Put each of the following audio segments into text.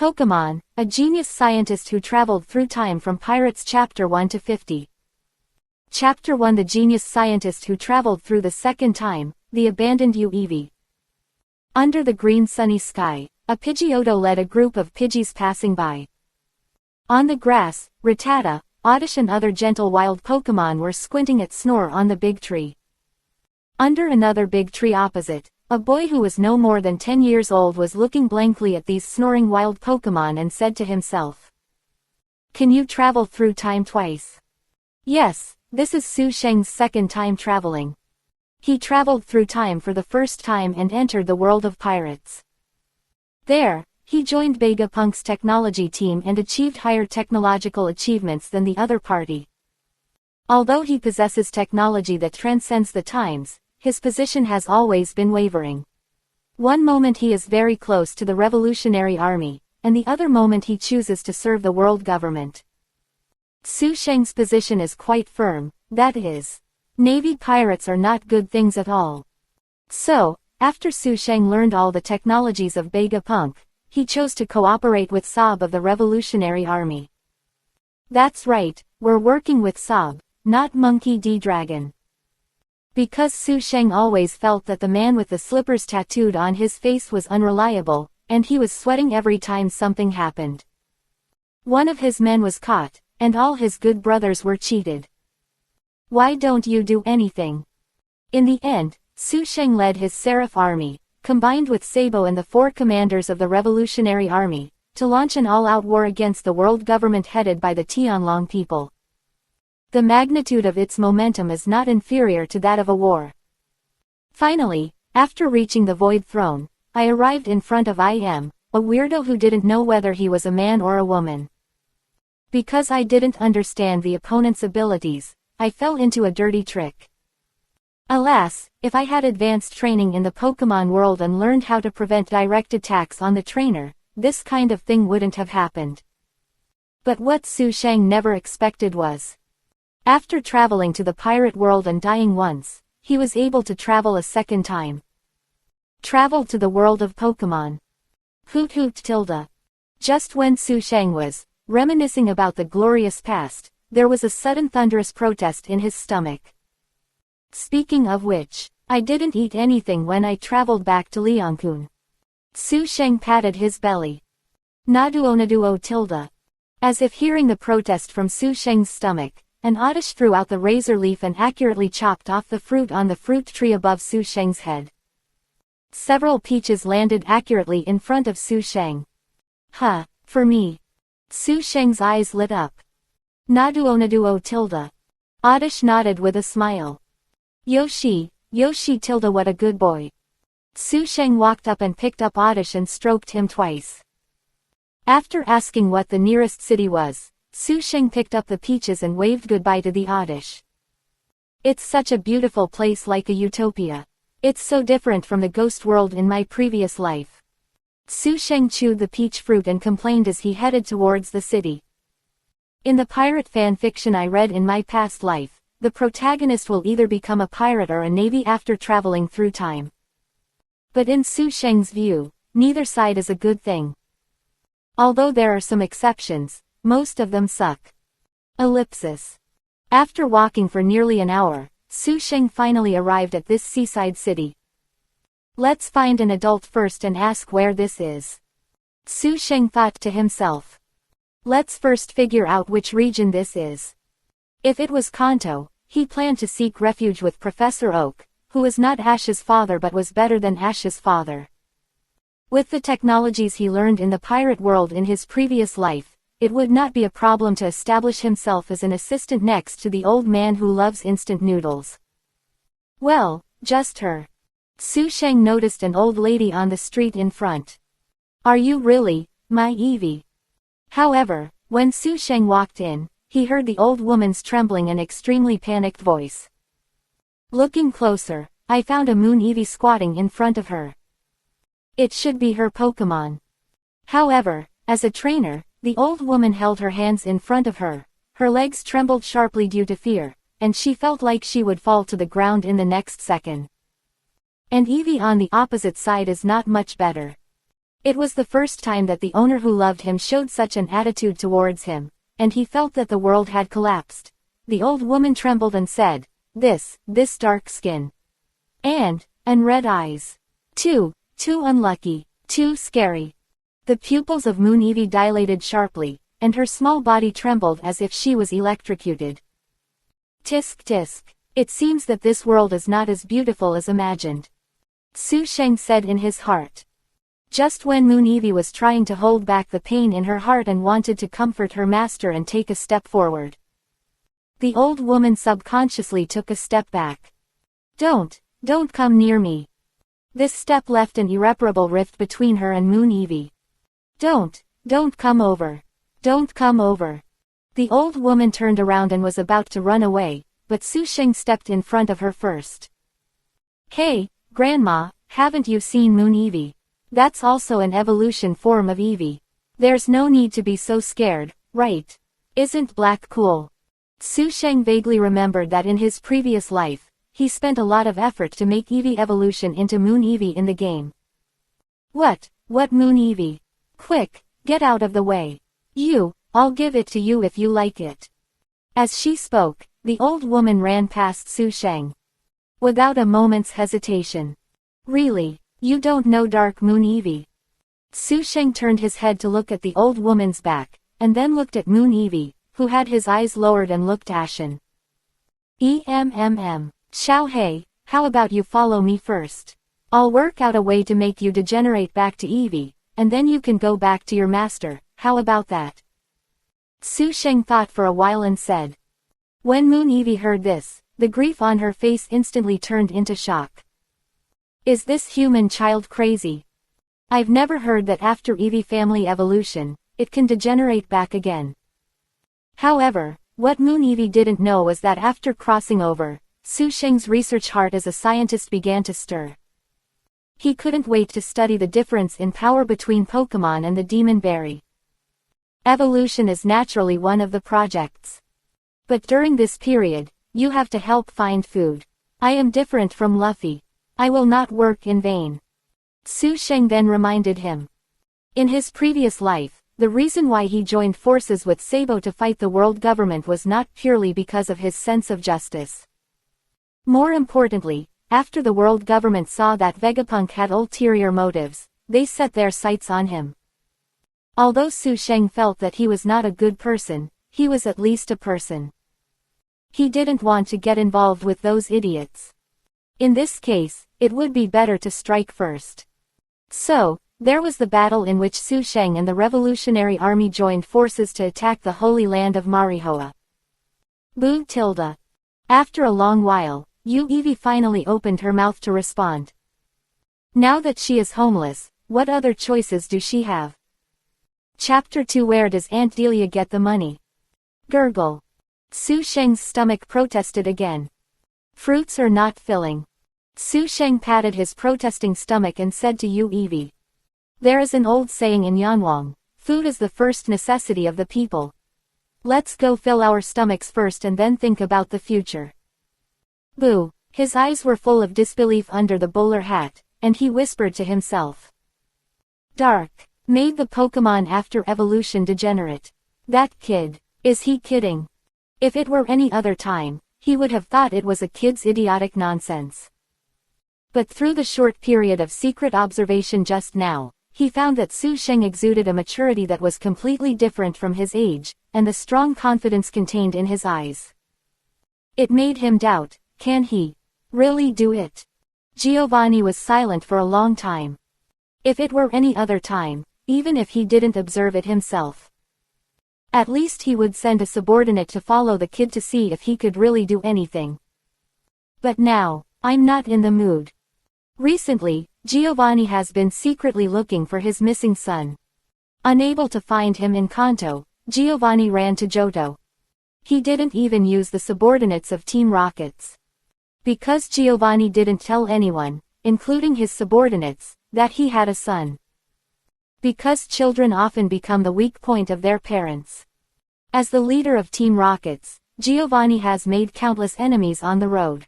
Pokemon, a genius scientist who traveled through time from Pirates Chapter 1 to 50. Chapter 1 The genius scientist who traveled through the second time, the abandoned UEV. Under the green sunny sky, a Pidgeotto led a group of Pidgeys passing by. On the grass, Rattata, Oddish and other gentle wild Pokemon were squinting at Snore on the big tree. Under another big tree opposite, a boy who was no more than 10 years old was looking blankly at these snoring wild Pokemon and said to himself, "Can you travel through time twice?" Yes, this is Su Sheng's second time traveling. He traveled through time for the first time and entered the world of pirates. There, he joined Vegapunk's technology team and achieved higher technological achievements than the other party. Although he possesses technology that transcends the times, his position has always been wavering. One moment he is very close to the Revolutionary Army, and the other moment he chooses to serve the world government. Su Sheng's position is quite firm, that is, Navy pirates are not good things at all. So, after Su Sheng learned all the technologies of Vegapunk, he chose to cooperate with Saab of the Revolutionary Army. That's right, we're working with Saab, not Monkey D. Dragon. Because Su Sheng always felt that the man with the slippers tattooed on his face was unreliable, and he was sweating every time something happened. One of his men was caught, and all his good brothers were cheated. Why don't you do anything? In the end, Su Sheng led his Seraph army, combined with Sabo and the 4 commanders of the Revolutionary Army, to launch an all-out war against the world government headed by the Tianlong people. The magnitude of its momentum is not inferior to that of a war. Finally, after reaching the Void Throne, I arrived in front of a weirdo who didn't know whether he was a man or a woman. Because I didn't understand the opponent's abilities, I fell into a dirty trick. Alas, if I had advanced training in the Pokemon world and learned how to prevent direct attacks on the trainer, this kind of thing wouldn't have happened. But what Su Sheng never expected was, after traveling to the pirate world and dying once, he was able to travel a second time. Traveled to the world of Pokemon. Hoot hoot tilde. Just when Su Sheng was reminiscing about the glorious past, there was a sudden thunderous protest in his stomach. Speaking of which, I didn't eat anything when I traveled back to Liangkun. Su Sheng patted his belly. Naduo tilde. As if hearing the protest from Su Sheng's stomach, an Oddish threw out the razor leaf and accurately chopped off the fruit on the fruit tree above Su Sheng's head. Several peaches landed accurately in front of Su Sheng. Huh, for me. Su Sheng's eyes lit up. Naduo tilde. Oddish nodded with a smile. Yoshi tilde what a good boy. Su Sheng walked up and picked up Oddish and stroked him twice. After asking what the nearest city was, Su Sheng picked up the peaches and waved goodbye to the Oddish. It's such a beautiful place, like a utopia. It's so different from the ghost world in my previous life. Su Sheng chewed the peach fruit and complained as he headed towards the city. In the pirate fan fiction I read in my past life, the protagonist will either become a pirate or a navy after traveling through time. But in Su Sheng's view, neither side is a good thing. Although there are some exceptions, most of them suck. Ellipsis. After walking for nearly an hour, Su Sheng finally arrived at this seaside city. Let's find an adult first and ask where this is. Su Sheng thought to himself. Let's first figure out which region this is. If it was Kanto, he planned to seek refuge with Professor Oak, who was not Ash's father but was better than Ash's father. With the technologies he learned in the pirate world in his previous life, it would not be a problem to establish himself as an assistant next to the old man who loves instant noodles. Well, just her. Su Sheng noticed an old lady on the street in front. Are you really, my Evie? However, when Su Sheng walked in, he heard the old woman's trembling and extremely panicked voice. Looking closer, I found a moon Evie squatting in front of her. It should be her Pokemon. However, as a trainer, the old woman held her hands in front of her, her legs trembled sharply due to fear, and she felt like she would fall to the ground in the next second. And Evie on the opposite side is not much better. It was the first time that the owner who loved him showed such an attitude towards him, and he felt that the world had collapsed. The old woman trembled and said, this dark skin. And red eyes. Too unlucky, too scary. The pupils of Moon Evie dilated sharply, and her small body trembled as if she was electrocuted. Tisk tisk. It seems that this world is not as beautiful as imagined. Su Sheng said in his heart. Just when Moon Evie was trying to hold back the pain in her heart and wanted to comfort her master and take a step forward, the old woman subconsciously took a step back. Don't come near me. This step left an irreparable rift between her and Moon Evie. Don't come over. Don't come over. The old woman turned around and was about to run away, but Su Sheng stepped in front of her first. Hey, Grandma, haven't you seen Moon Evie? That's also an evolution form of Evie. There's no need to be so scared, right? Isn't black cool? Su Sheng vaguely remembered that in his previous life, he spent a lot of effort to make Evie evolution into Moon Evie in the game. What Moon Evie? Quick, get out of the way. I'll give it to you if you like it. As she spoke, the old woman ran past Su Sheng. Without a moment's hesitation. Really? You don't know Dark Moon Evie? Su Sheng turned his head to look at the old woman's back, and then looked at Moon Evie, who had his eyes lowered and looked ashen. Xiao Hei, how about you follow me first? I'll work out a way to make you degenerate back to Evie, and then you can go back to your master, how about that? Su Sheng thought for a while and said. When Moon Evie heard this, the grief on her face instantly turned into shock. Is this human child crazy? I've never heard that after Evie family evolution, it can degenerate back again. However, what Moon Evie didn't know was that after crossing over, Su Sheng's research heart as a scientist began to stir. He couldn't wait to study the difference in power between Pokemon and the Demon Berry. Evolution is naturally one of the projects. But during this period, you have to help find food. I am different from Luffy. I will not work in vain. Su Sheng then reminded him. In his previous life, the reason why he joined forces with Sabo to fight the world government was not purely because of his sense of justice. More importantly, after the world government saw that Vegapunk had ulterior motives, they set their sights on him. Although Su Sheng felt that he was not a good person, he was at least a person. He didn't want to get involved with those idiots. In this case, it would be better to strike first. So, there was the battle in which Su Sheng and the Revolutionary Army joined forces to attack the Holy Land of Marihoa. Boo tilde. After a long while, Evie finally opened her mouth to respond. Now that she is homeless, what other choices do she have? Chapter 2. Where does Aunt Delia get the money? Gurgle. Su Sheng's stomach protested again. Fruits are not filling. Su Sheng patted his protesting stomach and said to Evie. There is an old saying in Yanwang, food is the first necessity of the people. Let's go fill our stomachs first and then think about the future. Boo. His eyes were full of disbelief under the bowler hat, and he whispered to himself. Dark. Made the Pokemon after evolution degenerate. That kid. Is he kidding? If it were any other time, he would have thought it was a kid's idiotic nonsense. But through the short period of secret observation just now, he found that Su Sheng exuded a maturity that was completely different from his age, and the strong confidence contained in his eyes. It made him doubt, can he really do it? Giovanni was silent for a long time. If it were any other time, even if he didn't observe it himself, at least he would send a subordinate to follow the kid to see if he could really do anything. But now, I'm not in the mood. Recently, Giovanni has been secretly looking for his missing son. Unable to find him in Kanto, Giovanni ran to Johto. He didn't even use the subordinates of Team Rockets. Because Giovanni didn't tell anyone, including his subordinates, that he had a son. Because children often become the weak point of their parents. As the leader of Team Rockets, Giovanni has made countless enemies on the road.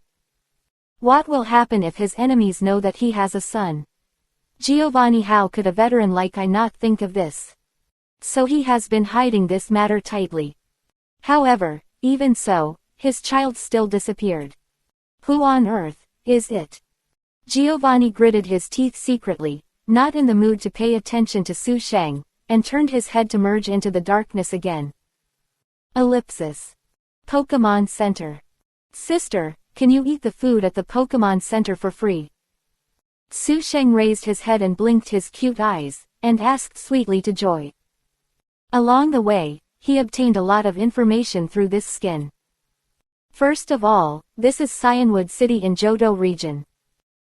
What will happen if his enemies know that he has a son? Giovanni, how could a veteran like I not think of this? So he has been hiding this matter tightly. However, even so, his child still disappeared. Who on earth is it? Giovanni gritted his teeth secretly, not in the mood to pay attention to Su Sheng, and turned his head to merge into the darkness again. Ellipsis. Pokemon Center. Sister, can you eat the food at the Pokemon Center for free? Su Sheng raised his head and blinked his cute eyes, and asked sweetly to Joy. Along the way, he obtained a lot of information through this skin. First of all, this is Cyanwood City in Johto region.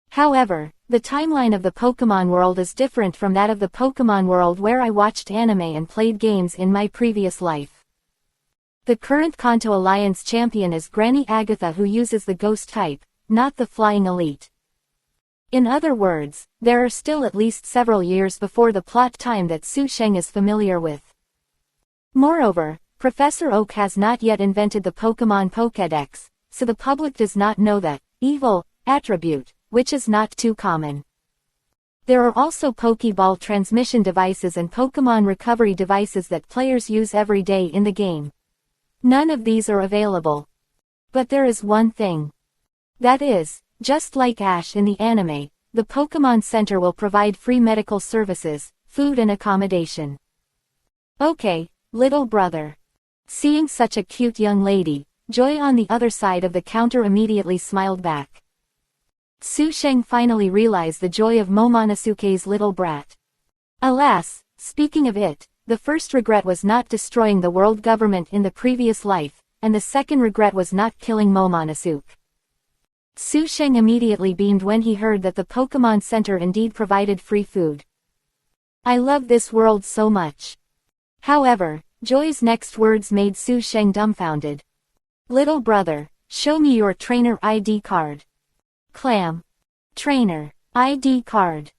However, the timeline of the Pokemon world is different from that of the Pokemon world where I watched anime and played games in my previous life. The current Kanto Alliance champion is Granny Agatha, who uses the ghost type, not the flying elite. In other words, there are still at least several years before the plot time that Su Sheng is familiar with. Moreover, Professor Oak has not yet invented the Pokemon Pokédex, so the public does not know that evil attribute, which is not too common. There are also Pokeball transmission devices and Pokemon recovery devices that players use every day in the game. None of these are available. But there is one thing. That is, just like Ash in the anime, the Pokemon Center will provide free medical services, food and accommodation. Okay, little brother. Seeing such a cute young lady, Joy on the other side of the counter immediately smiled back. Su Sheng finally realized the joy of Momonosuke's little brat. Alas, speaking of it, the first regret was not destroying the world government in the previous life, and the second regret was not killing Momonosuke. Su Sheng immediately beamed when he heard that the Pokemon Center indeed provided free food. I love this world so much. However, Joy's next words made Su Sheng dumbfounded. Little brother, show me your trainer ID card. Clam. Trainer. ID card.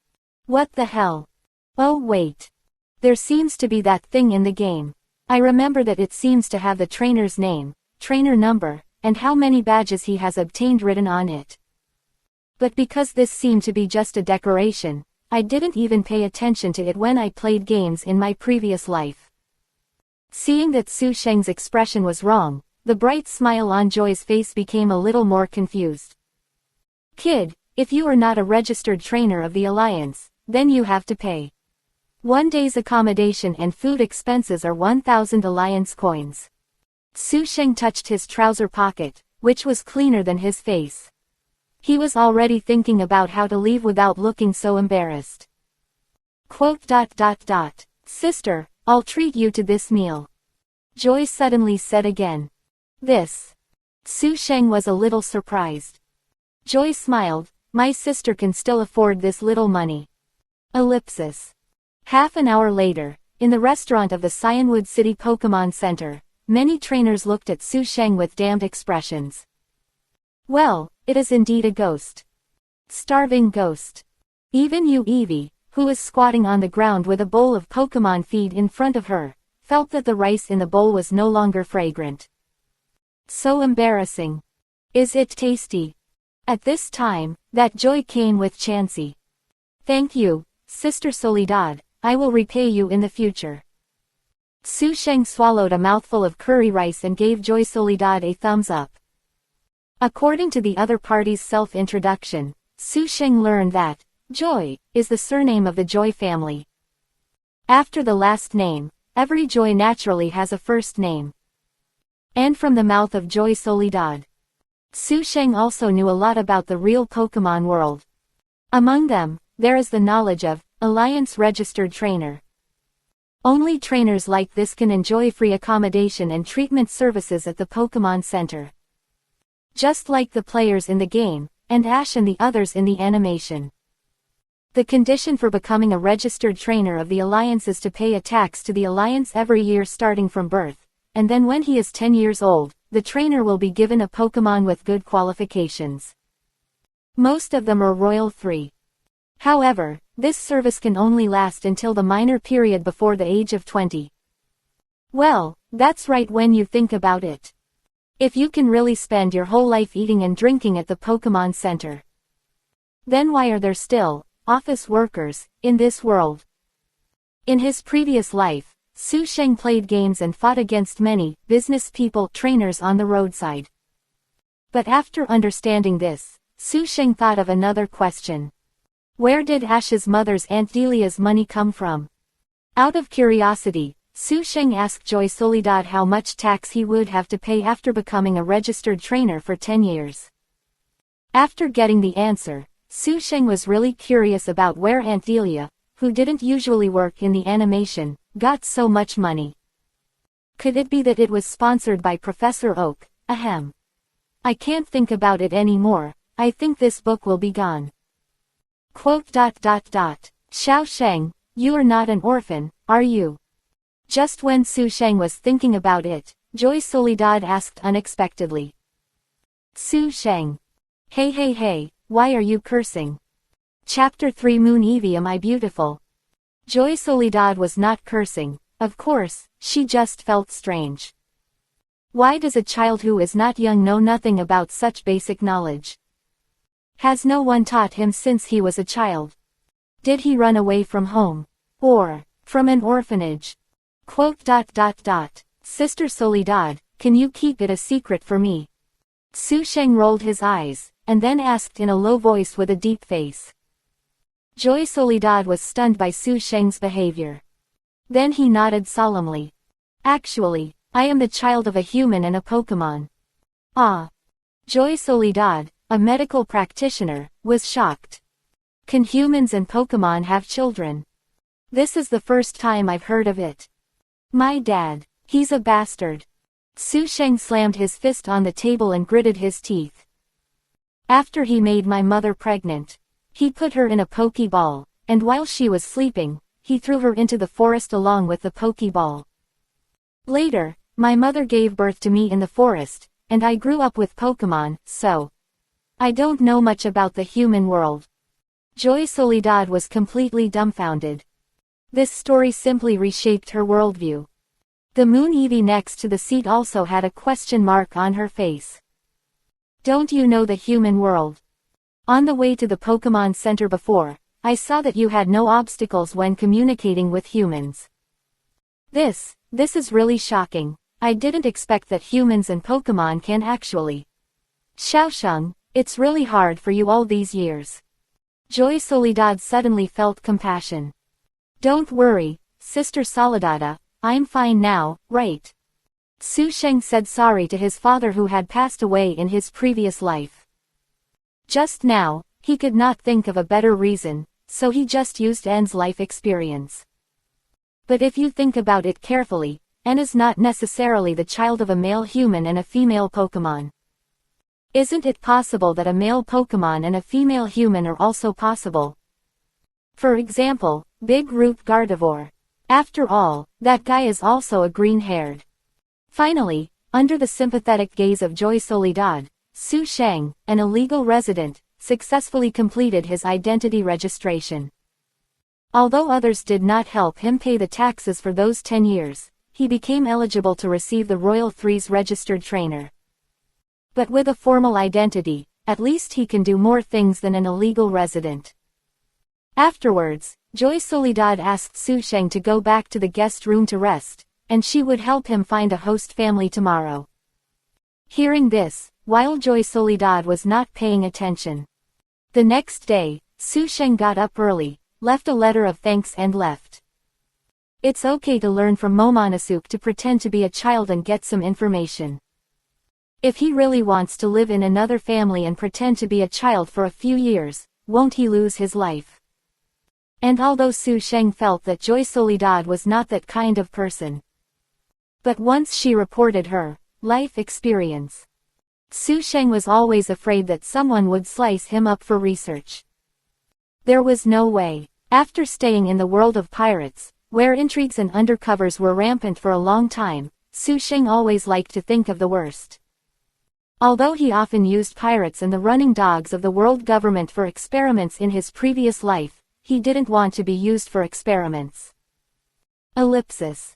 What the hell? Oh wait. There seems to be that thing in the game. I remember that it seems to have the trainer's name, trainer number, and how many badges he has obtained written on it. But because this seemed to be just a decoration, I didn't even pay attention to it when I played games in my previous life. Seeing that Su Sheng's expression was wrong, the bright smile on Joy's face became a little more confused. Kid, if you are not a registered trainer of the Alliance, then you have to pay. 1 day's accommodation and food expenses are 1,000 Alliance coins. Su Sheng touched his trouser pocket, which was cleaner than his face. He was already thinking about how to leave without looking so embarrassed. Sister, I'll treat you to this meal. Joy suddenly said again. This. Su Sheng was a little surprised. Joy smiled, my sister can still afford this little money. Ellipsis. Half an hour later, in the restaurant of the Cyanwood City Pokemon Center, many trainers looked at Su Sheng with damned expressions. Well, it is indeed a ghost. Starving ghost. Even Yu Eevee, who was squatting on the ground with a bowl of Pokemon feed in front of her, felt that the rice in the bowl was no longer fragrant. So embarrassing. Is it tasty? At this time, that Joy came with Chansey. Thank you, Sister Soledad, I will repay you in the future. Su Sheng swallowed a mouthful of curry rice and gave Joy Soledad a thumbs up. According to the other party's self-introduction, Su Sheng learned that Joy is the surname of the Joy family. After the last name, every Joy naturally has a first name. And from the mouth of Joy Soledad, Su Sheng also knew a lot about the real Pokemon world. Among them, there is the knowledge of Alliance registered trainer. Only trainers like this can enjoy free accommodation and treatment services at the Pokemon Center. Just like the players in the game, and Ash and the others in the animation. The condition for becoming a registered trainer of the Alliance is to pay a tax to the Alliance every year starting from birth, and then when he is 10 years old, the trainer will be given a Pokemon with good qualifications. Most of them are Royal 3. However, this service can only last until the minor period before the age of 20. Well, that's right when you think about it. If you can really spend your whole life eating and drinking at the Pokemon Center, then why are there still office workers, in this world. In his previous life, Su Sheng played games and fought against many business people, trainers on the roadside. But after understanding this, Su Sheng thought of another question. Where did Ash's mother's Aunt Delia's money come from? Out of curiosity, Su Sheng asked Joy Soledad how much tax he would have to pay after becoming a registered trainer for 10 years. After getting the answer, Su Sheng was really curious about where Aunt Delia, who didn't usually work in the animation, got so much money. Could it be that it was sponsored by Professor Oak? Ahem. I can't think about it anymore, I think this book will be gone. Quote. Xiao Sheng, you are not an orphan, are you? Just when Su Sheng was thinking about it, Joy Soledad asked unexpectedly. Su Sheng. Hey, why are you cursing? Chapter 3 Moon Evie, am I beautiful? Joy Soledad was not cursing, of course, she just felt strange. Why does a child who is not young know nothing about such basic knowledge? Has no one taught him since he was a child? Did he run away from home? Or, from an orphanage? Quote. Sister Soledad, can you keep it a secret for me? Su Sheng rolled his eyes, and then asked in a low voice with a deep face. Joy Soledad was stunned by Su Sheng's behavior. Then he nodded solemnly. Actually, I am the child of a human and a Pokemon. Ah. Joy Soledad, a medical practitioner, was shocked. Can humans and Pokemon have children? This is the first time I've heard of it. My dad, he's a bastard. Su Sheng slammed his fist on the table and gritted his teeth. After he made my mother pregnant, he put her in a Pokeball, and while she was sleeping, he threw her into the forest along with the Pokeball. Later, my mother gave birth to me in the forest, and I grew up with Pokemon, so I don't know much about the human world. Joy Soledad was completely dumbfounded. This story simply reshaped her worldview. The Moon Evie next to the seat also had a question mark on her face. Don't you know the human world? On the way to the Pokemon Center before, I saw that you had no obstacles when communicating with humans. This is really shocking. I didn't expect that humans and Pokemon can actually. Xiaosheng, it's really hard for you all these years. Joy Soledad suddenly felt compassion. Don't worry, Sister Soledad, I'm fine now, right? Su Sheng said sorry to his father who had passed away in his previous life. Just now, he could not think of a better reason, so he just used N's life experience. But if you think about it carefully, N is not necessarily the child of a male human and a female Pokemon. Isn't it possible that a male Pokemon and a female human are also possible? For example, Big Root Gardevoir. After all, that guy is also a green-haired. Finally, under the sympathetic gaze of Joy Soledad, Su Sheng, an illegal resident, successfully completed his identity registration. Although others did not help him pay the taxes for those 10 years, he became eligible to receive the Royal Three's registered trainer. But with a formal identity, at least he can do more things than an illegal resident. Afterwards, Joy Soledad asked Su Sheng to go back to the guest room to rest, and she would help him find a host family tomorrow. Hearing this, while Joy Soledad was not paying attention. The next day, Su Sheng got up early, left a letter of thanks and left. It's okay to learn from Momonosuke to pretend to be a child and get some information. If he really wants to live in another family and pretend to be a child for a few years, won't he lose his life? And although Su Sheng felt that Joy Soledad was not that kind of person. But once she reported her life experience, Su Sheng was always afraid that someone would slice him up for research. There was no way. After staying in the world of pirates, where intrigues and undercovers were rampant for a long time, Su Sheng always liked to think of the worst. Although he often used pirates and the running dogs of the world government for experiments in his previous life, he didn't want to be used for experiments. Ellipsis.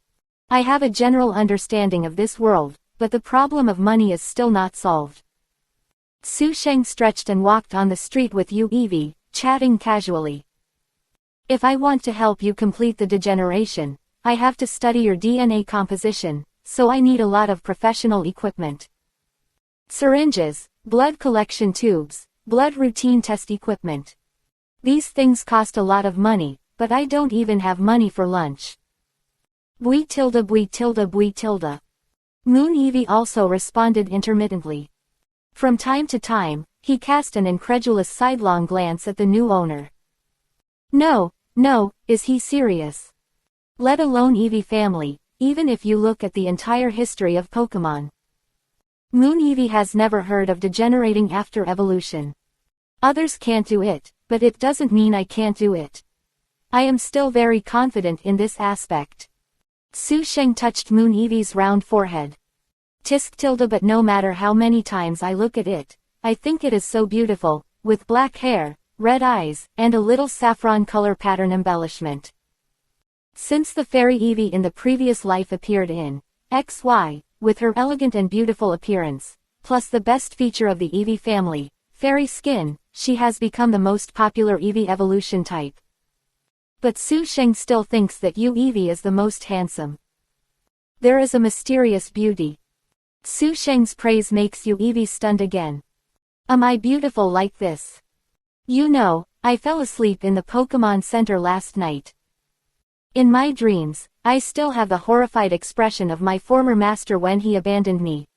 I have a general understanding of this world, but the problem of money is still not solved. Su Sheng stretched and walked on the street with Yu Evie, chatting casually. If I want to help you complete the degeneration, I have to study your DNA composition, so I need a lot of professional equipment. Syringes, blood collection tubes, blood routine test equipment. These things cost a lot of money, but I don't even have money for lunch. Bui tilde bui tilde bui tilde. Moon Evie also responded intermittently. From time to time, he cast an incredulous sidelong glance at the new owner. No, is he serious? Let alone Eevee family, even if you look at the entire history of Pokemon. Moon Eevee has never heard of degenerating after evolution. Others can't do it, but it doesn't mean I can't do it. I am still very confident in this aspect. Su Sheng touched Moon Eevee's round forehead. Tisk tilde, but no matter how many times I look at it, I think it is so beautiful, with black hair, red eyes, and a little saffron color pattern embellishment. Since the fairy Eevee in the previous life appeared in XY, with her elegant and beautiful appearance, plus the best feature of the Eevee family, fairy skin, she has become the most popular Eevee evolution type. But Su Sheng still thinks that Eevee is the most handsome. There is a mysterious beauty. Su Sheng's praise makes Eevee stunned again. Am I beautiful like this? You know, I fell asleep in the Pokemon Center last night. In my dreams, I still have the horrified expression of my former master when he abandoned me.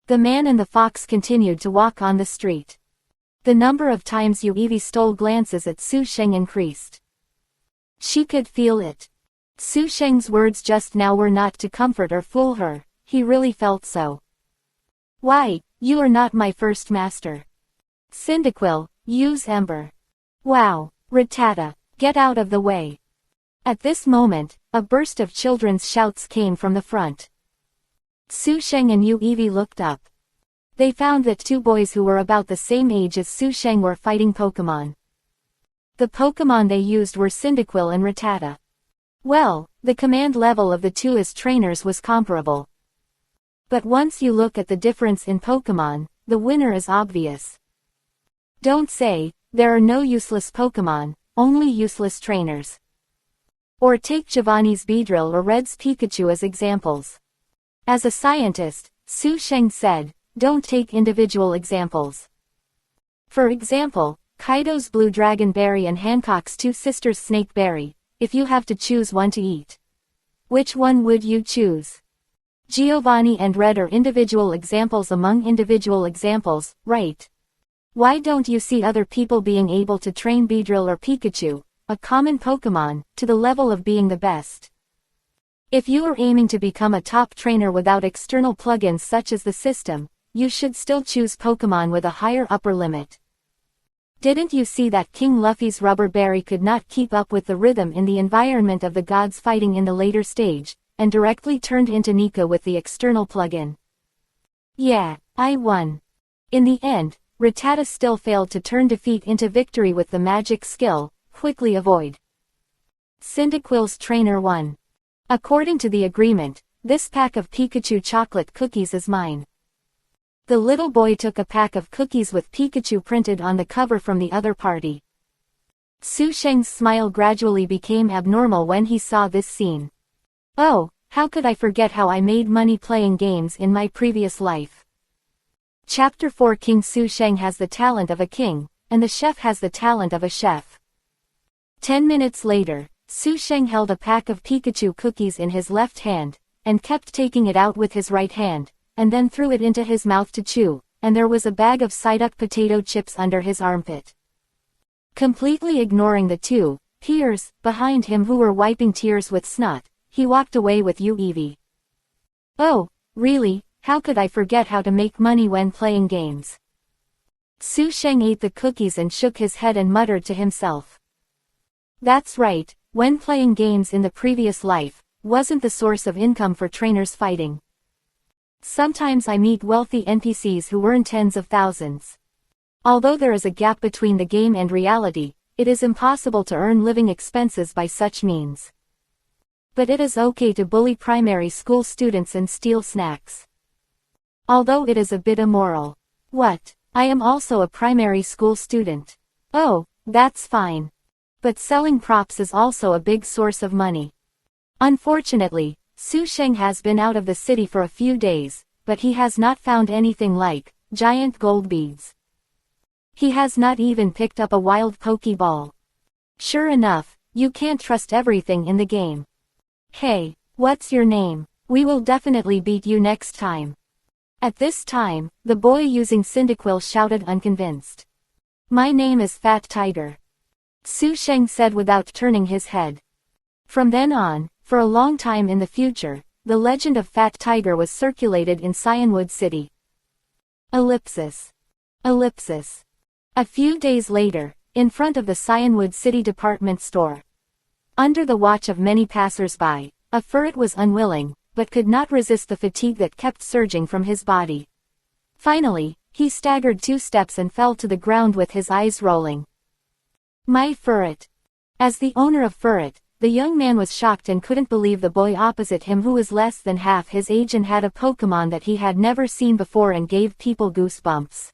The man and the fox continued to walk on the street. The number of times Eevee stole glances at Su Sheng increased. She could feel it. Su Sheng's words just now were not to comfort or fool her, he really felt so. Why, you are not my first master. Cyndaquil, use Ember. Wow, Rattata, get out of the way. At this moment, a burst of children's shouts came from the front. Su Sheng and Eevee looked up. They found that two boys who were about the same age as Su Sheng were fighting Pokemon. The Pokemon they used were Cyndaquil and Rattata. Well, the command level of the two as trainers was comparable. But once you look at the difference in Pokemon, the winner is obvious. Don't say, there are no useless Pokemon, only useless trainers. Or take Giovanni's Beedrill or Red's Pikachu as examples. As a scientist, Su Sheng said, don't take individual examples. For example, Kaido's Blue Dragon Berry and Hancock's two sisters' Snake Berry, if you have to choose one to eat. Which one would you choose? Giovanni and Red are individual examples among individual examples, right? Why don't you see other people being able to train Beedrill or Pikachu, a common Pokemon, to the level of being the best? If you are aiming to become a top trainer without external plugins such as the system, you should still choose Pokemon with a higher upper limit. Didn't you see that King Luffy's Rubber Berry could not keep up with the rhythm in the environment of the gods fighting in the later stage, and directly turned into Nika with the external plugin? Yeah, I won. In the end, Rattata still failed to turn defeat into victory with the magic skill, Quickly Avoid. Cyndaquil's trainer won. According to the agreement, this pack of Pikachu chocolate cookies is mine. The little boy took a pack of cookies with Pikachu printed on the cover from the other party. Su Sheng's smile gradually became abnormal when he saw this scene. Oh, how could I forget how I made money playing games in my previous life? Chapter 4. King Su Sheng has the talent of a king, and the chef has the talent of a chef. 10 minutes later, Su Sheng held a pack of Pikachu cookies in his left hand, and kept taking it out with his right hand, and then threw it into his mouth to chew, and there was a bag of Psyduck potato chips under his armpit. Completely ignoring the two peers behind him who were wiping tears with snot, he walked away with Eevee. Oh, really, how could I forget how to make money when playing games? Su Sheng ate the cookies and shook his head and muttered to himself. That's right, when playing games in the previous life, wasn't the source of income for trainers fighting. Sometimes I meet wealthy NPCs who earn tens of thousands. Although there is a gap between the game and reality, it is impossible to earn living expenses by such means. But it is okay to bully primary school students and steal snacks. Although it is a bit immoral. What? I am also a primary school student. Oh, that's fine. But selling props is also a big source of money. Unfortunately, Su Sheng has been out of the city for a few days, but he has not found anything like giant gold beads. He has not even picked up a wild Pokeball. Sure enough, you can't trust everything in the game. Hey, what's your name? We will definitely beat you next time. At this time, the boy using Cyndaquil shouted unconvinced. My name is Fat Tiger. Su Sheng said without turning his head. From then on, for a long time in the future, the legend of Fat Tiger was circulated in Cyanwood City. Ellipsis. Ellipsis. A few days later, in front of the Cyanwood City department store. Under the watch of many passers-by, a ferret was unwilling, but could not resist the fatigue that kept surging from his body. Finally, he staggered 2 steps and fell to the ground with his eyes rolling. My ferret. As the owner of Ferret, the young man was shocked and couldn't believe the boy opposite him, who was less than half his age and had a Pokemon that he had never seen before and gave people goosebumps.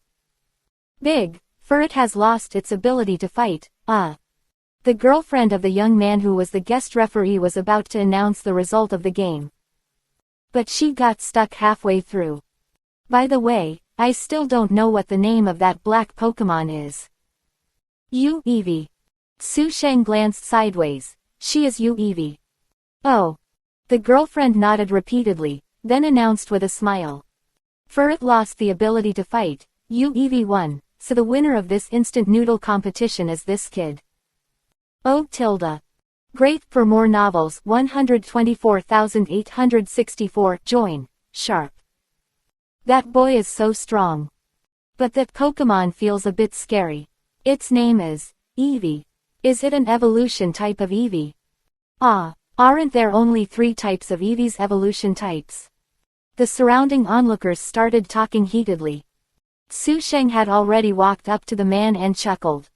Big Ferret has lost its ability to fight, The girlfriend of the young man who was the guest referee was about to announce the result of the game. But she got stuck halfway through. By the way, I still don't know what the name of that black Pokemon is. You Eevee. Su Sheng glanced sideways. She is you Eevee. Oh. The girlfriend nodded repeatedly, then announced with a smile. Ferret lost the ability to fight, you Eevee won, so the winner of this instant noodle competition is this kid. Oh tilde. Great. For more novels 124,864 join, sharp. That boy is so strong. But that Pokemon feels a bit scary. Its name is Eevee. Is it an evolution type of Eevee? Aren't there only 3 types of Eevee's evolution types? The surrounding onlookers started talking heatedly. Su Sheng had already walked up to the man and chuckled.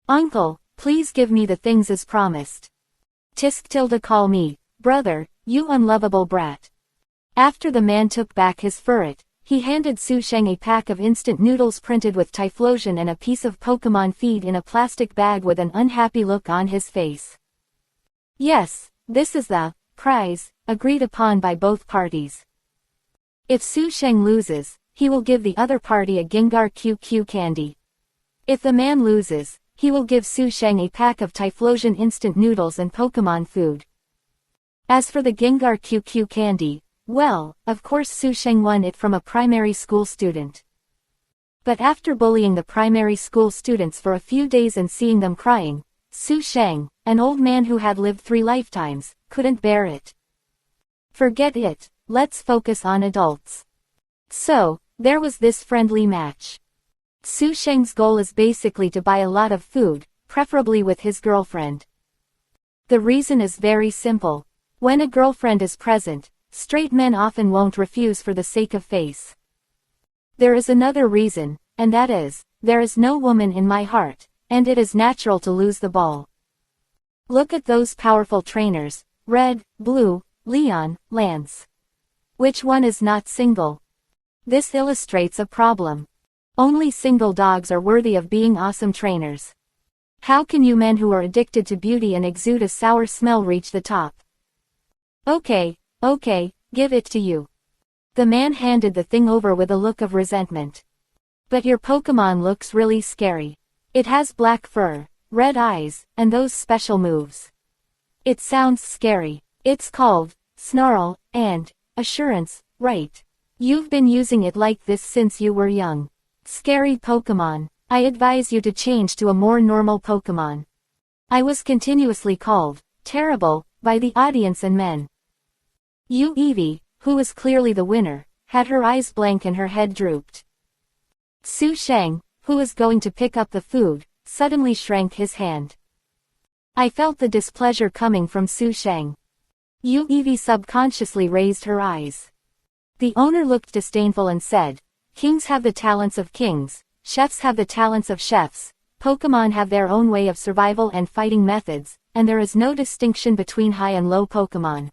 Uncle, please give me the things as promised. Tisk tilde call me, brother, you unlovable brat. After the man took back his ferret, he handed Su Sheng a pack of instant noodles printed with Typhlosion and a piece of Pokemon feed in a plastic bag with an unhappy look on his face. Yes, this is the prize, agreed upon by both parties. If Su Sheng loses, he will give the other party a Gengar QQ candy. If the man loses, he will give Su Sheng a pack of Typhlosion instant noodles and Pokemon food. As for the Gengar QQ candy, well, of course Su Sheng won it from a primary school student. But after bullying the primary school students for a few days and seeing them crying, Su Sheng, an old man who had lived 3 lifetimes, couldn't bear it. Forget it, let's focus on adults. So, there was this friendly match. Su Sheng's goal is basically to buy a lot of food, preferably with his girlfriend. The reason is very simple. When a girlfriend is present, straight men often won't refuse for the sake of face. There is another reason, and that is, there is no woman in my heart, and it is natural to lose the ball. Look at those powerful trainers, Red, Blue, Leon, Lance. Which one is not single? This illustrates a problem. Only single dogs are worthy of being awesome trainers. How can you men who are addicted to beauty and exude a sour smell reach the top? Okay, give it to you. The man handed the thing over with a look of resentment. But your Pokemon looks really scary. It has black fur, red eyes, and those special moves. It sounds scary. It's called Snarl and Assurance, right? You've been using it like this since you were young. Scary Pokemon. I advise you to change to a more normal Pokemon. I was continuously called terrible by the audience and men. You Eevee, who was clearly the winner, had her eyes blank and her head drooped. Su Sheng, who was going to pick up the food, suddenly shrank his hand. I felt the displeasure coming from Su Sheng. You Eevee subconsciously raised her eyes. The owner looked disdainful and said, Kings have the talents of kings, chefs have the talents of chefs, Pokemon have their own way of survival and fighting methods, and there is no distinction between high and low Pokemon.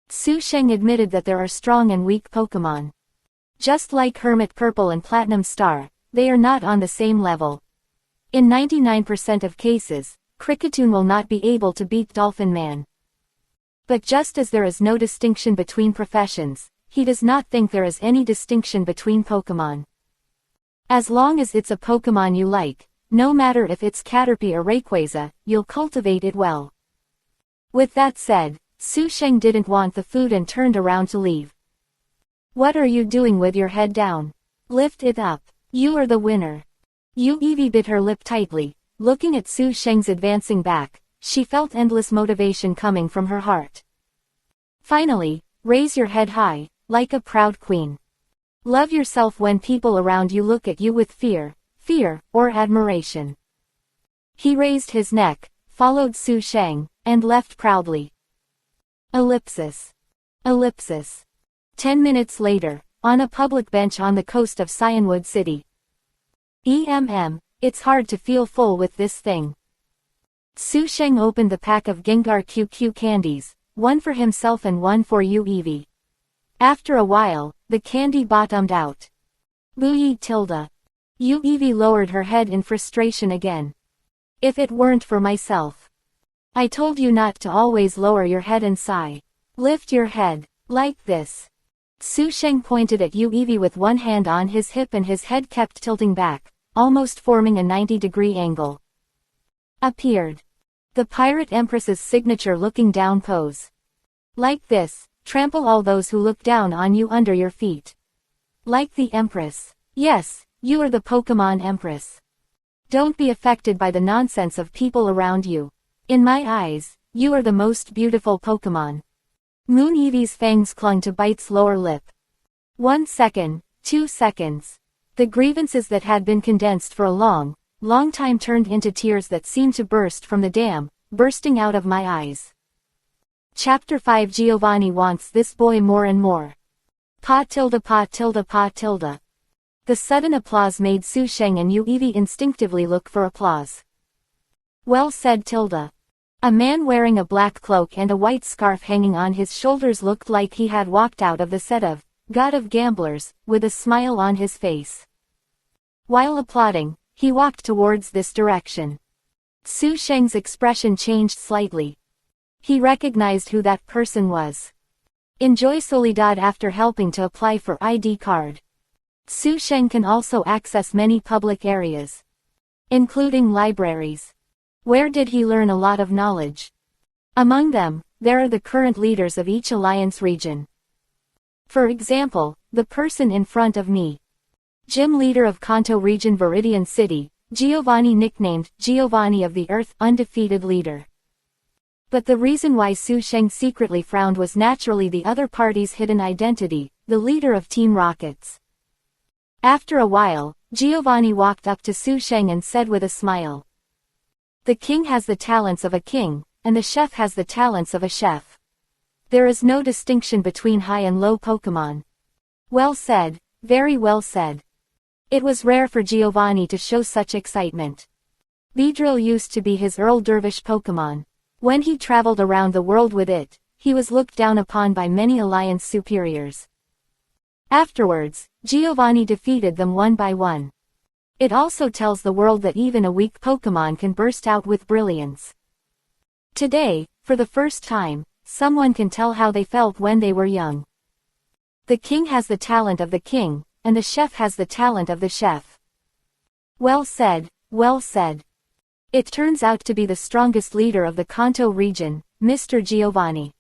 Su Sheng admitted that there are strong and weak Pokemon. Just like Hermit Purple and Platinum Star, they are not on the same level. In 99% of cases, Cricketoon will not be able to beat Dolphin Man. But just as there is no distinction between professions, he does not think there is any distinction between Pokemon. As long as it's a Pokemon you like, no matter if it's Caterpie or Rayquaza, you'll cultivate it well. With that said, Su Sheng didn't want the food and turned around to leave. What are you doing with your head down? Lift it up. You are the winner. Yu Eevee bit her lip tightly, looking at Su Sheng's advancing back. She felt endless motivation coming from her heart. Finally, raise your head high, like a proud queen. Love yourself when people around you look at you with fear, or admiration. He raised his neck, followed Su Sheng, and left proudly. Ellipsis. 10 minutes later, on a public bench on the coast of Cyanwood City. It's hard to feel full with this thing. Su Sheng opened the pack of Gengar QQ candies, one for himself and one for Yu Eevee. After a while, the candy bottomed out. Booyah tilde. Yu Eevee lowered her head in frustration again. If it weren't for myself. I told you not to always lower your head and sigh. Lift your head, like this. Su Sheng pointed at Yu Eevee with one hand on his hip and his head kept tilting back, almost forming a 90-degree angle. Appeared. The Pirate Empress's signature looking down pose. Like this, trample all those who look down on you under your feet. Like the Empress. Yes, you are the Pokemon Empress. Don't be affected by the nonsense of people around you. In my eyes, you are the most beautiful Pokemon. Moon Eevee's fangs clung to Bite's lower lip. 1 second, 2 seconds. The grievances that had been condensed for a long time turned into tears that seemed to burst from the dam, bursting out of my eyes. Chapter 5 Giovanni wants this boy more and more. Pa tilde. The sudden applause made Su Sheng and Yu Eevee instinctively look for applause. Well said tilde. A man wearing a black cloak and a white scarf hanging on his shoulders looked like he had walked out of the set of God of Gamblers, with a smile on his face. While applauding, he walked towards this direction. Su Sheng's expression changed slightly. He recognized who that person was. Enjoy Soledad after helping to apply for ID card. Su Sheng can also access many public areas, including libraries. Where did he learn a lot of knowledge? Among them, there are the current leaders of each alliance region. For example, the person in front of me. Gym leader of Kanto region Viridian City, Giovanni, nicknamed Giovanni of the Earth, undefeated leader. But the reason why Su Sheng secretly frowned was naturally the other party's hidden identity, the leader of Team Rockets. After a while, Giovanni walked up to Su Sheng and said with a smile. The king has the talents of a king, and the chef has the talents of a chef. There is no distinction between high and low Pokemon. Well said, very well said. It was rare for Giovanni to show such excitement. Beedrill used to be his Earl Dervish Pokemon. When he traveled around the world with it, he was looked down upon by many alliance superiors. Afterwards, Giovanni defeated them one by one. It also tells the world that even a weak Pokemon can burst out with brilliance. Today, for the first time, someone can tell how they felt when they were young. The king has the talent of the king, and the chef has the talent of the chef. Well said, well said. It turns out to be the strongest leader of the Kanto region, Mr. Giovanni.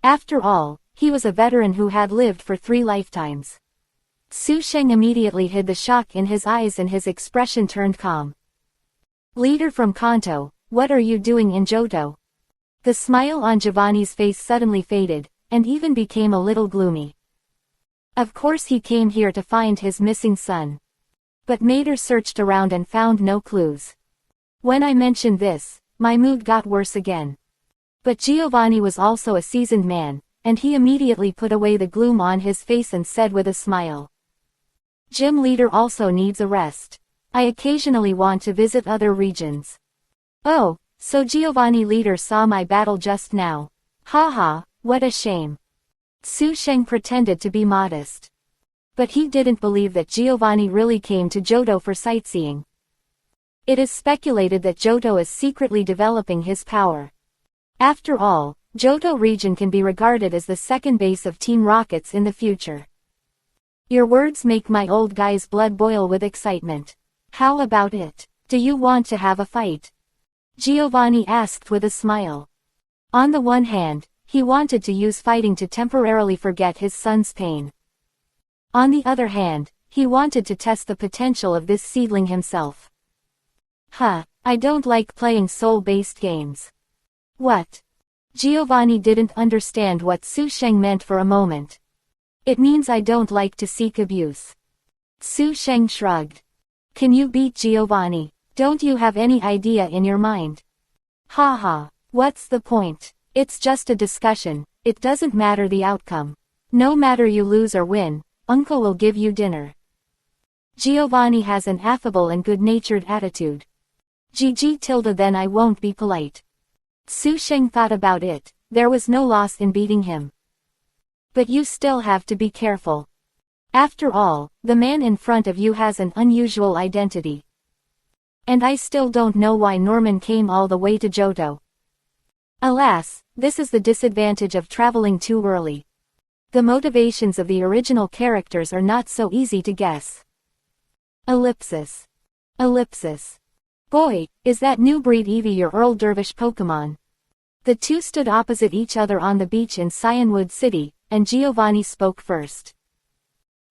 After all, he was a veteran who had lived for 3 lifetimes. Su Sheng immediately hid the shock in his eyes and his expression turned calm. Leader from Kanto, what are you doing in Johto? The smile on Giovanni's face suddenly faded, and even became a little gloomy. Of course he came here to find his missing son. But Mater searched around and found no clues. When I mentioned this, my mood got worse again. But Giovanni was also a seasoned man, and he immediately put away the gloom on his face and said with a smile. Gym leader also needs a rest. I occasionally want to visit other regions. Oh, so Giovanni leader saw my battle just now. Haha, what a shame. Su Sheng pretended to be modest. But he didn't believe that Giovanni really came to Johto for sightseeing. It is speculated that Johto is secretly developing his power. After all, Johto region can be regarded as the second base of Team Rocket's in the future. Your words make my old guy's blood boil with excitement. How about it? Do you want to have a fight? Giovanni asked with a smile. On the one hand, he wanted to use fighting to temporarily forget his son's pain. On the other hand, he wanted to test the potential of this seedling himself. I don't like playing soul-based games. What? Giovanni didn't understand what Su Sheng meant for a moment. It means I don't like to seek abuse. Su Sheng shrugged. Can you beat Giovanni? Don't you have any idea in your mind? What's the point? It's just a discussion, it doesn't matter the outcome. No matter you lose or win, Uncle will give you dinner. Giovanni has an affable and good-natured attitude. Then I won't be polite. Su Sheng thought about it, there was no loss in beating him. But you still have to be careful. After all, the man in front of you has an unusual identity. And I still don't know why Norman came all the way to Johto. Alas, this is the disadvantage of traveling too early. The motivations of the original characters are not so easy to guess. Ellipsis. Boy, is that new breed Eevee your Earl Dervish Pokemon? The two stood opposite each other on the beach in Cyanwood City, and Giovanni spoke first.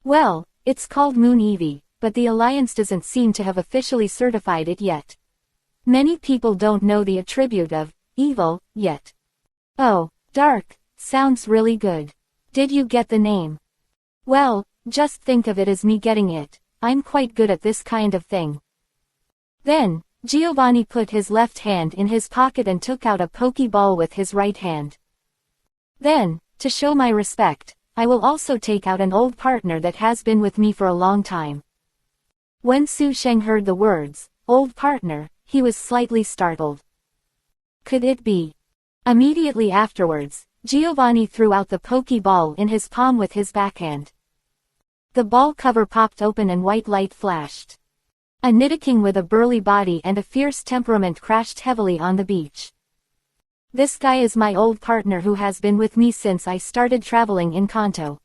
Well, it's called Moon Eevee, but the Alliance doesn't seem to have officially certified it yet. Many people don't know the attribute of evil yet. Oh, dark, sounds really good. Did you get the name? Well, just think of it as me getting it. I'm quite good at this kind of thing. Then, Giovanni put his left hand in his pocket and took out a Pokeball with his right hand. Then, to show my respect, I will also take out an old partner that has been with me for a long time. When Su Sheng heard the words, old partner, he was slightly startled. Could it be? Immediately afterwards, Giovanni threw out the Pokeball in his palm with his backhand. The ball cover popped open and white light flashed. A Nidoking with a burly body and a fierce temperament crashed heavily on the beach. This guy is my old partner who has been with me since I started traveling in Kanto.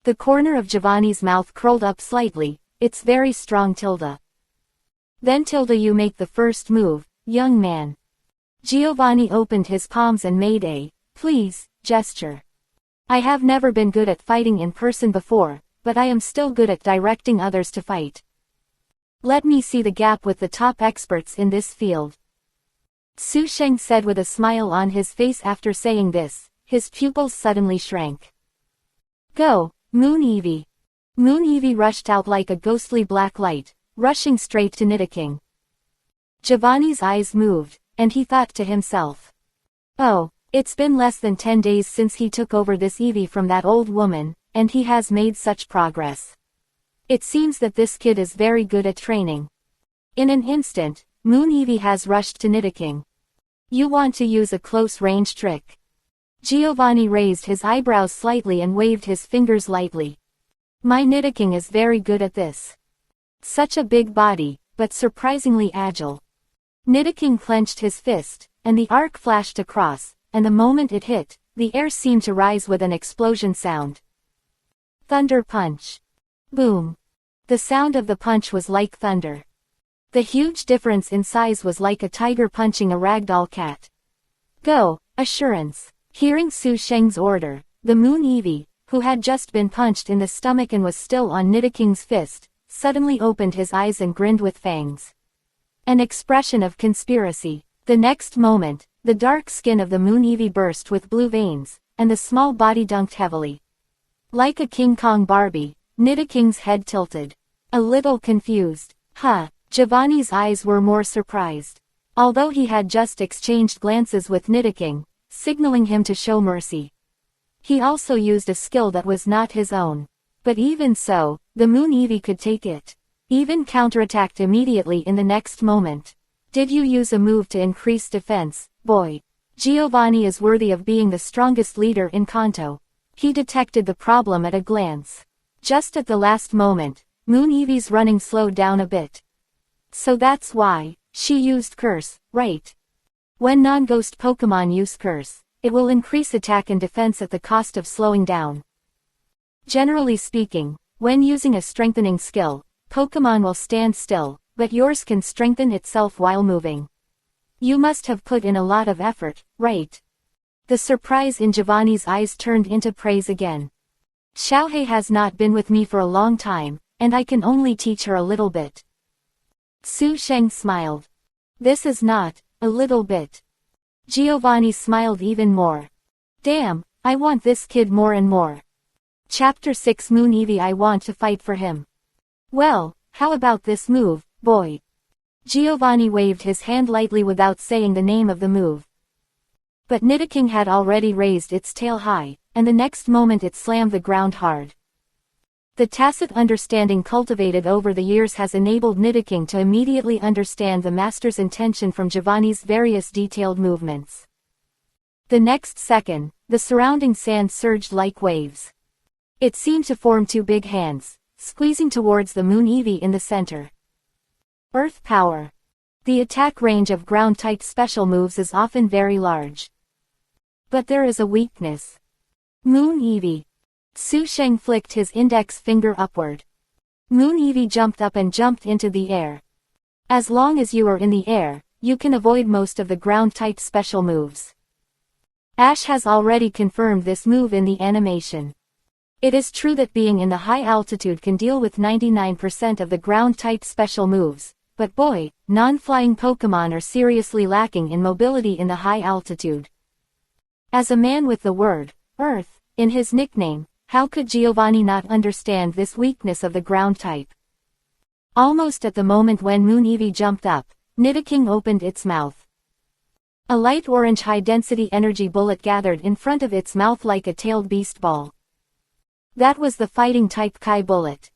The corner of Giovanni's mouth curled up slightly, it's very strong tilde. Then tilde you make the first move, young man. Giovanni opened his palms and made a, please, gesture. I have never been good at fighting in person before, but I am still good at directing others to fight. Let me see the gap with the top experts in this field. Su Sheng said with a smile on his face. After saying this, his pupils suddenly shrank. Go, Moon Eevee. Moon Eevee rushed out like a ghostly black light, rushing straight to Nidoking. Giovanni's eyes moved, and he thought to himself. Oh, it's been less than 10 days since he took over this Eevee from that old woman, and he has made such progress. It seems that this kid is very good at training. In an instant, Moon Eevee has rushed to Nidoking. You want to use a close-range trick? Giovanni raised his eyebrows slightly and waved his fingers lightly. My Nidoking is very good at this. Such a big body, but surprisingly agile. Nidoking clenched his fist, and the arc flashed across, and the moment it hit, the air seemed to rise with an explosion sound. Thunder punch. Boom. The sound of the punch was like thunder. The huge difference in size was like a tiger punching a ragdoll cat. Go, Assurance. Hearing Su Sheng's order, the Moon Eevee, who had just been punched in the stomach and was still on Nidoking's fist, suddenly opened his eyes and grinned with fangs. An expression of conspiracy. The next moment, the dark skin of the Moon Eevee burst with blue veins, and the small body dunked heavily. Like a King Kong Barbie, Nidoking's head tilted. A little confused. Giovanni's eyes were more surprised. Although he had just exchanged glances with Nidoking, signaling him to show mercy. He also used a skill that was not his own. But even so, the Moon Eevee could take it. Even counterattacked immediately in the next moment. Did you use a move to increase defense, boy? Giovanni is worthy of being the strongest leader in Kanto. He detected the problem at a glance. Just at the last moment, Moon Eevee's running slowed down a bit. So that's why she used Curse, right? When non-ghost Pokemon use Curse, it will increase attack and defense at the cost of slowing down. Generally speaking, when using a strengthening skill, Pokemon will stand still, but yours can strengthen itself while moving. You must have put in a lot of effort, right? The surprise in Giovanni's eyes turned into praise again. Xiaohei has not been with me for a long time, and I can only teach her a little bit. Su Sheng smiled. This is not a little bit. Giovanni smiled even more. Damn, I want this kid more and more. Chapter 6 Moon Eevee, I want to fight for him. Well, how about this move, boy? Giovanni waved his hand lightly without saying the name of the move. But Nidoking had already raised its tail high, and the next moment it slammed the ground hard. The tacit understanding cultivated over the years has enabled Nidoking to immediately understand the master's intention from Giovanni's various detailed movements. The next second, the surrounding sand surged like waves. It seemed to form two big hands, squeezing towards the Moon Eevee in the center. Earth Power. The attack range of ground-type special moves is often very large. But there is a weakness. Moon Eevee. Su Sheng flicked his index finger upward. Moon Eevee jumped up and jumped into the air. As long as you are in the air, you can avoid most of the ground-type special moves. Ash has already confirmed this move in the animation. It is true that being in the high altitude can deal with 99% of the ground-type special moves, but boy, non-flying Pokemon are seriously lacking in mobility in the high altitude. As a man with the word, Earth, in his nickname, how could Giovanni not understand this weakness of the ground type? Almost at the moment when Moon Eevee jumped up, Nidoking opened its mouth. A light orange high-density energy bullet gathered in front of its mouth like a tailed beast ball. That was the fighting-type Kai bullet.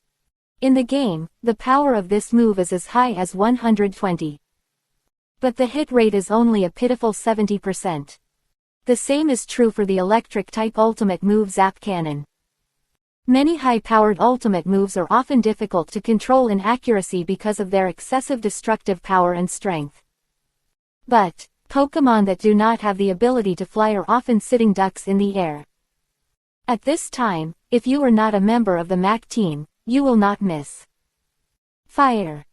In the game, the power of this move is as high as 120. But the hit rate is only a pitiful 70%. The same is true for the electric-type ultimate move Zap Cannon. Many high-powered ultimate moves are often difficult to control in accuracy because of their excessive destructive power and strength. But Pokemon that do not have the ability to fly are often sitting ducks in the air. At this time, if you are not a member of the MAC team, you will not miss. Fire.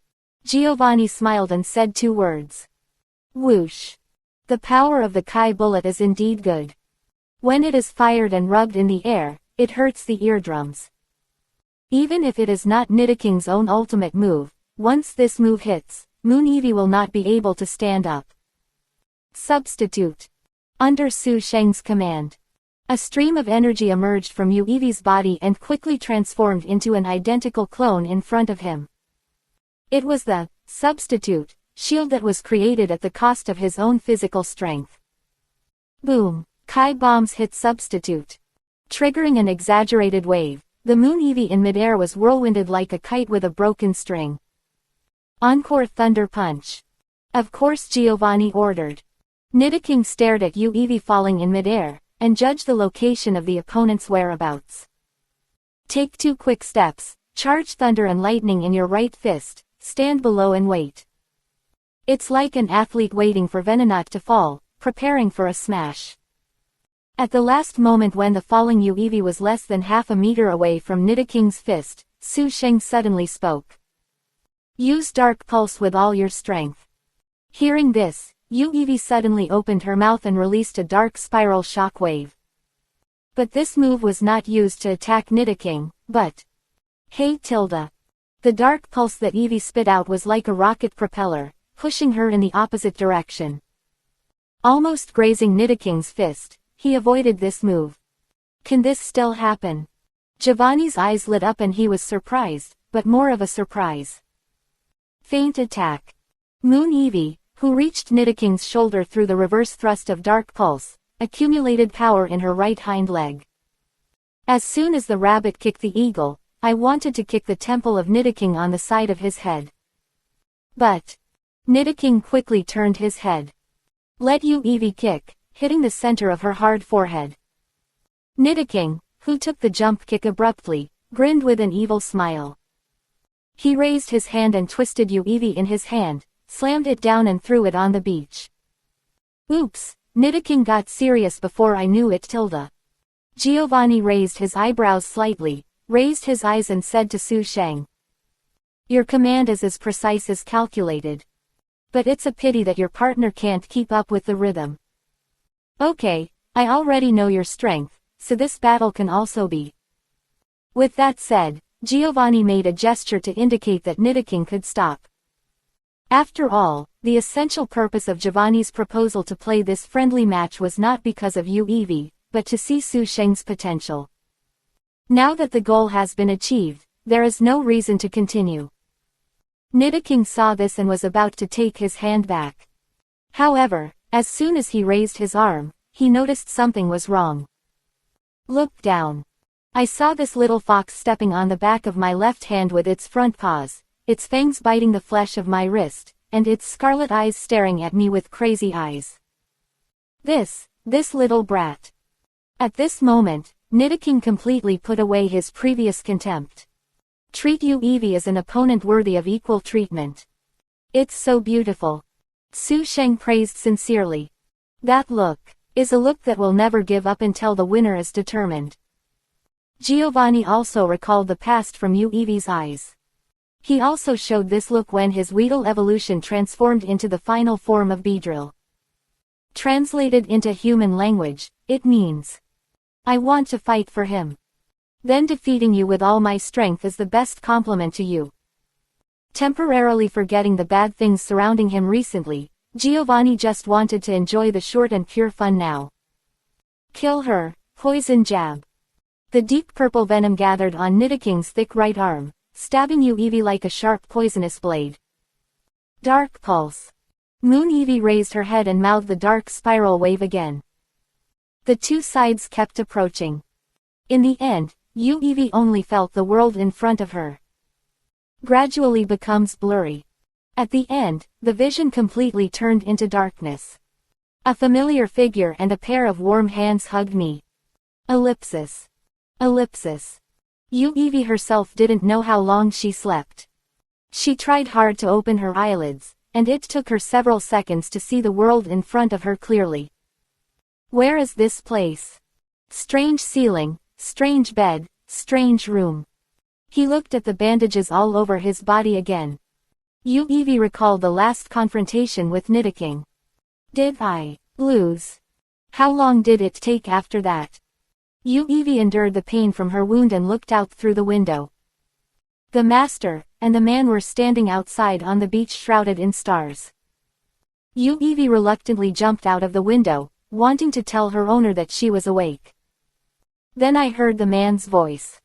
Giovanni smiled and said two words. Whoosh. The power of the Kai bullet is indeed good. When it is fired and rubbed in the air, it hurts the eardrums. Even if it is not Nidoking's own ultimate move, once this move hits, Moon Eevee will not be able to stand up. Substitute. Under Su Sheng's command. A stream of energy emerged from Yu Eevee's body and quickly transformed into an identical clone in front of him. It was the substitute shield that was created at the cost of his own physical strength. Boom! Kai bombs hit substitute. Triggering an exaggerated wave, the Moon Eevee in midair was whirlwinded like a kite with a broken string. Encore Thunder Punch. Of course Giovanni ordered. Nidoking stared at Yu Eevee falling in midair, and judged the location of the opponent's whereabouts. Take 2 quick steps, charge thunder and lightning in your right fist, stand below and wait. It's like an athlete waiting for Venonat to fall, preparing for a smash. At the last moment when the falling Yu Eevee was less than half a meter away from Nidoking's fist, Su Sheng suddenly spoke. Use Dark Pulse with all your strength. Hearing this, Yu Eevee suddenly opened her mouth and released a dark spiral shock wave. But this move was not used to attack Nidoking, but... Hey Tilda! The dark pulse that Eevee spit out was like a rocket propeller, pushing her in the opposite direction. Almost grazing Nidoking's fist, he avoided this move. Can this still happen? Giovanni's eyes lit up and he was surprised, but more of a surprise. Feint attack. Moon Eevee, who reached Nidoking's shoulder through the reverse thrust of Dark Pulse, accumulated power in her right hind leg. As soon as the rabbit kicked the eagle, I wanted to kick the temple of Nidoking on the side of his head. But Nidoking quickly turned his head. Let Yu Eevee kick, hitting the center of her hard forehead. Nidoking, who took the jump kick abruptly, grinned with an evil smile. He raised his hand and twisted Uevi in his hand, slammed it down and threw it on the beach. Oops, Nidoking got serious before I knew it. Tilda. Giovanni raised his eyebrows slightly, raised his eyes and said to Su Sheng. Your command is as precise as calculated. But it's a pity that your partner can't keep up with the rhythm. Okay, I already know your strength, so this battle can also be. With that said, Giovanni made a gesture to indicate that Nidoking could stop. After all, the essential purpose of Giovanni's proposal to play this friendly match was not because of Uevi, but to see Su Sheng's potential. Now that the goal has been achieved, there is no reason to continue. Nidoking saw this and was about to take his hand back. However, as soon as he raised his arm, he noticed something was wrong. Look down. I saw this little fox stepping on the back of my left hand with its front paws, its fangs biting the flesh of my wrist, and its scarlet eyes staring at me with crazy eyes. This little brat. At this moment, Nidoking completely put away his previous contempt. Treat Uevi as an opponent worthy of equal treatment. It's so beautiful. Su Sheng praised sincerely. That look is a look that will never give up until the winner is determined. Giovanni also recalled the past from Uevi's eyes. He also showed this look when his Weedle evolution transformed into the final form of Beedrill. Translated into human language, it means, I want to fight for him. Then defeating you with all my strength is the best compliment to you. Temporarily forgetting the bad things surrounding him recently, Giovanni just wanted to enjoy the short and pure fun now. Kill her, poison jab. The deep purple venom gathered on Nidoking's thick right arm, stabbing Uevi like a sharp poisonous blade. Dark pulse. Moon Eevee raised her head and mouthed the dark spiral wave again. The two sides kept approaching. In the end, Uevi only felt the world in front of her gradually becomes blurry. At the end, the vision completely turned into darkness. A familiar figure and a pair of warm hands hugged me. Ellipsis. Ellipsis. Uevi herself didn't know how long she slept. She tried hard to open her eyelids, and it took her several seconds to see the world in front of her clearly. Where is this place? Strange ceiling, strange bed, strange room. He looked at the bandages all over his body again. Uevi recalled the last confrontation with Nidoking. Did I lose? How long did it take after that? Uevi endured the pain from her wound and looked out through the window. The master and the man were standing outside on the beach shrouded in stars. Uevi reluctantly jumped out of the window, wanting to tell her owner that she was awake. Then I heard the man's voice.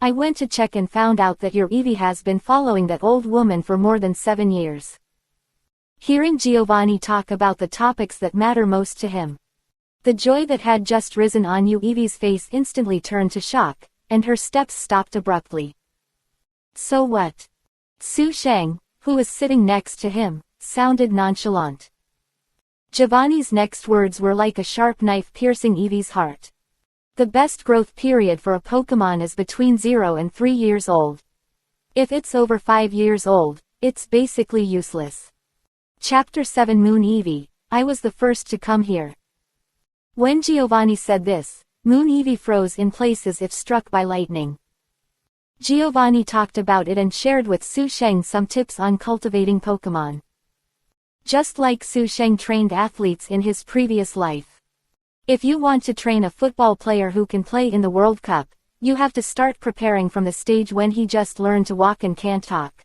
I went to check and found out that your Eevee has been following that old woman for more than 7 years. Hearing Giovanni talk about the topics that matter most to him. The joy that had just risen on Uevi's face instantly turned to shock, and her steps stopped abruptly. So what? Su Sheng, who was sitting next to him, sounded nonchalant. Giovanni's next words were like a sharp knife piercing Eevee's heart. The best growth period for a Pokemon is between 0 and 3 years old. If it's over 5 years old, it's basically useless. Chapter 7 Moon Eevee, I was the first to come here. When Giovanni said this, Moon Eevee froze in place as if struck by lightning. Giovanni talked about it and shared with Su Sheng some tips on cultivating Pokemon. Just like Su Sheng trained athletes in his previous life. If you want to train a football player who can play in the World Cup, you have to start preparing from the stage when he just learned to walk and can't talk.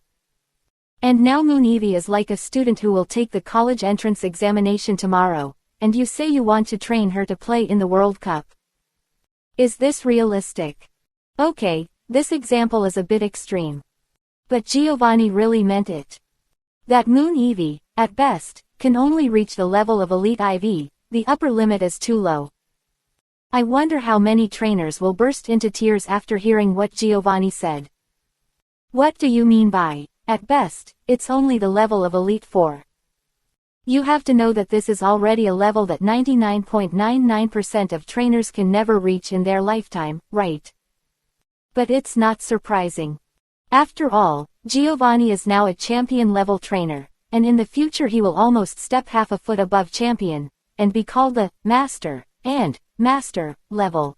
And now Moon Eevee is like a student who will take the college entrance examination tomorrow, and you say you want to train her to play in the World Cup. Is this realistic? Okay, this example is a bit extreme. But Giovanni really meant it. That Moon Eevee, at best, can only reach the level of Elite IV. The upper limit is too low. I wonder how many trainers will burst into tears after hearing what Giovanni said. What do you mean by, at best, it's only the level of Elite 4? You have to know that this is already a level that 99.99% of trainers can never reach in their lifetime, right? But it's not surprising. After all, Giovanni is now a champion-level trainer, and in the future he will almost step half a foot above champion, and be called the Master, and Master, level.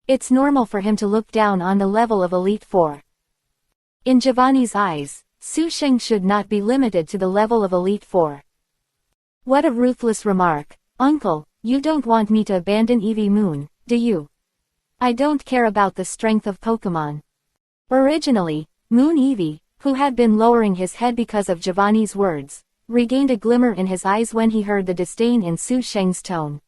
It's normal for him to look down on the level of Elite Four. In Giovanni's eyes, Su Sheng should not be limited to the level of Elite Four. What a ruthless remark. Uncle, you don't want me to abandon Eevee Moon, do you? I don't care about the strength of Pokemon. Originally, Moon Eevee, who had been lowering his head because of Giovanni's words, regained a glimmer in his eyes when he heard the disdain in Su Sheng's tone.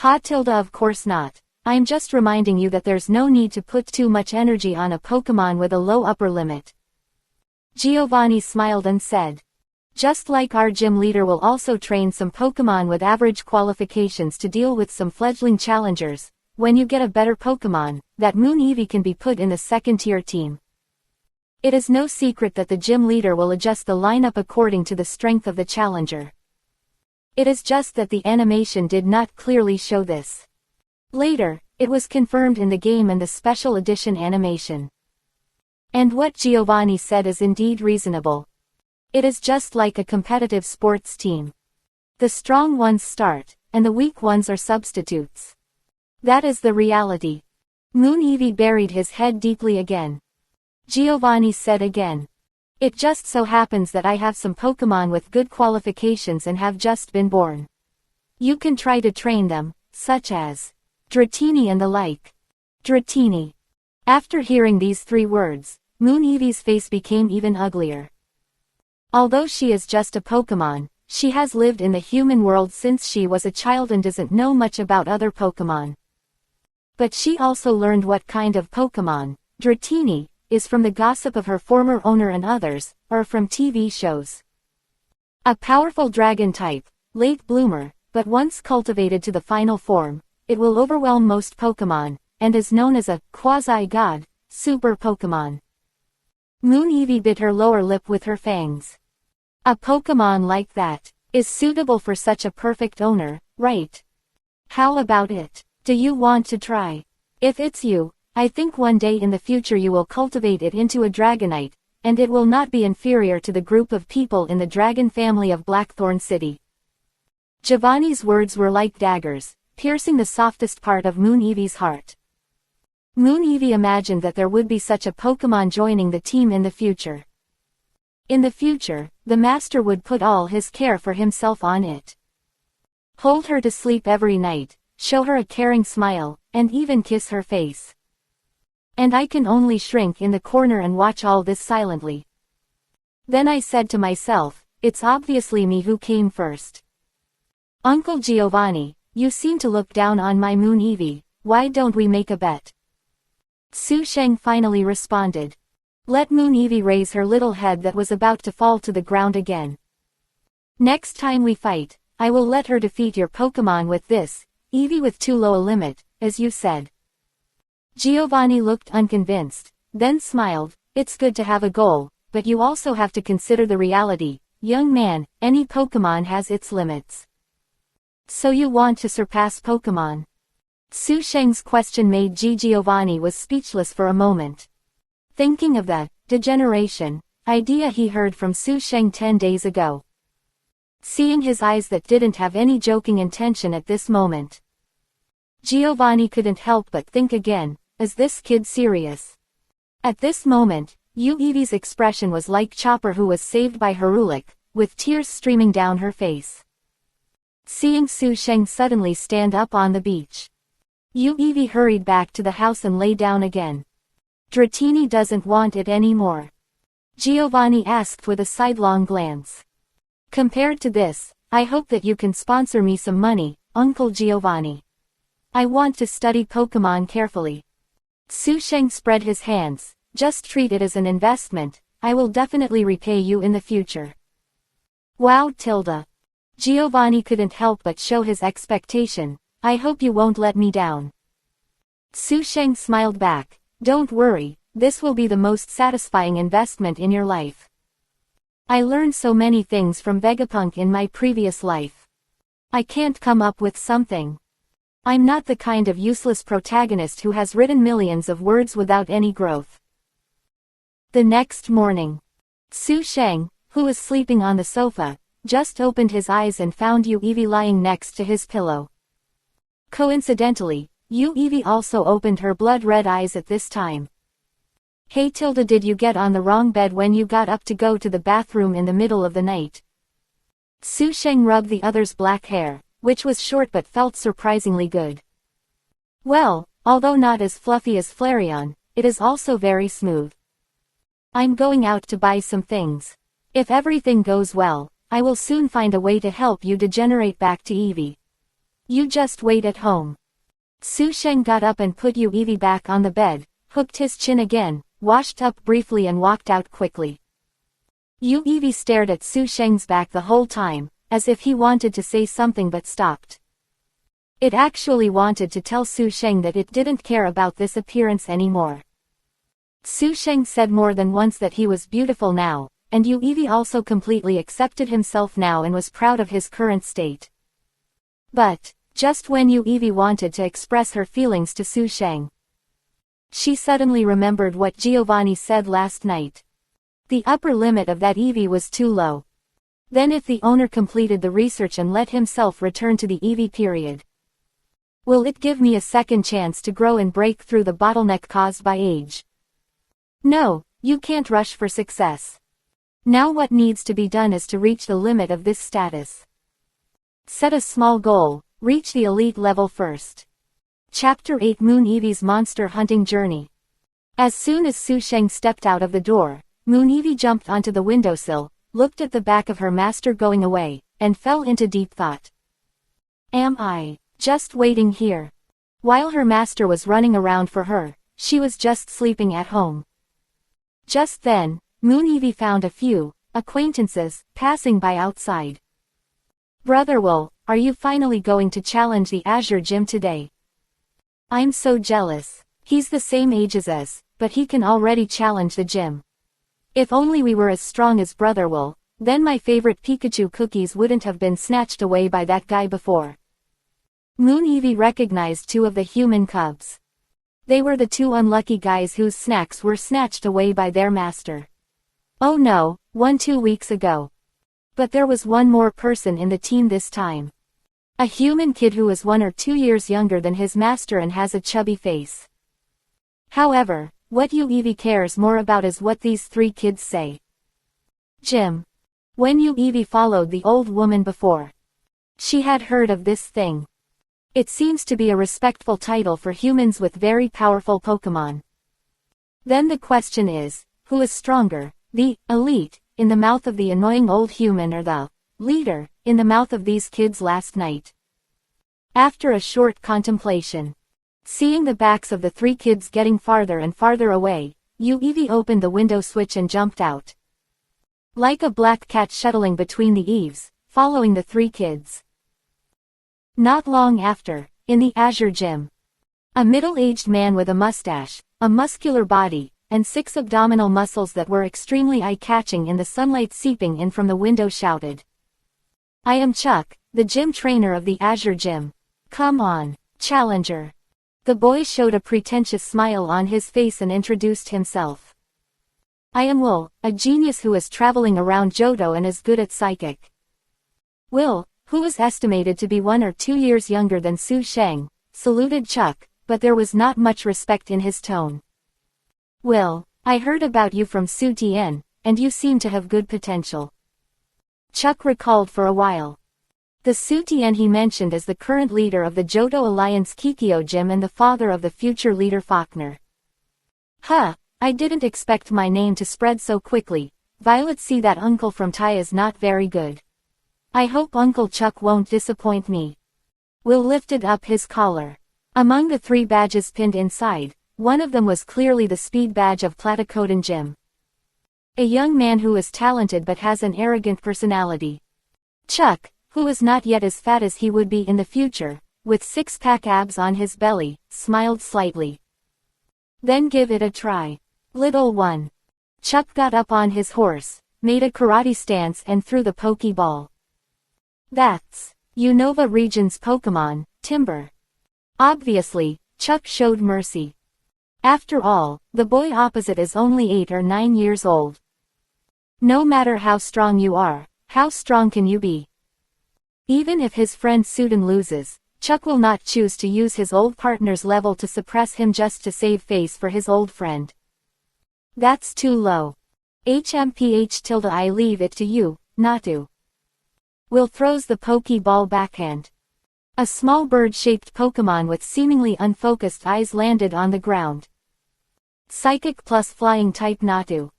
Of course not. I'm just reminding you that there's no need to put too much energy on a Pokemon with a low upper limit. Giovanni smiled and said. Just like our gym leader will also train some Pokemon with average qualifications to deal with some fledgling challengers, when you get a better Pokemon, that Moon Eevee can be put in the second-tier team. It is no secret that the gym leader will adjust the lineup according to the strength of the challenger. It is just that the animation did not clearly show this. Later, it was confirmed in the game and the special edition animation. And what Giovanni said is indeed reasonable. It is just like a competitive sports team. The strong ones start, and the weak ones are substitutes. That is the reality. Moon Eevee buried his head deeply again. Giovanni said again. It just so happens that I have some Pokemon with good qualifications and have just been born. You can try to train them, such as Dratini and the like. Dratini. After hearing these three words, Moon Eevee's face became even uglier. Although she is just a Pokemon, she has lived in the human world since she was a child and doesn't know much about other Pokemon. But she also learned what kind of Pokemon, Dratini, is from the gossip of her former owner and others, or from TV shows. A powerful dragon type, late bloomer, but once cultivated to the final form, it will overwhelm most Pokemon, and is known as a quasi-god, super Pokemon. Moon Eevee bit her lower lip with her fangs. A Pokemon like that is suitable for such a perfect owner, right? How about it? Do you want to try? If it's you, I think one day in the future you will cultivate it into a Dragonite, and it will not be inferior to the group of people in the dragon family of Blackthorn City. Giovanni's words were like daggers, piercing the softest part of Moon Eevee's heart. Moon Eevee imagined that there would be such a Pokemon joining the team in the future. In the future, the master would put all his care for himself on it. Hold her to sleep every night, show her a caring smile, and even kiss her face. And I can only shrink in the corner and watch all this silently. Then I said to myself, it's obviously me who came first. Uncle Giovanni, you seem to look down on my Moon Eevee, why don't we make a bet? Su Sheng finally responded. Let Moon Eevee raise her little head that was about to fall to the ground again. Next time we fight, I will let her defeat your Pokemon with this, Eevee with too low a limit, as you said. Giovanni looked unconvinced, then smiled. It's good to have a goal, but you also have to consider the reality. Young man, any Pokemon has its limits. So you want to surpass Pokemon? Su Sheng's question made Giovanni was speechless for a moment. Thinking of the degeneration idea he heard from Su Sheng 10 days ago. Seeing his eyes that didn't have any joking intention at this moment. Giovanni couldn't help but think again, is this kid serious? At this moment, Eevee's expression was like Chopper who was saved by Harulik, with tears streaming down her face. Seeing Su Sheng suddenly stand up on the beach. Eevee hurried back to the house and lay down again. Dratini doesn't want it anymore. Giovanni asked with a sidelong glance. Compared to this, I hope that you can sponsor me some money, Uncle Giovanni. I want to study Pokemon carefully. Su Sheng spread his hands. Just treat it as an investment, I will definitely repay you in the future. Wow, Tilda. Giovanni couldn't help but show his expectation. I hope you won't let me down. Su Sheng smiled back. Don't worry, this will be the most satisfying investment in your life. I learned so many things from Vegapunk in my previous life. I can't come up with something. I'm not the kind of useless protagonist who has written millions of words without any growth. The next morning, Su Sheng, who was sleeping on the sofa, just opened his eyes and found Yu Evie lying next to his pillow. Coincidentally, Yu Evie also opened her blood-red eyes at this time. "Hey Tilda, did you get on the wrong bed when you got up to go to the bathroom in the middle of the night?" Su Sheng rubbed the other's black hair, which was short but felt surprisingly good. "Well, although not as fluffy as Flareon, it is also very smooth. I'm going out to buy some things. If everything goes well, I will soon find a way to help you degenerate back to Evie. You just wait at home." Su Sheng got up and put Yu Evie back on the bed, hooked his chin again, washed up briefly and walked out quickly. Yu Evie stared at Su Sheng's back the whole time, as if he wanted to say something but stopped. It actually wanted to tell Su Sheng that it didn't care about this appearance anymore. Su Sheng said more than once that he was beautiful now, and Yu Evie also completely accepted himself now and was proud of his current state. But, just when Yu Evie wanted to express her feelings to Su Sheng, she suddenly remembered what Giovanni said last night. The upper limit of that Evie was too low. Then if the owner completed the research and let himself return to the Evie period, will it give me a second chance to grow and break through the bottleneck caused by age? No, you can't rush for success. Now what needs to be done is to reach the limit of this status. Set a small goal, reach the elite level first. Chapter 8 Moon Evie's Monster Hunting Journey. As soon as Su Sheng stepped out of the door, Moon Evie jumped onto the windowsill, looked at the back of her master going away, and fell into deep thought. Am I just waiting here? While her master was running around for her, she was just sleeping at home. Just then, Moon Evie found a few acquaintances passing by outside. "Brother Will, are you finally going to challenge the Azure Gym today? I'm so jealous. He's the same age as us, but he can already challenge the gym. If only we were as strong as Brother Will, then my favorite Pikachu cookies wouldn't have been snatched away by that guy before." Moon Evie recognized two of the human cubs. They were the two unlucky guys whose snacks were snatched away by their master. Oh no, 2 weeks ago. But there was one more person in the team this time. A human kid who is 1 or 2 years younger than his master and has a chubby face. However, what Yu Evie cares more about is what these 3 kids say. Gym. When Yu Evie followed the old woman before, she had heard of this thing. It seems to be a respectful title for humans with very powerful Pokemon. Then the question is, who is stronger, the elite, in the mouth of the annoying old human, or the leader, in the mouth of these kids last night? After a short contemplation, seeing the backs of the 3 kids getting farther and farther away, Yu Evie opened the window switch and jumped out. Like a black cat shuttling between the eaves, following the 3 kids. Not long after, in the Azure Gym, a middle-aged man with a mustache, a muscular body, and 6 abdominal muscles that were extremely eye-catching in the sunlight seeping in from the window shouted, "I am Chuck, the gym trainer of the Azure Gym. Come on, challenger." The boy showed a pretentious smile on his face and introduced himself. "I am Will, a genius who is traveling around Johto and is good at psychic." Will, who was estimated to be 1 or 2 years younger than Su Sheng, saluted Chuck, but there was not much respect in his tone. "Will, I heard about you from Su Tien, and you seem to have good potential." Chuck recalled for a while. The Su Tien he mentioned as the current leader of the Johto Alliance Kikyo Gym and the father of the future leader Faulkner. Huh, I didn't expect my name to spread so quickly. Violet, see that uncle from Tai is not very good. I hope Uncle Chuck won't disappoint me. Will lifted up his collar. Among the 3 badges pinned inside, one of them was clearly the speed badge of Platycodon Gym. A young man who is talented but has an arrogant personality. Chuck, who is not yet as fat as he would be in the future, with 6-pack abs on his belly, smiled slightly. Then give it a try. Little one. Chuck got up on his horse, made a karate stance and threw the Pokeball. That's Unova region's Pokemon, Timber. Obviously, Chuck showed mercy. After all, the boy opposite is only 8 or 9 years old. No matter how strong you are, how strong can you be? Even if his friend Sudan loses, Chuck will not choose to use his old partner's level to suppress him just to save face for his old friend. That's too low. HMPH I leave it to you, Natu. Will throws the Pokeball backhand. A small bird-shaped Pokemon with seemingly unfocused eyes landed on the ground. Psychic plus flying type Natu.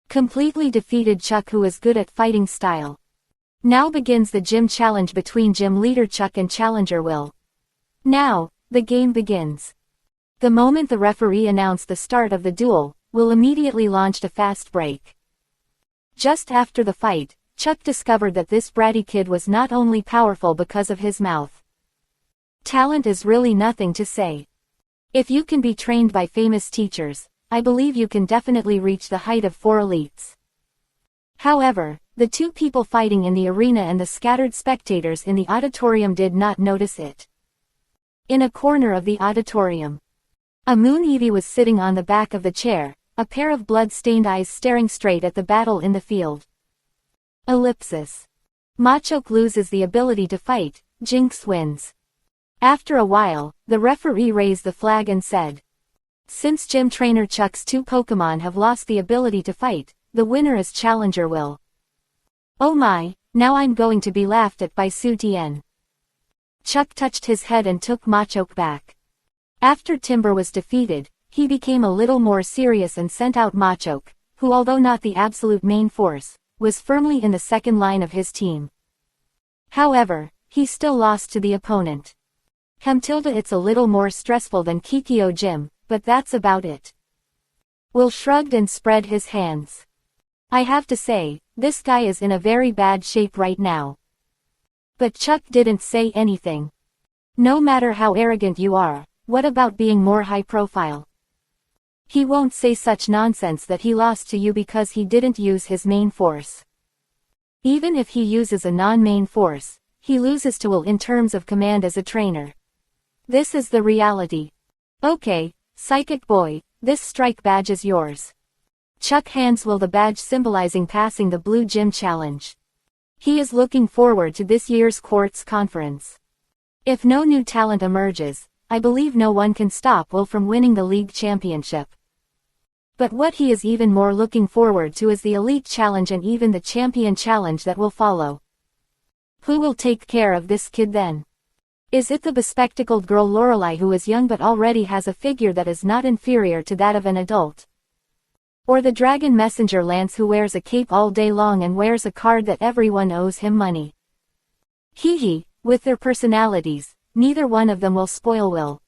Completely defeated Chuck, who is good at fighting style. Now begins the gym challenge between gym leader Chuck and challenger Will. Now, the game begins. The moment the referee announced the start of the duel, Will immediately launched a fast break. Just after the fight, Chuck discovered that this bratty kid was not only powerful because of his mouth. Talent is really nothing to say. If you can be trained by famous teachers, I believe you can definitely reach the height of 4 elites. However, the two people fighting in the arena and the scattered spectators in the auditorium did not notice it. In a corner of the auditorium, a Moon Eevee was sitting on the back of the chair, a pair of blood-stained eyes staring straight at the battle in the field. Ellipsis. Machoke loses the ability to fight, Jinx wins. After a while, the referee raised the flag and said, "Since gym trainer Chuck's 2 Pokemon have lost the ability to fight, the winner is challenger Will." Oh my, now I'm going to be laughed at by Su Tien. Chuck touched his head and took Machoke back. After Timber was defeated, he became a little more serious and sent out Machoke, who, although not the absolute main force, was firmly in the second line of his team. However, he still lost to the opponent. It's a little more stressful than Kikyo Gym, but that's about it. Will shrugged and spread his hands. I have to say, this guy is in a very bad shape right now. But Chuck didn't say anything. No matter how arrogant you are, what about being more high profile? He won't say such nonsense that he lost to you because he didn't use his main force. Even if he uses a non-main force, he loses to Will in terms of command as a trainer. This is the reality. Okay, Psychic Boy, this strike badge is yours. Chuck hands Will the badge symbolizing passing the Blue Gym Challenge. He is looking forward to this year's Quartz Conference. If no new talent emerges, I believe no one can stop Will from winning the league championship. But what he is even more looking forward to is the Elite Challenge and even the Champion Challenge that will follow. Who will take care of this kid then? Is it the bespectacled girl Lorelei, who is young but already has a figure that is not inferior to that of an adult? Or the dragon messenger Lance, who wears a cape all day long and wears a card that everyone owes him money? With their personalities, neither one of them will spoil Will.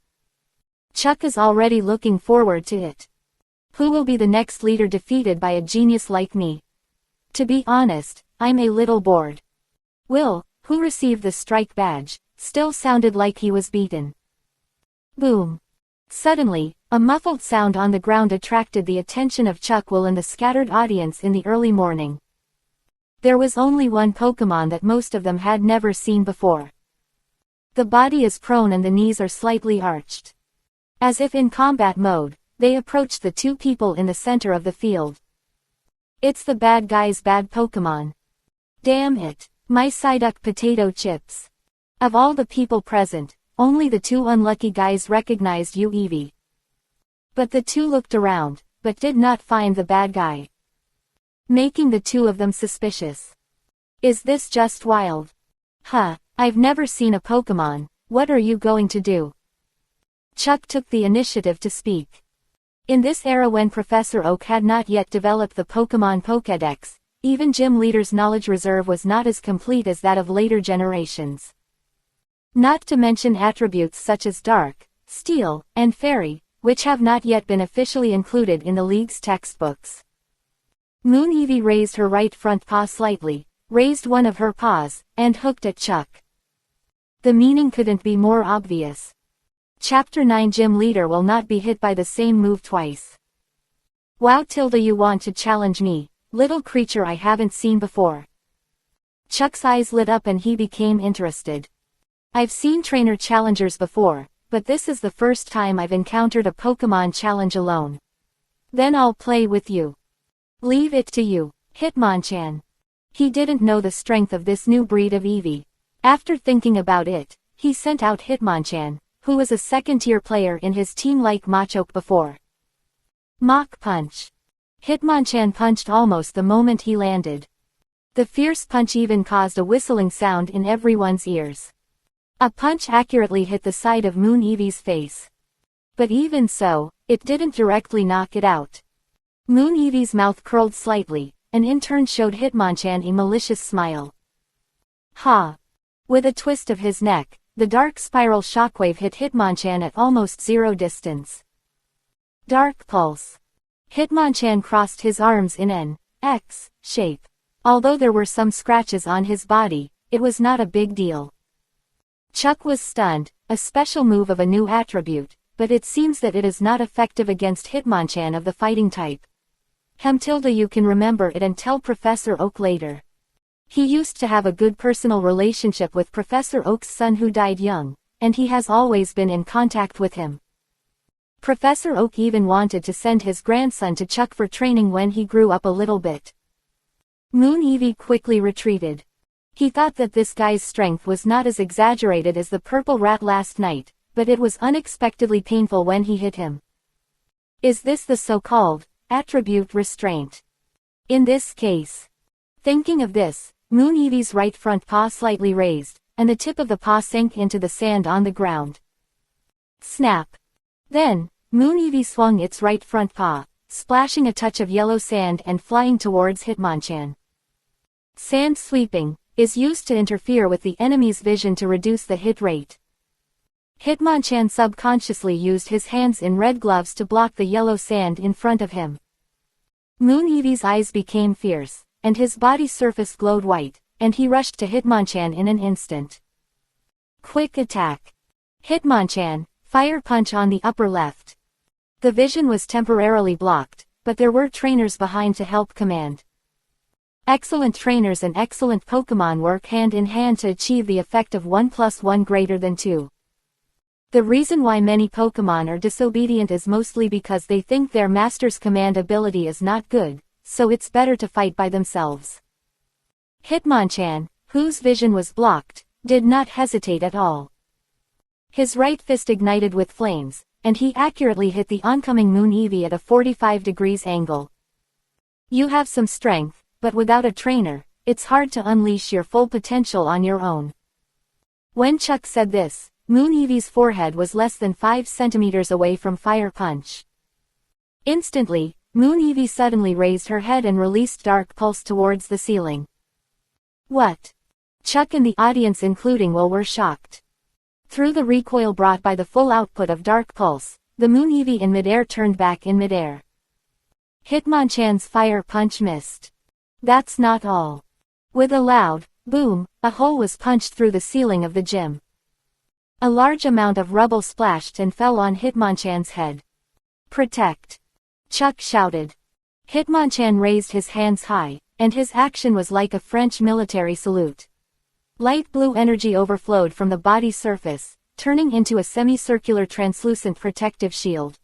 Chuck is already looking forward to it. Who will be the next leader defeated by a genius like me? To be honest, I'm a little bored. Will, who received the strike badge, still sounded like he was beaten. Boom. Suddenly, a muffled sound on the ground attracted the attention of Chuck, Will, and the scattered audience in the early morning. There was only one Pokemon that most of them had never seen before. The body is prone and the knees are slightly arched. As if in combat mode, they approached the 2 people in the center of the field. It's the bad guy's bad Pokemon. Damn it, my Psyduck potato chips. Of all the people present, only the 2 unlucky guys recognized Eevee. But the 2 looked around, but did not find the bad guy, making the 2 of them suspicious. Is this just wild? I've never seen a Pokemon, what are you going to do? Chuck took the initiative to speak. In this era when Professor Oak had not yet developed the Pokemon Pokédex, even gym leaders' knowledge reserve was not as complete as that of later generations. Not to mention attributes such as Dark, Steel, and Fairy, which have not yet been officially included in the League's textbooks. Moon Eevee raised her right front paw slightly, raised one of her paws, and hooked at Chuck. The meaning couldn't be more obvious. Chapter 9 Gym Leader will not be hit by the same move twice. Wow, you want to challenge me, little creature I haven't seen before? Chuck's eyes lit up and he became interested. I've seen trainer challengers before, but this is the first time I've encountered a Pokemon challenge alone. Then I'll play with you. Leave it to you, Hitmonchan. He didn't know the strength of this new breed of Eevee. After thinking about it, he sent out Hitmonchan, who was a second-tier player in his team like Machoke before. Mach Punch. Hitmonchan punched almost the moment he landed. The fierce punch even caused a whistling sound in everyone's ears. A punch accurately hit the side of Moon Eevee's face. But even so, it didn't directly knock it out. Moon Eevee's mouth curled slightly, and in turn showed Hitmonchan a malicious smile. Ha! With a twist of his neck, the dark spiral shockwave hit Hitmonchan at almost zero distance. Dark Pulse. Hitmonchan crossed his arms in an X shape. Although there were some scratches on his body, it was not a big deal. Chuck was stunned, a special move of a new attribute, but it seems that it is not effective against Hitmonchan of the fighting type. Tilda, you can remember it and tell Professor Oak later. He used to have a good personal relationship with Professor Oak's son who died young, and he has always been in contact with him. Professor Oak even wanted to send his grandson to Chuck for training when he grew up a little bit. Moon Eevee quickly retreated. He thought that this guy's strength was not as exaggerated as the purple rat last night, but it was unexpectedly painful when he hit him. Is this the so-called attribute restraint? In this case. Thinking of this, Moon Eevee's right front paw slightly raised, and the tip of the paw sank into the sand on the ground. Snap. Then, Moon Eevee swung its right front paw, splashing a touch of yellow sand and flying towards Hitmonchan. Sand sweeping is used to interfere with the enemy's vision to reduce the hit rate. Hitmonchan subconsciously used his hands in red gloves to block the yellow sand in front of him. Moon Eevee's eyes became fierce, and his body surface glowed white, and he rushed to Hitmonchan in an instant. Quick attack. Hitmonchan, fire punch on the upper left. The vision was temporarily blocked, but there were trainers behind to help command. Excellent trainers and excellent Pokemon work hand in hand to achieve the effect of 1 + 1 greater than 2. The reason why many Pokemon are disobedient is mostly because they think their master's command ability is not good, so it's better to fight by themselves. Hitmonchan, whose vision was blocked, did not hesitate at all. His right fist ignited with flames, and he accurately hit the oncoming Moon Eevee at a 45 degrees angle. You have some strength, but without a trainer, it's hard to unleash your full potential on your own. When Chuck said this, Moon Eevee's forehead was less than 5 centimeters away from Fire Punch. Instantly, Moon Eevee suddenly raised her head and released Dark Pulse towards the ceiling. What? Chuck and the audience including Will were shocked. Through the recoil brought by the full output of Dark Pulse, the Moon Eevee in midair turned back in midair. Hitmonchan's Fire Punch missed. That's not all. With a loud boom, a hole was punched through the ceiling of the gym. A large amount of rubble splashed and fell on Hitmonchan's head. Protect! Chuck shouted. Hitmonchan raised his hands high, and his action was like a French military salute. Light blue energy overflowed from the body surface, turning into a semicircular translucent protective shield.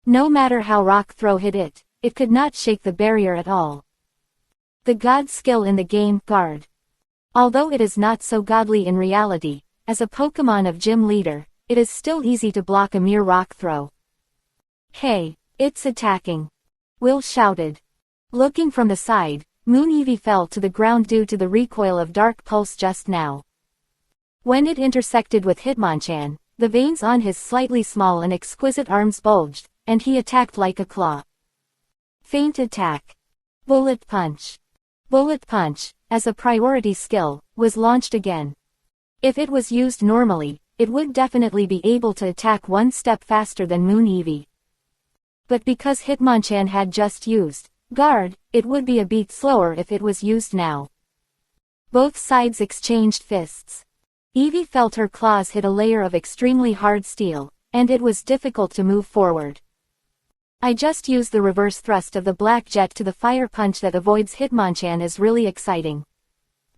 No matter how rock throw hit it, it could not shake the barrier at all. The god skill in the game, Guard. Although it is not so godly in reality, as a Pokemon of Gym Leader, it is still easy to block a mere rock throw. Hey, it's attacking! Will shouted. Looking from the side, Moon Eevee fell to the ground due to the recoil of Dark Pulse just now. When it intersected with Hitmonchan, the veins on his slightly small and exquisite arms bulged, and he attacked like a claw. Feint attack. Bullet Punch. Bullet Punch, as a priority skill, was launched again. If it was used normally, it would definitely be able to attack one step faster than Moon Eevee. But because Hitmonchan had just used Guard, it would be a beat slower if it was used now. Both sides exchanged fists. Eevee felt her claws hit a layer of extremely hard steel, and it was difficult to move forward. I just used the reverse thrust of the Black Jet to the Fire Punch that avoids Hitmonchan is really exciting.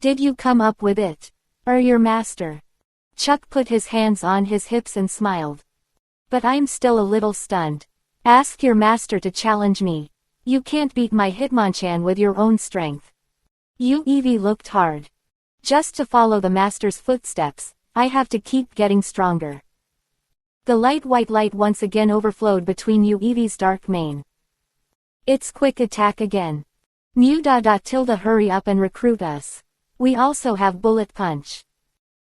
Did you come up with it? Or your master? Chuck put his hands on his hips and smiled. But I'm still a little stunned. Ask your master to challenge me. You can't beat my Hitmonchan with your own strength. Evie looked hard. Just to follow the master's footsteps, I have to keep getting stronger. The light white light once again overflowed between Evie's dark mane. It's quick attack again. Tilda hurry up and recruit us. We also have bullet punch.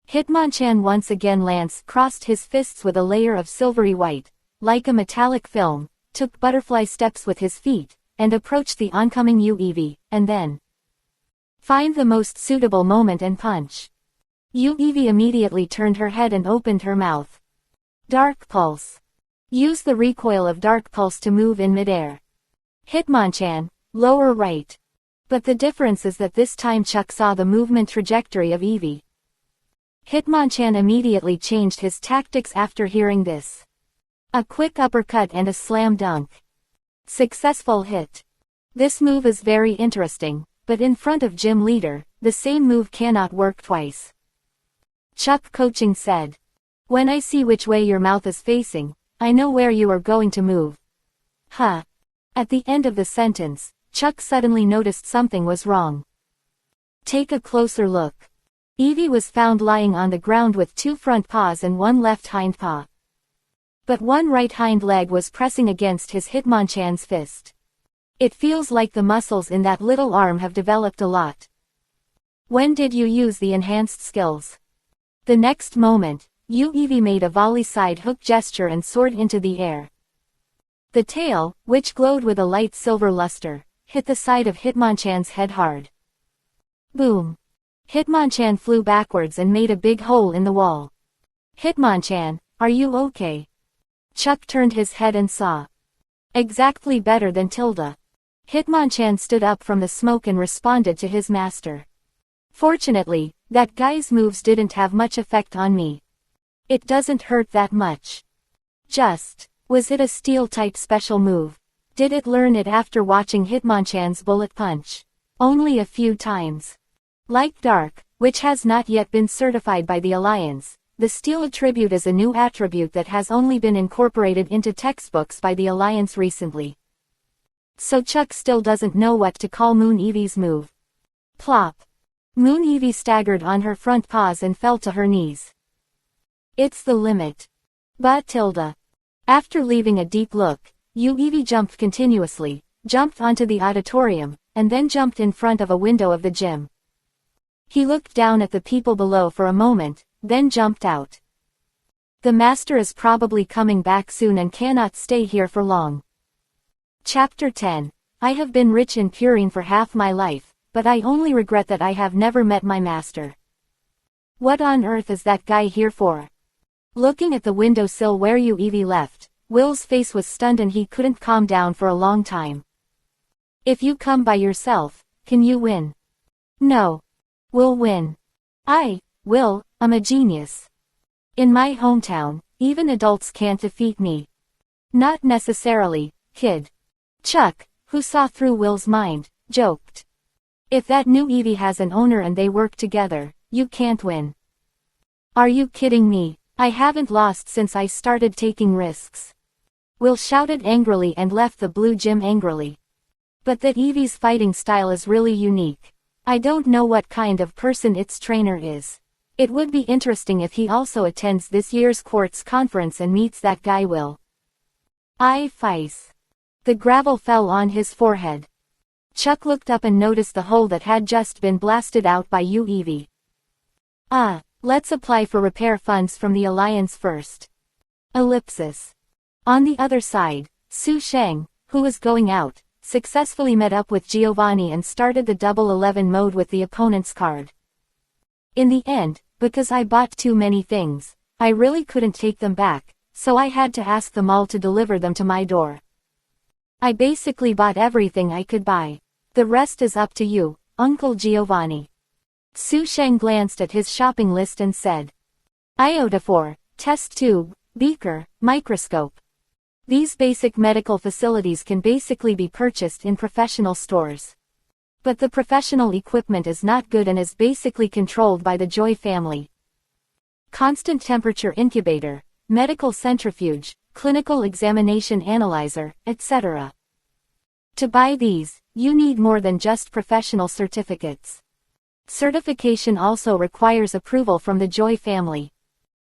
Hitmonchan once again crossed his fists with a layer of silvery white, like a metallic film, took butterfly steps with his feet, and approached the oncoming Evie, and then find the most suitable moment and punch. Evie immediately turned her head and opened her mouth. Dark Pulse. Use the recoil of Dark Pulse to move in midair. Hitmonchan, lower right. But the difference is that this time Chuck saw the movement trajectory of Evie. Hitmonchan immediately changed his tactics after hearing this. A quick uppercut and a slam dunk. Successful hit. This move is very interesting, but in front of Gym Leader, the same move cannot work twice. Chuck coaching said. When I see which way your mouth is facing, I know where you are going to move. Huh. At the end of the sentence, Chuck suddenly noticed something was wrong. Take a closer look. Evie was found lying on the ground with 2 front paws and 1 left hind paw. But 1 right hind leg was pressing against his Hitmonchan's fist. It feels like the muscles in that little arm have developed a lot. When did you use the enhanced skills? The next moment, Evie made a volley side hook gesture and soared into the air. The tail, which glowed with a light silver luster, hit the side of Hitmonchan's head hard. Boom! Hitmonchan flew backwards and made a big hole in the wall. Hitmonchan, are you okay? Chuck turned his head and saw. Exactly better than Tilda. Hitmonchan stood up from the smoke and responded to his master. Fortunately, that guy's moves didn't have much effect on me. It doesn't hurt that much. Was it a steel-type special move? Did it learn it after watching Hitmonchan's bullet punch? Only a few times. Like Dark, which has not yet been certified by the Alliance, the Steel attribute is a new attribute that has only been incorporated into textbooks by the Alliance recently. So Chuck still doesn't know what to call Moon Evie's move. Plop. Moon Evie staggered on her front paws and fell to her knees. It's the limit. But Tilda. After leaving a deep look, Evie jumped continuously, jumped onto the auditorium, and then jumped in front of a window of the gym. He looked down at the people below for a moment, then jumped out. The master is probably coming back soon and cannot stay here for long. Chapter 10. I have been rich in purine for half my life, but I only regret that I have never met my master. What on earth is that guy here for? Looking at the windowsill where Evie left, Will's face was stunned and he couldn't calm down for a long time. If you come by yourself, can you win? No. Will win. I'm a genius. In my hometown, even adults can't defeat me. Not necessarily, kid. Chuck, who saw through Will's mind, joked. If that new Evie has an owner and they work together, you can't win. Are you kidding me? I haven't lost since I started taking risks. Will shouted angrily and left the blue gym angrily. But that Evie's fighting style is really unique. I don't know what kind of person its trainer is. It would be interesting if he also attends this year's Quartz conference and meets that guy Will. Face. The gravel fell on his forehead. Chuck looked up and noticed the hole that had just been blasted out by Evie. Let's apply for repair funds from the Alliance first. Ellipsis. On the other side, Su Sheng, who was going out, successfully met up with Giovanni and started the double 11 mode with the opponent's card. In the end, because I bought too many things, I really couldn't take them back, so I had to ask them all to deliver them to my door. I basically bought everything I could buy. The rest is up to you, Uncle Giovanni. Su Sheng glanced at his shopping list and said. Iodophore, test tube, beaker, microscope. These basic medical facilities can basically be purchased in professional stores. But the professional equipment is not good and is basically controlled by the Joy family. constant temperature incubator, medical centrifuge, clinical examination analyzer, etc. To buy these, you need more than just professional certificates. Certification also requires approval from the Joy family.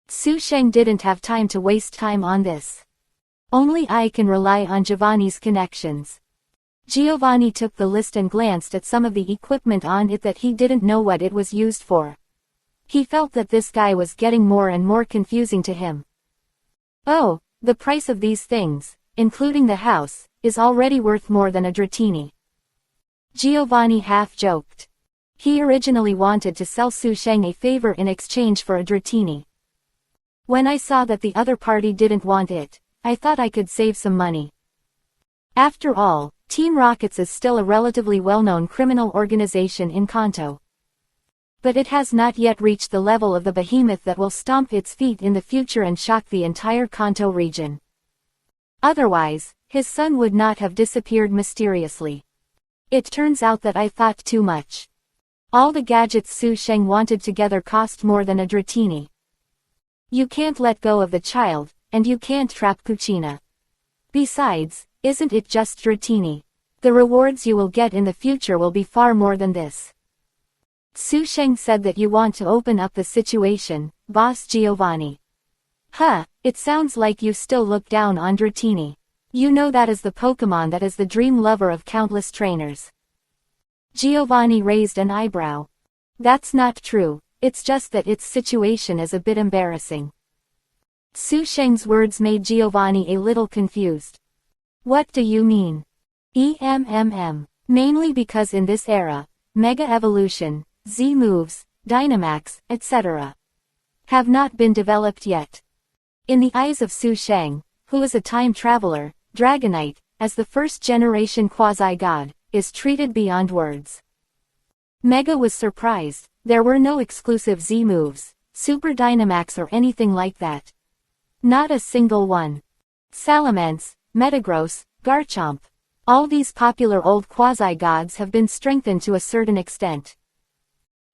Su Sheng didn't have time to waste time on this. Only I can rely on Giovanni's connections. Giovanni took the list and glanced at some of the equipment on it that he didn't know what it was used for. He felt that this guy was getting more and more confusing to him. Oh, the price of these things, including the house, is already worth more than a Dratini. Giovanni half-joked. He originally wanted to sell Su Sheng a favor in exchange for a Dratini. When I saw that the other party didn't want it, I thought I could save some money. After all, Team Rockets is still a relatively well-known criminal organization in Kanto. But it has not yet reached the level of the behemoth that will stomp its feet in the future and shock the entire Kanto region. Otherwise, his son would not have disappeared mysteriously. It turns out that I thought too much. All the gadgets Su Sheng wanted together cost more than a Dratini. You can't let go of the child, and you can't trap Kuchina. Besides, isn't it just Dratini? The rewards you will get in the future will be far more than this. Su Sheng said that you want to open up the situation, Boss Giovanni. Huh, it sounds like you still look down on Dratini. You know that is the Pokemon that is the dream lover of countless trainers. Giovanni raised an eyebrow. That's not true, it's just that its situation is a bit embarrassing. Su Sheng's words made Giovanni a little confused. What do you mean? Mainly because in this era, Mega Evolution, Z-Moves, Dynamax, etc. have not been developed yet. In the eyes of Su Sheng, who is a time traveler, Dragonite, as the first-generation quasi-god, is treated beyond words. Mega was surprised, there were no exclusive Z-Moves, Super Dynamax or anything like that. Not a single one. Salamence, Metagross, Garchomp. All these popular old quasi-gods have been strengthened to a certain extent.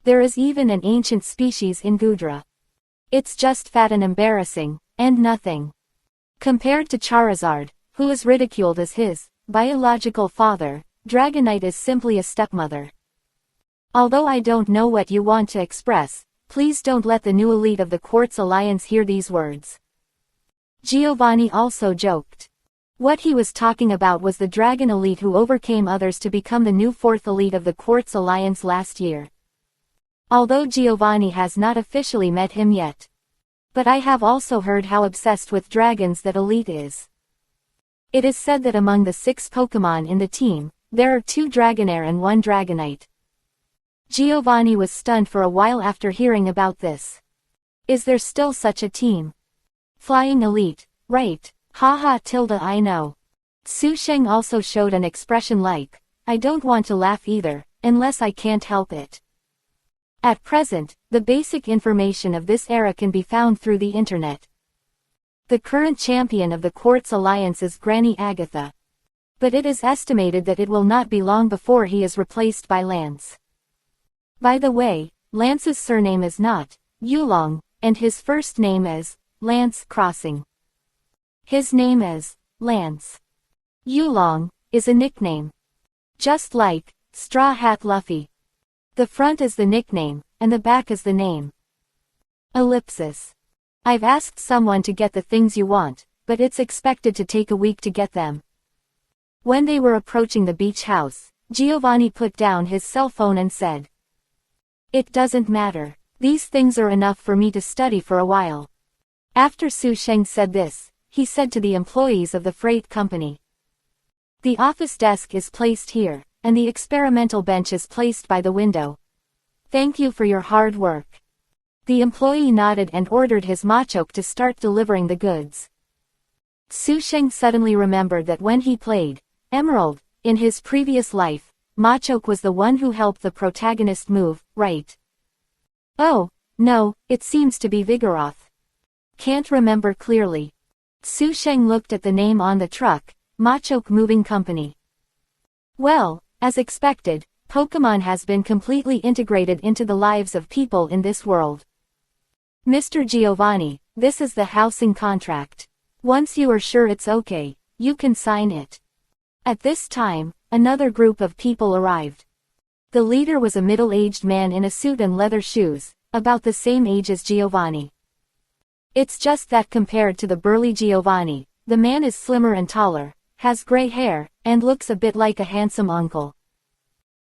There is even an ancient species in Gudra. It's just fat and embarrassing, and nothing. Compared to Charizard, who is ridiculed as his biological father, Dragonite is simply a stepmother. Although I don't know what you want to express, please don't let the new elite of the Quartz Alliance hear these words. Giovanni also joked. What he was talking about was the Dragon Elite who overcame others to become the new fourth elite of the Quartz Alliance last year. Although Giovanni has not officially met him yet. But I have also heard how obsessed with dragons that elite is. It is said that among the 6 Pokemon in the team, there are 2 Dragonair and 1 Dragonite. Giovanni was stunned for a while after hearing about this. Is there still such a team? Flying Elite, right, haha tilde I know. Su Sheng also showed an expression like, I don't want to laugh either, unless I can't help it. At present, the basic information of this era can be found through the internet. The current champion of the Quartz Alliance is Granny Agatha. But it is estimated that it will not be long before he is replaced by Lance. By the way, Lance's surname is not Yulong, and his first name is Lance Crossing. His name is Lance. Yulong is a nickname. Just like Straw Hat Luffy. The front is the nickname, and the back is the name. Ellipsis. I've asked someone to get the things you want, but it's expected to take a week to get them. When they were approaching the beach house, Giovanni put down his cell phone and said, It doesn't matter. These things are enough for me to study for a while. After Su Sheng said this, he said to the employees of the freight company. The office desk is placed here, and the experimental bench is placed by the window. Thank you for your hard work. The employee nodded and ordered his Machoke to start delivering the goods. Su Sheng suddenly remembered that when he played Emerald, in his previous life, Machoke was the one who helped the protagonist move, right? Oh, no, it seems to be Vigoroth. Can't remember clearly. Su Sheng looked at the name on the truck, Machoke Moving Company. Well, as expected, Pokemon has been completely integrated into the lives of people in this world. Mr. Giovanni, this is the housing contract. Once you are sure it's okay, you can sign it. At this time, another group of people arrived. The leader was a middle-aged man in a suit and leather shoes, about the same age as Giovanni. It's just that compared to the burly Giovanni, the man is slimmer and taller, has gray hair, and looks a bit like a handsome uncle.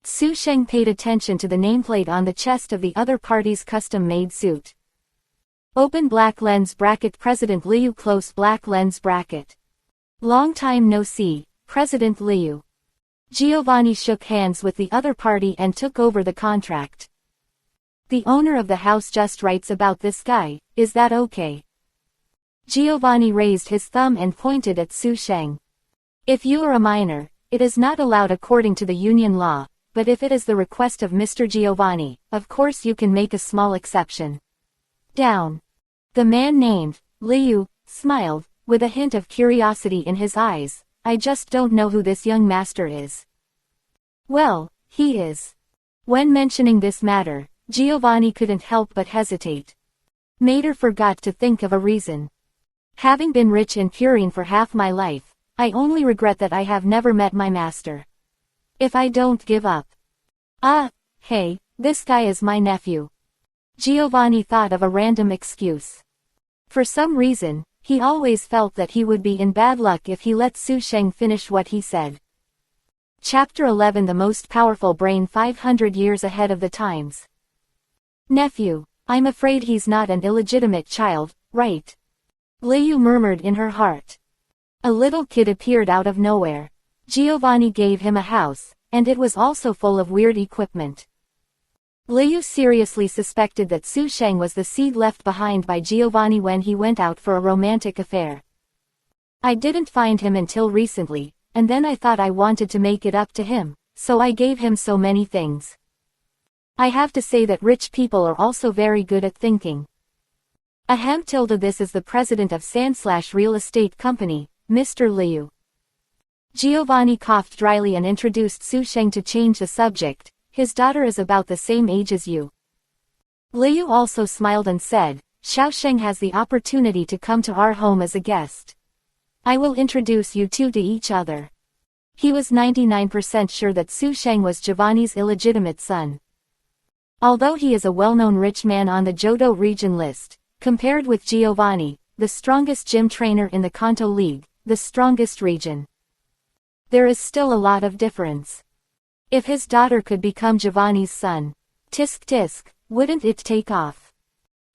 Su Sheng paid attention to the nameplate on the chest of the other party's custom-made suit. Open black lens bracket President Liu close black lens bracket. Long time no see, President Liu. Giovanni shook hands with the other party and took over the contract. The owner of the house just writes about this guy, is that okay? Giovanni raised his thumb and pointed at Su Sheng. If you are a minor, it is not allowed according to the union law, but if it is the request of Mr. Giovanni, of course you can make a small exception. Down. The man named Liu smiled, with a hint of curiosity in his eyes. I just don't know who this young master is. Well, he is. When mentioning this matter, Giovanni couldn't help but hesitate. Mater forgot to think of a reason. Having been rich in Purine for half my life, I only regret that I have never met my master. If I don't give up. Hey, this guy is my nephew. Giovanni thought of a random excuse. For some reason, he always felt that he would be in bad luck if he let Su Sheng finish what he said. Chapter 11 The Most Powerful Brain 500 Years Ahead of the Times. Nephew, I'm afraid he's not an illegitimate child, right? Liu murmured in her heart. A little kid appeared out of nowhere. Giovanni gave him a house, and it was also full of weird equipment. Liu seriously suspected that Su Sheng was the seed left behind by Giovanni when he went out for a romantic affair. I didn't find him until recently, and then I thought I wanted to make it up to him, so I gave him so many things. I have to say that rich people are also very good at thinking. This is the president of Real Estate Company, Mr. Liu. Giovanni coughed dryly and introduced Su Sheng to change the subject. His daughter is about the same age as you. Liu also smiled and said, Xiao Sheng has the opportunity to come to our home as a guest. I will introduce you two to each other. He was 99% sure that Su Sheng was Giovanni's illegitimate son. Although he is a well-known rich man on the Johto region list, compared with Giovanni, the strongest gym trainer in the Kanto League, the strongest region, there is still a lot of difference. If his daughter could become Giovanni's son, tisk tisk, wouldn't it take off?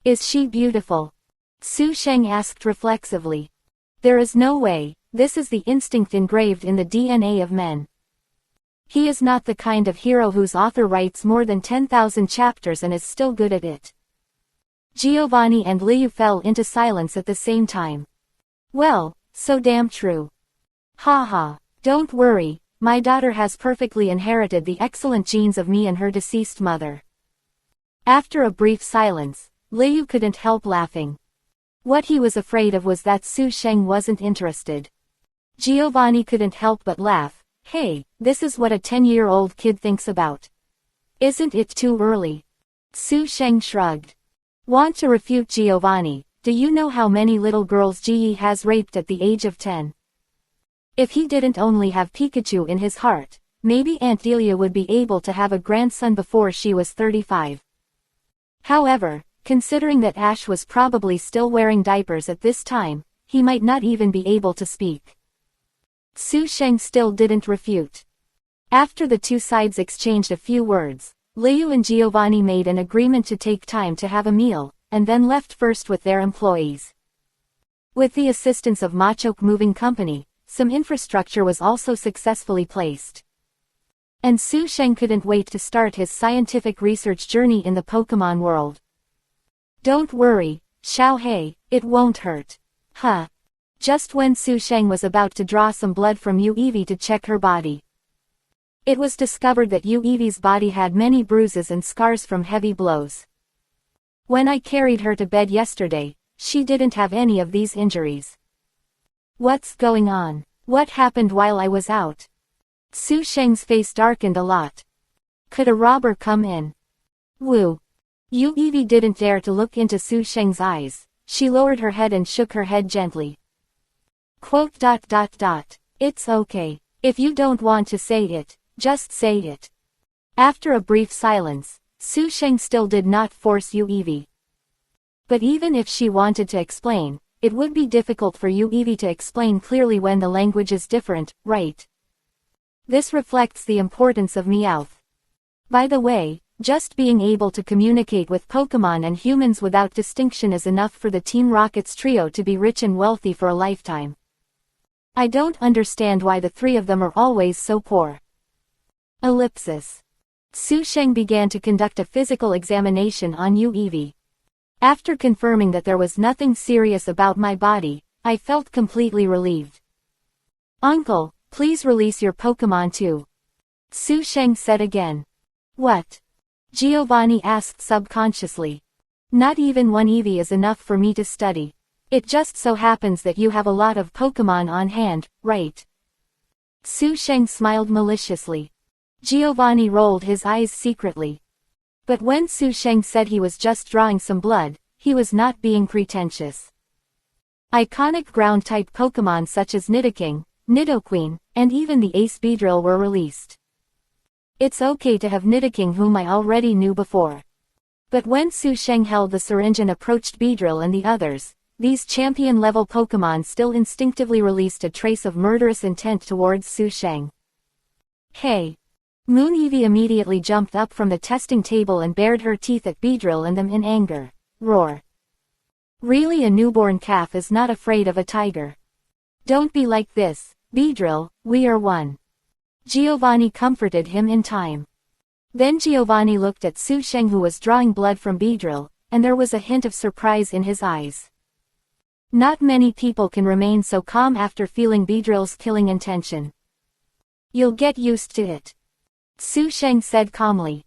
Is she beautiful? Su Sheng asked reflexively. There is no way, this is the instinct engraved in the DNA of men. He is not the kind of hero whose author writes more than 10,000 chapters and is still good at it. Giovanni and Liu fell into silence at the same time. Well, so damn true. Ha ha, don't worry. My daughter has perfectly inherited the excellent genes of me and her deceased mother. After a brief silence, Liu couldn't help laughing. What he was afraid of was that Su Sheng wasn't interested. Giovanni couldn't help but laugh. Hey, this is what a 10-year-old kid thinks about. Isn't it too early? Su Sheng shrugged. Want to refute Giovanni? Do you know how many little girls Ji has raped at the age of 10? If he didn't only have Pikachu in his heart, maybe Aunt Delia would be able to have a grandson before she was 35. However, considering that Ash was probably still wearing diapers at this time, he might not even be able to speak. Su Sheng still didn't refute. After the two sides exchanged a few words, Liu and Giovanni made an agreement to take time to have a meal, and then left first with their employees. With the assistance of Machok Moving Company, some infrastructure was also successfully placed. And Su Sheng couldn't wait to start his scientific research journey in the Pokemon world. Don't worry, Xiao Hei, it won't hurt. Huh. Just when Su Sheng was about to draw some blood from Yu Eevee to check her body, it was discovered that Yu Eevee's body had many bruises and scars from heavy blows. When I carried her to bed yesterday, she didn't have any of these injuries. What's going on? What happened while I was out? Su Sheng's face darkened a lot. Could a robber come in? Woo. Yu Evie didn't dare to look into Su Sheng's eyes. She lowered her head and shook her head gently. Quote. It's okay. If you don't want to say it, just say it. After a brief silence, Su Sheng still did not force Yu Evie. But even if she wanted to explain, it would be difficult for Yu Evie to explain clearly when the language is different, right? This reflects the importance of Meowth. By the way, just being able to communicate with Pokemon and humans without distinction is enough for the Team Rocket's trio to be rich and wealthy for a lifetime. I don't understand why the three of them are always so poor. Ellipsis. Su Sheng began to conduct a physical examination on Yu Evie. After confirming that there was nothing serious about my body, I felt completely relieved. Uncle, please release your Pokemon too. Su Sheng said again. What? Giovanni asked subconsciously. Not even one Eevee is enough for me to study. It just so happens that you have a lot of Pokemon on hand, right? Su Sheng smiled maliciously. Giovanni rolled his eyes secretly. But when Su Sheng said he was just drawing some blood, he was not being pretentious. Iconic ground-type Pokemon such as Nidoking, Nidoqueen, and even the Ace Beedrill were released. It's okay to have Nidoking, whom I already knew before. But when Su Sheng held the syringe and approached Beedrill and the others, these champion-level Pokemon still instinctively released a trace of murderous intent towards Su Sheng. Hey! Moon Eevee immediately jumped up from the testing table and bared her teeth at Beedrill and them in anger. Roar. Really, a newborn calf is not afraid of a tiger. Don't be like this, Beedrill, we are one. Giovanni comforted him in time. Then Giovanni looked at Su Sheng, who was drawing blood from Beedrill, and there was a hint of surprise in his eyes. Not many people can remain so calm after feeling Beedrill's killing intention. You'll get used to it. Su Sheng said calmly.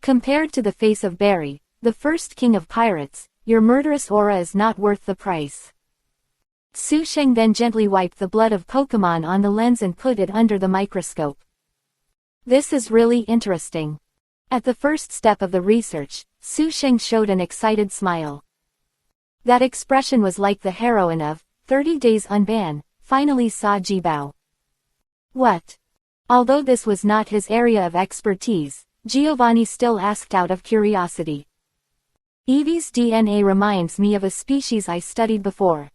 Compared to the face of Barry, the first king of pirates, your murderous aura is not worth the price. Su Sheng then gently wiped the blood of Pokemon on the lens and put it under the microscope. This is really interesting. At the first step of the research, Su Sheng showed an excited smile. That expression was like the heroine of 30 Days Unban, finally saw Jibao. What? Although this was not his area of expertise, Giovanni still asked out of curiosity. Eevee's DNA reminds me of a species I studied before.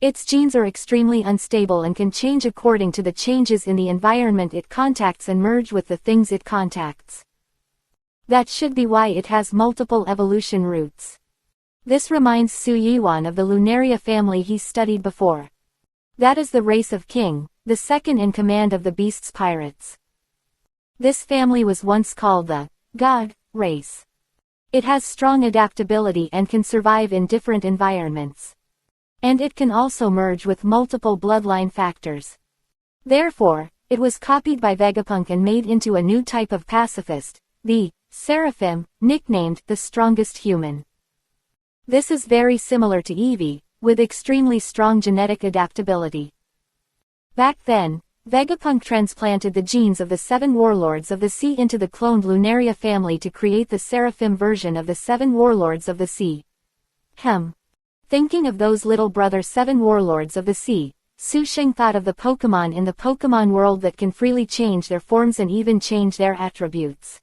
Its genes are extremely unstable and can change according to the changes in the environment it contacts and merge with the things it contacts. That should be why it has multiple evolution routes. This reminds Su Yiwan of the Lunaria family he studied before. That is the race of King, the second in command of the Beast's pirates. This family was once called the God race. It has strong adaptability and can survive in different environments. And it can also merge with multiple bloodline factors. Therefore, it was copied by Vegapunk and made into a new type of pacifist, the Seraphim, nicknamed the strongest human. This is very similar to Eevee, with extremely strong genetic adaptability. Back then, Vegapunk transplanted the genes of the 7 warlords of the sea into the cloned Lunaria family to create the Seraphim version of the 7 warlords of the sea. Thinking of those little brother 7 warlords of the sea, Su Sheng thought of the Pokemon in the Pokemon world that can freely change their forms and even change their attributes.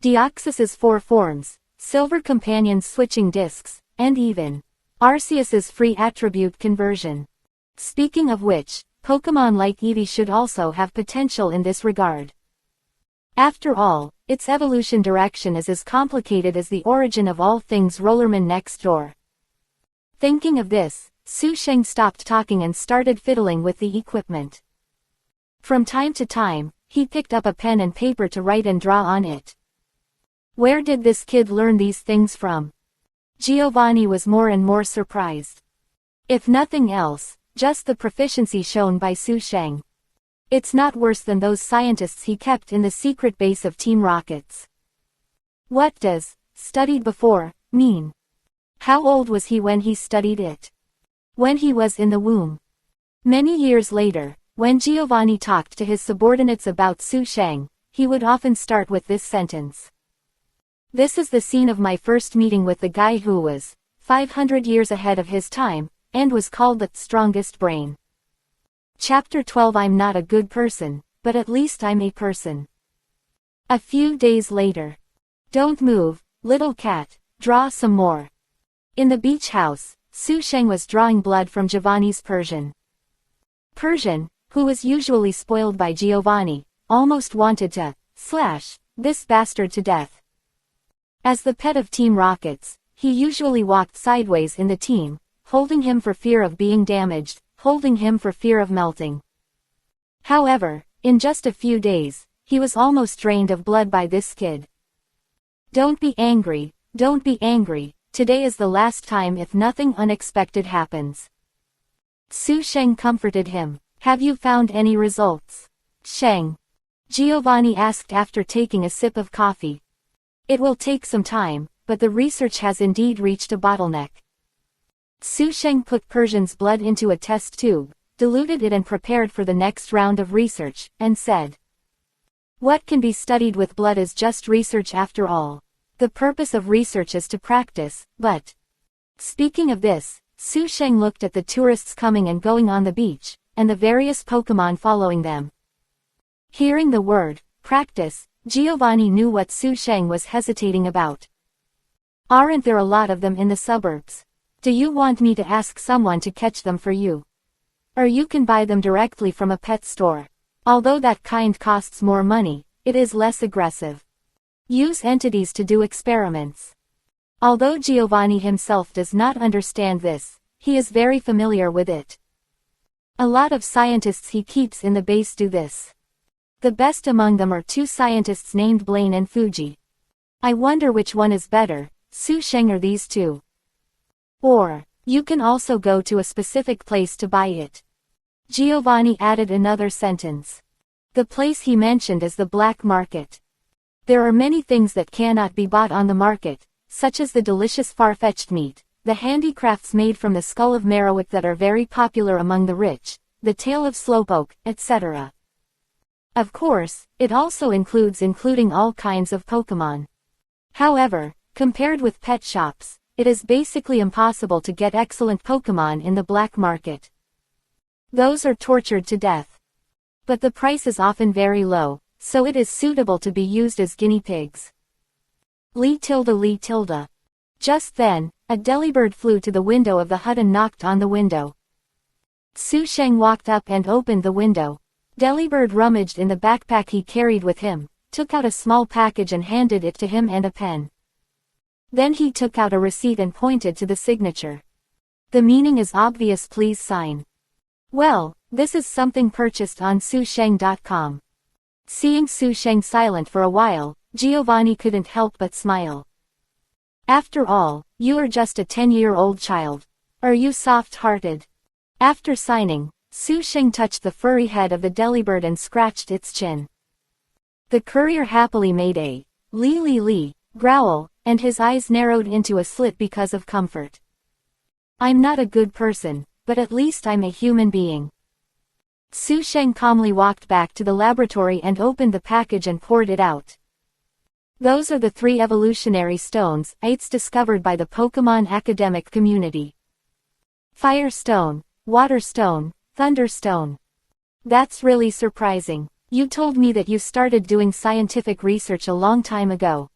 Deoxys's 4 forms, Silver Companion's switching discs, and even Arceus's free attribute conversion. Speaking of which, Pokemon like Eevee should also have potential in this regard. After all, its evolution direction is as complicated as the origin of all things Rollerman next door. Thinking of this, Su Sheng stopped talking and started fiddling with the equipment. From time to time, he picked up a pen and paper to write and draw on it. Where did this kid learn these things from? Giovanni was more and more surprised. If nothing else, just the proficiency shown by Su Sheng. It's not worse than those scientists he kept in the secret base of Team Rockets. What does "studied before" mean? How old was he when he studied it? When he was in the womb. Many years later, when Giovanni talked to his subordinates about Su Sheng, he would often start with this sentence. This is the scene of my first meeting with the guy who was 500 years ahead of his time, and was called the strongest brain. Chapter 12. I'm not a good person, but at least I'm a person. A few days later. Don't move, little cat, draw some more. In the beach house, Su Sheng was drawing blood from Giovanni's Persian, who was usually spoiled by Giovanni, almost wanted to slash this bastard to death. As the pet of Team Rockets, he usually walked sideways in the team, holding him for fear of being damaged, holding him for fear of melting. However, in just a few days, he was almost drained of blood by this kid. Don't be angry, today is the last time if nothing unexpected happens. Su Sheng comforted him. Have you found any results? Sheng. Giovanni asked after taking a sip of coffee. It will take some time, but the research has indeed reached a bottleneck. Su Sheng put Persian's blood into a test tube, diluted it and prepared for the next round of research, and said, "What can be studied with blood is just research after all. The purpose of research is to practice, but..." Speaking of this, Su Sheng looked at the tourists coming and going on the beach, and the various Pokemon following them. Hearing the word, practice, Giovanni knew what Su Sheng was hesitating about. Aren't there a lot of them in the suburbs? Do you want me to ask someone to catch them for you? Or you can buy them directly from a pet store. Although that kind costs more money, it is less aggressive. Use entities to do experiments. Although Giovanni himself does not understand this, he is very familiar with it. A lot of scientists he keeps in the base do this. The best among them are two scientists named Blaine and Fuji. I wonder which one is better, Su Sheng or these two. Or, you can also go to a specific place to buy it. Giovanni added another sentence. The place he mentioned is the black market. There are many things that cannot be bought on the market, such as the delicious far-fetched meat, the handicrafts made from the skull of Marowak that are very popular among the rich, the tail of slowpoke, etc. Of course, it also including all kinds of Pokemon. However, compared with pet shops, it is basically impossible to get excellent Pokemon in the black market. Those are tortured to death. But the price is often very low, so it is suitable to be used as guinea pigs. Lee tilde. Just then, a delibird flew to the window of the hut and knocked on the window. Su Sheng walked up and opened the window. Delibird rummaged in the backpack he carried with him, took out a small package and handed it to him and a pen. Then he took out a receipt and pointed to the signature. The meaning is obvious, please sign. Well, this is something purchased on susheng.com. Seeing Su Sheng silent for a while, Giovanni couldn't help but smile. After all, you are just a 10-year-old child. Are you soft-hearted? After signing, Su Sheng touched the furry head of the delibird and scratched its chin. The courier happily made a lee growl, and his eyes narrowed into a slit because of comfort. I'm not a good person, but at least I'm a human being. Su Sheng calmly walked back to the laboratory and opened the package and poured it out. Those are the 3 evolutionary stones, eights discovered by the Pokemon academic community. Fire Stone, Water Stone, Thunder Stone. That's really surprising. You told me that you started doing scientific research a long time ago.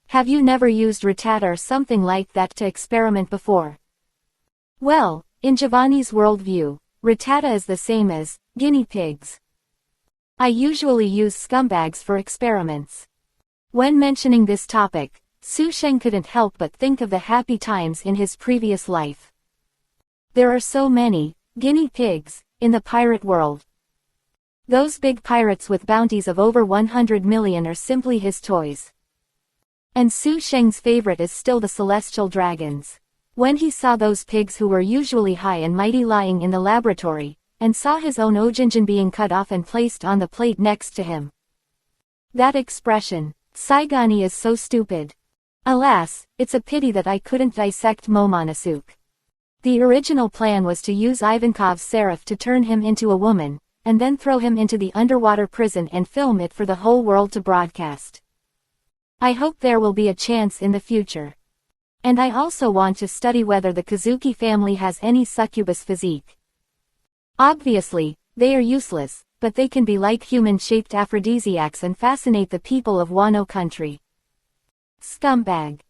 Have you never used Rattata or something like that to experiment before? Well, in Giovanni's worldview, Rattata is the same as guinea pigs. I usually use scumbags for experiments. When mentioning this topic, Su Sheng couldn't help but think of the happy times in his previous life. There are so many guinea pigs in the pirate world. Those big pirates with bounties of over 100 million are simply his toys. And Su Sheng's favorite is still the celestial dragons. When he saw those pigs who were usually high and mighty lying in the laboratory, and saw his own Ojinjin being cut off and placed on the plate next to him. That expression, Saigani, is so stupid. Alas, it's a pity that I couldn't dissect Momonosuke. The original plan was to use Ivankov's Seraph to turn him into a woman, and then throw him into the underwater prison and film it for the whole world to broadcast. I hope there will be a chance in the future. And I also want to study whether the Kazuki family has any succubus physique. Obviously, they are useless, but they can be like human-shaped aphrodisiacs and fascinate the people of Wano country. Scumbag.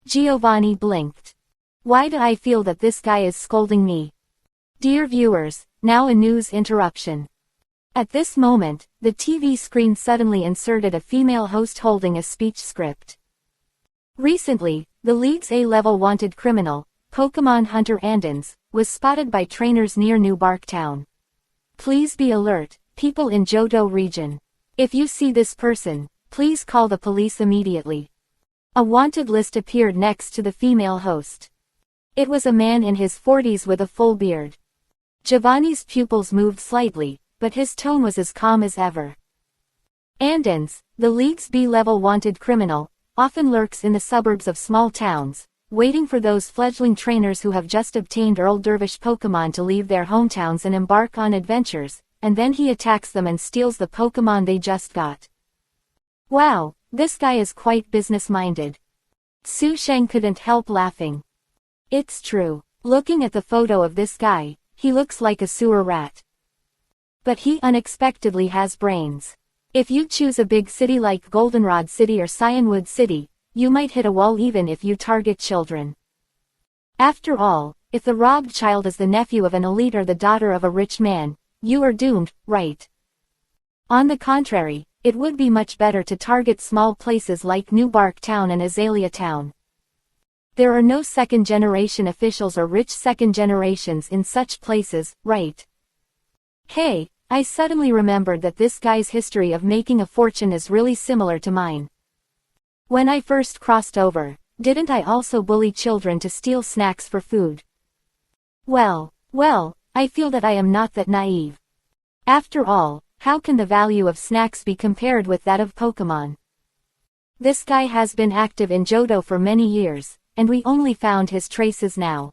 Giovanni blinked. Why do I feel that this guy is scolding me? Dear viewers, now a news interruption. At this moment, the TV screen suddenly inserted a female host holding a speech script. Recently, the league's A-level wanted criminal, Pokemon hunter Andens, was spotted by trainers near New Barktown. Please be alert, people in Johto region. If you see this person, please call the police immediately. A wanted list appeared next to the female host. It was a man in his 40s with a full beard. Giovanni's pupils moved slightly, but his tone was as calm as ever. Andens, the league's B-level wanted criminal, often lurks in the suburbs of small towns, waiting for those fledgling trainers who have just obtained Earl Dervish Pokemon to leave their hometowns and embark on adventures, and then he attacks them and steals the Pokemon they just got. Wow, this guy is quite business-minded. Su Sheng couldn't help laughing. It's true, looking at the photo of this guy, he looks like a sewer rat. But he unexpectedly has brains. If you choose a big city like Goldenrod City or Cyanwood City, you might hit a wall even if you target children. After all, if the robbed child is the nephew of an elite or the daughter of a rich man, you are doomed, right? On the contrary, it would be much better to target small places like New Barktown and Azalea Town. There are no second-generation officials or rich second generations in such places, right? Hey, I suddenly remembered that this guy's history of making a fortune is really similar to mine. When I first crossed over, didn't I also bully children to steal snacks for food? Well, I feel that I am not that naive. After all, how can the value of snacks be compared with that of Pokemon? This guy has been active in Johto for many years, and we only found his traces now.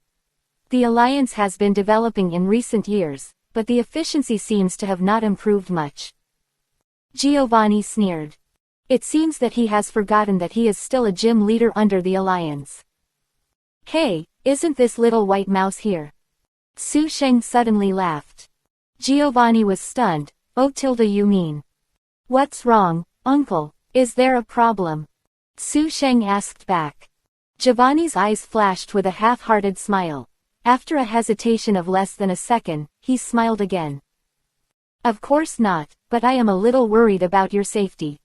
The alliance has been developing in recent years, but the efficiency seems to have not improved much. Giovanni sneered. It seems that he has forgotten that he is still a gym leader under the alliance. Hey, isn't this little white mouse here? Su Sheng suddenly laughed. Giovanni was stunned. Oh tilde you mean? What's wrong, uncle? Is there a problem? Su Sheng asked back. Giovanni's eyes flashed with a half-hearted smile. After a hesitation of less than a second, he smiled again. Of course not, but I am a little worried about your safety.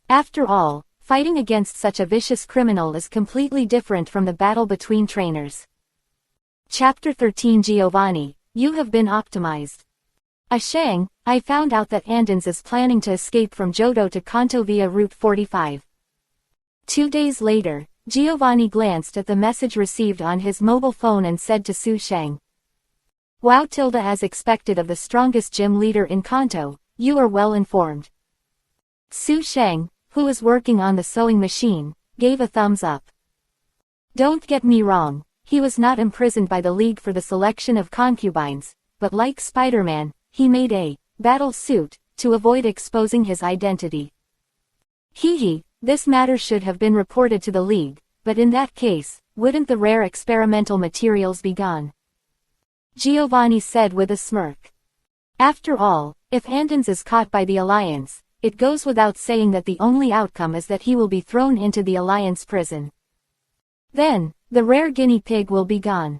After all, fighting against such a vicious criminal is completely different from the battle between trainers. Chapter 13 Giovanni, you have been optimized. Sheng, I found out that Andens is planning to escape from Johto to Kanto via Route 45. 2 days later, Giovanni glanced at the message received on his mobile phone and said to Su Sheng. Wow tilde as expected of the strongest gym leader in Kanto, you are well informed. Su Sheng, who was working on the sewing machine, gave a thumbs up. Don't get me wrong, he was not imprisoned by the League for the selection of concubines, but like Spider-Man, he made a battle suit to avoid exposing his identity. This matter should have been reported to the League, but in that case, wouldn't the rare experimental materials be gone? Giovanni said with a smirk. After all, if Andens is caught by the Alliance, it goes without saying that the only outcome is that he will be thrown into the Alliance prison. Then, the rare guinea pig will be gone.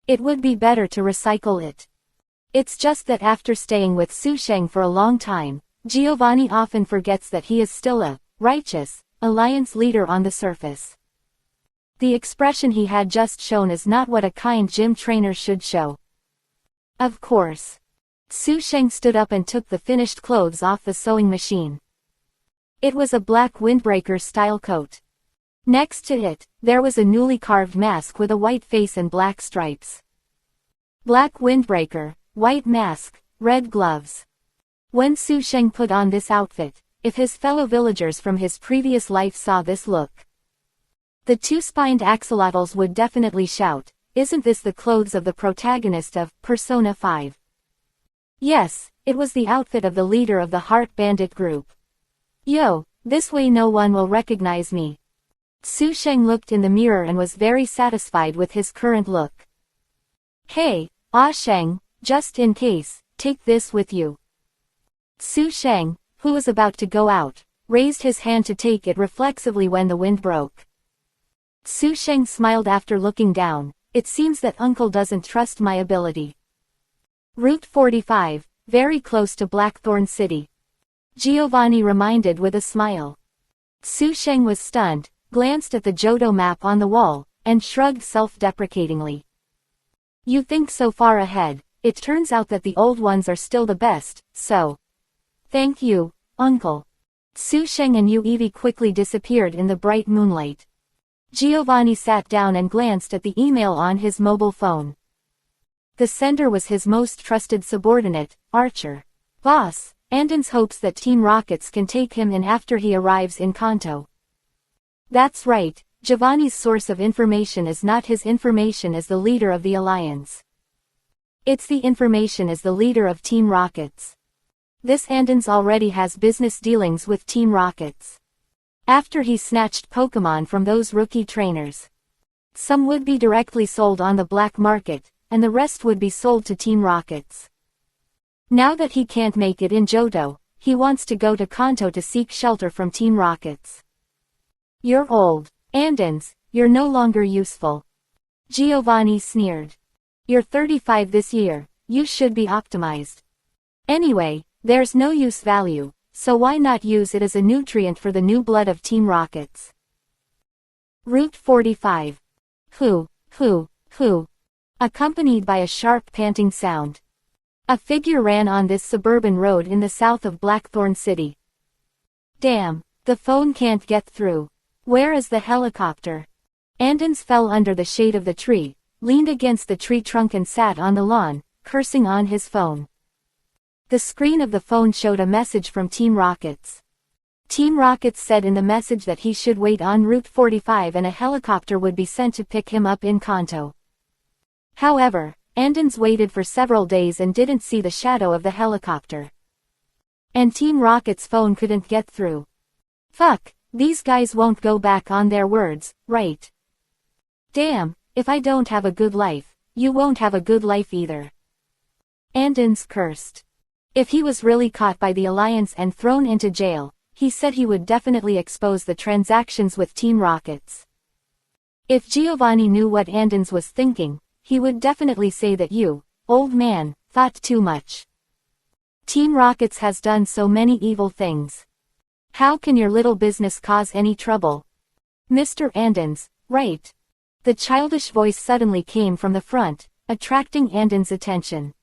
It would be better to recycle it. It's just that after staying with Su Sheng for a long time, Giovanni often forgets that he is still a righteous alliance leader on the surface. The expression he had just shown is not what a kind gym trainer should show. Of course. Su Sheng stood up and took the finished clothes off the sewing machine. It was a black windbreaker-style coat. Next to it, there was a newly carved mask with a white face and black stripes. Black windbreaker, white mask, red gloves. When Su Sheng put on this outfit, if his fellow villagers from his previous life saw this look, the two-spined axolotls would definitely shout, "Isn't this the clothes of the protagonist of Persona 5? Yes, it was the outfit of the leader of the Heart Bandit group. Yo, This way no one will recognize me. Su Sheng looked in the mirror and was very satisfied with his current look. Hey, Ah Sheng, just in case, take this with you. Su Sheng, who was about to go out, raised his hand to take it reflexively when the wind broke. Su Sheng smiled after looking down. It seems that uncle doesn't trust my ability. Route 45, very close to Blackthorn City. Giovanni reminded with a smile. Su Sheng was stunned, glanced at the Johto map on the wall, and shrugged self-deprecatingly. You think so far ahead, it turns out that the old ones are still the best, so. Thank you, uncle. Su Sheng and Yu Evie quickly disappeared in the bright moonlight. Giovanni sat down and glanced at the email on his mobile phone. The sender was his most trusted subordinate, Archer. Boss, Andens hopes that Team Rockets can take him in after he arrives in Kanto. That's right, Giovanni's source of information is not his information as the leader of the Alliance. It's the information as the leader of Team Rockets. This Andens already has business dealings with Team Rockets. After he snatched Pokemon from those rookie trainers. Some would be directly sold on the black market, and the rest would be sold to Team Rockets. Now that he can't make it in Johto, he wants to go to Kanto to seek shelter from Team Rockets. You're old, Andens, you're no longer useful. Giovanni sneered. You're 35 this year, you should be optimized. Anyway, there's no use value. So why not use it as a nutrient for the new blood of Team Rockets? Route 45. Hoo, hoo, hoo. Accompanied by a sharp panting sound. A figure ran on this suburban road in the south of Blackthorn City. Damn, the phone can't get through. Where is the helicopter? Andens fell under the shade of the tree, leaned against the tree trunk and sat on the lawn, cursing on his phone. The screen of the phone showed a message from Team Rockets. Team Rockets said in the message that he should wait on Route 45 and a helicopter would be sent to pick him up in Kanto. However, Andens waited for several days and didn't see the shadow of the helicopter. And Team Rockets' phone couldn't get through. Fuck, these guys won't go back on their words, right? Damn, if I don't have a good life, you won't have a good life either. Andens cursed. If he was really caught by the Alliance and thrown into jail, he said he would definitely expose the transactions with Team Rockets. If Giovanni knew what Andens was thinking, he would definitely say that you, old man, thought too much. Team Rockets has done so many evil things. How can your little business cause any trouble? Mr. Andens, right? The childish voice suddenly came from the front, attracting Andens' attention.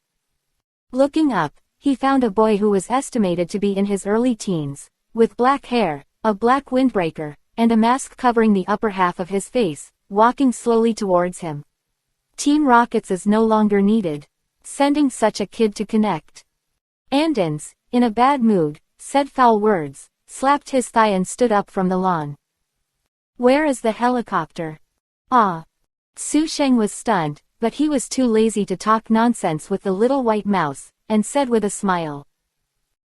Looking up, he found a boy who was estimated to be in his early teens, with black hair, a black windbreaker, and a mask covering the upper half of his face, walking slowly towards him. Team Rockets is no longer needed. Sending such a kid to connect. Andens, in a bad mood, said foul words, slapped his thigh and stood up from the lawn. Where is the helicopter? Ah. Su Sheng was stunned, but he was too lazy to talk nonsense with the little white mouse, and said with a smile.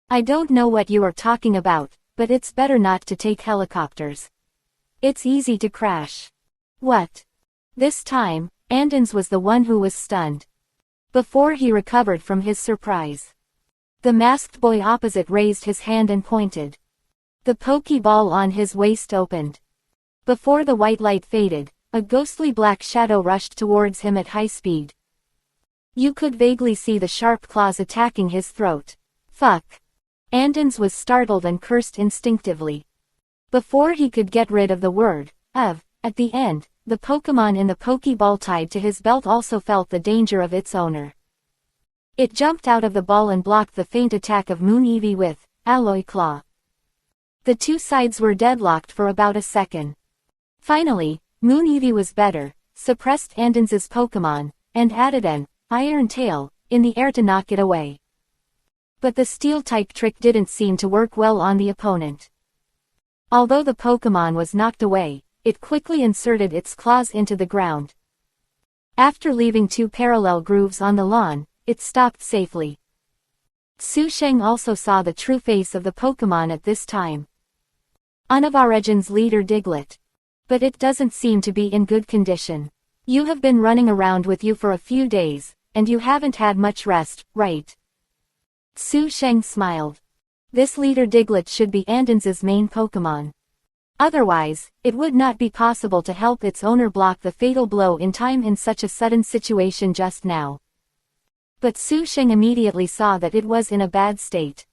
I don't know what you are talking about, but it's better not to take helicopters. It's easy to crash. What? This time, Andens was the one who was stunned. Before he recovered from his surprise, the masked boy opposite raised his hand and pointed. The pokeball on his waist opened. Before the white light faded, a ghostly black shadow rushed towards him at high speed. You could vaguely see the sharp claws attacking his throat. Fuck. Andens was startled and cursed instinctively. Before he could get rid of the word, at the end, the Pokemon in the Pokeball tied to his belt also felt the danger of its owner. It jumped out of the ball and blocked the faint attack of Moon Eevee with Alloy Claw. The two sides were deadlocked for about a second. Finally, Moon Eevee was better, suppressed Andens' Pokemon, and added an Iron Tail in the air to knock it away. But the Steel-type trick didn't seem to work well on the opponent. Although the Pokemon was knocked away, it quickly inserted its claws into the ground. After leaving two parallel grooves on the lawn, it stopped safely. Su Sheng also saw the true face of the Pokemon at this time. Unavaregen's leader Diglett. But it doesn't seem to be in good condition. You have been running around with you for a few days, and you haven't had much rest, right? Su Sheng smiled. This leader Diglett should be Andons's main Pokemon. Otherwise, it would not be possible to help its owner block the fatal blow in time in such a sudden situation just now. But Su Sheng immediately saw that it was in a bad state.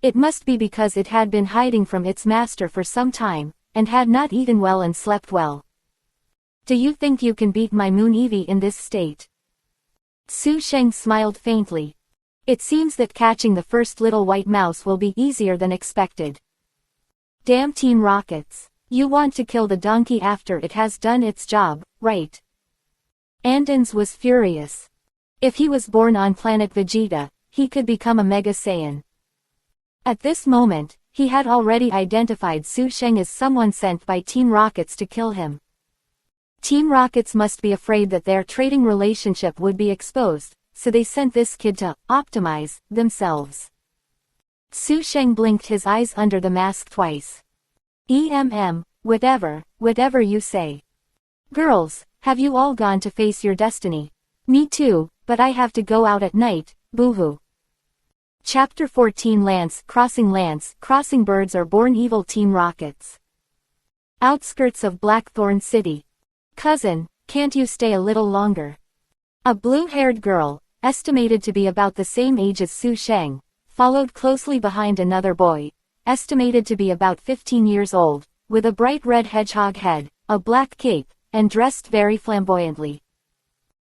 It must be because it had been hiding from its master for some time, and had not eaten well and slept well. Do you think you can beat my Moon Eevee in this state? Su Sheng smiled faintly. It seems that catching the first little white mouse will be easier than expected. Damn Team Rockets. You want to kill the donkey after it has done its job, right? Andons was furious. If he was born on planet Vegeta, he could become a Mega Saiyan. At this moment, he had already identified Su Sheng as someone sent by Team Rockets to kill him. Team Rockets must be afraid that their trading relationship would be exposed, so they sent this kid to optimize themselves. Su Sheng blinked his eyes under the mask twice. Whatever you say. Girls, have you all gone to face your destiny? Me too, but I have to go out at night, boo-hoo. Chapter 14 Crossing birds are born evil Team Rockets. Outskirts of Blackthorn City. Cousin, can't you stay a little longer? A blue-haired girl, estimated to be about the same age as Su Sheng, followed closely behind another boy, estimated to be about 15 years old, with a bright red hedgehog head, a black cape, and dressed very flamboyantly.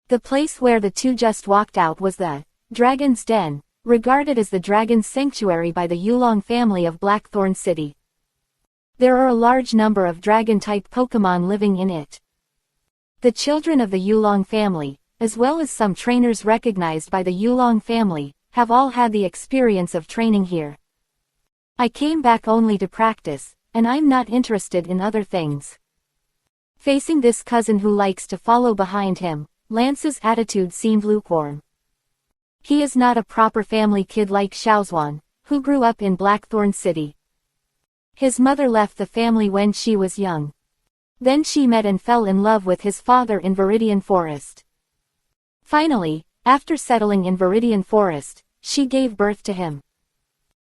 The place where the two just walked out was the Dragon's Den, regarded as the Dragon's Sanctuary by the Yulong family of Blackthorn City. There are a large number of dragon-type Pokemon living in it. The children of the Yulong family, as well as some trainers recognized by the Yulong family, have all had the experience of training here. I came back only to practice, and I'm not interested in other things. Facing this cousin who likes to follow behind him, Lance's attitude seemed lukewarm. He is not a proper family kid like Xiaozuan, who grew up in Blackthorn City. His mother left the family when she was young. Then she met and fell in love with his father in Viridian Forest. Finally, after settling in Viridian Forest, she gave birth to him.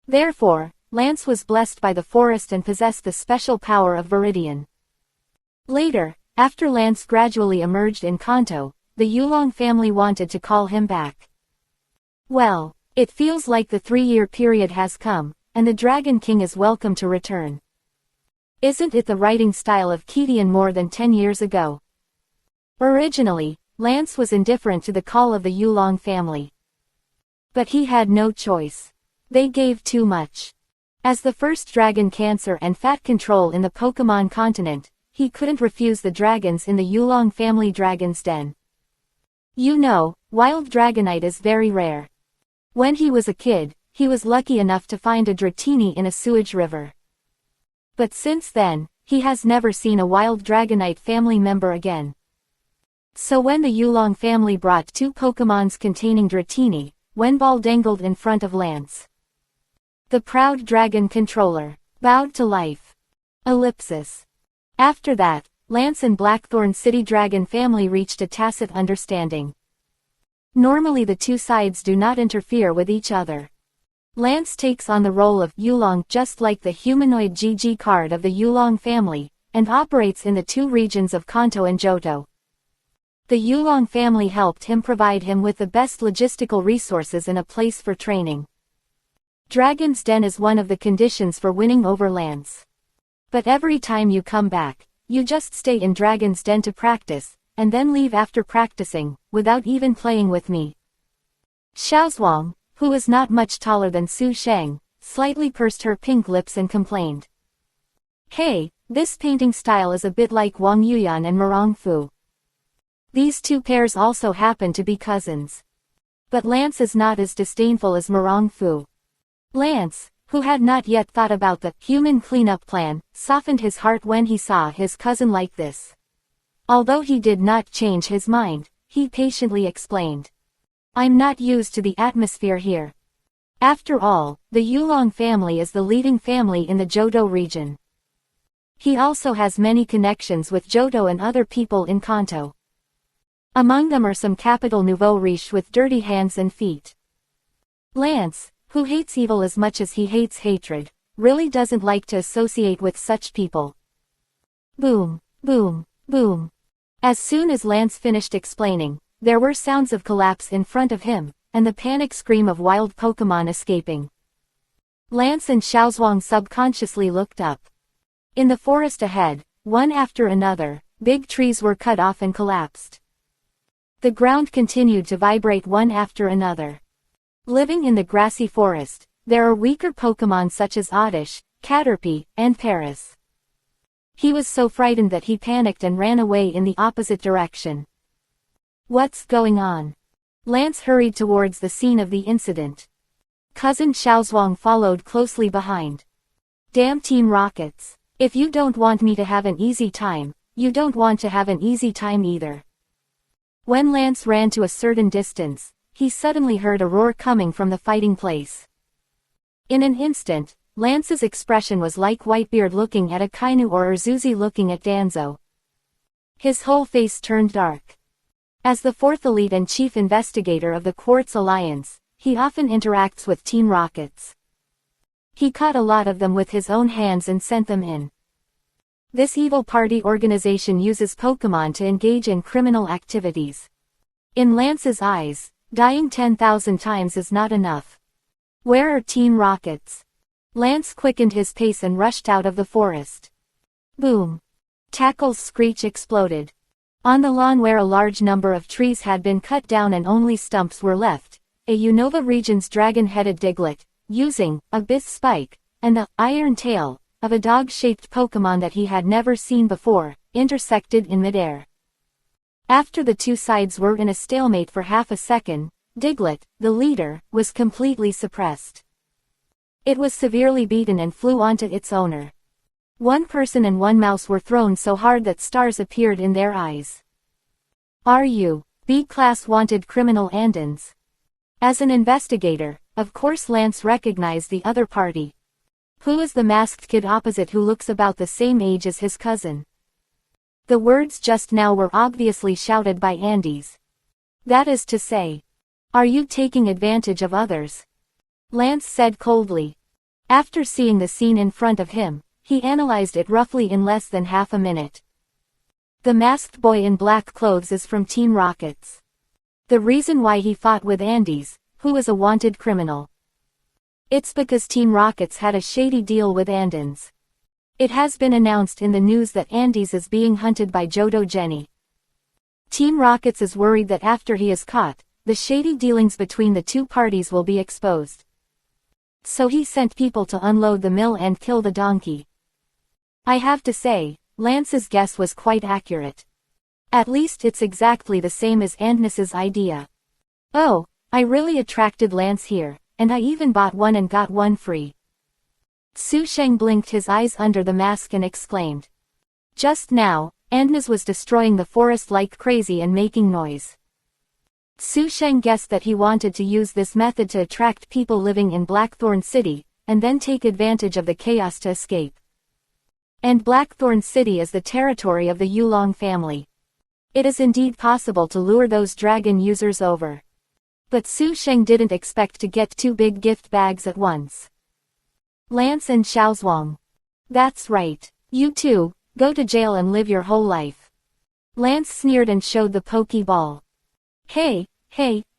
Therefore, Lance was blessed by the forest and possessed the special power of Viridian. Later, after Lance gradually emerged in Kanto, the Yulong family wanted to call him back. Well, it feels like the 3-year period has come, and the Dragon King is welcome to return. Isn't it the writing style of Kidian more than 10 years ago? Originally, Lance was indifferent to the call of the Yulong family. But he had no choice. They gave too much. As the first dragon cancer and fat control in the Pokemon continent, he couldn't refuse the dragons in the Yulong family Dragon's Den. You know, wild Dragonite is very rare. When he was a kid, he was lucky enough to find a Dratini in a sewage river. But since then, he has never seen a wild Dragonite family member again. So when the Yulong family brought 2 Pokemons containing Dratini, Wenball dangled in front of Lance. The proud dragon controller bowed to life. Ellipsis. After that, Lance and Blackthorn City Dragon family reached a tacit understanding. Normally the two sides do not interfere with each other. Lance takes on the role of Yulong just like the humanoid GG card of the Yulong family, and operates in the 2 regions of Kanto and Johto. The Yulong family helped him provide him with the best logistical resources and a place for training. Dragon's Den is one of the conditions for winning over Lance. But every time you come back, you just stay in Dragon's Den to practice, and then leave after practicing, without even playing with me. Xiaozuang, who is not much taller than Su Sheng, slightly pursed her pink lips and complained. Hey, this painting style is a bit like Wang Yuyan and Marong Fu. These 2 pairs also happen to be cousins. But Lance is not as disdainful as Marong Fu. Lance, who had not yet thought about the human cleanup plan, softened his heart when he saw his cousin like this. Although he did not change his mind, he patiently explained. I'm not used to the atmosphere here. After all, the Yulong family is the leading family in the Johto region. He also has many connections with Johto and other people in Kanto. Among them are some capital nouveau riche with dirty hands and feet. Lance, who hates evil as much as he hates hatred, really doesn't like to associate with such people. Boom, boom, boom. As soon as Lance finished explaining, there were sounds of collapse in front of him, and the panic scream of wild Pokemon escaping. Lance and Xiaozhuang subconsciously looked up. In the forest ahead, one after another, big trees were cut off and collapsed. The ground continued to vibrate one after another. Living in the grassy forest, there are weaker Pokemon such as Oddish, Caterpie, and Paris. He was so frightened that he panicked and ran away in the opposite direction. What's going on? Lance hurried towards the scene of the incident. Cousin Xiaozhuang followed closely behind. Damn Team Rockets. If you don't want me to have an easy time, you don't want to have an easy time either. When Lance ran to a certain distance, he suddenly heard a roar coming from the fighting place. In an instant, Lance's expression was like Whitebeard looking at Akainu or Urzuzi looking at Danzo. His whole face turned dark. As the fourth elite and chief investigator of the Quartz Alliance, he often interacts with Team Rockets. He caught a lot of them with his own hands and sent them in. This evil party organization uses Pokemon to engage in criminal activities. In Lance's eyes, dying 10,000 times is not enough. Where are Team Rockets? Lance quickened his pace and rushed out of the forest. Boom! Tackle's screech exploded. On the lawn where a large number of trees had been cut down and only stumps were left, a Unova region's dragon-headed Diglett, using Abyss Spike, and the Iron Tail of a dog-shaped Pokemon that he had never seen before, intersected in midair. After the two sides were in a stalemate for half a second, Diglett, the leader, was completely suppressed. It was severely beaten and flew onto its owner. One person and one mouse were thrown so hard that stars appeared in their eyes. Are you B-class wanted criminal Andons? As an investigator, of course Lance recognized the other party. Who is the masked kid opposite who looks about the same age as his cousin? The words just now were obviously shouted by Andes. That is to say, are you taking advantage of others? Lance said coldly. After seeing the scene in front of him, he analyzed it roughly in less than half a minute. The masked boy in black clothes is from Team Rockets. The reason why he fought with Andes, who is a wanted criminal. It's because Team Rockets had a shady deal with Andons. It has been announced in the news that Andes is being hunted by Johto Jenny. Team Rockets is worried that after he is caught, the shady dealings between the two parties will be exposed. So he sent people to unload the mill and kill the donkey. I have to say, Lance's guess was quite accurate. At least it's exactly the same as Andnes's idea. Oh, I really attracted Lance here, and I even bought one and got one free. Su Sheng blinked his eyes under the mask and exclaimed. Just now, Andnes was destroying the forest like crazy and making noise. Su Sheng guessed that he wanted to use this method to attract people living in Blackthorn City, and then take advantage of the chaos to escape. And Blackthorn City is the territory of the Yulong family. It is indeed possible to lure those dragon users over. But Su Sheng didn't expect to get two big gift bags at once. Lance and Xiaozhuang. That's right. You two, go to jail and live your whole life. Lance sneered and showed the Pokeball. Hey,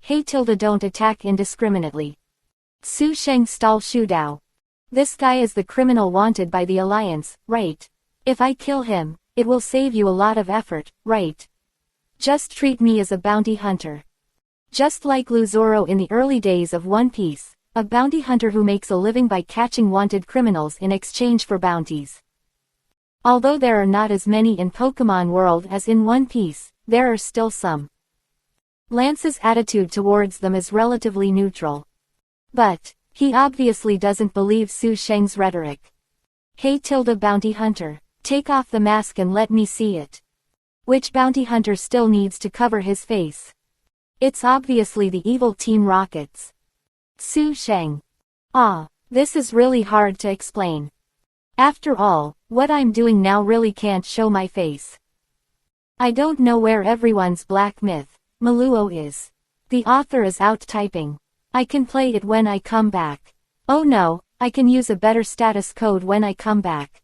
Tilda, don't attack indiscriminately. Su Sheng stall Shudao. This guy is the criminal wanted by the Alliance, right? If I kill him, it will save you a lot of effort, right? Just treat me as a bounty hunter. Just like Lu Zoro in the early days of One Piece, a bounty hunter who makes a living by catching wanted criminals in exchange for bounties. Although there are not as many in Pokemon World as in One Piece, there are still some. Lance's attitude towards them is relatively neutral. But he obviously doesn't believe Su Sheng's rhetoric. Hey Tilda bounty hunter, take off the mask and let me see it. Which bounty hunter still needs to cover his face? It's obviously the evil Team Rockets. Su Sheng. This is really hard to explain. After all, what I'm doing now really can't show my face. I don't know where everyone's black myth, Maluo is. The author is out typing. I can play it when I come back. Oh no, I can use a better status code when I come back.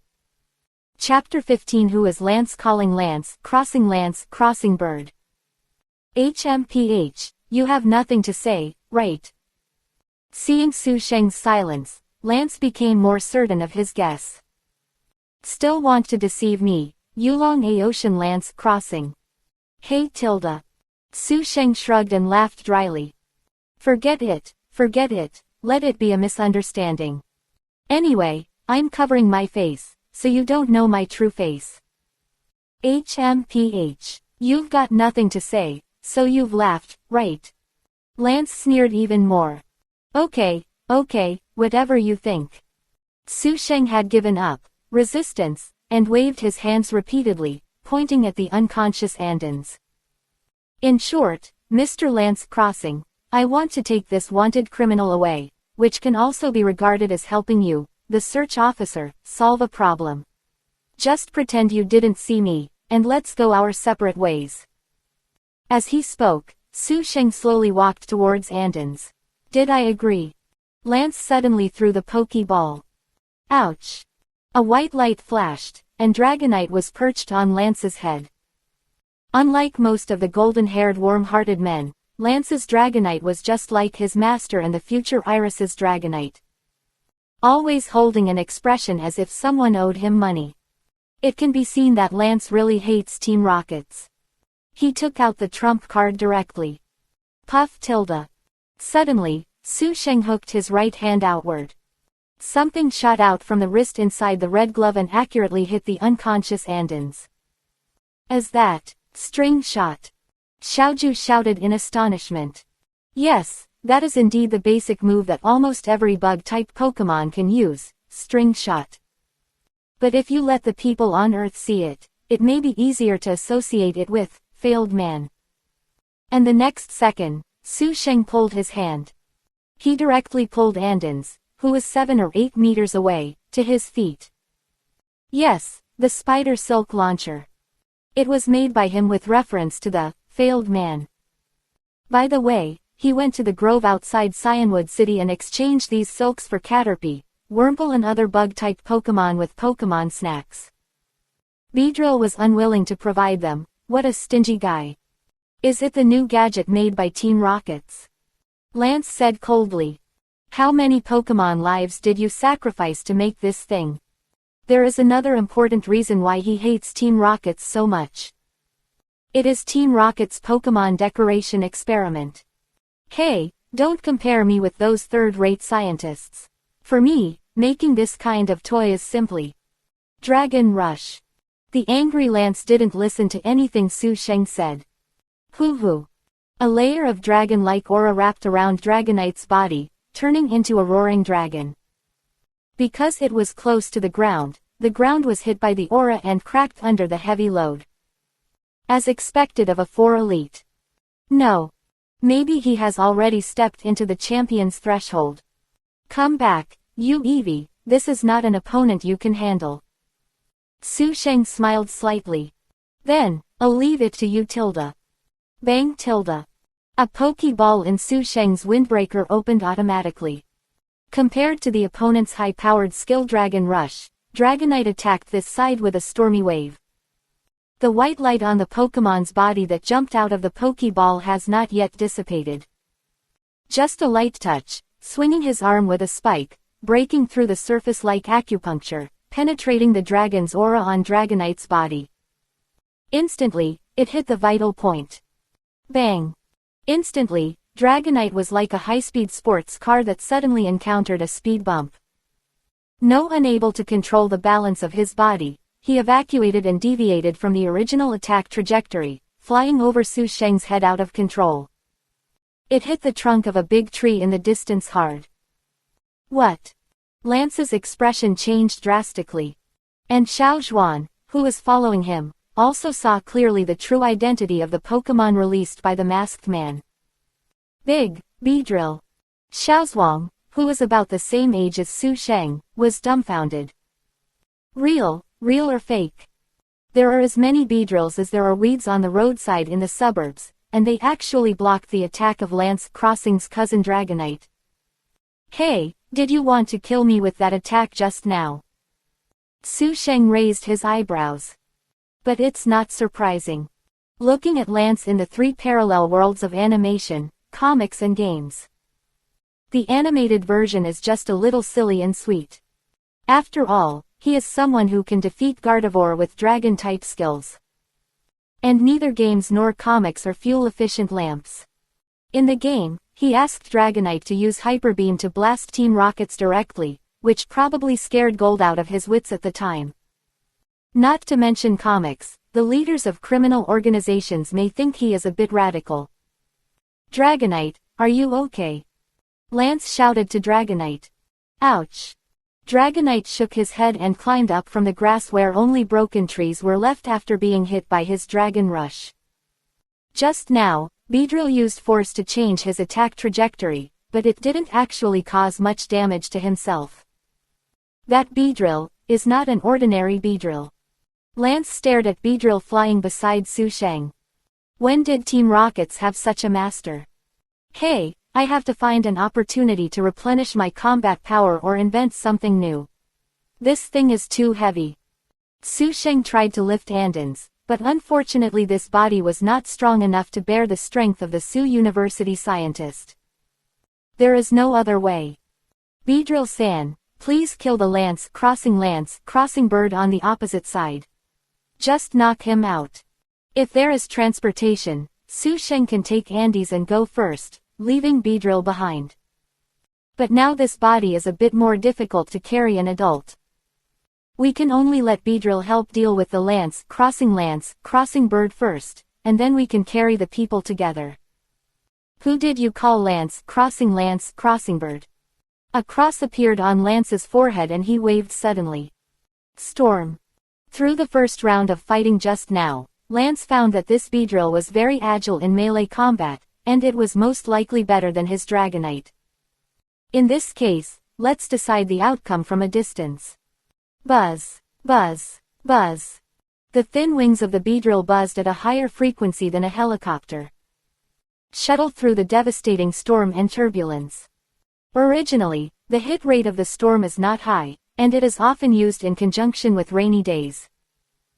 Chapter 15. Who is Lance? Calling Lance, crossing bird. HMPH, you have nothing to say, right? Seeing Su Sheng's silence, Lance became more certain of his guess. Still want to deceive me, Yulong a ocean Lance crossing. Hey Tilda. Su Sheng shrugged and laughed dryly. Forget it, let it be a misunderstanding. Anyway, I'm covering my face, so you don't know my true face. HMPH, you've got nothing to say, so you've laughed, right? Lance sneered even more. Okay, whatever you think. Su Sheng had given up resistance, and waved his hands repeatedly, pointing at the unconscious Andons. In short, Mr. Lance Crossing, I want to take this wanted criminal away, which can also be regarded as helping you, the search officer, solve a problem. Just pretend you didn't see me, and let's go our separate ways. As he spoke, Su Sheng slowly walked towards Andons. Did I agree? Lance suddenly threw the pokeball. Ouch! A white light flashed, and Dragonite was perched on Lance's head. Unlike most of the golden-haired warm-hearted men, Lance's Dragonite was just like his master and the future Iris's Dragonite. Always holding an expression as if someone owed him money. It can be seen that Lance really hates Team Rockets. He took out the trump card directly. Puff tilde. Suddenly, Su Sheng hooked his right hand outward. Something shot out from the wrist inside the red glove and accurately hit the unconscious Andons. As that, string shot. Xiaoju shouted in astonishment. Yes, that is indeed the basic move that almost every bug-type Pokemon can use, string shot. But if you let the people on Earth see it, it may be easier to associate it with, failed man. And the next second, Su Sheng pulled his hand. He directly pulled Andons, who was 7 or 8 meters away, to his feet. Yes, the spider silk launcher. It was made by him with reference to the failed man. By the way, he went to the grove outside Cyanwood City and exchanged these silks for Caterpie, Wurmple and other bug-type Pokemon with Pokemon snacks. Beedrill was unwilling to provide them. What a stingy guy. Is it the new gadget made by Team Rockets? Lance said coldly. How many Pokemon lives did you sacrifice to make this thing? There is another important reason why he hates Team Rockets so much. It is Team Rocket's Pokemon decoration experiment. Hey, don't compare me with those third-rate scientists. For me, making this kind of toy is simply Dragon Rush. The angry Lance didn't listen to anything Su Sheng said. Hoo-hoo. A layer of dragon-like aura wrapped around Dragonite's body, turning into a roaring dragon. Because it was close to the ground was hit by the aura and cracked under the heavy load. As expected of a 4 elite. No. Maybe he has already stepped into the champion's threshold. Come back, you Eevee, this is not an opponent you can handle. Su Sheng smiled slightly. Then, I'll leave it to you tilde. Bang tilde. A Pokeball in Su Sheng's windbreaker opened automatically. Compared to the opponent's high-powered skill Dragon Rush, Dragonite attacked this side with a stormy wave. The white light on the Pokemon's body that jumped out of the Pokeball has not yet dissipated. Just a light touch, swinging his arm with a spike, breaking through the surface like acupuncture, penetrating the dragon's aura on Dragonite's body. Instantly, it hit the vital point. Bang! Instantly, Dragonite was like a high-speed sports car that suddenly encountered a speed bump. Unable to control the balance of his body, he evacuated and deviated from the original attack trajectory, flying over Su Sheng's head out of control. It hit the trunk of a big tree in the distance hard. What? Lance's expression changed drastically. And Xiao Zhuan, who was following him, also saw clearly the true identity of the Pokemon released by the masked man. Big Beedrill. Xiaozhuang, who was about the same age as Su Sheng, was dumbfounded. Real or fake? There are as many beedrills as there are weeds on the roadside in the suburbs, and they actually blocked the attack of Lance Crossing's cousin Dragonite. Hey, did you want to kill me with that attack just now? Su Sheng raised his eyebrows. But it's not surprising. Looking at Lance in the three parallel worlds of animation, comics and games. The animated version is just a little silly and sweet. After all, he is someone who can defeat Gardevoir with dragon-type skills. And neither games nor comics are fuel-efficient lamps. In the game, he asked Dragonite to use Hyper Beam to blast Team Rockets directly, which probably scared Gold out of his wits at the time. Not to mention comics, the leaders of criminal organizations may think he is a bit radical. Dragonite, are you okay? Lance shouted to Dragonite. Ouch. Dragonite shook his head and climbed up from the grass where only broken trees were left after being hit by his dragon rush. Just now, Beedrill used force to change his attack trajectory, but it didn't actually cause much damage to himself. That Beedrill is not an ordinary Beedrill. Lance stared at Beedrill flying beside Su Sheng. When did Team Rockets have such a master? Hey, I have to find an opportunity to replenish my combat power or invent something new. This thing is too heavy. Su Sheng tried to lift Andon's, but unfortunately this body was not strong enough to bear the strength of the Su University scientist. There is no other way. Beedrill-san, please kill the Lance Crossing bird on the opposite side. Just knock him out. If there is transportation, Su Sheng can take Andes and go first, leaving Beedrill behind. But now this body is a bit more difficult to carry an adult. We can only let Beedrill help deal with the Lance Crossing bird first, and then we can carry the people together. Who did you call Lance Crossing bird? A cross appeared on Lance's forehead and he waved suddenly. Storm. Through the first round of fighting just now, Lance found that this Beedrill was very agile in melee combat, and it was most likely better than his Dragonite. In this case, let's decide the outcome from a distance. Buzz, buzz, buzz. The thin wings of the Beedrill buzzed at a higher frequency than a helicopter. Shuttled through the devastating storm and turbulence. Originally, the hit rate of the storm is not high, and it is often used in conjunction with rainy days.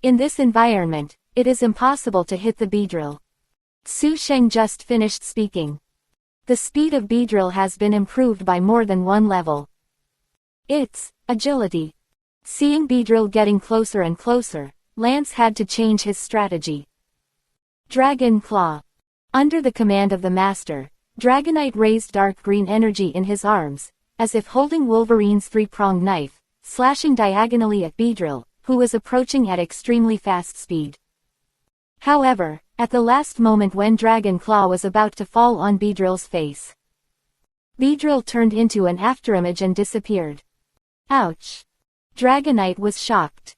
In this environment, it is impossible to hit the Beedrill. Su Sheng just finished speaking. The speed of Beedrill has been improved by more than one level. It's agility. Seeing Beedrill getting closer and closer, Lance had to change his strategy. Dragon Claw. Under the command of the master, Dragonite raised dark green energy in his arms, as if holding Wolverine's three-pronged knife, slashing diagonally at Beedrill, who was approaching at extremely fast speed. However, at the last moment when Dragon Claw was about to fall on Beedrill's face, Beedrill turned into an afterimage and disappeared. Ouch! Dragonite was shocked.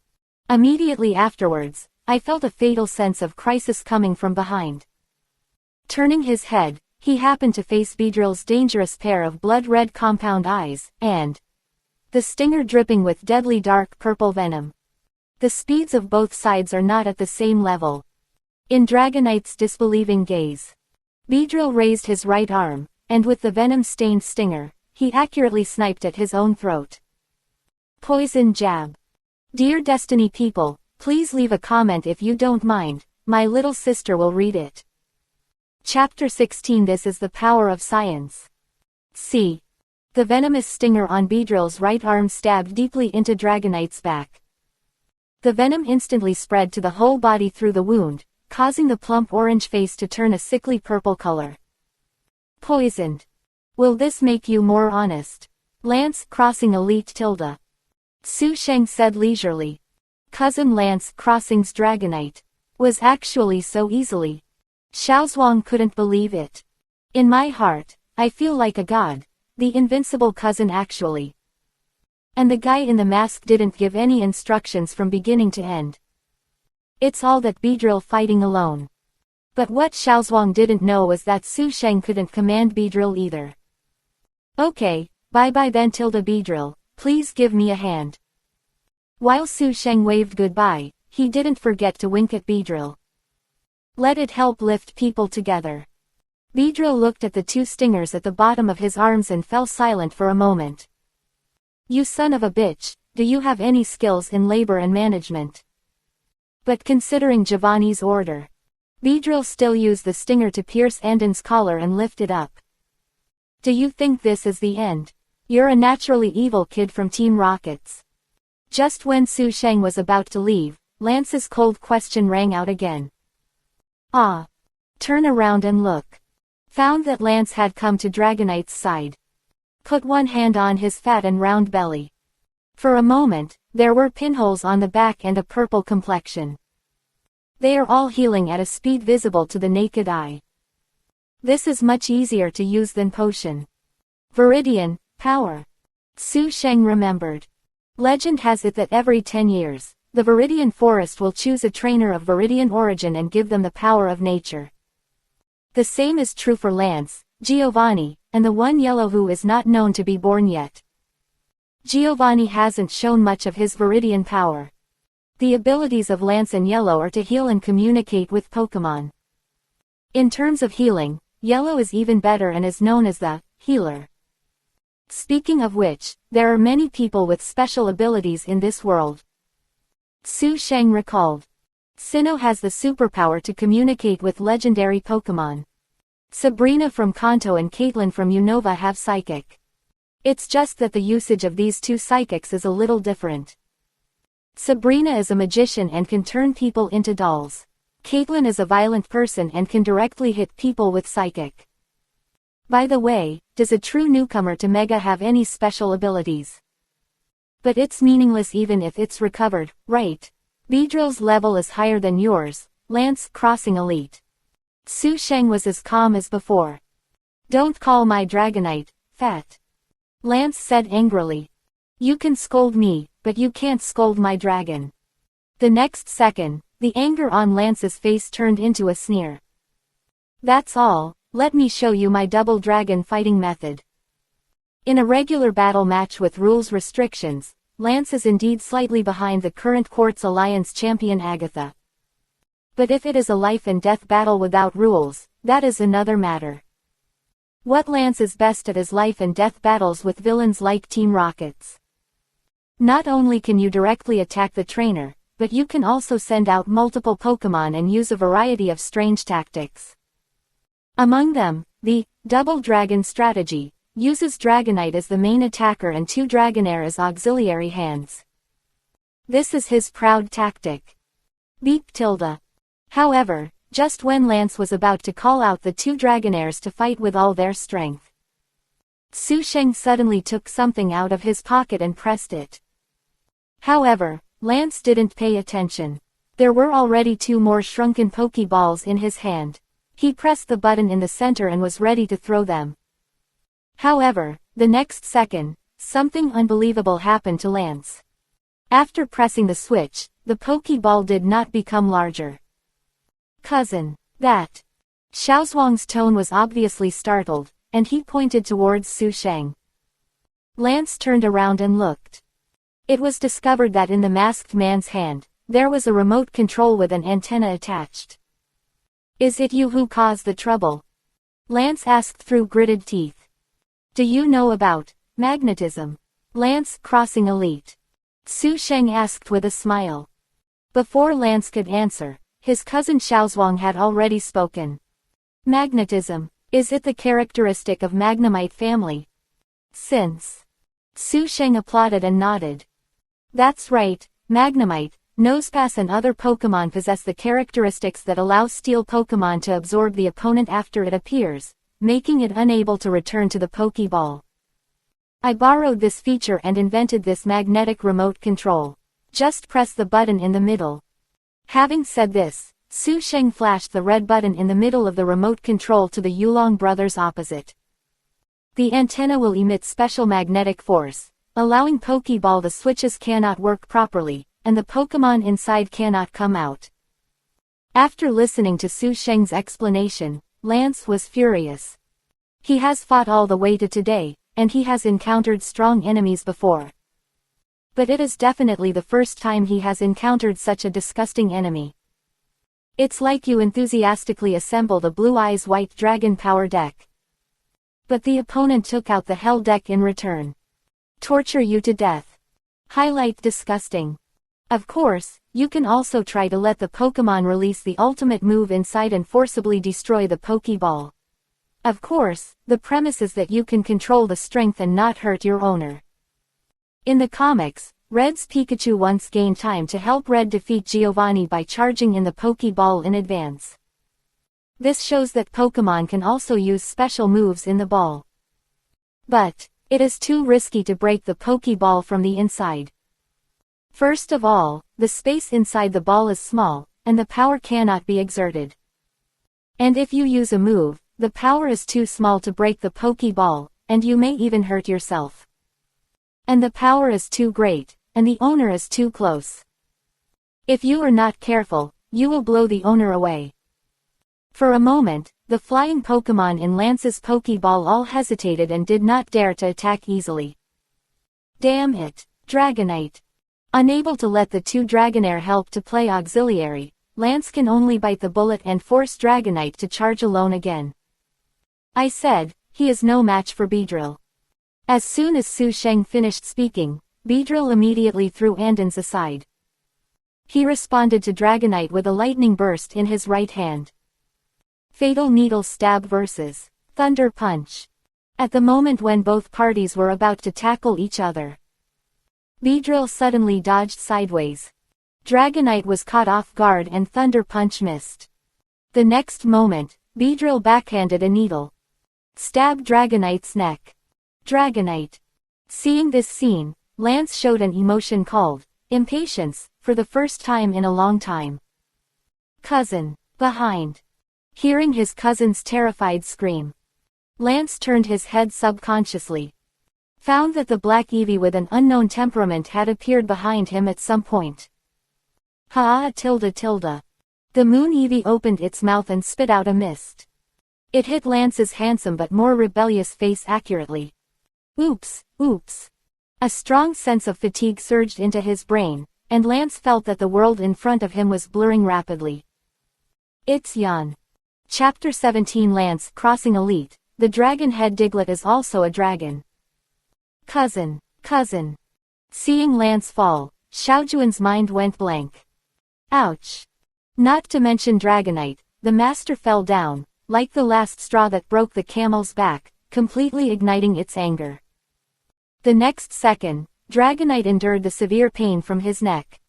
Immediately afterwards, I felt a fatal sense of crisis coming from behind. Turning his head, he happened to face Beedrill's dangerous pair of blood-red compound eyes, and the stinger dripping with deadly dark purple venom. The speeds of both sides are not at the same level. In Dragonite's disbelieving gaze, Beedrill raised his right arm, and with the venom-stained stinger, he accurately sniped at his own throat. Poison jab. Dear Destiny people, please leave a comment if you don't mind, my little sister will read it. Chapter 16. This is the power of science. See. The venomous stinger on Beedrill's right arm stabbed deeply into Dragonite's back. The venom instantly spread to the whole body through the wound, causing the plump orange face to turn a sickly purple color. Poisoned. Will this make you more honest? Lance Crossing Elite Tilda. Su Sheng said leisurely. Cousin Lance Crossing's Dragonite was actually so easily. Xiaozhuang couldn't believe it. In my heart, I feel like a god, the invincible cousin actually. And the guy in the mask didn't give any instructions from beginning to end. It's all that Beedrill fighting alone. But what Xiaozhuang didn't know was that Su Sheng couldn't command Beedrill either. Okay, Bye-bye then Beedrill, please give me a hand. While Su Sheng waved goodbye, he didn't forget to wink at Beedrill. Let it help lift people together. Beedrill looked at the two stingers at the bottom of his arms and fell silent for a moment. You son of a bitch, do you have any skills in labor and management? But considering Giovanni's order, Beedrill still used the stinger to pierce Andon's collar and lift it up. Do you think this is the end? You're a naturally evil kid from Team Rockets. Just when Su Sheng was about to leave, Lance's cold question rang out again. Turn around and look. Found that Lance had come to Dragonite's side. Put one hand on his fat and round belly. For a moment, there were pinholes on the back and a purple complexion. They are all healing at a speed visible to the naked eye. This is much easier to use than potion. Viridian, power. Su Sheng remembered. Legend has it that every 10 years, the Viridian Forest will choose a trainer of Viridian origin and give them the power of nature. The same is true for Lance, Giovanni, and the one yellow who is not known to be born yet. Giovanni hasn't shown much of his Viridian power. The abilities of Lance and Yellow are to heal and communicate with Pokémon. In terms of healing, Yellow is even better and is known as the healer. Speaking of which, there are many people with special abilities in this world. Su Sheng recalled. Sinnoh has the superpower to communicate with legendary Pokémon. Sabrina from Kanto and Caitlin from Unova have Psychic. It's just that the usage of these two psychics is a little different. Sabrina is a magician and can turn people into dolls. Caitlin is a violent person and can directly hit people with Psychic. By the way, does a true newcomer to Mega have any special abilities? But it's meaningless even if it's recovered, right? Beedrill's level is higher than yours, Lance, crossing elite. Su Sheng was as calm as before. Don't call my Dragonite fat. Lance said angrily. You can scold me, but you can't scold my dragon. The next second, the anger on Lance's face turned into a sneer. That's all, let me show you my double dragon fighting method. In a regular battle match with rules restrictions, Lance is indeed slightly behind the current Quartz Alliance champion Agatha. But if it is a life and death battle without rules, that is another matter. What Lance is best at is life and death battles with villains like Team Rockets. Not only can you directly attack the trainer, but you can also send out multiple Pokémon and use a variety of strange tactics. Among them, the Double Dragon strategy uses Dragonite as the main attacker and two Dragonair as auxiliary hands. This is his proud tactic. Beep tilde. However, just when Lance was about to call out the two Dragonairs to fight with all their strength, Su Sheng suddenly took something out of his pocket and pressed it. However, Lance didn't pay attention. There were already two more shrunken Pokeballs in his hand. He pressed the button in the center and was ready to throw them. However, the next second, something unbelievable happened to Lance. After pressing the switch, the Pokeball did not become larger. Cousin. That. Xiaozhuang's tone was obviously startled, and he pointed towards Su Sheng. Lance turned around and looked. It was discovered that in the masked man's hand, there was a remote control with an antenna attached. Is it you who caused the trouble? Lance asked through gritted teeth. Do you know about magnetism? Lance, crossing elite. Su Sheng asked with a smile. Before Lance could answer, his cousin Xiaozhuang had already spoken. Magnetism, is it the characteristic of Magnemite family? Since. Su Sheng applauded and nodded. That's right, Magnemite, Nosepass and other Pokémon possess the characteristics that allow Steel Pokémon to absorb the opponent after it appears, making it unable to return to the Pokeball. I borrowed this feature and invented this magnetic remote control. Just press the button in the middle. Having said this, Su Sheng flashed the red button in the middle of the remote control to the Yulong brothers opposite. The antenna will emit special magnetic force, allowing Pokeball the switches cannot work properly, and the Pokémon inside cannot come out. After listening to Su Sheng's explanation, Lance was furious. He has fought all the way to today, and he has encountered strong enemies before. But it is definitely the first time he has encountered such a disgusting enemy. It's like you enthusiastically assemble the Blue Eyes White Dragon power deck. But the opponent took out the Hell deck in return. Torture you to death. Highlight disgusting. Of course, you can also try to let the Pokemon release the ultimate move inside and forcibly destroy the Pokeball. Of course, the premise is that you can control the strength and not hurt your owner. In the comics, Red's Pikachu once gained time to help Red defeat Giovanni by charging in the Pokeball in advance. This shows that Pokemon can also use special moves in the ball. But it is too risky to break the Pokeball from the inside. First of all, the space inside the ball is small, and the power cannot be exerted. And if you use a move, the power is too small to break the Pokeball, and you may even hurt yourself. And the power is too great, and the owner is too close. If you are not careful, you will blow the owner away. For a moment, the flying Pokemon in Lance's Pokeball all hesitated and did not dare to attack easily. Damn it, Dragonite. Unable to let the two Dragonair help to play auxiliary, Lance can only bite the bullet and force Dragonite to charge alone again. I said, he is no match for Beedrill. As soon as Su Sheng finished speaking, Beedrill immediately threw Andons aside. He responded to Dragonite with a lightning burst in his right hand. Fatal Needle Stab vs. Thunder Punch. At the moment when both parties were about to tackle each other, Beedrill suddenly dodged sideways. Dragonite was caught off guard and Thunder Punch missed. The next moment, Beedrill backhanded a needle. Stabbed Dragonite's neck. Dragonite. Seeing this scene, Lance showed an emotion called impatience, for the first time in a long time. Cousin. Behind. Hearing his cousin's terrified scream, Lance turned his head subconsciously. Found that the black Eevee with an unknown temperament had appeared behind him at some point. Ha tilde tilde. The moon Eevee opened its mouth and spit out a mist. It hit Lance's handsome but more rebellious face accurately. Oops, oops. A strong sense of fatigue surged into his brain, and Lance felt that the world in front of him was blurring rapidly. It's Yan. Chapter 17 Lance Crossing Elite. The dragon head Diglett is also a dragon. Cousin. Seeing Lance fall, Xiaojuan's mind went blank. Ouch. Not to mention Dragonite, the master fell down, like the last straw that broke the camel's back, completely igniting its anger. The next second, Dragonite endured the severe pain from his neck.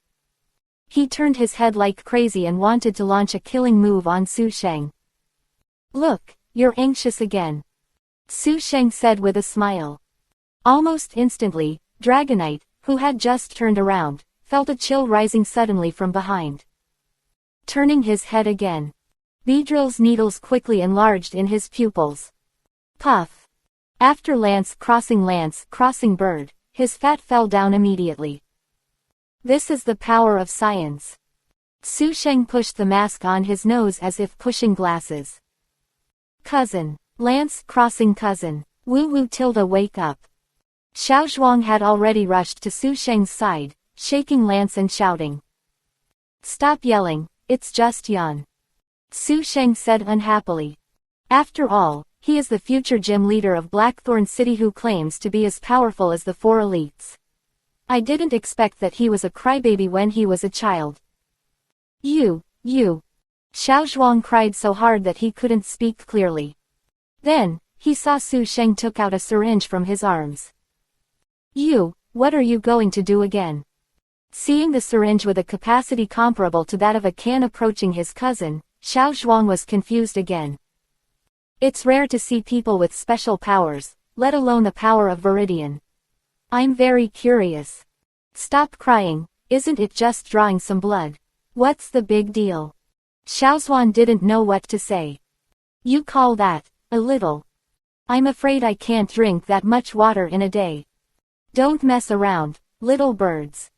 He turned his head like crazy and wanted to launch a killing move on Su Sheng. Look, you're anxious again. Su Sheng said with a smile. Almost instantly, Dragonite, who had just turned around, felt a chill rising suddenly from behind. Turning his head again, Beedrill's needles quickly enlarged in his pupils. Puff. After Lance crossing bird, his fat fell down immediately. This is the power of science. Su Sheng pushed the mask on his nose as if pushing glasses. Cousin. Lance crossing cousin. Woo woo tilde wake up. Xiao Zhuang had already rushed to Su Sheng's side, shaking Lance and shouting. Stop yelling, it's just Yan. Su Sheng said unhappily. After all, he is the future gym leader of Blackthorn City who claims to be as powerful as the four elites. I didn't expect that he was a crybaby when he was a child. You. Xiao Zhuang cried so hard that he couldn't speak clearly. Then, he saw Su Sheng took out a syringe from his arms. You, what are you going to do again? Seeing the syringe with a capacity comparable to that of a can approaching his cousin, Xiao Zhuang was confused again. It's rare to see people with special powers, let alone the power of Viridian. I'm very curious. Stop crying, isn't it just drawing some blood? What's the big deal? Xiaozuan didn't know what to say. You call that a little? I'm afraid I can't drink that much water in a day. Don't mess around, little birds.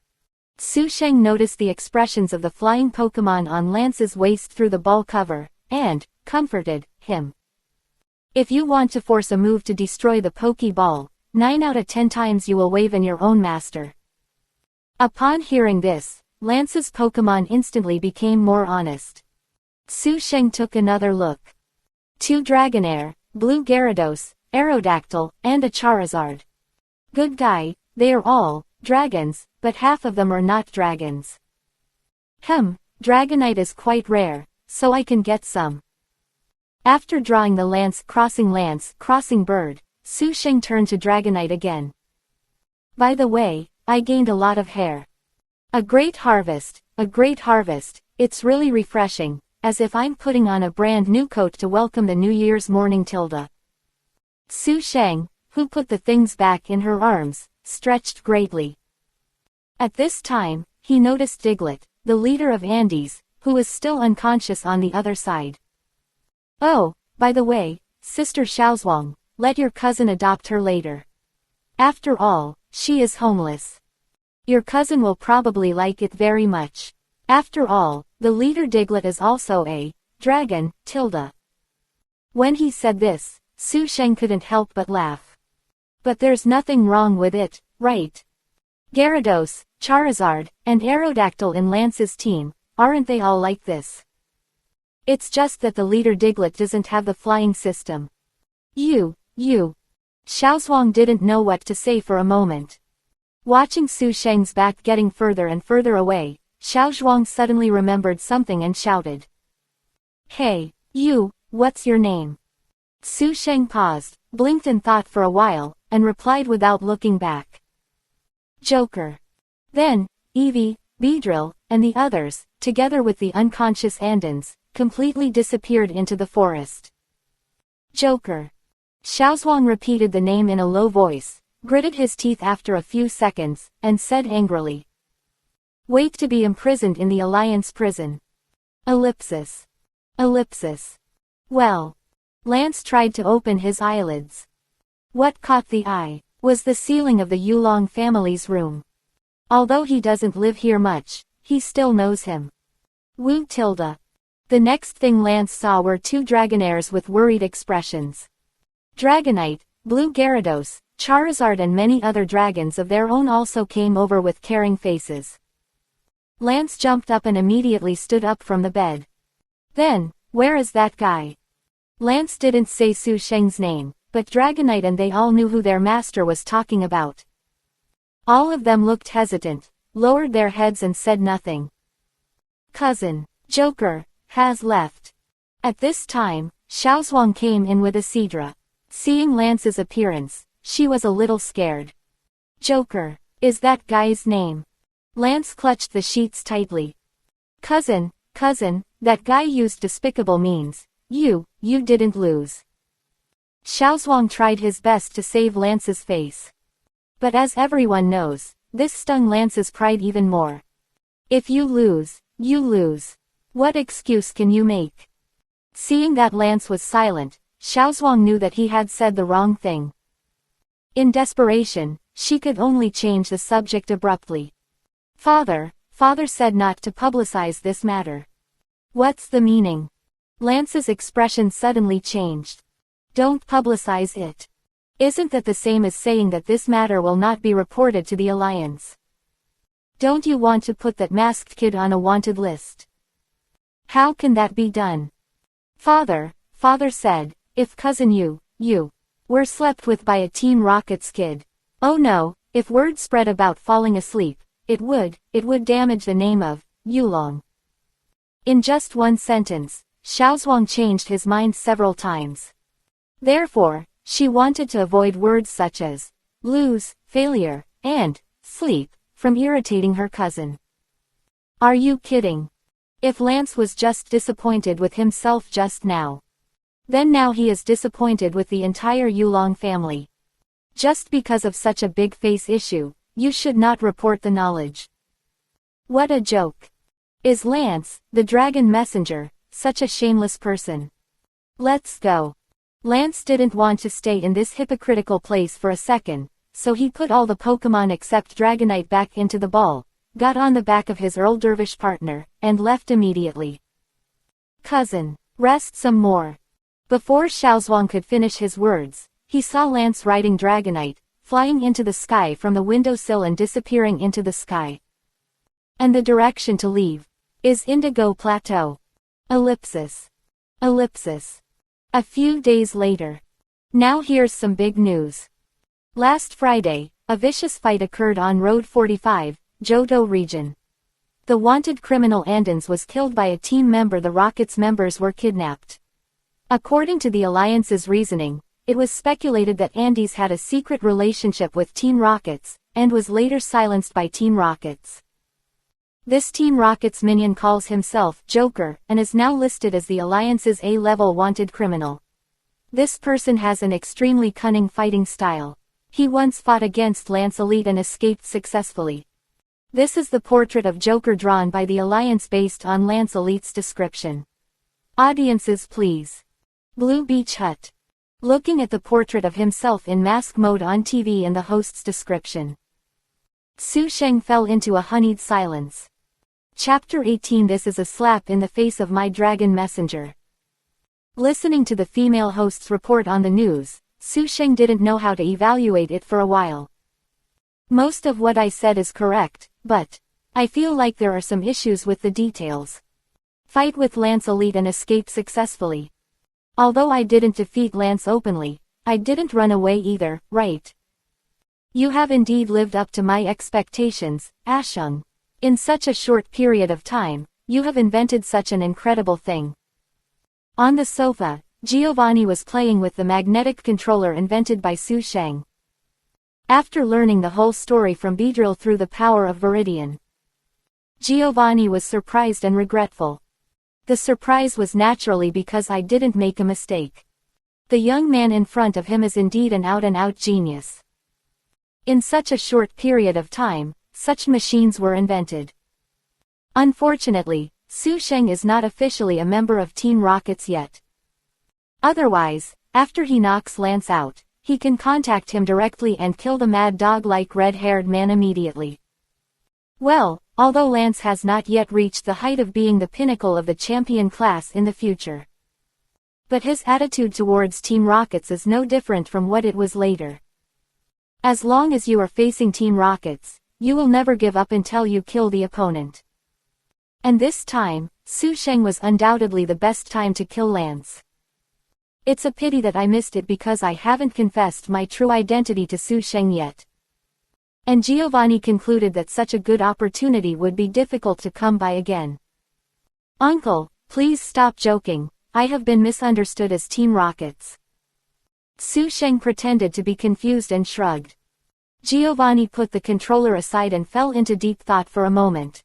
Su Sheng noticed the expressions of the flying Pokemon on Lance's waist through the ball cover, and comforted him. If you want to force a move to destroy the Pokeball, 9 out of 10 times you will wave in your own master. Upon hearing this, Lance's Pokemon instantly became more honest. Su Sheng took another look. 2 Dragonair, Blue Gyarados, Aerodactyl, and a Charizard. Good guy, they are all dragons, but half of them are not dragons. Dragonite is quite rare, so I can get some. After drawing the lance crossing bird, Su Sheng turned to Dragonite again. By the way, I gained a lot of hair. A great harvest, it's really refreshing, as if I'm putting on a brand new coat to welcome the New Year's morning. Tilda. Su Sheng, who put the things back in her arms, stretched greatly. At this time, he noticed Diglett, the leader of Andes, who was still unconscious on the other side. Oh, by the way, Sister Xiaozhuang, let your cousin adopt her later. After all, she is homeless. Your cousin will probably like it very much. After all, the leader Diglett is also a dragon. Tilda. When he said this, Su Sheng couldn't help but laugh. But there's nothing wrong with it, right? Gyarados, Charizard, and Aerodactyl in Lance's team, aren't they all like this? It's just that the leader Diglett doesn't have the flying system. You. Xiaozhuang didn't know what to say for a moment. Watching Su Sheng's back getting further and further away, Xiaozhuang suddenly remembered something and shouted. Hey, you, what's your name? Su Sheng paused, blinked and thought for a while, and replied without looking back. Joker. Then, Eevee, Beedrill, and the others, together with the unconscious Andons, completely disappeared into the forest. Joker. Xiaozhuang repeated the name in a low voice, gritted his teeth after a few seconds, and said angrily. Wait to be imprisoned in the Alliance prison. Ellipsis. Well. Lance tried to open his eyelids. What caught the eye was the ceiling of the Yulong family's room. Although he doesn't live here much, he still knows him. Wu Tilda. The next thing Lance saw were 2 Dragonairs with worried expressions. Dragonite, Blue Gyarados, Charizard and many other dragons of their own also came over with caring faces. Lance jumped up and immediately stood up from the bed. Then, where is that guy? Lance didn't say Su Sheng's name, but Dragonite and they all knew who their master was talking about. All of them looked hesitant, lowered their heads and said nothing. Cousin, Joker, has left. At this time, Xiaozhuang came in with Isidra. Seeing Lance's appearance, she was a little scared. Joker, is that guy's name? Lance clutched the sheets tightly. Cousin, that guy used despicable means. You didn't lose. Xiaozhuang tried his best to save Lance's face. But as everyone knows, this stung Lance's pride even more. If you lose, you lose. What excuse can you make? Seeing that Lance was silent, Xiaozhuang knew that he had said the wrong thing. In desperation, she could only change the subject abruptly. Father said not to publicize this matter. What's the meaning? Lance's expression suddenly changed. Don't publicize it. Isn't that the same as saying that this matter will not be reported to the Alliance? Don't you want to put that masked kid on a wanted list? How can that be done? Father said, if cousin you were slept with by a Team Rocket's kid. Oh no, if word spread about falling asleep, it would damage the name of Yulong. In just one sentence, Xiaozhuang changed his mind several times. Therefore, she wanted to avoid words such as lose, failure, and sleep from irritating her cousin. Are you kidding? If Lance was just disappointed with himself just now, then now he is disappointed with the entire Yulong family. Just because of such a big face issue, you should not report the knowledge. What a joke. Is Lance, the dragon messenger, such a shameless person? Let's go. Lance didn't want to stay in this hypocritical place for a second, so he put all the Pokemon except Dragonite back into the ball, got on the back of his Earl Dervish partner, and left immediately. Cousin, rest some more. Before Xiaozhuang could finish his words, he saw Lance riding Dragonite, flying into the sky from the windowsill and disappearing into the sky. And the direction to leave is Indigo Plateau. Ellipsis. Ellipsis. A few days later. Now here's some big news. Last Friday, a vicious fight occurred on Road 45, Johto region. The wanted criminal Andens was killed by a team member. The Rockets members were kidnapped. According to the Alliance's reasoning, it was speculated that Andes had a secret relationship with Team Rockets, and was later silenced by Team Rockets. This Team Rockets minion calls himself Joker, and is now listed as the Alliance's A-level wanted criminal. This person has an extremely cunning fighting style. He once fought against Lance Elite and escaped successfully. This is the portrait of Joker drawn by the Alliance based on Lance Elite's description. Audiences please. Blue Beach Hut. Looking at the portrait of himself in mask mode on TV and the host's description. Su Sheng fell into a honeyed silence. Chapter 18. This is a slap in the face of my dragon messenger. Listening to the female host's report on the news, Su Sheng didn't know how to evaluate it for a while. Most of what I said is correct, but I feel like there are some issues with the details. Fight with Lance Elite and escape successfully. Although I didn't defeat Lance openly, I didn't run away either, right? You have indeed lived up to my expectations, Ashung. In such a short period of time, you have invented such an incredible thing. On the sofa, Giovanni was playing with the magnetic controller invented by Su Sheng. After learning the whole story from Beedrill through the power of Viridian, Giovanni was surprised and regretful. The surprise was naturally because I didn't make a mistake. The young man in front of him is indeed an out-and-out genius. In such a short period of time, such machines were invented. Unfortunately, Su Sheng is not officially a member of Team Rockets yet. Otherwise, after he knocks Lance out, he can contact him directly and kill the mad dog-like red-haired man immediately. Well, although Lance has not yet reached the height of being the pinnacle of the champion class in the future. But his attitude towards Team Rockets is no different from what it was later. As long as you are facing Team Rockets, you will never give up until you kill the opponent. And this time, Su Sheng was undoubtedly the best time to kill Lance. It's a pity that I missed it because I haven't confessed my true identity to Su Sheng yet. And Giovanni concluded that such a good opportunity would be difficult to come by again. Uncle, please stop joking, I have been misunderstood as Team Rockets. Su Sheng pretended to be confused and shrugged. Giovanni put the controller aside and fell into deep thought for a moment.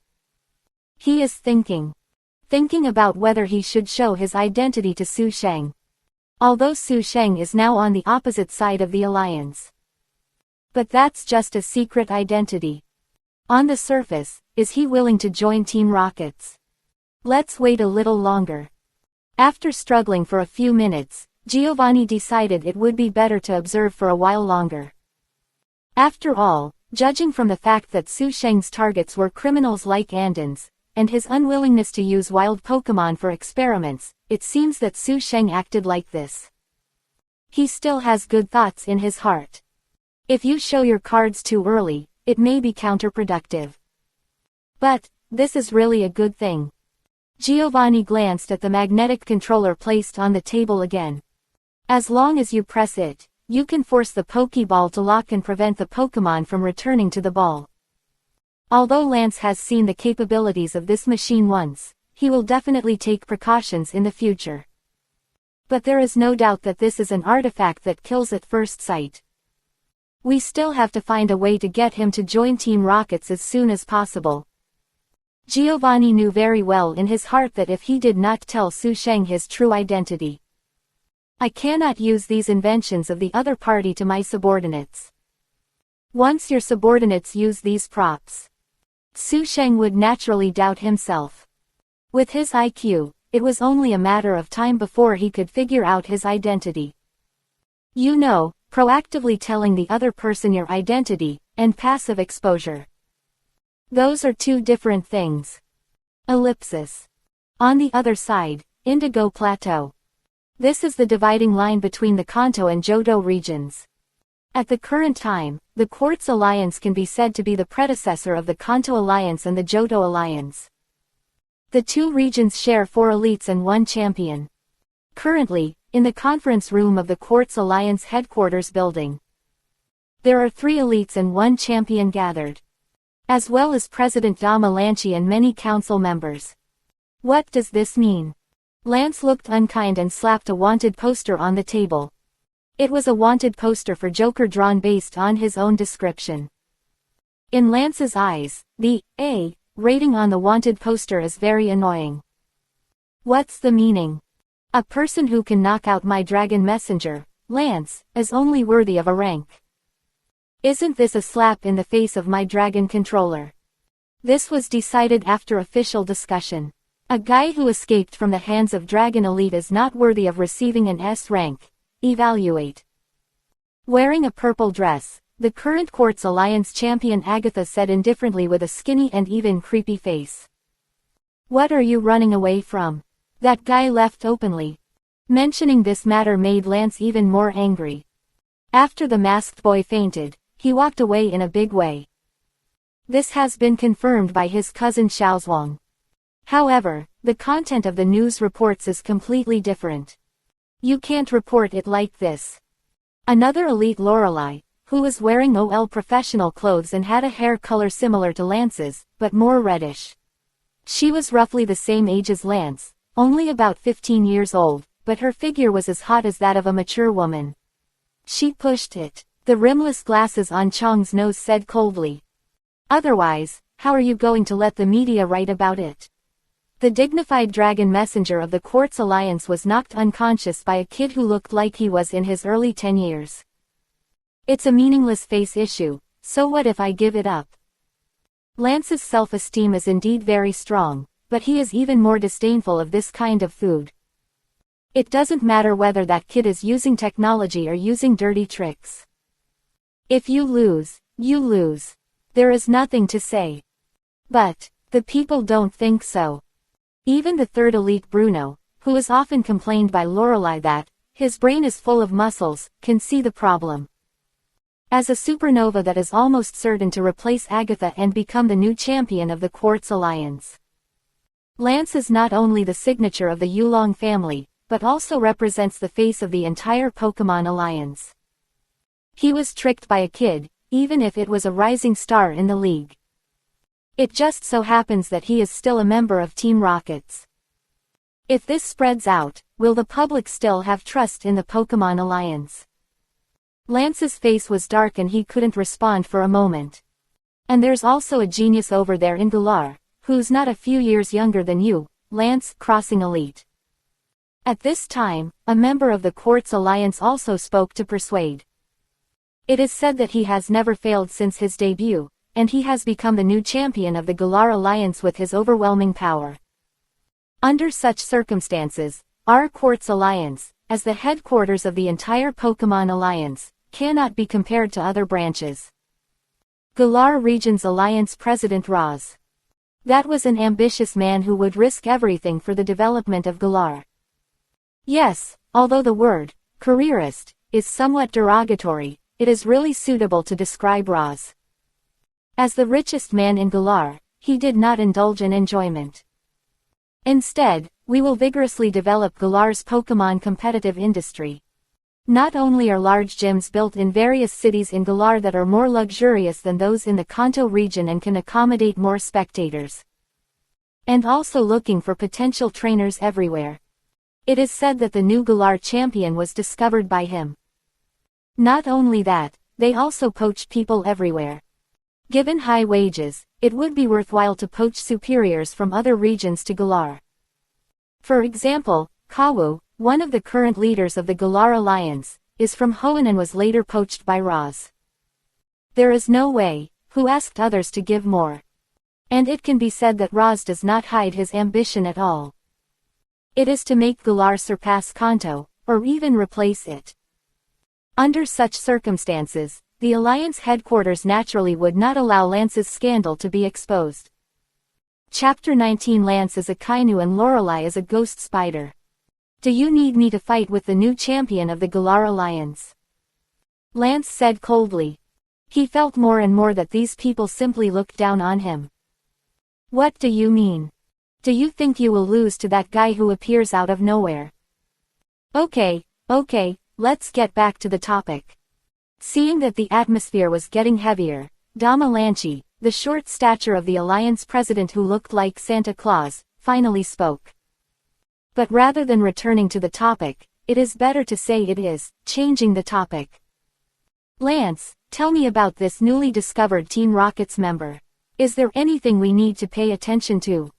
He is thinking about whether he should show his identity to Su Sheng. Although Su Sheng is now on the opposite side of the alliance. But that's just a secret identity. On the surface, is he willing to join Team Rockets? Let's wait a little longer. After struggling for a few minutes, Giovanni decided it would be better to observe for a while longer. After all, judging from the fact that Su Sheng's targets were criminals like Andens, and his unwillingness to use wild Pokemon for experiments, it seems that Su Sheng acted like this. He still has good thoughts in his heart. If you show your cards too early, it may be counterproductive. But, this is really a good thing. Giovanni glanced at the magnetic controller placed on the table again. As long as you press it, you can force the Pokeball to lock and prevent the Pokemon from returning to the ball. Although Lance has seen the capabilities of this machine once, he will definitely take precautions in the future. But there is no doubt that this is an artifact that kills at first sight. We still have to find a way to get him to join Team Rockets as soon as possible. Giovanni knew very well in his heart that if he did not tell Su Sheng his true identity, I cannot use these inventions of the other party to my subordinates. Once your subordinates use these props, Su Sheng would naturally doubt himself. With his IQ, it was only a matter of time before he could figure out his identity. You know, proactively telling the other person your identity, and passive exposure. Those are two different things. Ellipsis. On the other side, Indigo Plateau. This is the dividing line between the Kanto and Johto regions. At the current time, the Quartz Alliance can be said to be the predecessor of the Kanto Alliance and the Johto Alliance. The two regions share 4 elites and 1 champion. Currently, in the conference room of the Quartz Alliance headquarters building, there are 3 elites and 1 champion gathered, as well as President Dama Lanchi and many council members. What does this mean? Lance looked unkind and slapped a wanted poster on the table. It was a wanted poster for Joker drawn based on his own description. In Lance's eyes, the A rating on the wanted poster is very annoying. What's the meaning? A person who can knock out my dragon messenger, Lance, is only worthy of a rank. Isn't this a slap in the face of my dragon controller? This was decided after official discussion. A guy who escaped from the hands of Dragon Elite is not worthy of receiving an S rank. Evaluate. Wearing a purple dress, the current Quartz Alliance champion Agatha said indifferently with a skinny and even creepy face. What are you running away from? That guy left openly. Mentioning this matter made Lance even more angry. After the masked boy fainted, he walked away in a big way. This has been confirmed by his cousin Xiaozhuang. However, the content of the news reports is completely different. You can't report it like this. Another elite Lorelei, who was wearing OL professional clothes and had a hair color similar to Lance's, but more reddish. She was roughly the same age as Lance, only about 15 years old, but her figure was as hot as that of a mature woman. She pushed it. The rimless glasses on Chong's nose said coldly. Otherwise, how are you going to let the media write about it? The dignified dragon messenger of the Quartz Alliance was knocked unconscious by a kid who looked like he was in his early 10 years. It's a meaningless face issue, so what if I give it up? Lance's self-esteem is indeed very strong, but he is even more disdainful of this kind of food. It doesn't matter whether that kid is using technology or using dirty tricks. If you lose, you lose. There is nothing to say. But the people don't think so. Even the third elite Bruno, who is often complained by Lorelei that his brain is full of muscles, can see the problem. As a supernova that is almost certain to replace Agatha and become the new champion of the Quartz Alliance. Lance is not only the signature of the Yulong family, but also represents the face of the entire Pokemon Alliance. He was tricked by a kid, even if it was a rising star in the league. It just so happens that he is still a member of Team Rockets. If this spreads out, will the public still have trust in the Pokemon Alliance? Lance's face was dark and he couldn't respond for a moment. And there's also a genius over there in Galar, who's not a few years younger than you, Lance, crossing elite. At this time, a member of the Quartz Alliance also spoke to persuade. It is said that he has never failed since his debut, and he has become the new champion of the Galar Alliance with his overwhelming power. Under such circumstances, our Quartz Alliance, as the headquarters of the entire Pokemon Alliance, cannot be compared to other branches. Galar Region's Alliance President Roz. That was an ambitious man who would risk everything for the development of Galar. Yes, although the word, careerist, is somewhat derogatory, it is really suitable to describe Roz. As the richest man in Galar, he did not indulge in enjoyment. Instead, we will vigorously develop Galar's Pokemon competitive industry. Not only are large gyms built in various cities in Galar that are more luxurious than those in the Kanto region and can accommodate more spectators, and also looking for potential trainers everywhere. It is said that the new Galar champion was discovered by him. Not only that, they also poach people everywhere. Given high wages, it would be worthwhile to poach superiors from other regions to Galar. For example, Kawu, one of the current leaders of the Galar Alliance, is from Hoenn and was later poached by Roz. There is no way, who asked others to give more. And it can be said that Roz does not hide his ambition at all. It is to make Galar surpass Kanto, or even replace it. Under such circumstances, the Alliance headquarters naturally would not allow Lance's scandal to be exposed. Chapter 19. Lance is a Kainu and Lorelei is a ghost spider. Do you need me to fight with the new champion of the Galar Alliance? Lance said coldly. He felt more and more that these people simply looked down on him. What do you mean? Do you think you will lose to that guy who appears out of nowhere? Okay, let's get back to the topic. Seeing that the atmosphere was getting heavier, Dama Lanchi, the short stature of the Alliance president who looked like Santa Claus, finally spoke. But rather than returning to the topic, it is better to say it is changing the topic. Lance, tell me about this newly discovered Team Rocket's member. Is there anything we need to pay attention to?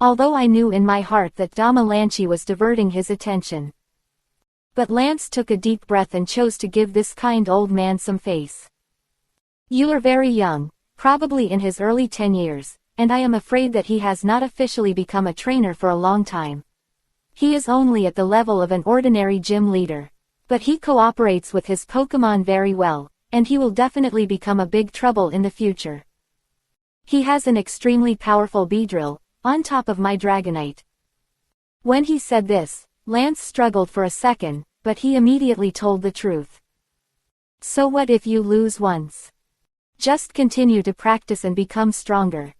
Although I knew in my heart that Dama Lanchi was diverting his attention. But Lance took a deep breath and chose to give this kind old man some face. You are very young, probably in his early 10 years, and I am afraid that he has not officially become a trainer for a long time. He is only at the level of an ordinary gym leader. But he cooperates with his Pokemon very well, and he will definitely become a big trouble in the future. He has an extremely powerful Beedrill, on top of my Dragonite. When he said this, Lance struggled for a second, but he immediately told the truth. So what if you lose once? Just continue to practice and become stronger.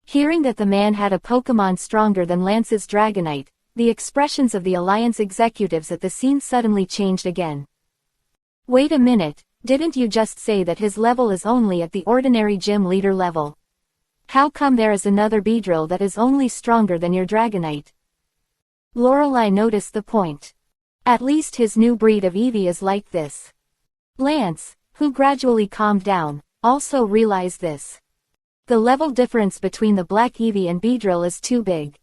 Hearing that the man had a Pokemon stronger than Lance's Dragonite, the expressions of the Alliance executives at the scene suddenly changed again. Wait a minute, didn't you just say that his level is only at the ordinary gym leader level? How come there is another Beedrill that is only stronger than your Dragonite? Lorelei noticed the point. At least his new breed of Eevee is like this. Lance, who gradually calmed down, also realized this. The level difference between the Black Eevee and Beedrill is too big.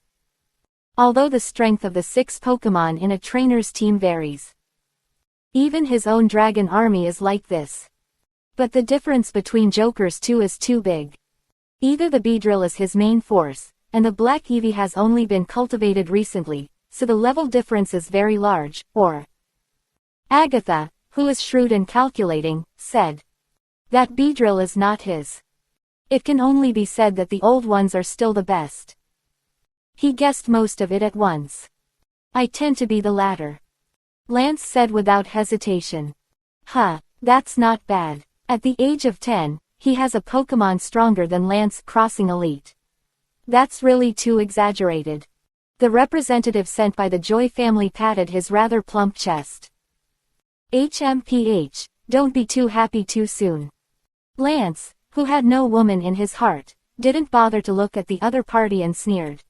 Although the strength of the 6 Pokemon in a trainer's team varies. Even his own dragon army is like this. But the difference between Joker's 2 is too big. Either the Beedrill is his main force, and the Black Eevee has only been cultivated recently, so the level difference is very large, or... Agatha, who is shrewd and calculating, said. That Beedrill is not his. It can only be said that the old ones are still the best. He guessed most of it at once. I tend to be the latter. Lance said without hesitation. That's not bad. At the age of 10, he has a Pokemon stronger than Lance crossing Elite. That's really too exaggerated. The representative sent by the Joy family patted his rather plump chest. HMPH, don't be too happy too soon. Lance, who had no woman in his heart, didn't bother to look at the other party and sneered.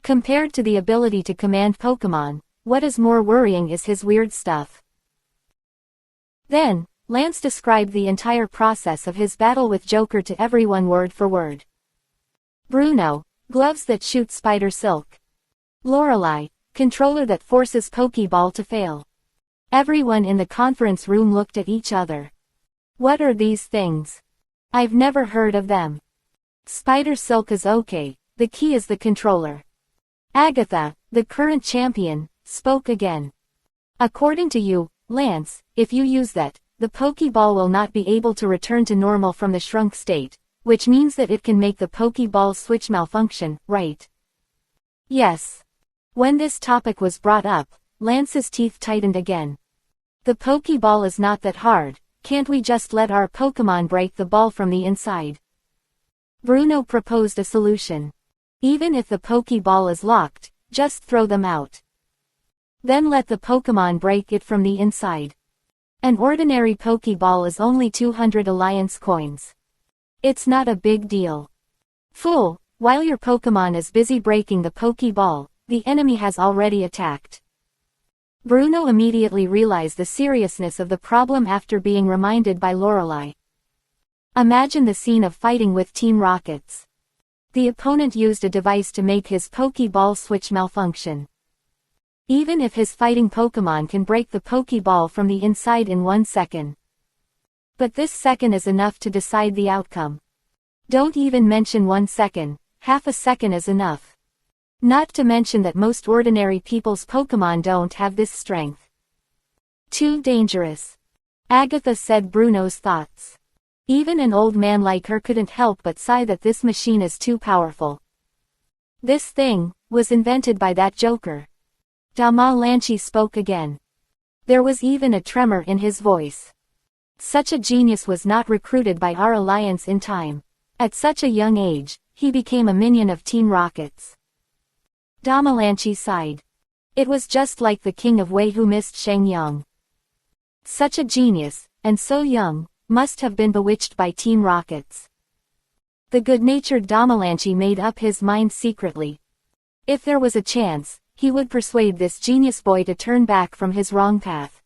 Compared to the ability to command Pokemon, what is more worrying is his weird stuff. Then, Lance described the entire process of his battle with Joker to everyone word for word. Bruno, gloves that shoot spider silk. Lorelei, controller that forces Pokeball to fail. Everyone in the conference room looked at each other. What are these things? I've never heard of them. Spider silk is okay, the key is the controller. Agatha, the current champion, spoke again. According to you, Lance, if you use that, the Pokeball will not be able to return to normal from the shrunk state, which means that it can make the Pokeball switch malfunction, right? Yes. When this topic was brought up, Lance's teeth tightened again. The Pokeball is not that hard, can't we just let our Pokemon break the ball from the inside? Bruno proposed a solution. Even if the Pokeball is locked, just throw them out. Then let the Pokemon break it from the inside. An ordinary Pokeball is only 200 Alliance coins. It's not a big deal. Fool, while your Pokemon is busy breaking the Pokeball, the enemy has already attacked. Bruno immediately realized the seriousness of the problem after being reminded by Lorelei. Imagine the scene of fighting with Team Rockets. The opponent used a device to make his Pokeball switch malfunction. Even if his fighting Pokemon can break the Pokeball from the inside in 1 second. But this second is enough to decide the outcome. Don't even mention 1 second, half a second is enough. Not to mention that most ordinary people's Pokemon don't have this strength. Too dangerous. Agatha said Bruno's thoughts. Even an old man like her couldn't help but sigh that this machine is too powerful. This thing was invented by that Joker. Dama Lanchi spoke again. There was even a tremor in his voice. Such a genius was not recruited by our alliance in time. At such a young age, he became a minion of Team Rocket's. Damalanchi sighed. It was just like the king of Wei who missed Sheng Yang. Such a genius, and so young, must have been bewitched by Team Rocket's. The good-natured Damalanchi made up his mind secretly. If there was a chance, he would persuade this genius boy to turn back from his wrong path.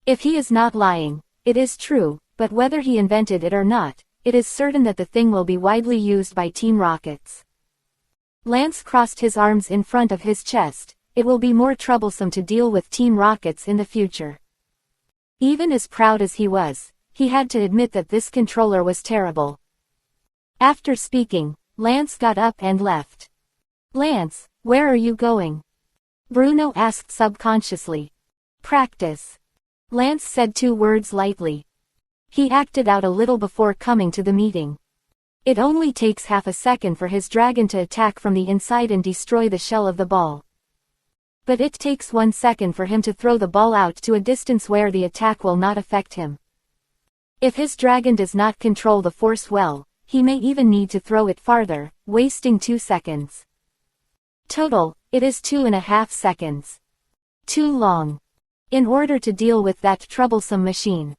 If he is not lying, it is true, but whether he invented it or not, it is certain that the thing will be widely used by Team Rocket's. Lance crossed his arms in front of his chest. It will be more troublesome to deal with Team Rocket's in the future. Even as proud as he was, he had to admit that this controller was terrible. After speaking, Lance got up and left. Lance, where are you going? Bruno asked subconsciously. Practice. Lance said 2 words lightly. He acted out a little before coming to the meeting. It only takes half a second for his dragon to attack from the inside and destroy the shell of the ball. But it takes 1 second for him to throw the ball out to a distance where the attack will not affect him. If his dragon does not control the force well, he may even need to throw it farther, wasting 2 seconds. Total, it is 2.5 seconds. Too long. In order to deal with that troublesome machine,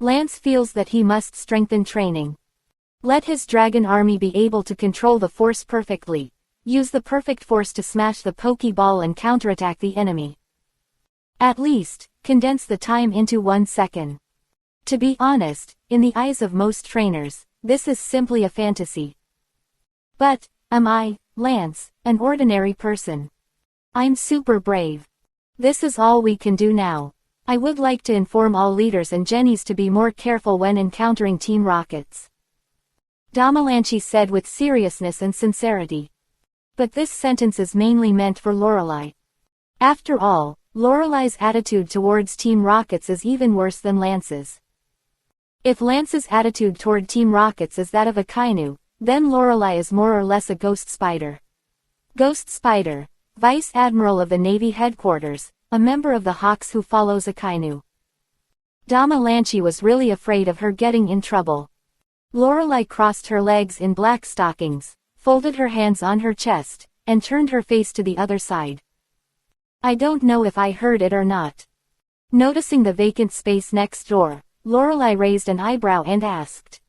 Lance feels that he must strengthen training. Let his dragon army be able to control the force perfectly. Use the perfect force to smash the Pokeball and counterattack the enemy. At least, condense the time into 1 second. To be honest, in the eyes of most trainers, this is simply a fantasy. But, am I, Lance, an ordinary person? I'm super brave. This is all we can do now. I would like to inform all leaders and Jennies to be more careful when encountering Team Rocket's. Damalanchi said with seriousness and sincerity. But this sentence is mainly meant for Lorelei. After all, Lorelei's attitude towards Team Rocket's is even worse than Lance's. If Lance's attitude toward Team Rocket's is that of a Kainu, then Lorelei is more or less a Ghost Spider. Ghost Spider, Vice Admiral of the Navy Headquarters, a member of the Hawks who follows a Kainu. Damalanchi was really afraid of her getting in trouble. Lorelei crossed her legs in black stockings, folded her hands on her chest, and turned her face to the other side. I don't know if I heard it or not. Noticing the vacant space next door, Lorelei raised an eyebrow and asked.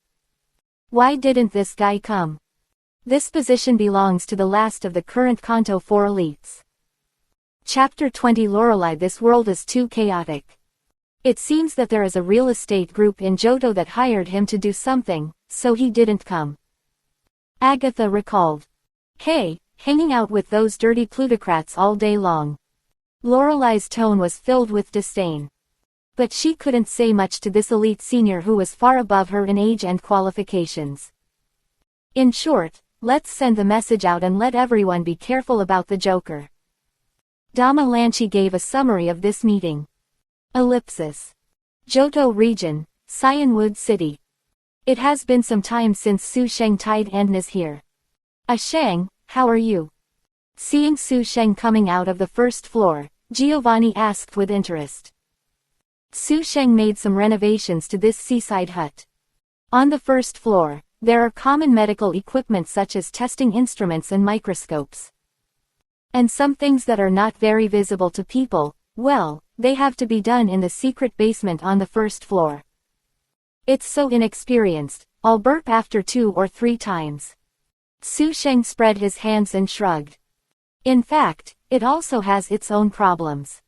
Why didn't this guy come? This position belongs to the last of the current Kanto 4 elites. Chapter 20 Lorelei. This world is too chaotic. It seems that there is a real estate group in Johto that hired him to do something, so he didn't come. Agatha recalled. Hey, hanging out with those dirty plutocrats all day long. Lorelei's tone was filled with disdain. But she couldn't say much to this elite senior who was far above her in age and qualifications. In short, let's send the message out and let everyone be careful about the Joker. Damalanchi gave a summary of this meeting. Ellipsis. Johto Region, Cyanwood City. It has been some time since Su Sheng tied Andnas here. Sheng, how are you? Seeing Su Sheng coming out of the first floor, Giovanni asked with interest. Su Sheng made some renovations to this seaside hut. On the first floor, there are common medical equipment such as testing instruments and microscopes. And some things that are not very visible to people, well, they have to be done in the secret basement on the first floor. It's so inexperienced, I'll burp after 2 or 3 times. Su Sheng spread his hands and shrugged. In fact, it also has its own problems.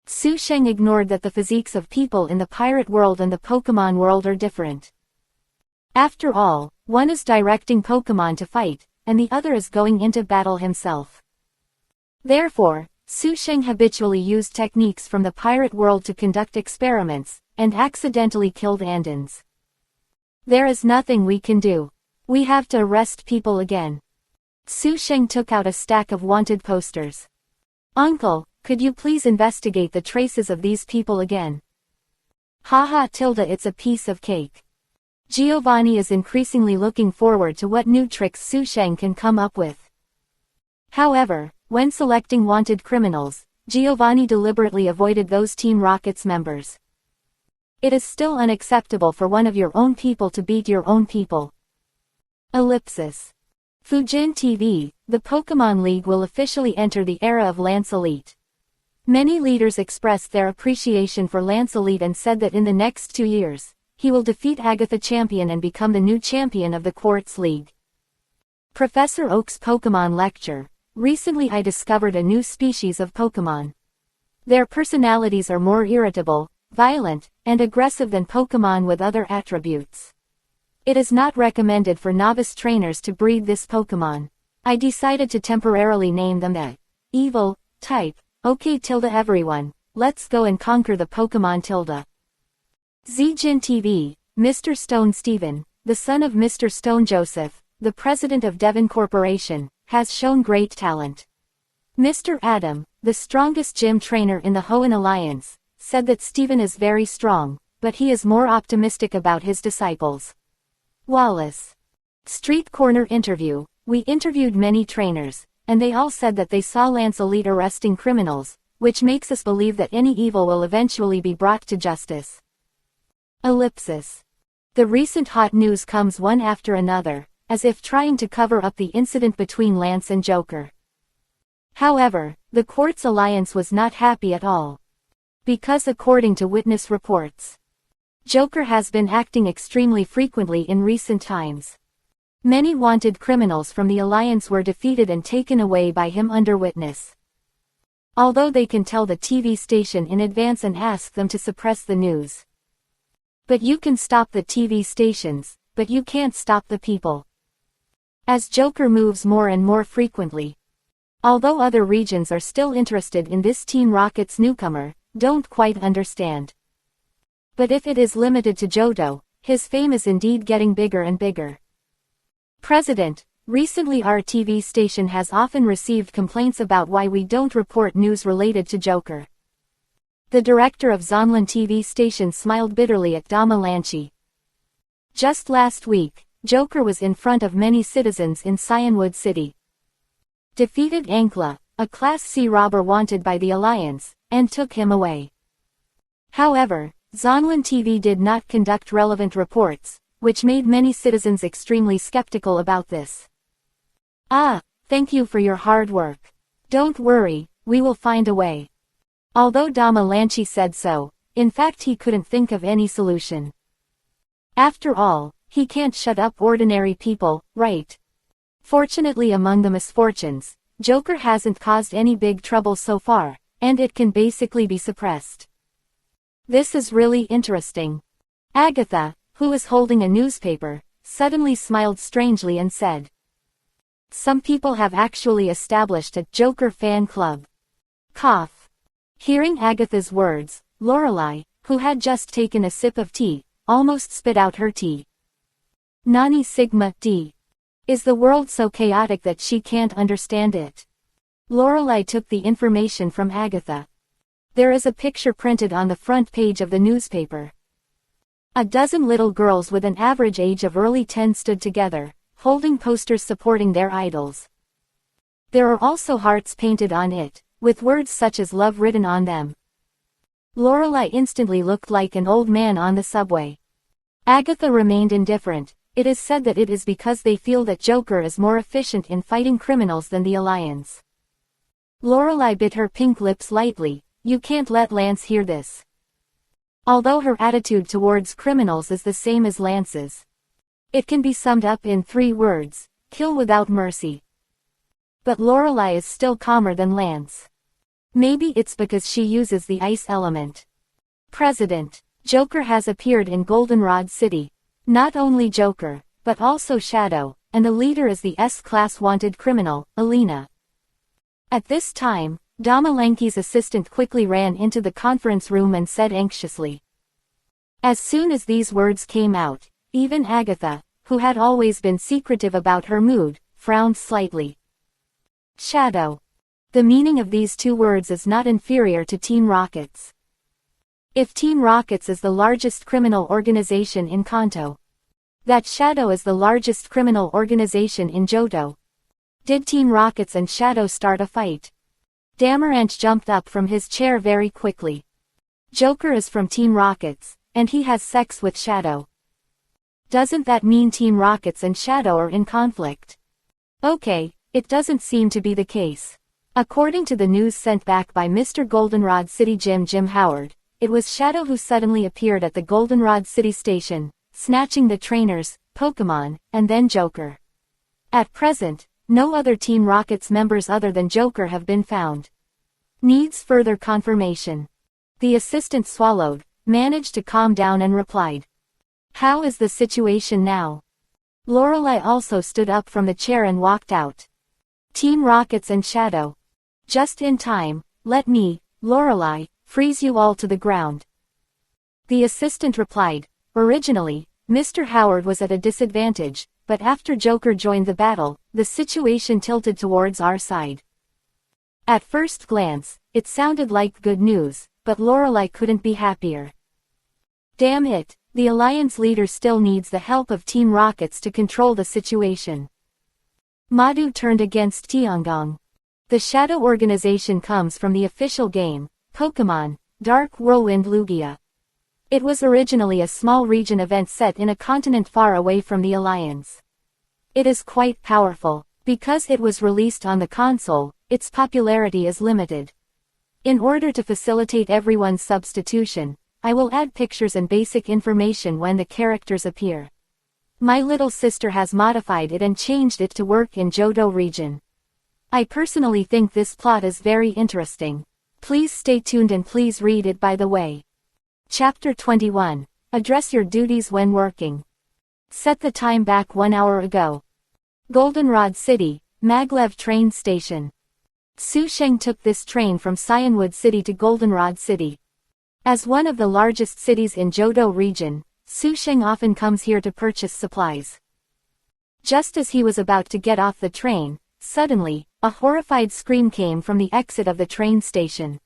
Su Sheng ignored that the physiques of people in the pirate world and the Pokemon world are different. After all, one is directing Pokemon to fight, and the other is going into battle himself. Therefore, Su Sheng habitually used techniques from the pirate world to conduct experiments, and accidentally killed Andans. There is nothing we can do. We have to arrest people again. Su Sheng took out a stack of wanted posters. Uncle, could you please investigate the traces of these people again? Haha tilde, it's a piece of cake. Giovanni is increasingly looking forward to what new tricks Su Sheng can come up with. However, when selecting wanted criminals, Giovanni deliberately avoided those Team Rocket's members. It is still unacceptable for one of your own people to beat your own people. Ellipsis. Fujin TV, the Pokemon League will officially enter the era of Lance Elite. Many leaders expressed their appreciation for Lance Elite and said that in the next 2 years, he will defeat Agatha Champion and become the new champion of the Quartz League. Professor Oak's Pokemon Lecture. Recently I discovered a new species of Pokemon. Their personalities are more irritable, violent, and aggressive than Pokemon with other attributes. It is not recommended for novice trainers to breed this Pokemon. I decided to temporarily name them the evil type. Okay everyone, let's go and conquer the Pokemon tilde. Zijin TV, Mr. Stone Stephen, the son of Mr. Stone Joseph, the president of Devon Corporation, has shown great talent. Mr. Adam, the strongest gym trainer in the Hoenn Alliance, said that Stephen is very strong, but he is more optimistic about his disciples. Wallace. Street Corner Interview. We interviewed many trainers, and they all said that they saw Lance Elite arresting criminals, which makes us believe that any evil will eventually be brought to justice. Ellipsis. The recent hot news comes one after another, as if trying to cover up the incident between Lance and Joker. However, the Quartz Alliance was not happy at all. Because according to witness reports, Joker has been acting extremely frequently in recent times. Many wanted criminals from the Alliance were defeated and taken away by him under witness. Although they can tell the TV station in advance and ask them to suppress the news. But you can stop the TV stations, but you can't stop the people. As Joker moves more and more frequently. Although other regions are still interested in this Team Rocket's newcomer, don't quite understand. But if it is limited to Johto, his fame is indeed getting bigger and bigger. President, recently our TV station has often received complaints about why we don't report news related to Joker. The director of Zonlin TV station smiled bitterly at Dama Lanchi. Just last week, Joker was in front of many citizens in Cyanwood City. Defeated Ankla, a Class C robber wanted by the Alliance, and took him away. However, Zonlin TV did not conduct relevant reports, which made many citizens extremely skeptical about this. Thank you for your hard work. Don't worry, we will find a way. Although Dama Lanchi said so, in fact he couldn't think of any solution. After all, he can't shut up ordinary people, right? Fortunately among the misfortunes, Joker hasn't caused any big trouble so far, and it can basically be suppressed. This is really interesting. Agatha, who is holding a newspaper, suddenly smiled strangely and said, "Some people have actually established a Joker fan club." Cough. Hearing Agatha's words, Lorelei, who had just taken a sip of tea, almost spit out her tea. Nani Sigma D. Is the world so chaotic that she can't understand it? Lorelei took the information from Agatha. There is a picture printed on the front page of the newspaper. A dozen little girls with an average age of early 10 stood together, holding posters supporting their idols. There are also hearts painted on it, with words such as love written on them. Lorelei instantly looked like an old man on the subway. Agatha remained indifferent. It is said that it is because they feel that Joker is more efficient in fighting criminals than the Alliance. Lorelei bit her pink lips lightly. You can't let Lance hear this. Although her attitude towards criminals is the same as Lance's. It can be summed up in 3 words, kill without mercy. But Lorelei is still calmer than Lance. Maybe it's because she uses the ice element. President, Joker has appeared in Goldenrod City. Not only Joker, but also Shadow, and the leader is the S-Class wanted criminal, Alina. At this time, Dama Lanki's assistant quickly ran into the conference room and said anxiously. As soon as these words came out, even Agatha, who had always been secretive about her mood, frowned slightly. Shadow. The meaning of these 2 words is not inferior to Team Rocket's. If Team Rockets is the largest criminal organization in Kanto, that Shadow is the largest criminal organization in Johto. Did Team Rockets and Shadow start a fight? Damaranch jumped up from his chair very quickly. Joker is from Team Rockets, and he has sex with Shadow. Doesn't that mean Team Rockets and Shadow are in conflict? Okay, it doesn't seem to be the case. According to the news sent back by Mr. Goldenrod City Jim Howard, it was Shadow who suddenly appeared at the Goldenrod City station, snatching the trainers, Pokemon, and then Joker. At present, no other Team Rockets members other than Joker have been found. Needs further confirmation. The assistant swallowed, managed to calm down and replied. How is the situation now? Lorelei also stood up from the chair and walked out. Team Rockets and Shadow. Just in time, let me, Lorelei, freeze you all to the ground. The assistant replied, originally, Mr. Howard was at a disadvantage, but after Joker joined the battle, the situation tilted towards our side. At first glance, it sounded like good news, but Lorelei couldn't be happier. Damn it, the Alliance leader still needs the help of Team Rockets to control the situation. Madhu turned against Tiangong. The Shadow organization comes from the official game, Pokemon, Dark Whirlwind Lugia. It was originally a small region event set in a continent far away from the Alliance. It is quite powerful. Because it was released on the console, its popularity is limited. In order to facilitate everyone's substitution, I will add pictures and basic information when the characters appear. My little sister has modified it and changed it to work in Johto region. I personally think this plot is very interesting. Please stay tuned and please read it by the way. Chapter 21. Address your duties when working. Set the time back 1 hour ago. Goldenrod City, Maglev train station. Su Sheng took this train from Cyanwood City to Goldenrod City. As one of the largest cities in Johto region, Su Sheng often comes here to purchase supplies. Just as he was about to get off the train, suddenly, a horrified scream came from the exit of the train station.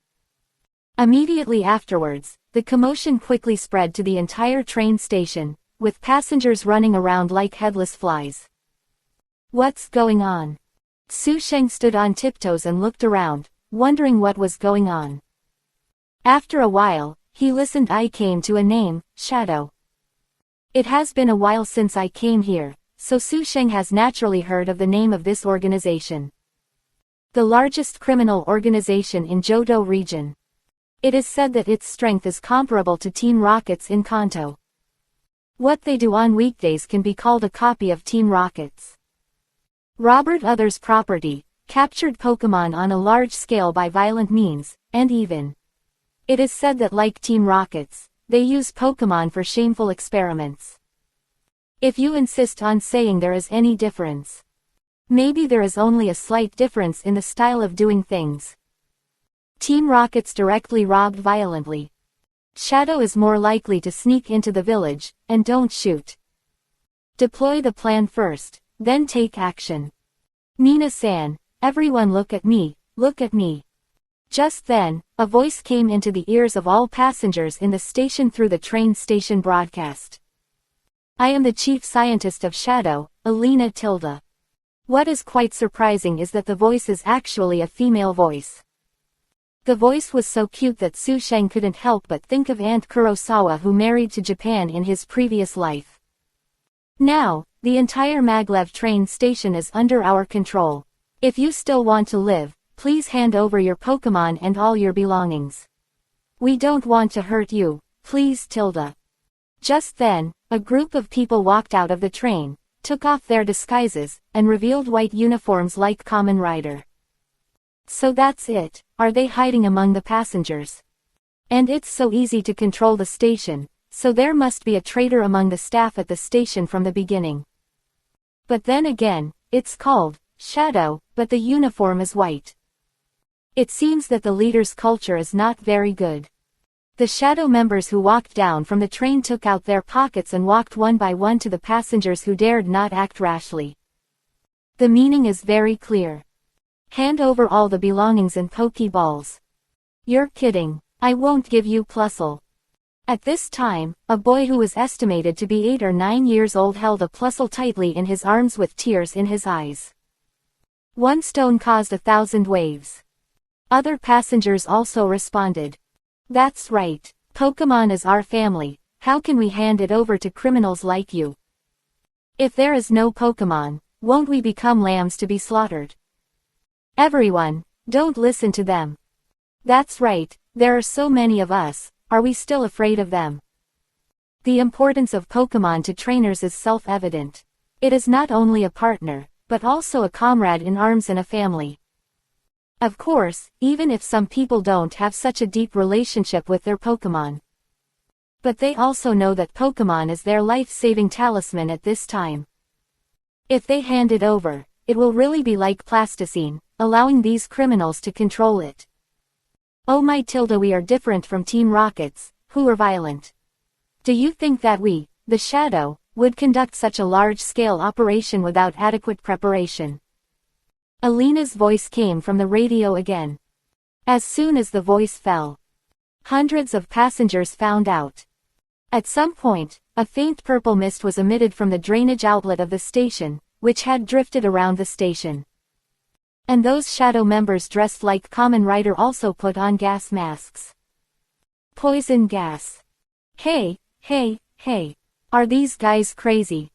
Immediately afterwards, the commotion quickly spread to the entire train station, with passengers running around like headless flies. What's going on? Su Sheng stood on tiptoes and looked around, wondering what was going on. After a while, he listened. I came to a name, Shadow. It has been a while since I came here, so Su Sheng has naturally heard of the name of this organization. The largest criminal organization in Johto region. It is said that its strength is comparable to Team Rockets in Kanto. What they do on weekdays can be called a copy of Team Rockets. Robbed others' property, captured Pokemon on a large scale by violent means, and even. It is said that like Team Rockets, they use Pokemon for shameful experiments. If you insist on saying there is any difference. Maybe there is only a slight difference in the style of doing things. Team Rockets directly robbed violently. Shadow is more likely to sneak into the village, and don't shoot. Deploy the plan first. Then take action. Mina-san, everyone look at me, look at me. Just then, a voice came into the ears of all passengers in the station through the train station broadcast. I am the chief scientist of Shadow, Alina Tilda. What is quite surprising is that the voice is actually a female voice. The voice was so cute that Su Sheng couldn't help but think of Aunt Kurosawa who married to Japan in his previous life. Now, the entire Maglev train station is under our control. If you still want to live, please hand over your Pokemon and all your belongings. We don't want to hurt you, please Tilda. Just then, a group of people walked out of the train, took off their disguises, and revealed white uniforms like Kamen Rider. So that's it, are they hiding among the passengers? And it's so easy to control the station, so there must be a traitor among the staff at the station from the beginning. But then again, it's called Shadow, but the uniform is white. It seems that the leader's culture is not very good. The Shadow members who walked down from the train took out their pockets and walked one by one to the passengers who dared not act rashly. The meaning is very clear. Hand over all the belongings and Pokeballs. You're kidding, I won't give you Plusle. At this time, a boy who was estimated to be 8 or 9 years old held a Plusle tightly in his arms with tears in his eyes. One stone caused 1,000 waves. Other passengers also responded. That's right, Pokemon is our family, How can we hand it over to criminals like you? If there is no Pokemon, won't we become lambs to be slaughtered? Everyone, don't listen to them. That's right, there are so many of us, are we still afraid of them? The importance of Pokemon to trainers is self-evident. It is not only a partner, but also a comrade in arms and a family. Of course, even if some people don't have such a deep relationship with their Pokemon. But they also know that Pokemon is their life-saving talisman at this time. If they hand it over, it will really be like plasticine, allowing these criminals to control it. Oh my Tilda, we are different from Team Rockets, who are violent. Do you think that we, the Shadow, would conduct such a large-scale operation without adequate preparation? Alina's voice came from the radio again. As soon as the voice fell, hundreds of passengers found out. At some point, a faint purple mist was emitted from the drainage outlet of the station, which had drifted around the station. And those Shadow members dressed like common rider also put on gas masks. Poison gas. Hey, hey, hey. Are these guys crazy?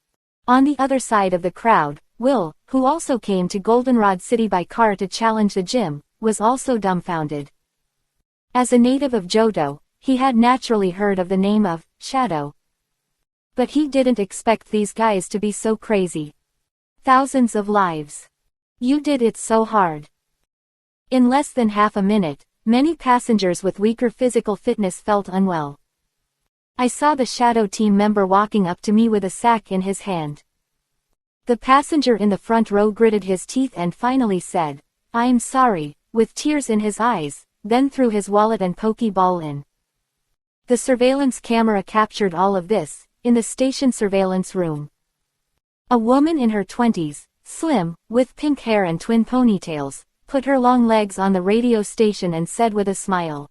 On the other side of the crowd, Will, who also came to Goldenrod City by car to challenge the gym, was also dumbfounded. As a native of Johto, he had naturally heard of the name of Shadow. But he didn't expect these guys to be so crazy. Thousands of lives. You did it so hard. In less than half a minute, many passengers with weaker physical fitness felt unwell. I saw the Shadow team member walking up to me with a sack in his hand. The passenger in the front row gritted his teeth and finally said, "I'm sorry," with tears in his eyes, then threw his wallet and Pokeball in. The surveillance camera captured all of this, in the station surveillance room. A woman in her 20s, slim, with pink hair and twin ponytails, put her long legs on the radio station and said with a smile,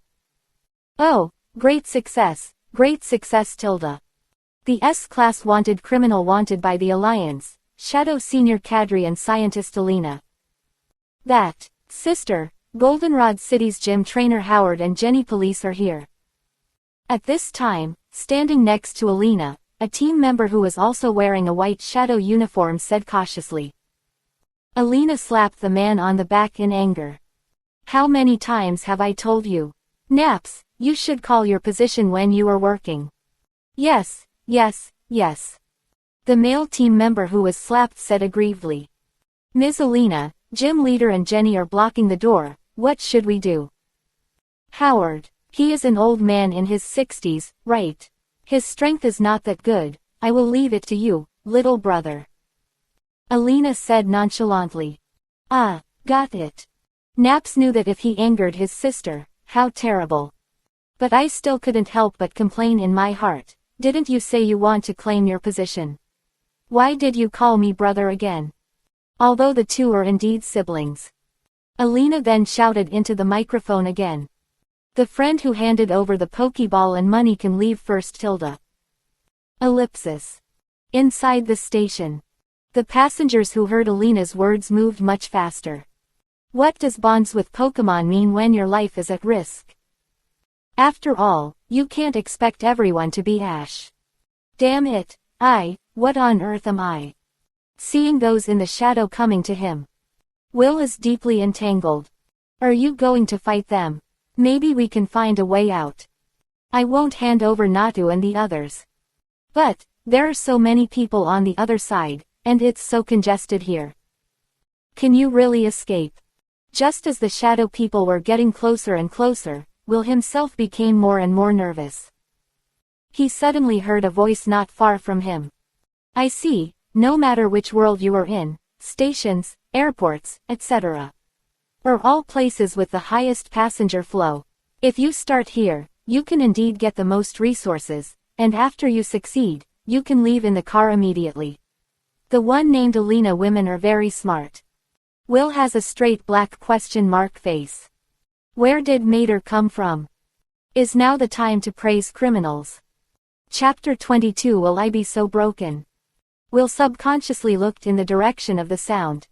"Oh, great success, Tilda. The S-Class wanted criminal wanted by the Alliance, Shadow Senior Cadre and Scientist Alina. That, sister, Goldenrod City's gym trainer Howard and Jenny Police are here." At this time, standing next to Alina, a team member who was also wearing a white Shadow uniform said cautiously. Alina slapped the man on the back in anger. "How many times have I told you? Naps, you should call your position when you are working." Yes, yes, yes. The male team member who was slapped said aggrievedly. "Ms. Alina, gym leader and Jenny are blocking the door, what should we do?" "Howard, he is an old man in his 60s, right? His strength is not that good, I will leave it to you, little brother." Alina said nonchalantly. "Ah, got it." Naps knew that if he angered his sister, how terrible. But I still couldn't help but complain in my heart. "Didn't you say you want to claim your position? Why did you call me brother again?" Although the two are indeed siblings. Alina then shouted into the microphone again. "The friend who handed over the Pokeball and money can leave first, Tilda." Ellipsis. Inside the station. The passengers who heard Alina's words moved much faster. What does bonds with Pokemon mean when your life is at risk? After all, you can't expect everyone to be Ash. Damn it, what on earth am I? Seeing those in the shadow coming to him. Will is deeply entangled. Are you going to fight them? Maybe we can find a way out. I won't hand over Natu and the others. But, there are so many people on the other side, and it's so congested here. Can you really escape? Just as the shadow people were getting closer and closer, Will himself became more and more nervous. He suddenly heard a voice not far from him. "I see, no matter which world you are in, stations, airports, etc. are all places with the highest passenger flow. If you start here, you can indeed get the most resources, and after you succeed, you can leave in the car immediately. The one named Alina women are very smart." Will has a straight black question mark face. Where did Mater come from? Is now the time to praise criminals. Chapter 22. Will I be so broken? Will subconsciously looked in the direction of the sound.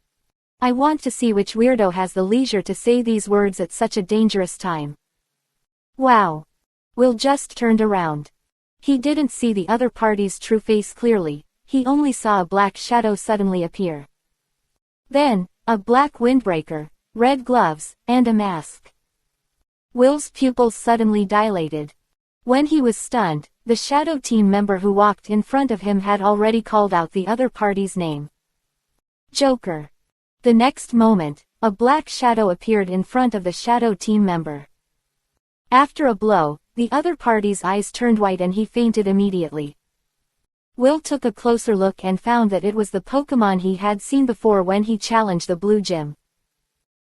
I want to see which weirdo has the leisure to say these words at such a dangerous time. Wow. Will just turned around. He didn't see the other party's true face clearly, he only saw a black shadow suddenly appear. Then, a black windbreaker, red gloves, and a mask. Will's pupils suddenly dilated. When he was stunned, the shadow team member who walked in front of him had already called out the other party's name. Joker. The next moment, a black shadow appeared in front of the shadow team member. After a blow, the other party's eyes turned white and he fainted immediately. Will took a closer look and found that it was the Pokemon he had seen before when he challenged the blue gym.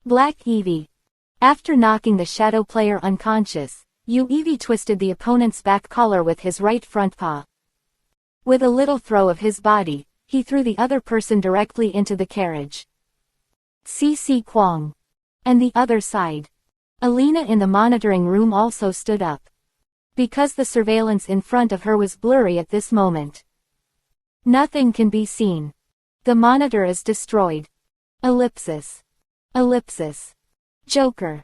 Black Eevee. After knocking the shadow player unconscious, Eevee twisted the opponent's back collar with his right front paw. With a little throw of his body, he threw the other person directly into the carriage. CC Kwong. And the other side. Alina in the monitoring room also stood up. Because the surveillance in front of her was blurry at this moment. Nothing can be seen. The monitor is destroyed. Ellipsis. Ellipsis. Joker.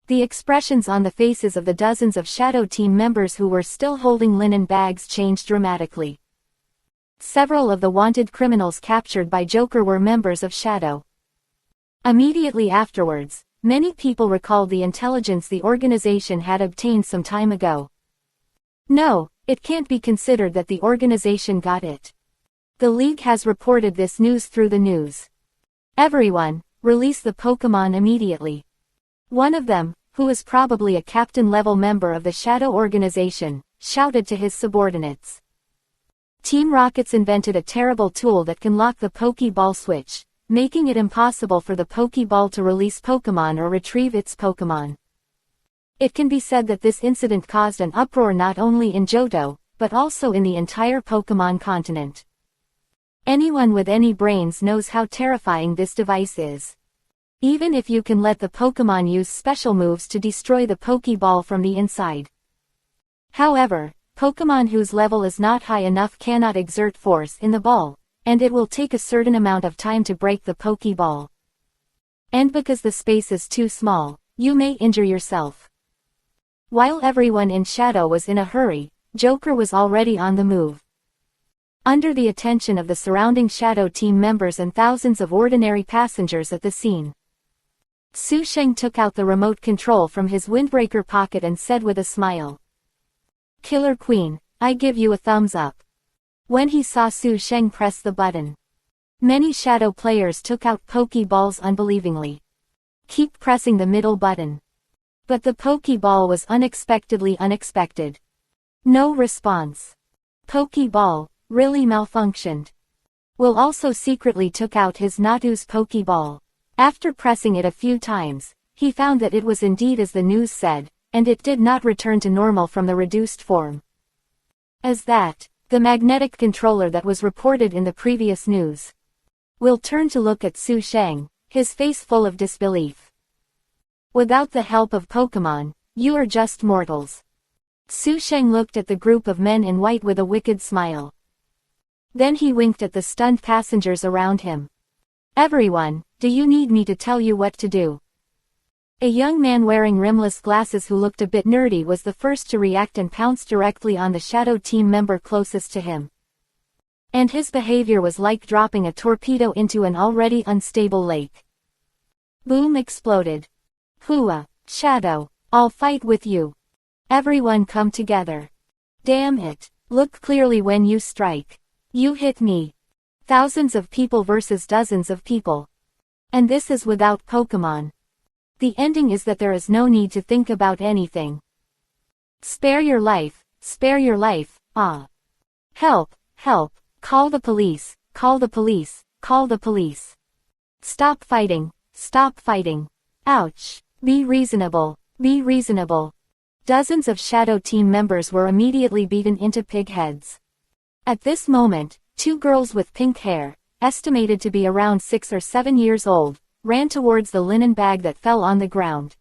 The expressions on the faces of the dozens of shadow team members who were still holding linen bags changed dramatically. Several of the wanted criminals captured by Joker were members of Shadow. Immediately afterwards, many people recalled the intelligence the organization had obtained some time ago. No, it can't be considered that the organization got it. The League has reported this news through the news. Everyone, release the Pokemon immediately. One of them, who is probably a captain-level member of the Shadow organization, shouted to his subordinates. Team Rocket's invented a terrible tool that can lock the Pokeball switch, making it impossible for the Pokeball to release Pokemon or retrieve its Pokemon. It can be said that this incident caused an uproar not only in Johto, but also in the entire Pokemon continent. Anyone with any brains knows how terrifying this device is. Even if you can let the Pokemon use special moves to destroy the Pokeball from the inside. However, Pokemon whose level is not high enough cannot exert force in the ball, and it will take a certain amount of time to break the Pokeball. And because the space is too small, you may injure yourself. While everyone in Shadow was in a hurry, Joker was already on the move. Under the attention of the surrounding Shadow team members and thousands of ordinary passengers at the scene, Su Sheng took out the remote control from his windbreaker pocket and said with a smile, "Killer Queen, I give you a thumbs up." When he saw Su Sheng press the button, many Shadow players took out Pokeballs unbelievingly. Keep pressing the middle button. But the Pokeball was unexpectedly unexpected. No response. Pokeball really malfunctioned. Will also secretly took out his Natu's Pokeball. After pressing it a few times, he found that it was indeed as the news said, and it did not return to normal from the reduced form. As that, the magnetic controller that was reported in the previous news. Will turned to look at Su Sheng, his face full of disbelief. Without the help of Pokemon, you are just mortals. Su Sheng looked at the group of men in white with a wicked smile. Then he winked at the stunned passengers around him. Everyone, do you need me to tell you what to do? A young man wearing rimless glasses who looked a bit nerdy was the first to react and pounced directly on the Shadow team member closest to him. And his behavior was like dropping a torpedo into an already unstable lake. Boom exploded. Hooah, Shadow, I'll fight with you. Everyone come together. Damn it, look clearly when you strike. You hit me. Thousands of people versus dozens of people. And this is without Pokemon. The ending is that there is no need to think about anything. Spare your life, ah. Help, help, call the police, call the police, call the police. Stop fighting, ouch, be reasonable, be reasonable. Dozens of Shadow team members were immediately beaten into pig heads. At this moment, two girls with pink hair, estimated to be around 6 or 7 years old, ran towards the linen bag that fell on the ground.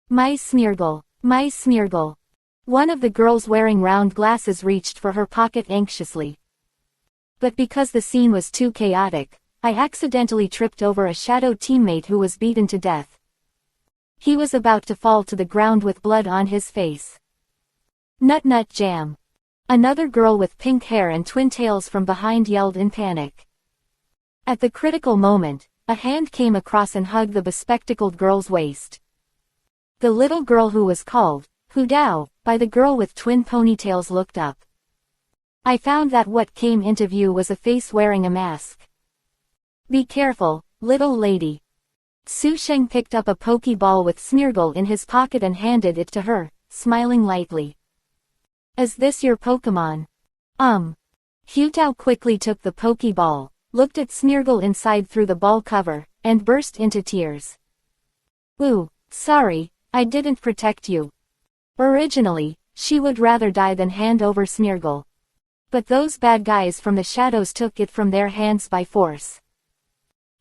My Smeargle, my Smeargle. One of the girls wearing round glasses reached for her pocket anxiously. But because the scene was too chaotic, I accidentally tripped over a Shadow teammate who was beaten to death. He was about to fall to the ground with blood on his face. Nut nut jam. Another girl with pink hair and twin tails from behind yelled in panic. At the critical moment, a hand came across and hugged the bespectacled girl's waist. The little girl who was called, Hu Dao, by the girl with twin ponytails looked up. I found that what came into view was a face wearing a mask. Be careful, little lady. Su Sheng picked up a pokeball with Smeargle in his pocket and handed it to her, smiling lightly. Is this your Pokemon? Hu Dao quickly took the pokeball, looked at Smeargle inside through the ball cover, and burst into tears. Ooh, sorry, I didn't protect you. Originally, she would rather die than hand over Smeargle. But those bad guys from the shadows took it from their hands by force.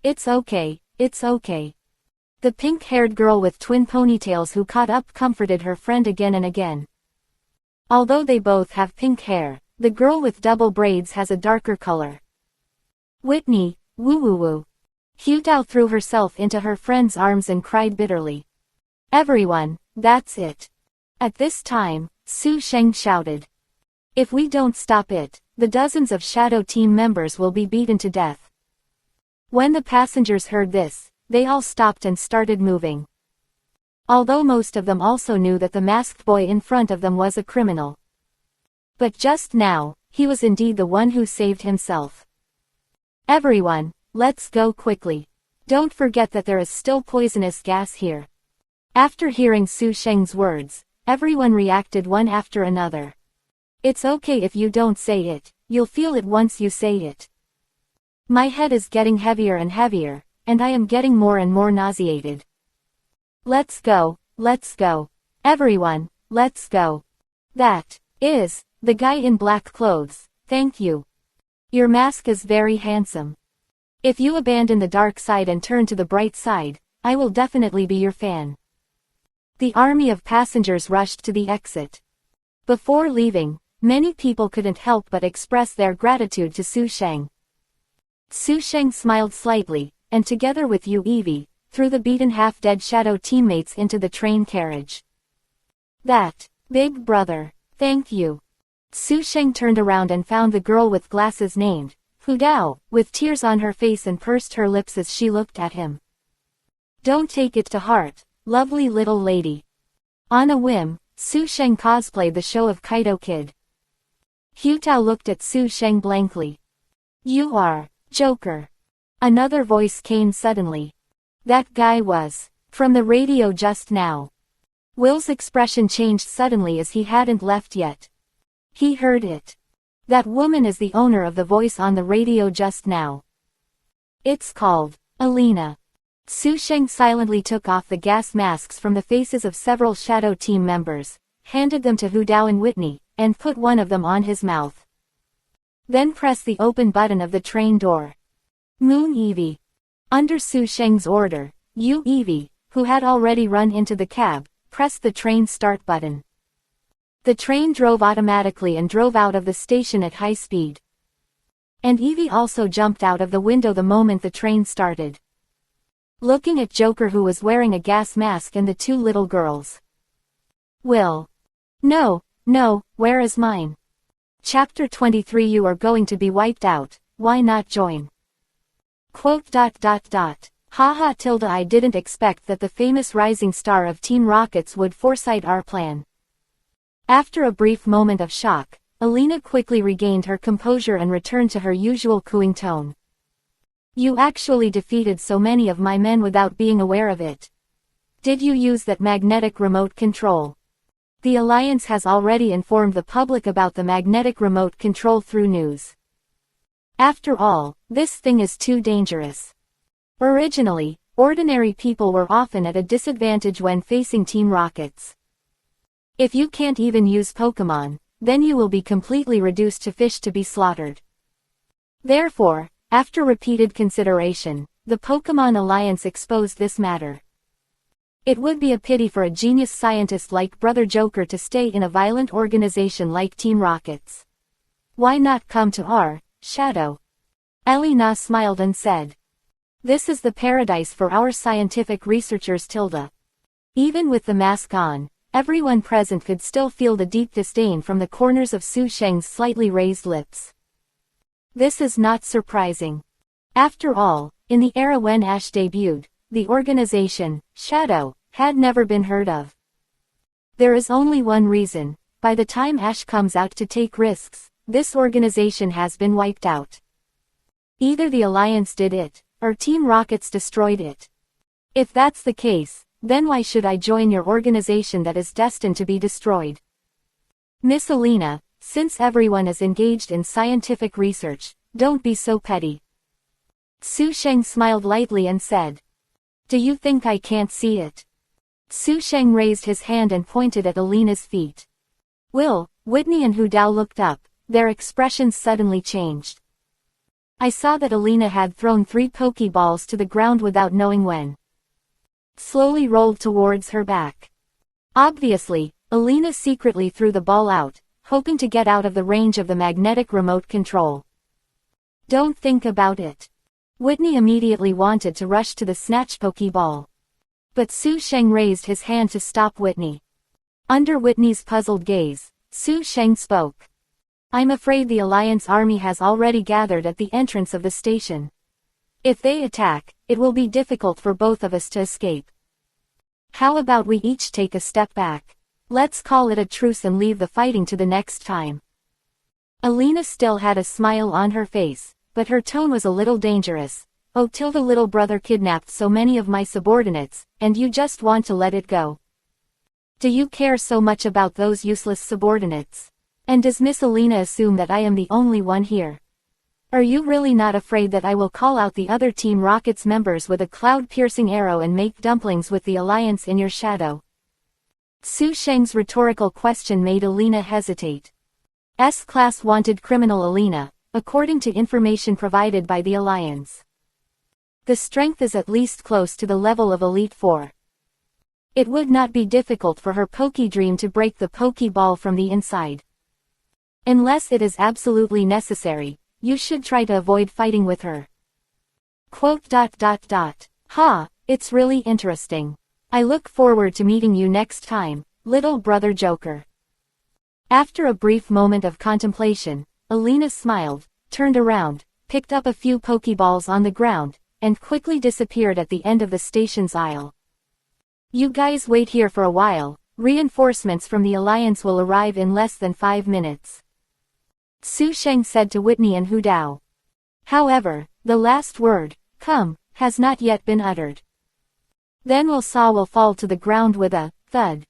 It's okay, it's okay. The pink-haired girl with twin ponytails who caught up comforted her friend again and again. Although they both have pink hair, the girl with double braids has a darker color. Whitney, woo woo woo. Hu Dao threw herself into her friend's arms and cried bitterly. Everyone, that's it. At this time, Su Sheng shouted. If we don't stop it, the dozens of Shadow Team members will be beaten to death. When the passengers heard this, they all stopped and started moving. Although most of them also knew that the masked boy in front of them was a criminal. But just now, he was indeed the one who saved himself. Everyone, let's go quickly. Don't forget that there is still poisonous gas here. After hearing Su Sheng's words, everyone reacted one after another. It's okay if you don't say it, you'll feel it once you say it. My head is getting heavier and heavier, and I am getting more and more nauseated. Let's go, everyone, let's go. That is the guy in black clothes, thank you. Your mask is very handsome. If you abandon the dark side and turn to the bright side, I will definitely be your fan. The army of passengers rushed to the exit. Before leaving, many people couldn't help but express their gratitude to Su Sheng. Su Sheng smiled slightly, and together with Yu Eevee, threw the beaten half-dead Shadow teammates into the train carriage. That, big brother, thank you. Su Sheng turned around and found the girl with glasses named Hu Dao, with tears on her face and pursed her lips as she looked at him. Don't take it to heart, lovely little lady. On a whim, Su Sheng cosplayed the show of Kaido Kid. Hu Dao looked at Su Sheng blankly. You are Joker. Another voice came suddenly. That guy was from the radio just now. Will's expression changed suddenly as he hadn't left yet. He heard it. That woman is the owner of the voice on the radio just now. It's called Alina. Su Sheng silently took off the gas masks from the faces of several Shadow Team members, handed them to Hu Dao and Whitney, and put one of them on his mouth. Then pressed the open button of the train door. Moon Eevee. Under Su Sheng's order, Yu Eevee, who had already run into the cab, pressed the train start button. The train drove automatically and drove out of the station at high speed. And Eevee also jumped out of the window the moment the train started. Looking at Joker who was wearing a gas mask and the two little girls. Will. No, where is mine? Chapter 23 You are going to be wiped out, why not join? Quote. Haha tilde I didn't expect that the famous rising star of Team Rockets would foresight our plan. After a brief moment of shock, Alina quickly regained her composure and returned to her usual cooing tone. You actually defeated so many of my men without being aware of it. Did you use that magnetic remote control? The Alliance has already informed the public about the magnetic remote control through news. After all, this thing is too dangerous. Originally, ordinary people were often at a disadvantage when facing Team Rockets. If you can't even use Pokemon, then you will be completely reduced to fish to be slaughtered. Therefore, after repeated consideration, the Pokemon Alliance exposed this matter. It would be a pity for a genius scientist like Brother Joker to stay in a violent organization like Team Rockets. Why not come to our Shadow? Elena smiled and said. This is the paradise for our scientific researchers tilde. Even with the mask on, Everyone present could still feel the deep disdain from the corners of Su Sheng's slightly raised lips. This is not surprising. After all, in the era when Ash debuted, the organization, Shadow, had never been heard of. There is only one reason: by the time Ash comes out to take risks, this organization has been wiped out. Either the Alliance did it, or Team Rockets destroyed it. If that's the case, then why should I join your organization that is destined to be destroyed? Miss Alina, since everyone is engaged in scientific research, don't be so petty. Su Sheng smiled lightly and said. Do you think I can't see it? Su Sheng raised his hand and pointed at Alina's feet. Will, Whitney and Hu Dao looked up, their expressions suddenly changed. I saw that Alina had thrown 3 Pokeballs to the ground without knowing when. Slowly rolled towards her back. Obviously, Alina secretly threw the ball out, hoping to get out of the range of the magnetic remote control. Don't think about it. Whitney immediately wanted to rush to the snatch Pokeball. But Su Sheng raised his hand to stop Whitney. Under Whitney's puzzled gaze, Su Sheng spoke. I'm afraid the Alliance army has already gathered at the entrance of the station. If they attack, it will be difficult for both of us to escape. How about we each take a step back? Let's call it a truce and leave the fighting to the next time. Alina still had a smile on her face, but her tone was a little dangerous. Oh, Tilda, little brother kidnapped so many of my subordinates, and you just want to let it go. Do you care so much about those useless subordinates? And does Miss Alina assume that I am the only one here? Are you really not afraid that I will call out the other Team Rocket's members with a cloud-piercing arrow and make dumplings with the Alliance in your shadow? Su Sheng's rhetorical question made Alina hesitate. S-Class wanted criminal Alina, according to information provided by the Alliance. The strength is at least close to the level of Elite 4. It would not be difficult for her Poké-Dream to break the Pokeball from the inside. Unless it is absolutely necessary, you should try to avoid fighting with her. Ha, it's really interesting. I look forward to meeting you next time, little brother Joker. After a brief moment of contemplation, Alina smiled, turned around, picked up a few Pokeballs on the ground, and quickly disappeared at the end of the station's aisle. You guys wait here for a while, reinforcements from the Alliance will arrive in less than 5 minutes. Su Sheng said to Whitney and Hu Dao. However, the last word, come, has not yet been uttered. Then Will Saw will fall to the ground with a thud.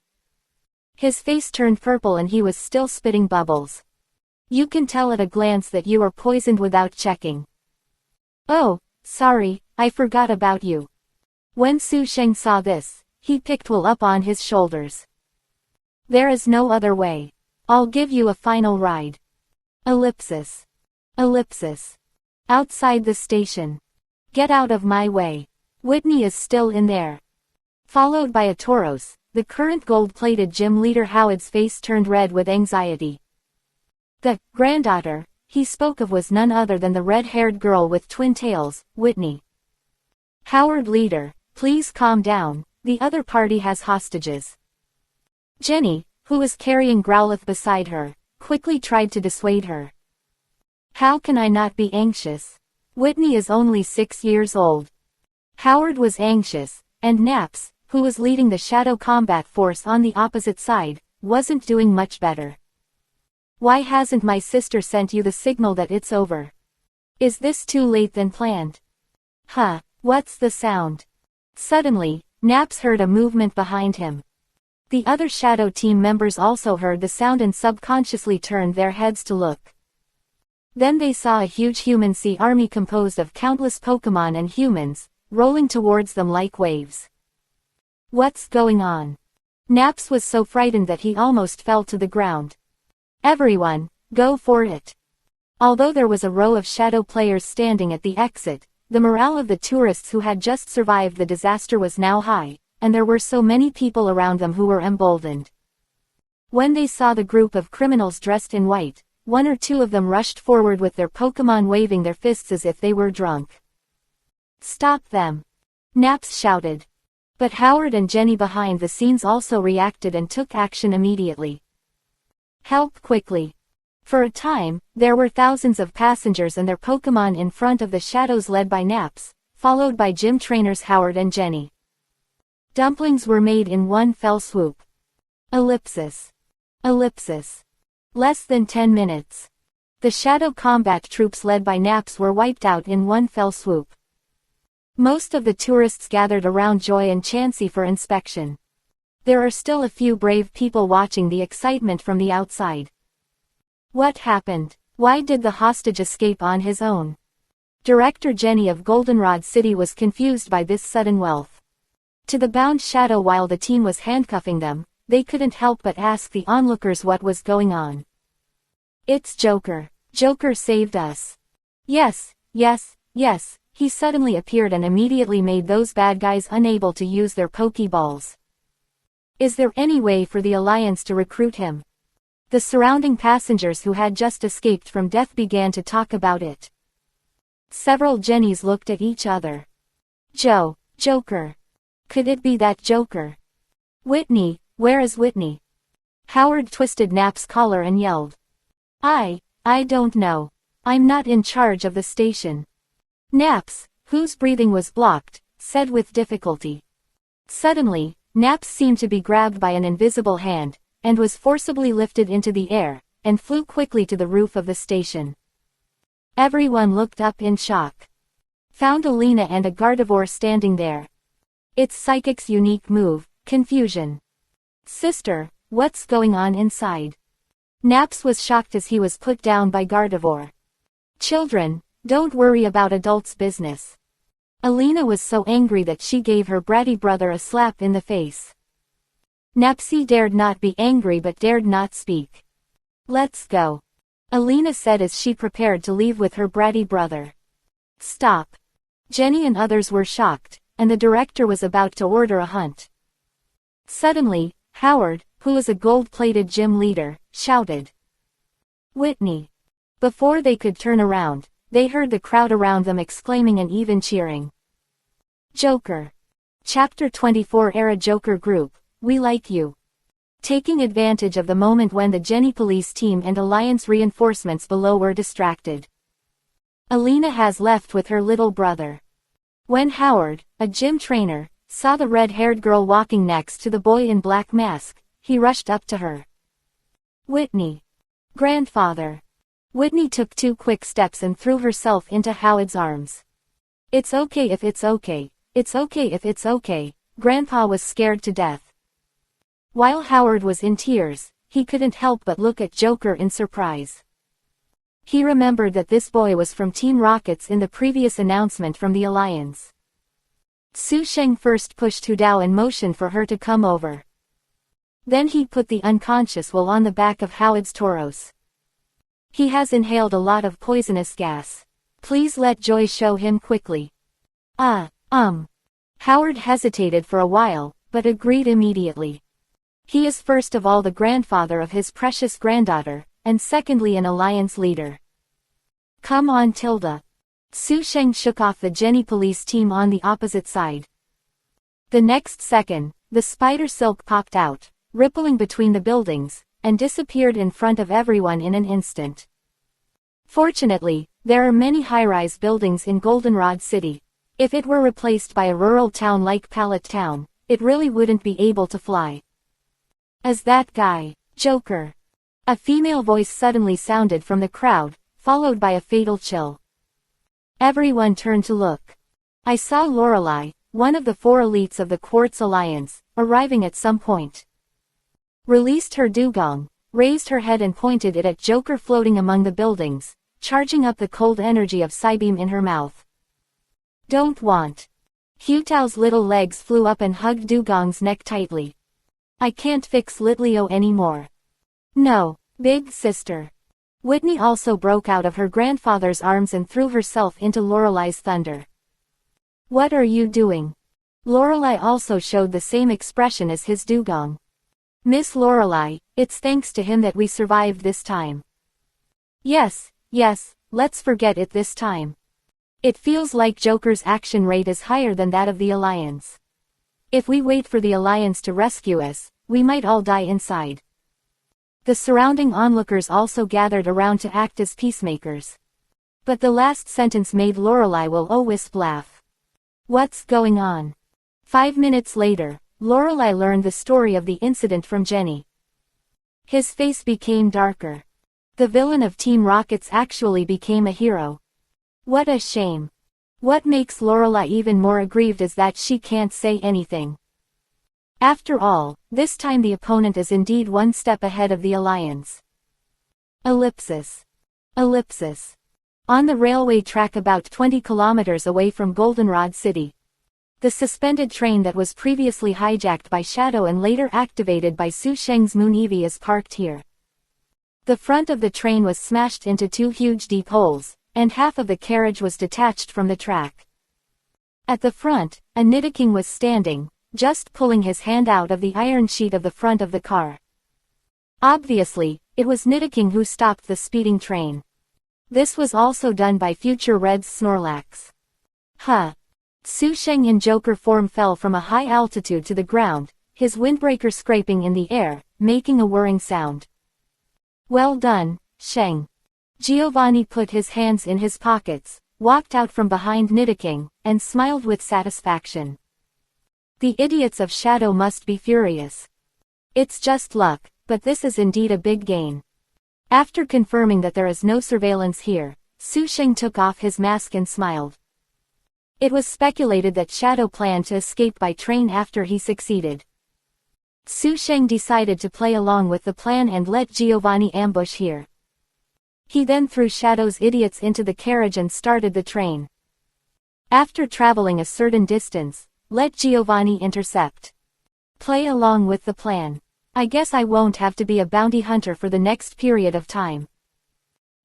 His face turned purple and he was still spitting bubbles. You can tell at a glance that you are poisoned without checking. Oh, sorry, I forgot about you. When Su Sheng saw this, he picked Will up on his shoulders. There is no other way. I'll give you a final ride. Ellipsis. Ellipsis. Outside the station. Get out of my way. Whitney is still in there. Followed by a Tauros, the current gold-plated gym leader Howard's face turned red with anxiety. The granddaughter he spoke of was none other than the red-haired girl with twin tails, Whitney. Howard leader, please calm down, the other party has hostages. Jenny, who was carrying Growlithe beside her, quickly tried to dissuade her. How can I not be anxious? Whitney is only 6 years old. Howard was anxious, and Naps, who was leading the Shadow Combat Force on the opposite side, wasn't doing much better. Why hasn't my sister sent you the signal that it's over? Is this too late than planned? Huh, what's the sound? Suddenly, Naps heard a movement behind him. The other Shadow Team members also heard the sound and subconsciously turned their heads to look. Then they saw a huge human sea army composed of countless Pokémon and humans, rolling towards them like waves. What's going on? Naps was so frightened that he almost fell to the ground. Everyone, go for it. Although there was a row of Shadow players standing at the exit, the morale of the tourists who had just survived the disaster was now high, and there were so many people around them who were emboldened. When they saw the group of criminals dressed in white, 1 or 2 of them rushed forward with their Pokémon waving their fists as if they were drunk. Stop them! Naps shouted. But Howard and Jenny behind the scenes also reacted and took action immediately. Help quickly. For a time, there were thousands of passengers and their Pokemon in front of the shadows led by Naps, followed by gym trainers Howard and Jenny. Dumplings were made in one fell swoop. Ellipsis. Ellipsis. Less than 10 minutes. The shadow combat troops led by Naps were wiped out in one fell swoop. Most of the tourists gathered around Joy and Chansey for inspection. There are still a few brave people watching the excitement from the outside. What happened? Why did the hostage escape on his own? Director Jenny of Goldenrod City was confused by this sudden wealth. To the bound shadow while the team was handcuffing them, they couldn't help but ask the onlookers what was going on. It's Joker. Joker saved us. Yes, yes, yes, he suddenly appeared and immediately made those bad guys unable to use their Pokeballs. Is there any way for the Alliance to recruit him? The surrounding passengers who had just escaped from death began to talk about it. Several Jennies looked at each other. Joker. Could it be that Joker? Whitney, where is Whitney? Howard twisted Nap's collar and yelled. I don't know. I'm not in charge of the station. Naps, whose breathing was blocked, said with difficulty. Suddenly, Naps seemed to be grabbed by an invisible hand, and was forcibly lifted into the air, and flew quickly to the roof of the station. Everyone looked up in shock. Found Alina and a Gardevoir standing there. It's Psychic's unique move, confusion. Sister, what's going on inside? Naps was shocked as he was put down by Gardevoir. Children, don't worry about adults' business. Alina was so angry that she gave her bratty brother a slap in the face. Napsy dared not be angry but dared not speak. Let's go. Alina said as she prepared to leave with her bratty brother. Stop. Jenny and others were shocked, and the director was about to order a hunt. Suddenly, Howard, who was a gold-plated gym leader, shouted. Whitney. Before they could turn around, they heard the crowd around them exclaiming and even cheering. Joker. Chapter 24 Era Joker Group, we like you. Taking advantage of the moment when the Jenny police team and Alliance reinforcements below were distracted. Alina has left with her little brother. When Howard, a gym trainer, saw the red-haired girl walking next to the boy in black mask, he rushed up to her. Whitney. Grandfather. Whitney took 2 quick steps and threw herself into Howard's arms. It's okay if it's okay. It's okay if it's okay. Grandpa was scared to death. While Howard was in tears, he couldn't help but look at Joker in surprise. He remembered that this boy was from Team Rockets in the previous announcement from the Alliance. Su Sheng first pushed Hudao and motioned for her to come over. Then he put the unconscious Will on the back of Howard's Tauros. He has inhaled a lot of poisonous gas. Please let Joy show him quickly. Howard hesitated for a while, but agreed immediately. He is first of all the grandfather of his precious granddaughter, and secondly an Alliance leader. Come on Tilda. Su Sheng shook off the Jenny police team on the opposite side. The next second, the spider silk popped out, rippling between the buildings, and disappeared in front of everyone in an instant. Fortunately, there are many high-rise buildings in Goldenrod City. If it were replaced by a rural town like Pallet Town, it really wouldn't be able to fly. As that guy, Joker. A female voice suddenly sounded from the crowd, followed by a fatal chill. Everyone turned to look. I saw Lorelei, one of the 4 elites of the Quartz Alliance, arriving at some point. Released her dugong, raised her head and pointed it at Joker floating among the buildings, charging up the cold energy of Psybeam in her mouth. Don't want. Hutao's little legs flew up and hugged Dugong's neck tightly. I can't fix Litleo anymore. No, big sister. Whitney also broke out of her grandfather's arms and threw herself into Lorelei's thunder. What are you doing? Lorelei also showed the same expression as his dugong. Miss Lorelei, it's thanks to him that we survived this time. Yes, let's forget it this time. It feels like Joker's action rate is higher than that of the Alliance. If we wait for the Alliance to rescue us, we might all die inside. The surrounding onlookers also gathered around to act as peacemakers. But the last sentence made Lorelei will-o-wisp laugh. What's going on? 5 minutes later, Lorelei learned the story of the incident from Jenny. His face became darker. The villain of Team Rockets actually became a hero. What a shame. What makes Lorelei even more aggrieved is that she can't say anything. After all, this time the opponent is indeed one step ahead of the Alliance. Ellipsis. Ellipsis. On the railway track about 20 kilometers away from Goldenrod City. The suspended train that was previously hijacked by Shadow and later activated by Su Sheng's Moon Eevee is parked here. The front of the train was smashed into 2 huge deep holes, and half of the carriage was detached from the track. At the front, a Nidoking was standing, just pulling his hand out of the iron sheet of the front of the car. Obviously, it was Nidoking who stopped the speeding train. This was also done by Future Red's Snorlax. Su Sheng in Joker form fell from a high altitude to the ground, his windbreaker scraping in the air, making a whirring sound. Well done, Sheng. Giovanni put his hands in his pockets, walked out from behind Nidoking, and smiled with satisfaction. The idiots of Shadow must be furious. It's just luck, but this is indeed a big gain. After confirming that there is no surveillance here, Su Sheng took off his mask and smiled. It was speculated that Shadow planned to escape by train after he succeeded. Su Sheng decided to play along with the plan and let Giovanni ambush here. He then threw Shadow's idiots into the carriage and started the train. After traveling a certain distance, let Giovanni intercept. Play along with the plan. I guess I won't have to be a bounty hunter for the next period of time.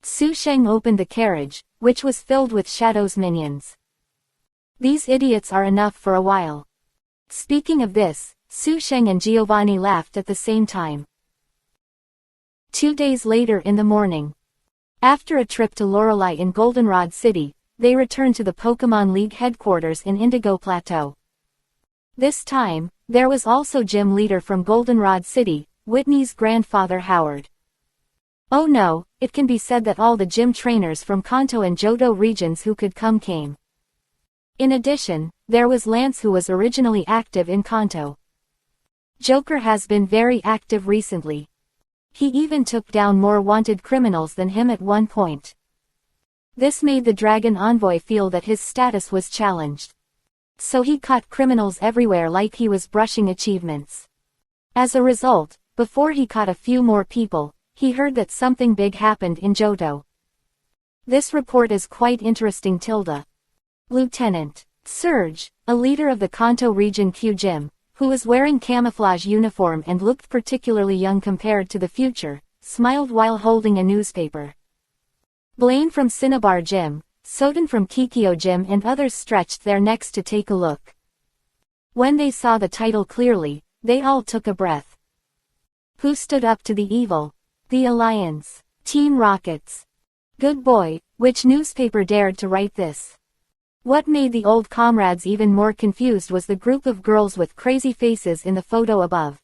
Su Sheng opened the carriage, which was filled with Shadow's minions. These idiots are enough for a while. Speaking of this, Su Sheng and Giovanni laughed at the same time. 2 days later in the morning. After a trip to Lorelei in Goldenrod City, they returned to the Pokémon League headquarters in Indigo Plateau. This time, there was also gym leader from Goldenrod City, Whitney's grandfather Howard. Oh no, it can be said that all the gym trainers from Kanto and Johto regions who could come came. In addition, there was Lance who was originally active in Kanto. Joker has been very active recently. He even took down more wanted criminals than him at one point. This made the Dragon Envoy feel that his status was challenged. So he caught criminals everywhere like he was brushing achievements. As a result, before he caught a few more people, he heard that something big happened in Johto. This report is quite interesting. Lieutenant Surge, a leader of the Kanto region Q Gym, who was wearing camouflage uniform and looked particularly young compared to the future, smiled while holding a newspaper. Blaine from Cinnabar Gym, Soden from Kikyo Gym and others stretched their necks to take a look. When they saw the title clearly, they all took a breath. Who stood up to the evil? The Alliance. Team Rockets. Good boy, which newspaper dared to write this? What made the old comrades even more confused was the group of girls with crazy faces in the photo above.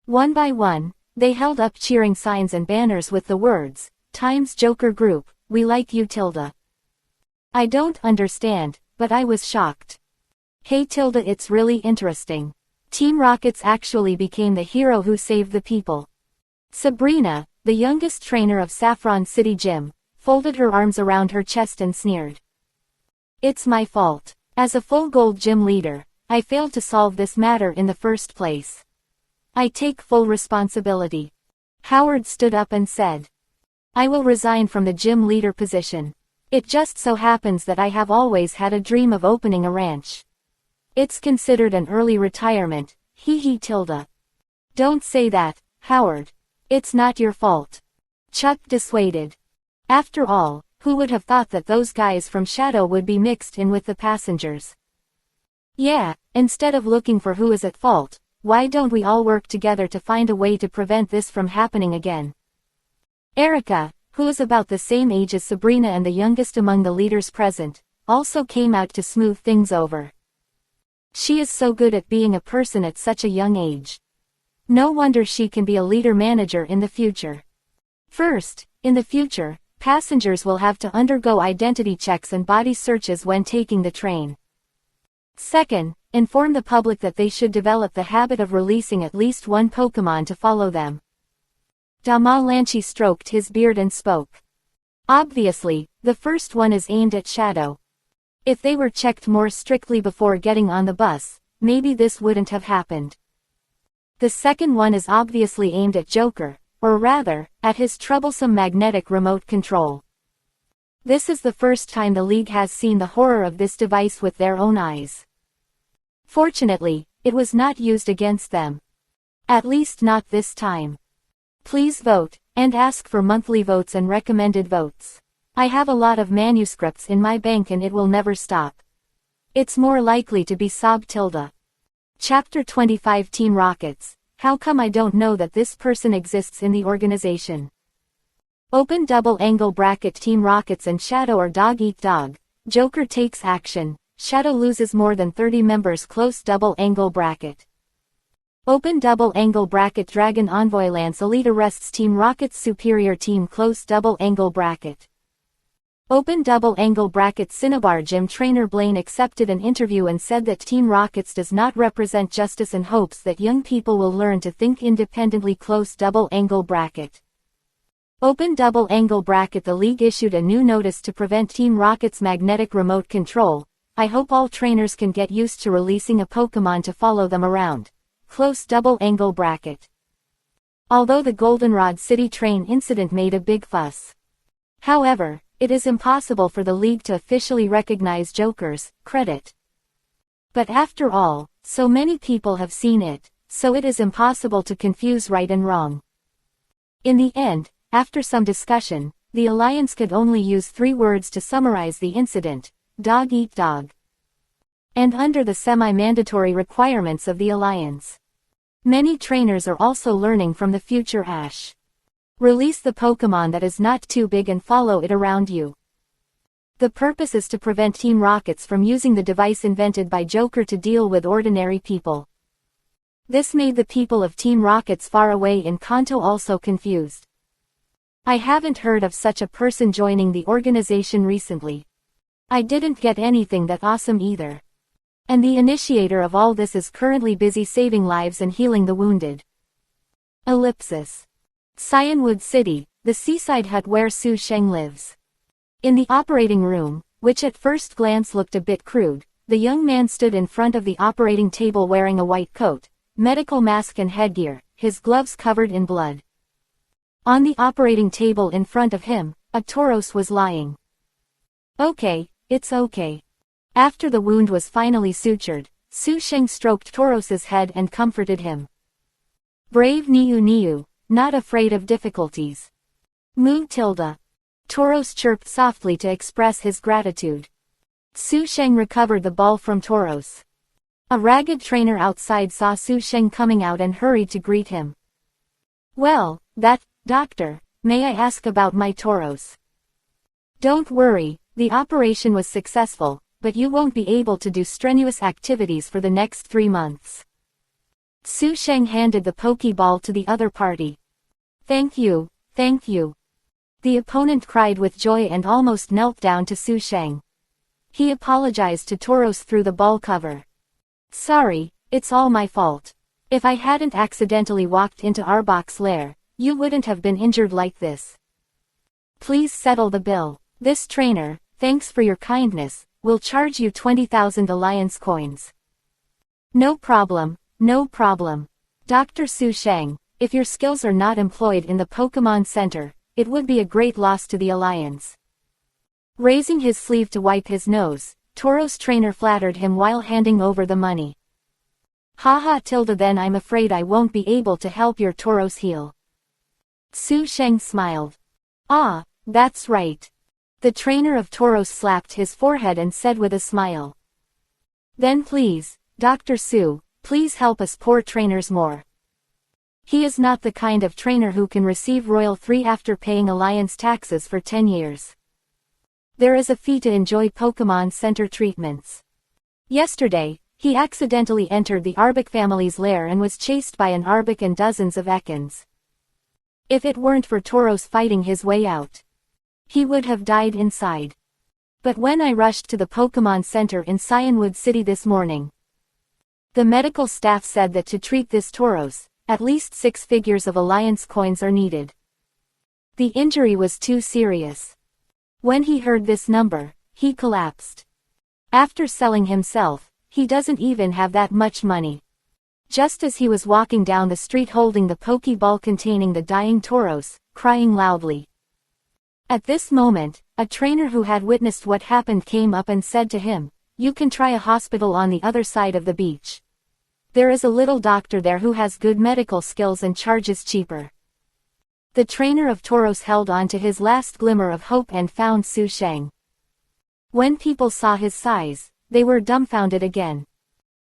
One by one, they held up cheering signs and banners with the words, Times Joker Group, we like you. I don't understand, but I was shocked. Hey it's really interesting. Team Rockets actually became the hero who saved the people. Sabrina, the youngest trainer of Saffron City Gym, folded her arms around her chest and sneered. It's my fault. As a full gold gym leader, I failed to solve this matter in the first place. I take full responsibility. Howard stood up and said. I will resign from the gym leader position. It just so happens that I have always had a dream of opening a ranch. It's considered an early retirement, Don't say that, Howard. It's not your fault. Chuck dissuaded. After all, who would have thought that those guys from Shadow would be mixed in with the passengers? Yeah, instead of looking for who is at fault, why don't we all work together to find a way to prevent this from happening again? Erica, who is about the same age as Sabrina and the youngest among the leaders present, also came out to smooth things over. She is so good at being a person at such a young age. No wonder she can be a leader manager in the future. First, in the future, passengers will have to undergo identity checks and body searches when taking the train. Second, inform the public that they should develop the habit of releasing at least one Pokemon to follow them. Dama Lanchi stroked his beard and spoke. Obviously, the first one is aimed at Shadow. If they were checked more strictly before getting on the bus, maybe this wouldn't have happened. The second one is obviously aimed at Joker, or rather, at his troublesome magnetic remote control. This is the first time the League has seen the horror of this device with their own eyes. Fortunately, it was not used against them. At least not this time. Please vote, and ask for monthly votes and recommended votes. I have a lot of manuscripts in my bank and it will never stop. It's more likely to be Sob tilde. Chapter 25 Team Rockets. How come I don't know that this person exists in the organization? Open double angle bracket Team Rockets and Shadow or Dog Eat Dog. Joker takes action. Shadow loses more than 30 members close double angle bracket. Open double angle bracket Dragon Envoy Lance Elite arrests Team Rocket's superior team close double angle bracket. Open double angle bracket Cinnabar Gym Trainer Blaine accepted an interview and said that Team Rockets does not represent justice and hopes that young people will learn to think independently close double angle bracket. Open double angle bracket The League issued a new notice to prevent Team Rocket's magnetic remote control. I hope all trainers can get used to releasing a Pokemon to follow them around. Close double angle bracket. Although the Goldenrod City train incident made a big fuss. However, it is impossible for the League to officially recognize Joker's credit. But after all, so many people have seen it, so it is impossible to confuse right and wrong. In the end, after some discussion, the Alliance could only use 3 words to summarize the incident: Dog Eat Dog. And under the semi-mandatory requirements of the Alliance, many trainers are also learning from the future Ash. Release the Pokemon that is not too big and follow it around you. The purpose is to prevent Team Rockets from using the device invented by Joker to deal with ordinary people. This made the people of Team Rockets far away in Kanto also confused. I haven't heard of such a person joining the organization recently. I didn't get anything that awesome either. And the initiator of all this is currently busy saving lives and healing the wounded. Ellipsis. Cyanwood City, the seaside hut where Su Sheng lives. In the operating room, which at first glance looked a bit crude, the young man stood in front of the operating table wearing a white coat, medical mask and headgear, his gloves covered in blood. On the operating table in front of him, a Tauros was lying. Okay, it's okay. After the wound was finally sutured, Su Sheng stroked Tauros's head and comforted him. Brave Niu Niu. Not afraid of difficulties. Mu tilde. Tauros chirped softly to express his gratitude. Su Sheng recovered the ball from Tauros. A ragged trainer outside saw Su Sheng coming out and hurried to greet him. Well, doctor, may I ask about my Tauros? Don't worry, the operation was successful, but you won't be able to do strenuous activities for the next 3 months. Su Sheng handed the Pokeball to the other party. Thank you, thank you. The opponent cried with joy and almost knelt down to Su Sheng. He apologized to Tauros through the ball cover. Sorry, it's all my fault. If I hadn't accidentally walked into Arbok's lair, you wouldn't have been injured like this. Please settle the bill. This trainer, thanks for your kindness, will charge you 20,000 Alliance coins. No problem. No problem. Dr. Su Sheng, if your skills are not employed in the Pokemon Center, it would be a great loss to the Alliance. Raising his sleeve to wipe his nose, Tauros trainer flattered him while handing over the money. Haha tilde then I'm afraid I won't be able to help your Tauros heal. Su Sheng smiled. Ah, that's right. The trainer of Tauros slapped his forehead and said with a smile. Then please, Dr. Su, please help us poor trainers more. He is not the kind of trainer who can receive Royal 3 after paying Alliance taxes for 10 years. There is a fee to enjoy Pokemon Center treatments. Yesterday, he accidentally entered the Arbok family's lair and was chased by an Arbok and dozens of Ekans. If it weren't for Tauros fighting his way out, he would have died inside. But when I rushed to the Pokemon Center in Cyanwood City this morning, the medical staff said that to treat this Tauros, at least 6 figures of Alliance coins are needed. The injury was too serious. When he heard this number, he collapsed. After selling himself, he doesn't even have that much money. Just as he was walking down the street holding the Pokeball containing the dying Tauros, crying loudly. At this moment, a trainer who had witnessed what happened came up and said to him, "You can try a hospital on the other side of the beach. There is a little doctor there who has good medical skills and charges cheaper." The trainer of Tauros held on to his last glimmer of hope and found Su Sheng. When people saw his size, they were dumbfounded again.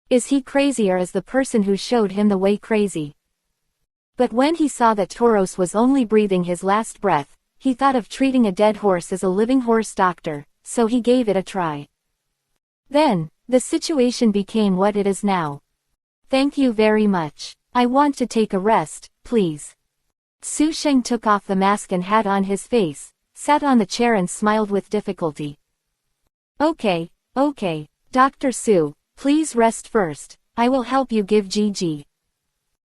Is he crazy, or is the person who showed him the way crazy? But when he saw that Tauros was only breathing his last breath, he thought of treating a dead horse as a living horse doctor, so he gave it a try. Then, the situation became what it is now. "Thank you very much. I want to take a rest, please." Su Sheng took off the mask and hat on his face, sat on the chair and smiled with difficulty. Okay, Dr. Su, please rest first, I will help you give GG.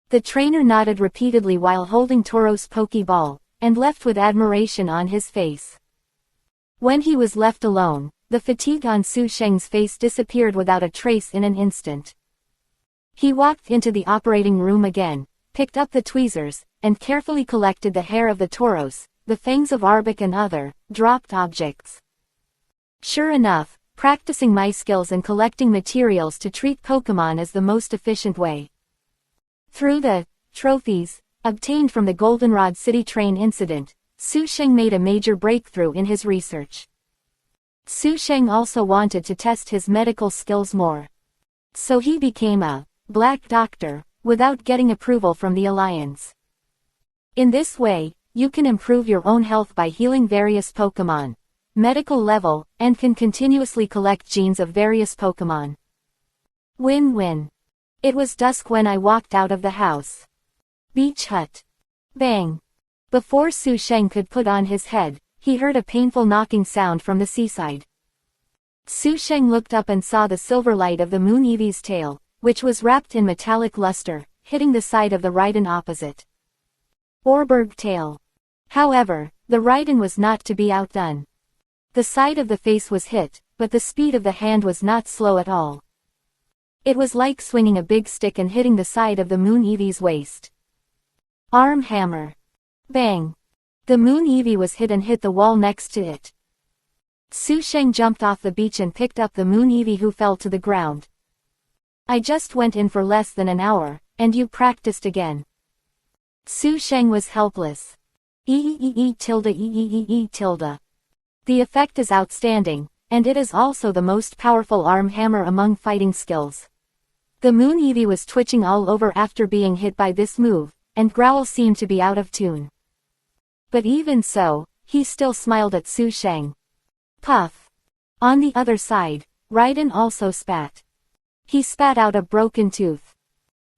The trainer nodded repeatedly while holding Tauros' Pokeball, and left with admiration on his face. When he was left alone, the fatigue on Su Sheng's face disappeared without a trace in an instant. He walked into the operating room again, picked up the tweezers, and carefully collected the hair of the Tauros, the fangs of Arbok and other dropped objects. Sure enough, practicing my skills and collecting materials to treat Pokemon is the most efficient way. Through the trophies obtained from the Goldenrod City train incident, Su Sheng made a major breakthrough in his research. Su Sheng also wanted to test his medical skills more. So he became a black doctor, without getting approval from the Alliance. In this way, you can improve your own health by healing various Pokemon, medical level, and can continuously collect genes of various Pokemon. Win-win. It was dusk when I walked out of the house. Beach hut. Bang. Before Su Sheng could put on his head, he heard a painful knocking sound from the seaside. Su Sheng looked up and saw the silver light of the Moon Eevee's tail, which was wrapped in metallic luster, hitting the side of the Raiden opposite. Orberg tail. However, the Raiden was not to be outdone. The side of the face was hit, but the speed of the hand was not slow at all. It was like swinging a big stick and hitting the side of the Moon Eevee's waist. Arm hammer. Bang. The Moon Eevee was hit and hit the wall next to it. Su Sheng jumped off the beach and picked up the Moon Eevee, who fell to the ground. I just went in for less than an hour, and you practiced again. Su Sheng was helpless. tilde. The effect is outstanding, and it is also the most powerful arm hammer among fighting skills. The Moon Eevee was twitching all over after being hit by this move, and Growl seemed to be out of tune. But even so, he still smiled at Su Sheng. Puff. On the other side, Raiden also spat. He spat out a broken tooth.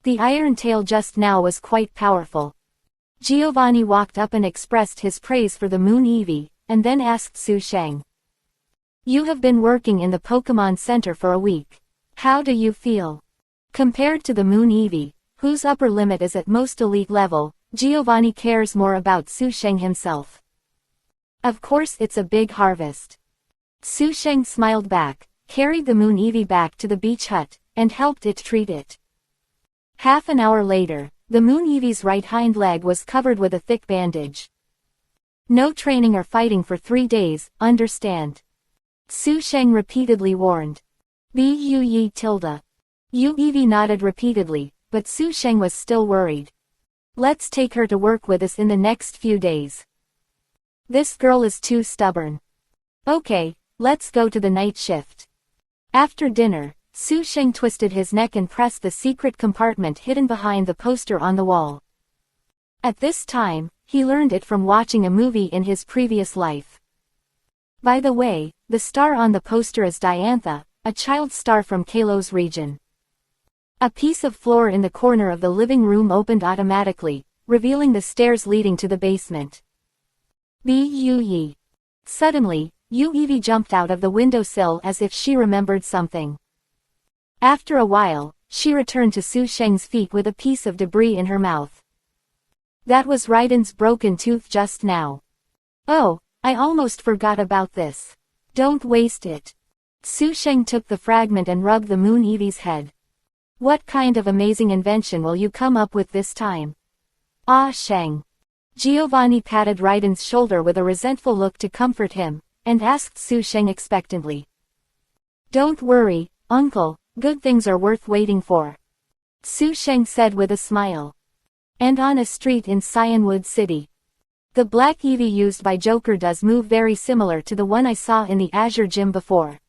The Iron Tail just now was quite powerful. Giovanni walked up and expressed his praise for the Moon Eevee, and then asked Su Sheng. "You have been working in the Pokemon Center for a week. How do you feel?" Compared to the Moon Eevee, whose upper limit is at most elite level, Giovanni cares more about Su Sheng himself. Of course it's a big harvest. Su Sheng smiled back, carried the Moon Eevee back to the beach hut, and helped it treat it. Half an hour later, the Moon Eevee's right hind leg was covered with a thick bandage. No training or fighting for 3 days, understand? Su Sheng repeatedly warned. tilde. Eevee nodded repeatedly, but Su Sheng was still worried. Let's take her to work with us in the next few days. This girl is too stubborn. Okay, let's go to the night shift. After dinner, Su Sheng twisted his neck and pressed the secret compartment hidden behind the poster on the wall. At this time, he learned it from watching a movie in his previous life. By the way, the star on the poster is Diantha, a child star from Kalos region. A piece of floor in the corner of the living room opened automatically, revealing the stairs leading to the basement. B-U-E. Suddenly, Yu-Evie jumped out of the windowsill as if she remembered something. After a while, she returned to Su Sheng's feet with a piece of debris in her mouth. That was Raiden's broken tooth just now. Oh, I almost forgot about this. Don't waste it. Su Sheng took the fragment and rubbed the Moon Evie's head. What kind of amazing invention will you come up with this time? Ah Sheng. Giovanni patted Raiden's shoulder with a resentful look to comfort him, and asked Su Sheng expectantly. Don't worry, uncle, good things are worth waiting for. Su Sheng said with a smile. And on a street in Cyanwood City. The black Eevee used by Joker does move very similar to the one I saw in the Azure Gym before.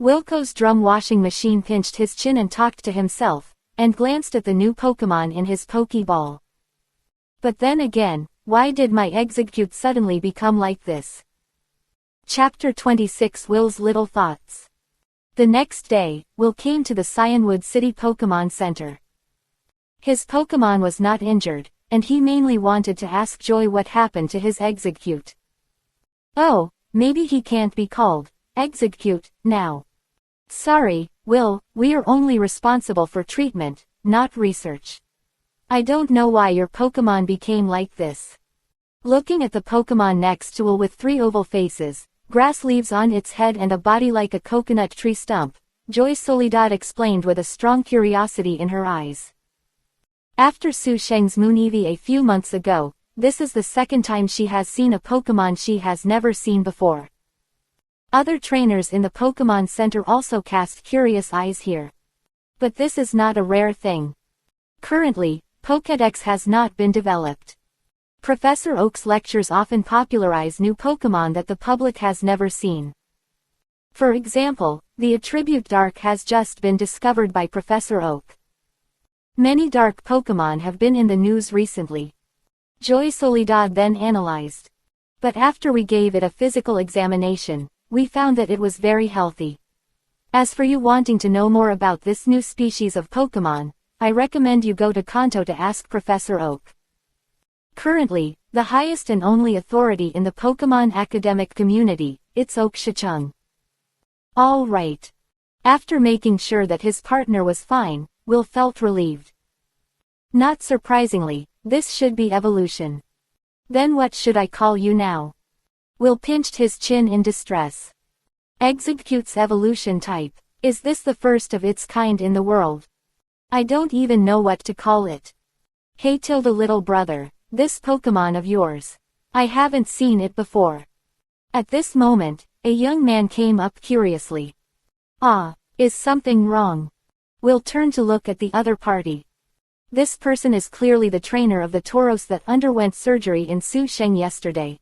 Wilco's drum washing machine pinched his chin and talked to himself, and glanced at the new Pokemon in his Pokeball. But then again, why did my Execute suddenly become like this? Chapter 26 Will's Little Thoughts. The next day, Will came to the Cyanwood City Pokemon Center. His Pokemon was not injured, and he mainly wanted to ask Joy what happened to his Execute. Oh, maybe he can't be called Execute now. Sorry, Will, we are only responsible for treatment, not research. I don't know why your Pokemon became like this. Looking at the Pokemon next to Will with 3 oval faces, grass leaves on its head and a body like a coconut tree stump, Joy Soledad explained with a strong curiosity in her eyes. After Su Sheng's Moon Eevee a few months ago, this is the second time she has seen a Pokemon she has never seen before. Other trainers in the Pokemon Center also cast curious eyes here. But this is not a rare thing. Currently, Pokédex has not been developed. Professor Oak's lectures often popularize new Pokemon that the public has never seen. For example, the attribute Dark has just been discovered by Professor Oak. Many dark Pokemon have been in the news recently. Joy Soledad then analyzed. But after we gave it a physical examination, we found that it was very healthy. As for you wanting to know more about this new species of Pokemon, I recommend you go to Kanto to ask Professor Oak. Currently, the highest and only authority in the Pokemon academic community, it's Oak Shicheng. All right. After making sure that his partner was fine, Will felt relieved. Not surprisingly, this should be evolution. Then what should I call you now? Will pinched his chin in distress. Execute's evolution type. Is this the first of its kind in the world? I don't even know what to call it. Hey Tilda little brother, this Pokemon of yours. I haven't seen it before. At this moment, a young man came up curiously. Ah, is something wrong? Will turned to look at the other party. This person is clearly the trainer of the Tauros that underwent surgery in Su Sheng yesterday.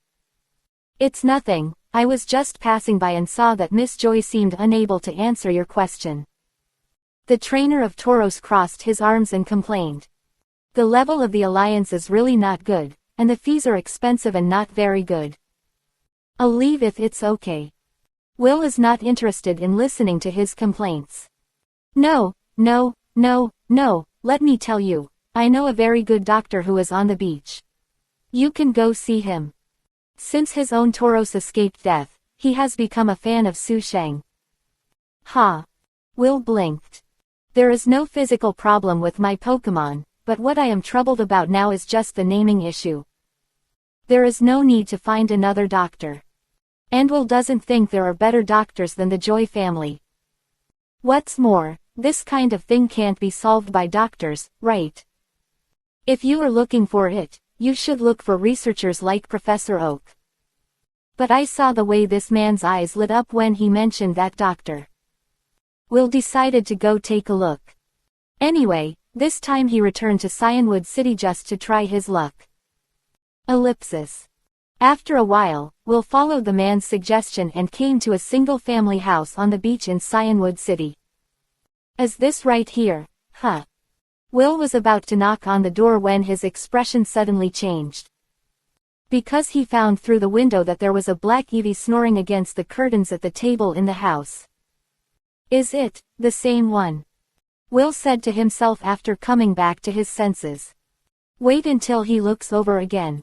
It's nothing, I was just passing by and saw that Miss Joy seemed unable to answer your question. The trainer of Tauros crossed his arms and complained. The level of the alliance is really not good, and the fees are expensive and not very good. I'll leave if it's okay. Will is not interested in listening to his complaints. No, let me tell you, I know a very good doctor who is on the beach. You can go see him. Since his own Tauros escaped death, he has become a fan of Su Sheng. Ha! Will blinked. There is no physical problem with my Pokemon, but what I am troubled about now is just the naming issue. There is no need to find another doctor. And Will doesn't think there are better doctors than the Joy family. What's more, this kind of thing can't be solved by doctors, right? If you are looking for it, you should look for researchers like Professor Oak. But I saw the way this man's eyes lit up when he mentioned that doctor. Will decided to go take a look. Anyway, this time he returned to Cyanwood City just to try his luck. Ellipsis. After a while, Will followed the man's suggestion and came to a single-family house on the beach in Cyanwood City. Is this right here, huh? Will was about to knock on the door when his expression suddenly changed. Because he found through the window that there was a black Eevee snoring against the curtains at the table in the house. Is it the same one? Will said to himself after coming back to his senses. Wait until he looks over again.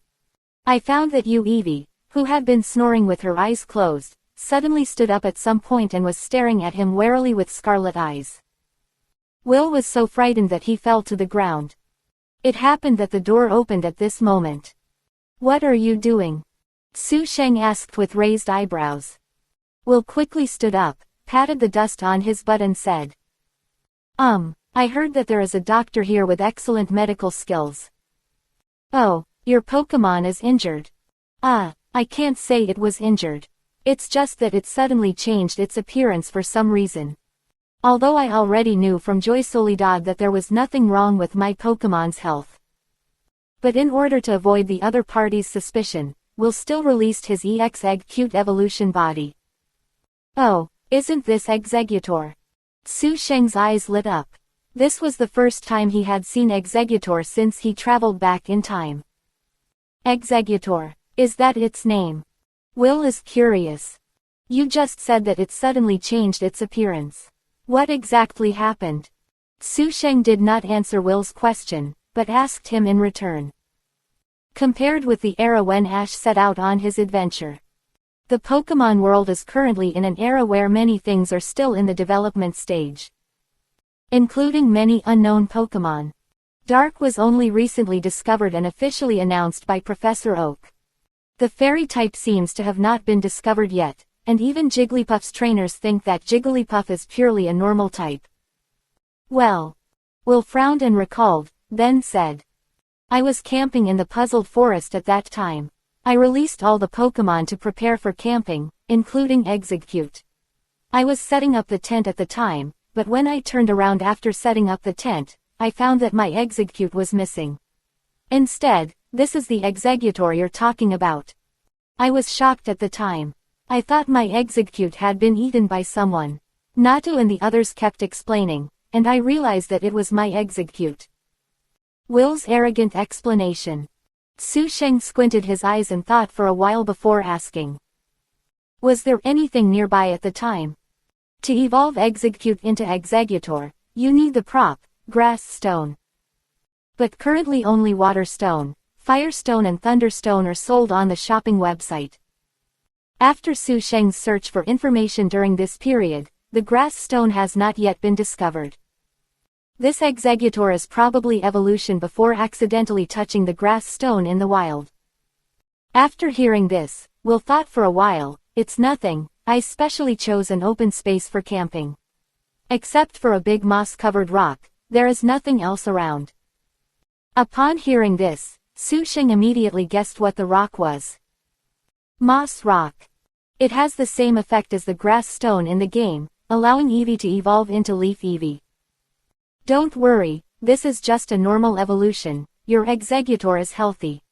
I found that Evie, who had been snoring with her eyes closed, suddenly stood up at some point and was staring at him warily with scarlet eyes. Will was so frightened that he fell to the ground. It happened that the door opened at this moment. What are you doing? Su Sheng asked with raised eyebrows. Will quickly stood up, patted the dust on his butt and said, I heard that there is a doctor here with excellent medical skills. Oh, your Pokemon is injured. I can't say it was injured. It's just that it suddenly changed its appearance for some reason. Although I already knew from Joy Soledad that there was nothing wrong with my Pokemon's health. But in order to avoid the other party's suspicion, Will still released his EX-Egg-Cute evolution body. Oh, isn't this Executor? Su Sheng's eyes lit up. This was the first time he had seen Executor since he traveled back in time. Executor, is that its name? Will is curious. You just said that it suddenly changed its appearance. What exactly happened? Su Sheng did not answer Will's question, but asked him in return. Compared with the era when Ash set out on his adventure, the Pokemon world is currently in an era where many things are still in the development stage, including many unknown Pokemon. Dark was only recently discovered and officially announced by Professor Oak. The fairy type seems to have not been discovered yet, and even Jigglypuff's trainers think that Jigglypuff is purely a normal type. Well, Will frowned and recalled, then said, I was camping in the puzzled forest at that time. I released all the Pokemon to prepare for camping, including Exeggcute. I was setting up the tent at the time, but when I turned around after setting up the tent, I found that my Exeggcute was missing. Instead, this is the Exeggutor you're talking about. I was shocked at the time. I thought my Exeggcute had been eaten by someone. Natu and the others kept explaining, and I realized that it was my Exeggcute. Will's arrogant explanation. Su Sheng squinted his eyes and thought for a while before asking. Was there anything nearby at the time? To evolve Exeggcute into Exeggutor, you need the prop, Grass Stone. But currently only Water Stone, Fire Stone and Thunder Stone are sold on the shopping website. After Su Sheng's search for information during this period, the Grass Stone has not yet been discovered. This Exeggutor is probably evolution before accidentally touching the Grass Stone in the wild. After hearing this, Will thought for a while, it's nothing, I specially chose an open space for camping. Except for a big moss-covered rock, there is nothing else around. Upon hearing this, Su Sheng immediately guessed what the rock was. Moss Rock. It has the same effect as the Grass Stone in the game, allowing Eevee to evolve into Leaf Eevee. Don't worry, this is just a normal evolution, your Exeggutor is healthy.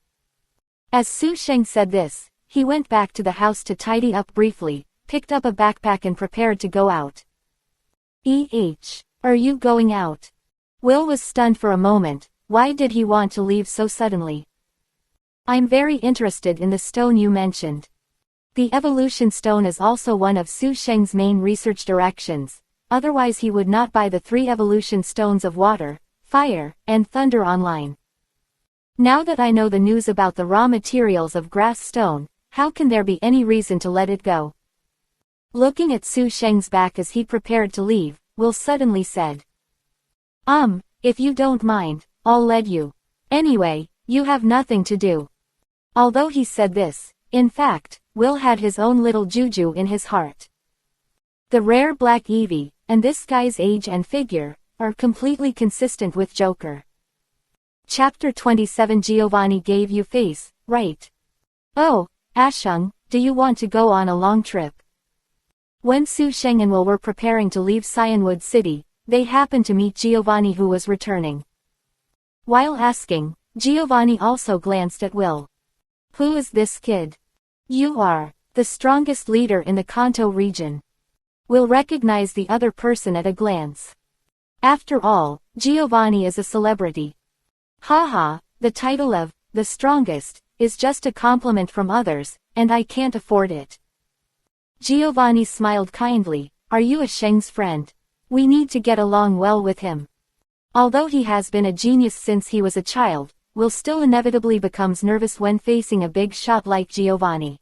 As Su Sheng said this, he went back to the house to tidy up briefly, picked up a backpack and prepared to go out. Are you going out? Will was stunned for a moment. Why did he want to leave so suddenly? I'm very interested in the stone you mentioned. The evolution stone is also one of Su Sheng's main research directions. Otherwise he would not buy the 3 evolution stones of water, fire, and thunder online. Now that I know the news about the raw materials of Grass Stone, how can there be any reason to let it go? Looking at Su Sheng's back as he prepared to leave, Will suddenly said. If you don't mind, I'll let you. Anyway, you have nothing to do. Although he said this, in fact, Will had his own little juju in his heart. The rare black Eevee, and this guy's age and figure, are completely consistent with Joker. Chapter 27 Giovanni gave you face, right? Oh, Ashung, do you want to go on a long trip? When Su Sheng and Will were preparing to leave Cyanwood City, they happened to meet Giovanni who was returning. While asking, Giovanni also glanced at Will. Who is this kid? You are the strongest leader in the Kanto region. Will recognize the other person at a glance. After all, Giovanni is a celebrity. Haha, the title of the strongest is just a compliment from others, and I can't afford it. Giovanni smiled kindly. Are you a Sheng's friend? We need to get along well with him. Although he has been a genius since he was a child, Will still inevitably becomes nervous when facing a big shot like Giovanni.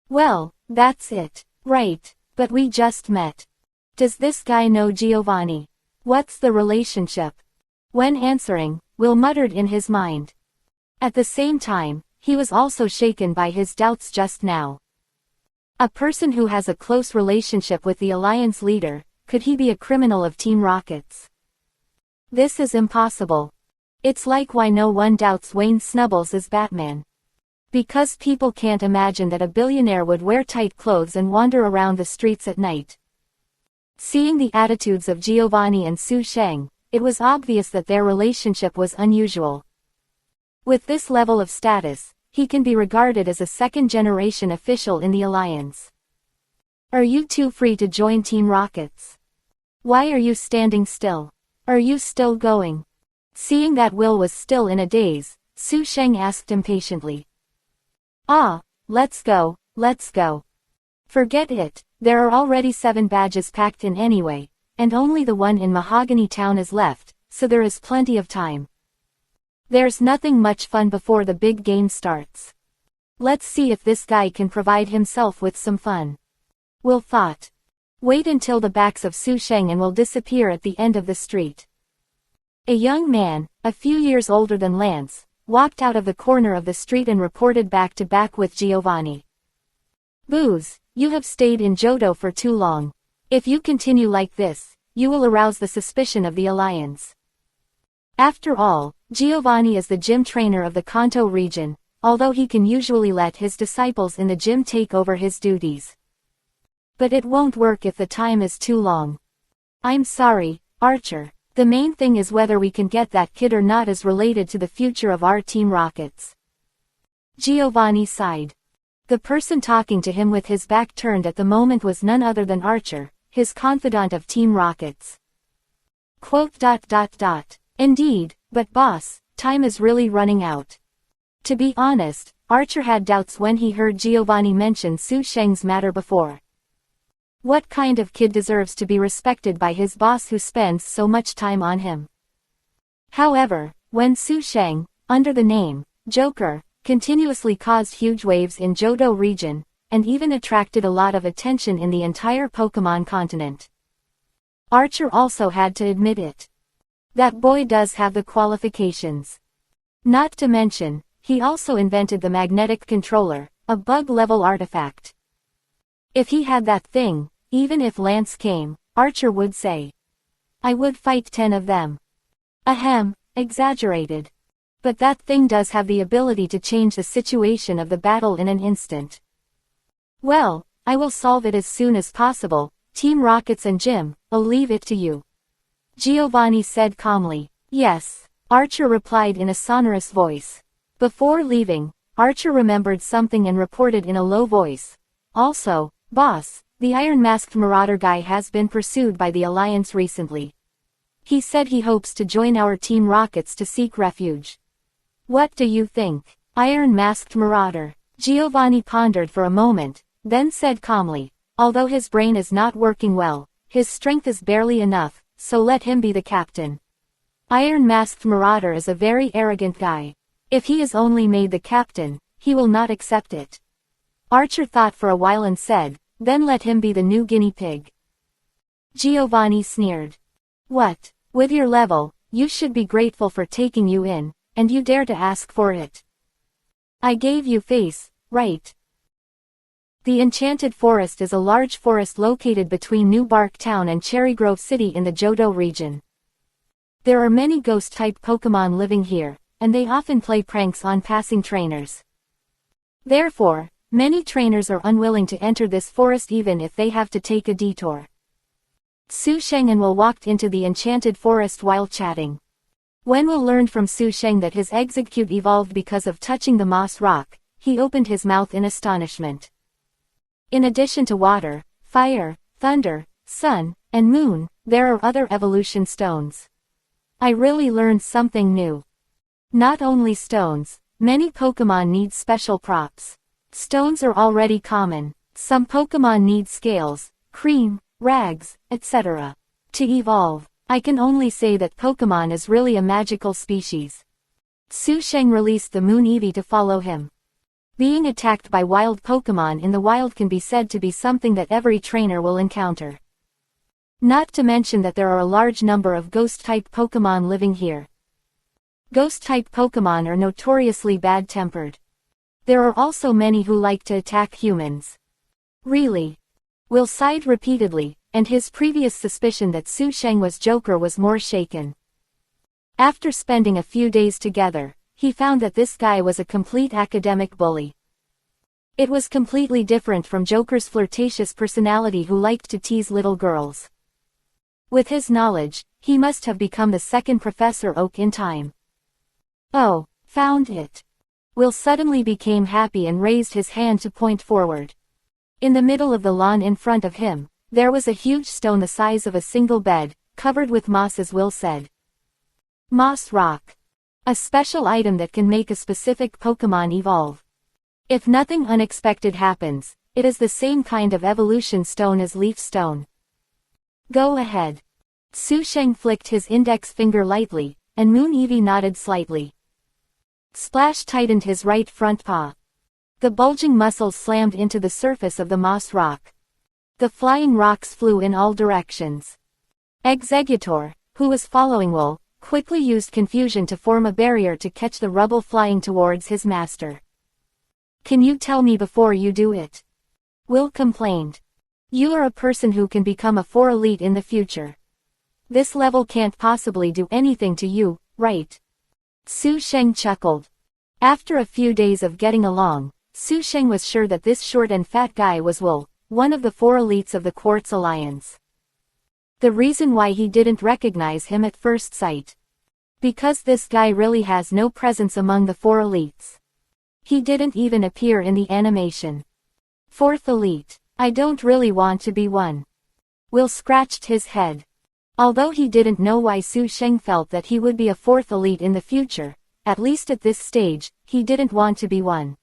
Well, that's it. Right, but we just met. Does this guy know Giovanni? What's the relationship? When answering, Will muttered in his mind. At the same time, he was also shaken by his doubts just now. A person who has a close relationship with the Alliance leader, could he be a criminal of Team Rocket's? This is impossible. It's like why no one doubts Wayne Snubbles as Batman. Because people can't imagine that a billionaire would wear tight clothes and wander around the streets at night. Seeing the attitudes of Giovanni and Su Sheng, it was obvious that their relationship was unusual. With this level of status, he can be regarded as a second-generation official in the Alliance. Are you two free to join Team Rockets? Why are you standing still? Are you still going? Seeing that Will was still in a daze, Su Sheng asked impatiently. Ah, let's go, let's go. Forget it, there are already 7 badges packed in anyway, and only the one in Mahogany Town is left, so there is plenty of time. There's nothing much fun before the big game starts. Let's see if this guy can provide himself with some fun. Will thought. Wait until the backs of Su Sheng and will disappear at the end of the street. A young man, a few years older than Lance, walked out of the corner of the street and reported back to back with Giovanni. Booze, you have stayed in Johto for too long. If you continue like this, you will arouse the suspicion of the Alliance. After all, Giovanni is the gym trainer of the Kanto region, although he can usually let his disciples in the gym take over his duties. But it won't work if the time is too long. I'm sorry, Archer. The main thing is whether we can get that kid or not is related to the future of our Team Rockets. Giovanni sighed. The person talking to him with his back turned at the moment was none other than Archer, his confidant of Team Rockets. Indeed, but boss, time is really running out. To be honest, Archer had doubts when he heard Giovanni mention Su Sheng's matter before. What kind of kid deserves to be respected by his boss who spends so much time on him? However, when Su Sheng, under the name Joker, continuously caused huge waves in Johto region, and even attracted a lot of attention in the entire Pokemon continent. Archer also had to admit it. That boy does have the qualifications. Not to mention, he also invented the magnetic controller, a bug-level artifact. If he had that thing, even if Lance came, Archer would say, I would fight 10 of them. Ahem, exaggerated. But that thing does have the ability to change the situation of the battle in an instant. Well, I will solve it as soon as possible, Team Rockets and Jim, I'll leave it to you. Giovanni said calmly. Yes, Archer replied in a sonorous voice. Before leaving, Archer remembered something and reported in a low voice. Also, boss, the iron-masked marauder guy has been pursued by the Alliance recently. He said he hopes to join our Team Rockets to seek refuge. What do you think? Iron-masked marauder. Giovanni pondered for a moment, then said calmly, although his brain is not working well, his strength is barely enough, so let him be the captain. Iron-masked marauder is a very arrogant guy. If he is only made the captain, he will not accept it. Archer thought for a while and said, then let him be the new guinea pig. Giovanni sneered. What? With your level, you should be grateful for taking you in, and you dare to ask for it. I gave you face, right? The Enchanted Forest is a large forest located between New Bark Town and Cherry Grove City in the Johto region. There are many ghost-type Pokemon living here, and they often play pranks on passing trainers. Therefore, many trainers are unwilling to enter this forest even if they have to take a detour. Su Sheng and Will walked into the Enchanted Forest while chatting. When Will learned from Su Sheng that his Execute evolved because of touching the moss rock, he opened his mouth in astonishment. In addition to water, fire, thunder, sun, and moon, there are other evolution stones. I really learned something new. Not only stones, many Pokemon need special props. Stones are already common. Some Pokemon need scales, cream, rags, etc. To evolve. I can only say that Pokemon is really a magical species. Su Sheng released the Moon Eevee to follow him. Being attacked by wild Pokemon in the wild can be said to be something that every trainer will encounter. Not to mention that there are a large number of Ghost-type Pokemon living here. Ghost-type Pokemon are notoriously bad-tempered. There are also many who like to attack humans. Really? Will sighed repeatedly, and his previous suspicion that Su Sheng was Joker was more shaken. After spending a few days together, he found that this guy was a complete academic bully. It was completely different from Joker's flirtatious personality who liked to tease little girls. With his knowledge, he must have become the second Professor Oak in time. Oh, found it. Will suddenly became happy and raised his hand to point forward. In the middle of the lawn in front of him, there was a huge stone the size of a single bed, covered with moss as Will said. Moss Rock. A special item that can make a specific Pokemon evolve. If nothing unexpected happens, it is the same kind of evolution stone as Leaf Stone. Go ahead. Su Sheng flicked his index finger lightly, and Moon Eevee nodded slightly. Splash tightened his right front paw. The bulging muscles slammed into the surface of the moss rock. The flying rocks flew in all directions. Exeggutor, who was following Will, quickly used confusion to form a barrier to catch the rubble flying towards his master. Can you tell me before you do it? Will complained. You are a person who can become a 4 elite in the future. This level can't possibly do anything to you, right? Su Sheng chuckled. After a few days of getting along, Su Sheng was sure that this short and fat guy was Will, one of the 4 elites of the Quartz Alliance. The reason why he didn't recognize him at first sight. Because this guy really has no presence among the 4 elites. He didn't even appear in the animation. 4th elite. I don't really want to be one. Will scratched his head. Although he didn't know why Su Sheng felt that he would be a 4th elite in the future, at least at this stage, he didn't want to be one.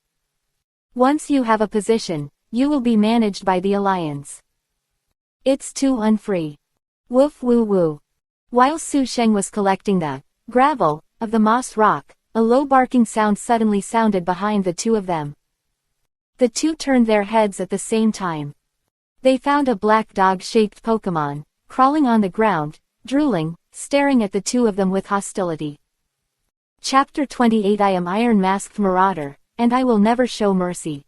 Once you have a position, you will be managed by the Alliance. It's too unfree. Woof woo woo. While Su Sheng was collecting the gravel of the moss rock, a low barking sound suddenly sounded behind the two of them. The two turned their heads at the same time. They found a black dog-shaped Pokemon, crawling on the ground, drooling, staring at the two of them with hostility. Chapter 28 I am Iron Masked Marauder, and I will never show mercy.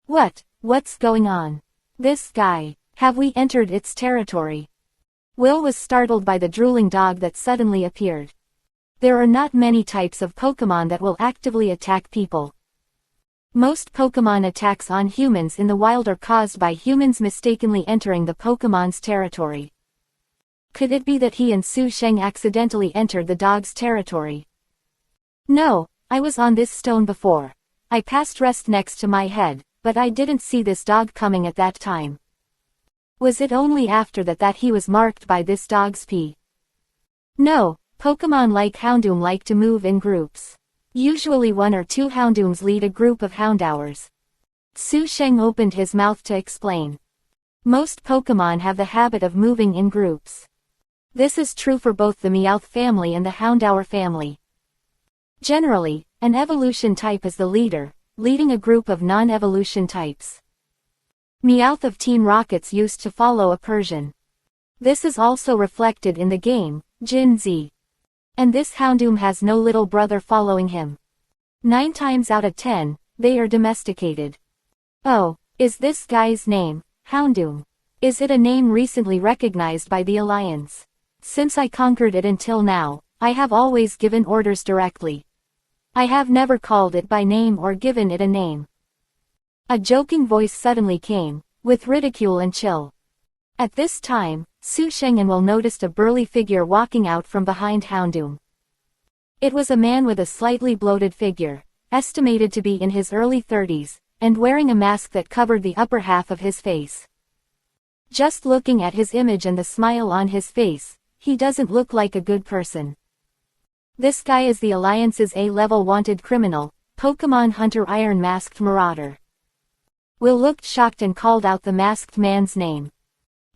What's going on? This guy, have we entered its territory? Will was startled by the drooling dog that suddenly appeared. There are not many types of Pokemon that will actively attack people. Most Pokemon attacks on humans in the wild are caused by humans mistakenly entering the Pokemon's territory. Could it be that he and Su Sheng accidentally entered the dog's territory? No, I was on this stone before. I passed rest next to my head, but I didn't see this dog coming at that time. Was it only after that he was marked by this dog's pee? No, Pokemon like Houndoom like to move in groups. Usually 1 or 2 Houndooms lead a group of Houndours. Su Sheng opened his mouth to explain. Most Pokemon have the habit of moving in groups. This is true for both the Meowth family and the Houndour family. Generally, an evolution type is the leader, leading a group of non-evolution types. Meowth of Team Rockets used to follow a Persian. This is also reflected in the game, Gen Z. And this Houndoom has no little brother following him. 9 times out of 10, they are domesticated. Oh, is this guy's name, Houndoom? Is it a name recently recognized by the Alliance? Since I conquered it until now, I have always given orders directly. I have never called it by name or given it a name. A joking voice suddenly came, with ridicule and chill. At this time, Su Sheng and Will noticed a burly figure walking out from behind Houndoom. It was a man with a slightly bloated figure, estimated to be in his early 30s, and wearing a mask that covered the upper half of his face. Just looking at his image and the smile on his face, he doesn't look like a good person. This guy is the Alliance's A-level wanted criminal, Pokemon Hunter Iron Masked Marauder. Will looked shocked and called out the masked man's name.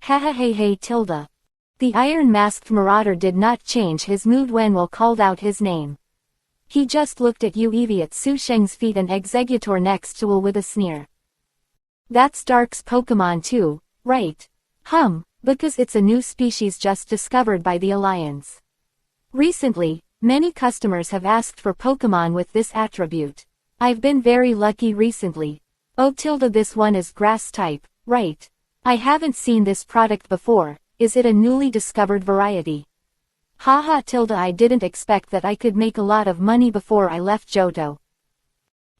Ha ha hey hey tilde. The iron-masked marauder did not change his mood when Will called out his name. He just looked at Evie at Su Sheng's feet and Executor next to Will with a sneer. That's Dark's Pokemon too, right? Because it's a new species just discovered by the Alliance. Recently, many customers have asked for Pokemon with this attribute. I've been very lucky recently. Oh this one is grass type, right? I haven't seen this product before. Is it a newly discovered variety? Haha I didn't expect that I could make a lot of money before I left Johto.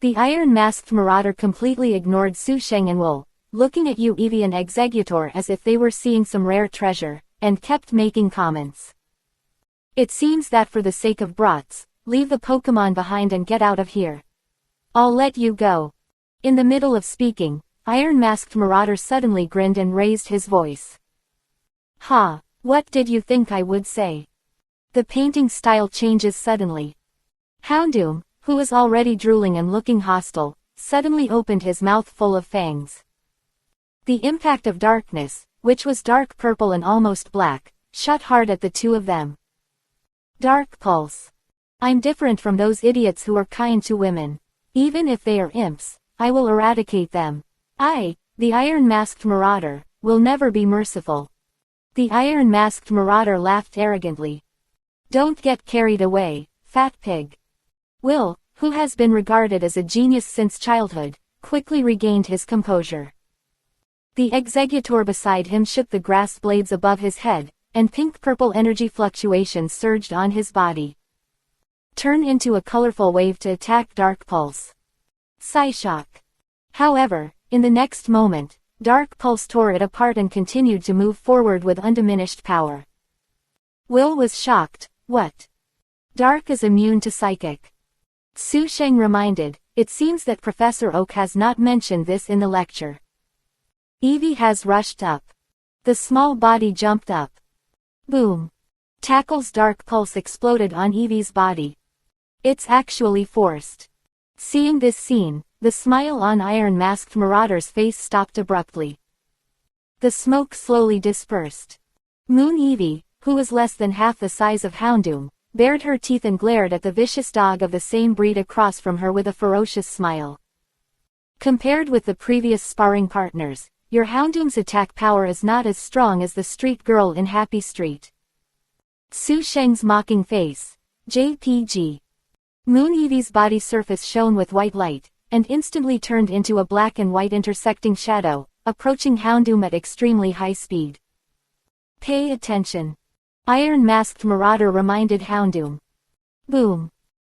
The iron-masked marauder completely ignored Su Sheng and Will, looking at Evie and Executor as if they were seeing some rare treasure, and kept making comments. It seems that for the sake of brats, leave the Pokemon behind and get out of here. I'll let you go. In the middle of speaking, iron-masked marauder suddenly grinned and raised his voice. Ha! What did you think I would say? The painting style changes suddenly. Houndoom, who was already drooling and looking hostile, suddenly opened his mouth full of fangs. The impact of darkness, which was dark purple and almost black, shot hard at the two of them. Dark Pulse. I'm different from those idiots who are kind to women. Even if they are imps, I will eradicate them. I, the iron-masked marauder, will never be merciful. The iron-masked marauder laughed arrogantly. Don't get carried away, fat pig. Will, who has been regarded as a genius since childhood, quickly regained his composure. The Executor beside him shook the grass blades above his head, and pink-purple energy fluctuations surged on his body. Turn into a colorful wave to attack Dark Pulse. Psyshock. However, in the next moment, Dark Pulse tore it apart and continued to move forward with undiminished power. Will was shocked. What? Dark is immune to psychic. Su Sheng reminded, it seems that Professor Oak has not mentioned this in the lecture. Evie has rushed up. The small body jumped up. Boom. Tackle's Dark Pulse exploded on Evie's body. It's actually forced. Seeing this scene, the smile on iron-masked marauder's face stopped abruptly. The smoke slowly dispersed. Moon Evie, who was less than half the size of Houndoom, bared her teeth and glared at the vicious dog of the same breed across from her with a ferocious smile. Compared with the previous sparring partners, your Houndoom's attack power is not as strong as the street girl in Happy Street. Su Sheng's mocking face. JPG. Moon Evie's body surface shone with white light, and instantly turned into a black and white intersecting shadow, approaching Houndoom at extremely high speed. Pay attention. Iron-masked marauder reminded Houndoom. Boom.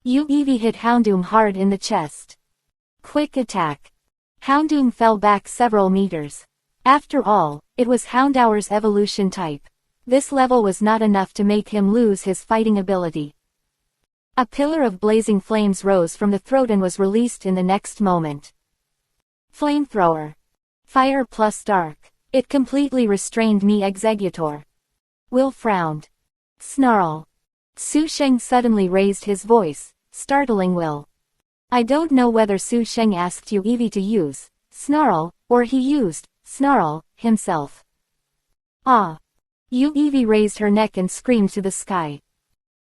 Evie hit Houndoom hard in the chest. Quick attack. Houndoom fell back several meters. After all, it was Houndour's evolution type. This level was not enough to make him lose his fighting ability. A pillar of blazing flames rose from the throat and was released in the next moment. Flamethrower. Fire plus dark. It completely restrained me, Executor. Will frowned. Snarl. Su Sheng suddenly raised his voice, startling Will. I don't know whether Su Sheng asked Evie to use Snarl, or he used Snarl himself. Ah! Evie raised her neck and screamed to the sky.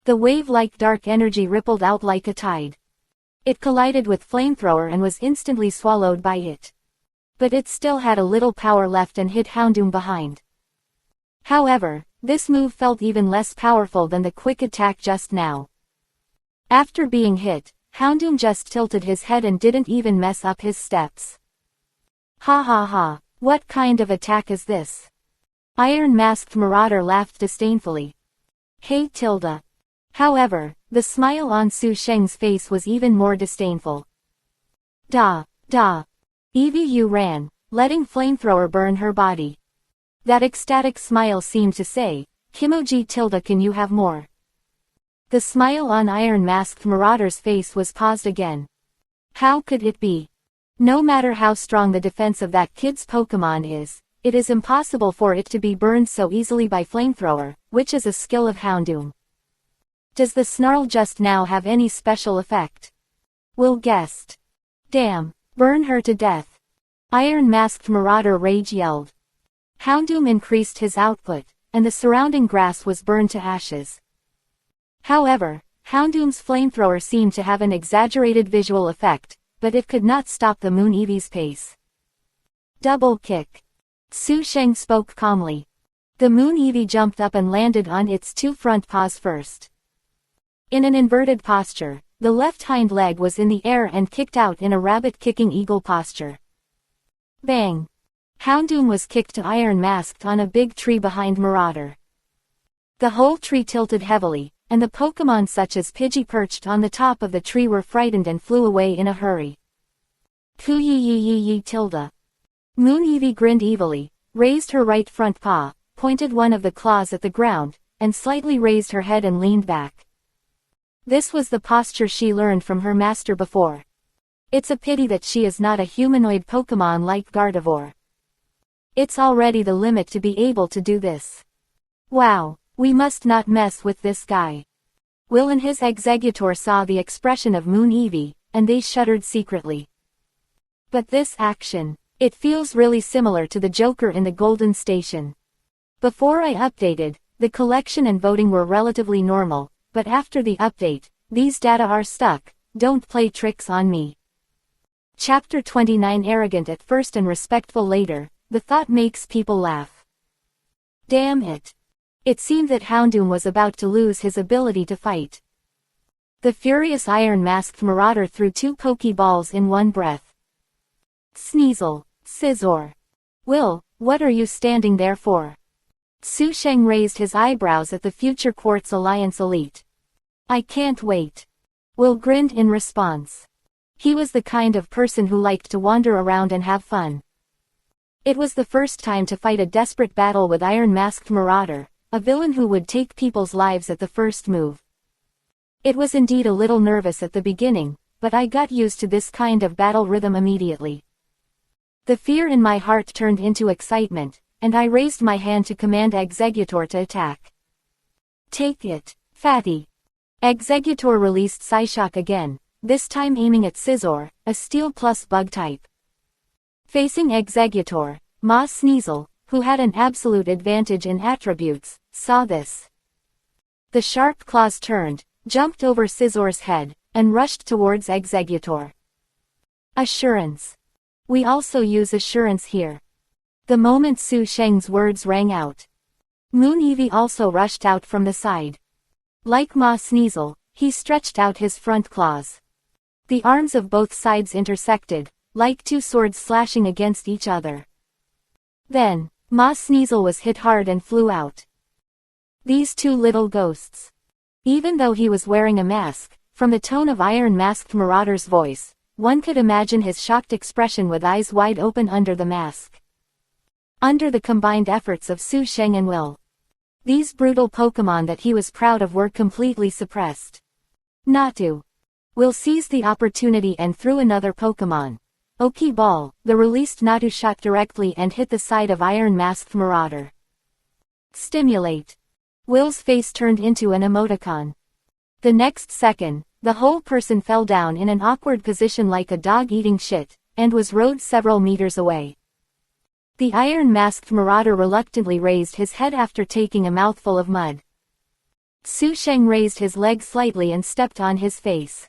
The wave-like dark energy rippled out like a tide. It collided with Flamethrower and was instantly swallowed by it. But it still had a little power left and hit Houndoom behind. However, this move felt even less powerful than the quick attack just now. After being hit, Houndoom just tilted his head and didn't even mess up his steps. Ha ha ha, what kind of attack is this? Iron-masked marauder laughed disdainfully. Hey Tilda. However, the smile on Su Sheng's face was even more disdainful. Da. Evie ran, letting Flamethrower burn her body. That ecstatic smile seemed to say, Kimoji Tilda, can you have more? The smile on iron-masked marauder's face was paused again. How could it be? No matter how strong the defense of that kid's Pokemon is, it is impossible for it to be burned so easily by Flamethrower, which is a skill of Houndoom. Does the snarl just now have any special effect? Will guessed. Damn, burn her to death. Iron-masked marauder rage yelled. Houndoom increased his output, and the surrounding grass was burned to ashes. However, Houndoom's flamethrower seemed to have an exaggerated visual effect, but it could not stop the Moon Eevee's pace. Double kick. Su Sheng spoke calmly. The Moon Eevee jumped up and landed on its two front paws first. In an inverted posture, the left hind leg was in the air and kicked out in a rabbit-kicking eagle posture. Bang! Houndoom was kicked to iron masked on a big tree behind Marauder. The whole tree tilted heavily, and the Pokémon such as Pidgey perched on the top of the tree were frightened and flew away in a hurry. Ku-yi-yi-yi-yi tilde. Moon Eevee grinned evilly, raised her right front paw, pointed one of the claws at the ground, and slightly raised her head and leaned back. This was the posture she learned from her master before. It's a pity that she is not a humanoid Pokémon like Gardevoir. It's already the limit to be able to do this. Wow, we must not mess with this guy. Will and his executor saw the expression of Moon Eevee, and they shuddered secretly. But this action, it feels really similar to the Joker in the Golden Station. Before I updated, the collection and voting were relatively normal, but after the update, these data are stuck. Don't play tricks on me. Chapter 29 Arrogant at first and respectful later, the thought makes people laugh. Damn it. It seemed that Houndoom was about to lose his ability to fight. The furious iron-masked Marauder threw two Pokeballs in one breath. Sneasel, Scizor. Will, what are you standing there for? Su Sheng raised his eyebrows at the future Quartz Alliance elite. I can't wait. Will grinned in response. He was the kind of person who liked to wander around and have fun. It was the first time to fight a desperate battle with iron-masked Marauder, a villain who would take people's lives at the first move. It was indeed a little nervous at the beginning, but I got used to this kind of battle rhythm immediately. The fear in my heart turned into excitement, and I raised my hand to command Executor to attack. Take it, fatty. Executor released Psyshock again, this time aiming at Scizor, a Steel plus Bug type. Facing Executor, Ma Sneasel, who had an absolute advantage in attributes, saw this. The sharp claws turned, jumped over Scizor's head, and rushed towards Executor. Assurance. We also use assurance here. The moment Su Sheng's words rang out, Moon Eevee also rushed out from the side. Like Ma Sneasel, he stretched out his front claws. The arms of both sides intersected, like two swords slashing against each other. Then, Ma Sneasel was hit hard and flew out. These two little ghosts. Even though he was wearing a mask, from the tone of iron-masked Marauder's voice, one could imagine his shocked expression with eyes wide open under the mask. Under the combined efforts of Su Sheng and Will, these brutal Pokémon that he was proud of were completely suppressed. Natu. Will seized the opportunity and threw another Pokémon. Oki Ball, the released Natu shot directly and hit the side of iron-masked Marauder. Stimulate. Will's face turned into an emoticon. The next second, the whole person fell down in an awkward position like a dog eating shit, and was rode several meters away. The iron-masked Marauder reluctantly raised his head after taking a mouthful of mud. Su Sheng raised his leg slightly and stepped on his face.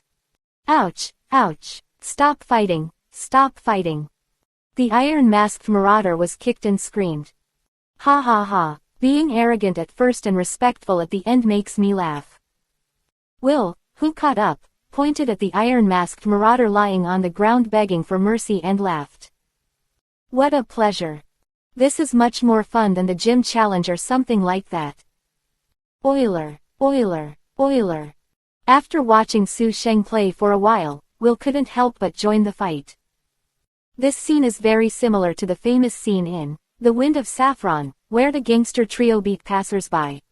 Ouch, ouch, stop fighting, stop fighting. The iron-masked Marauder was kicked and screamed. Ha ha ha, being arrogant at first and respectful at the end makes me laugh. Will, who caught up, pointed at the iron-masked Marauder lying on the ground begging for mercy and laughed. What a pleasure. This is much more fun than the gym challenge or something like that. Oiler, oiler, oiler. After watching Su Sheng play for a while, Will couldn't help but join the fight. This scene is very similar to the famous scene in The Wind of Saffron, where the gangster trio beat passers-by.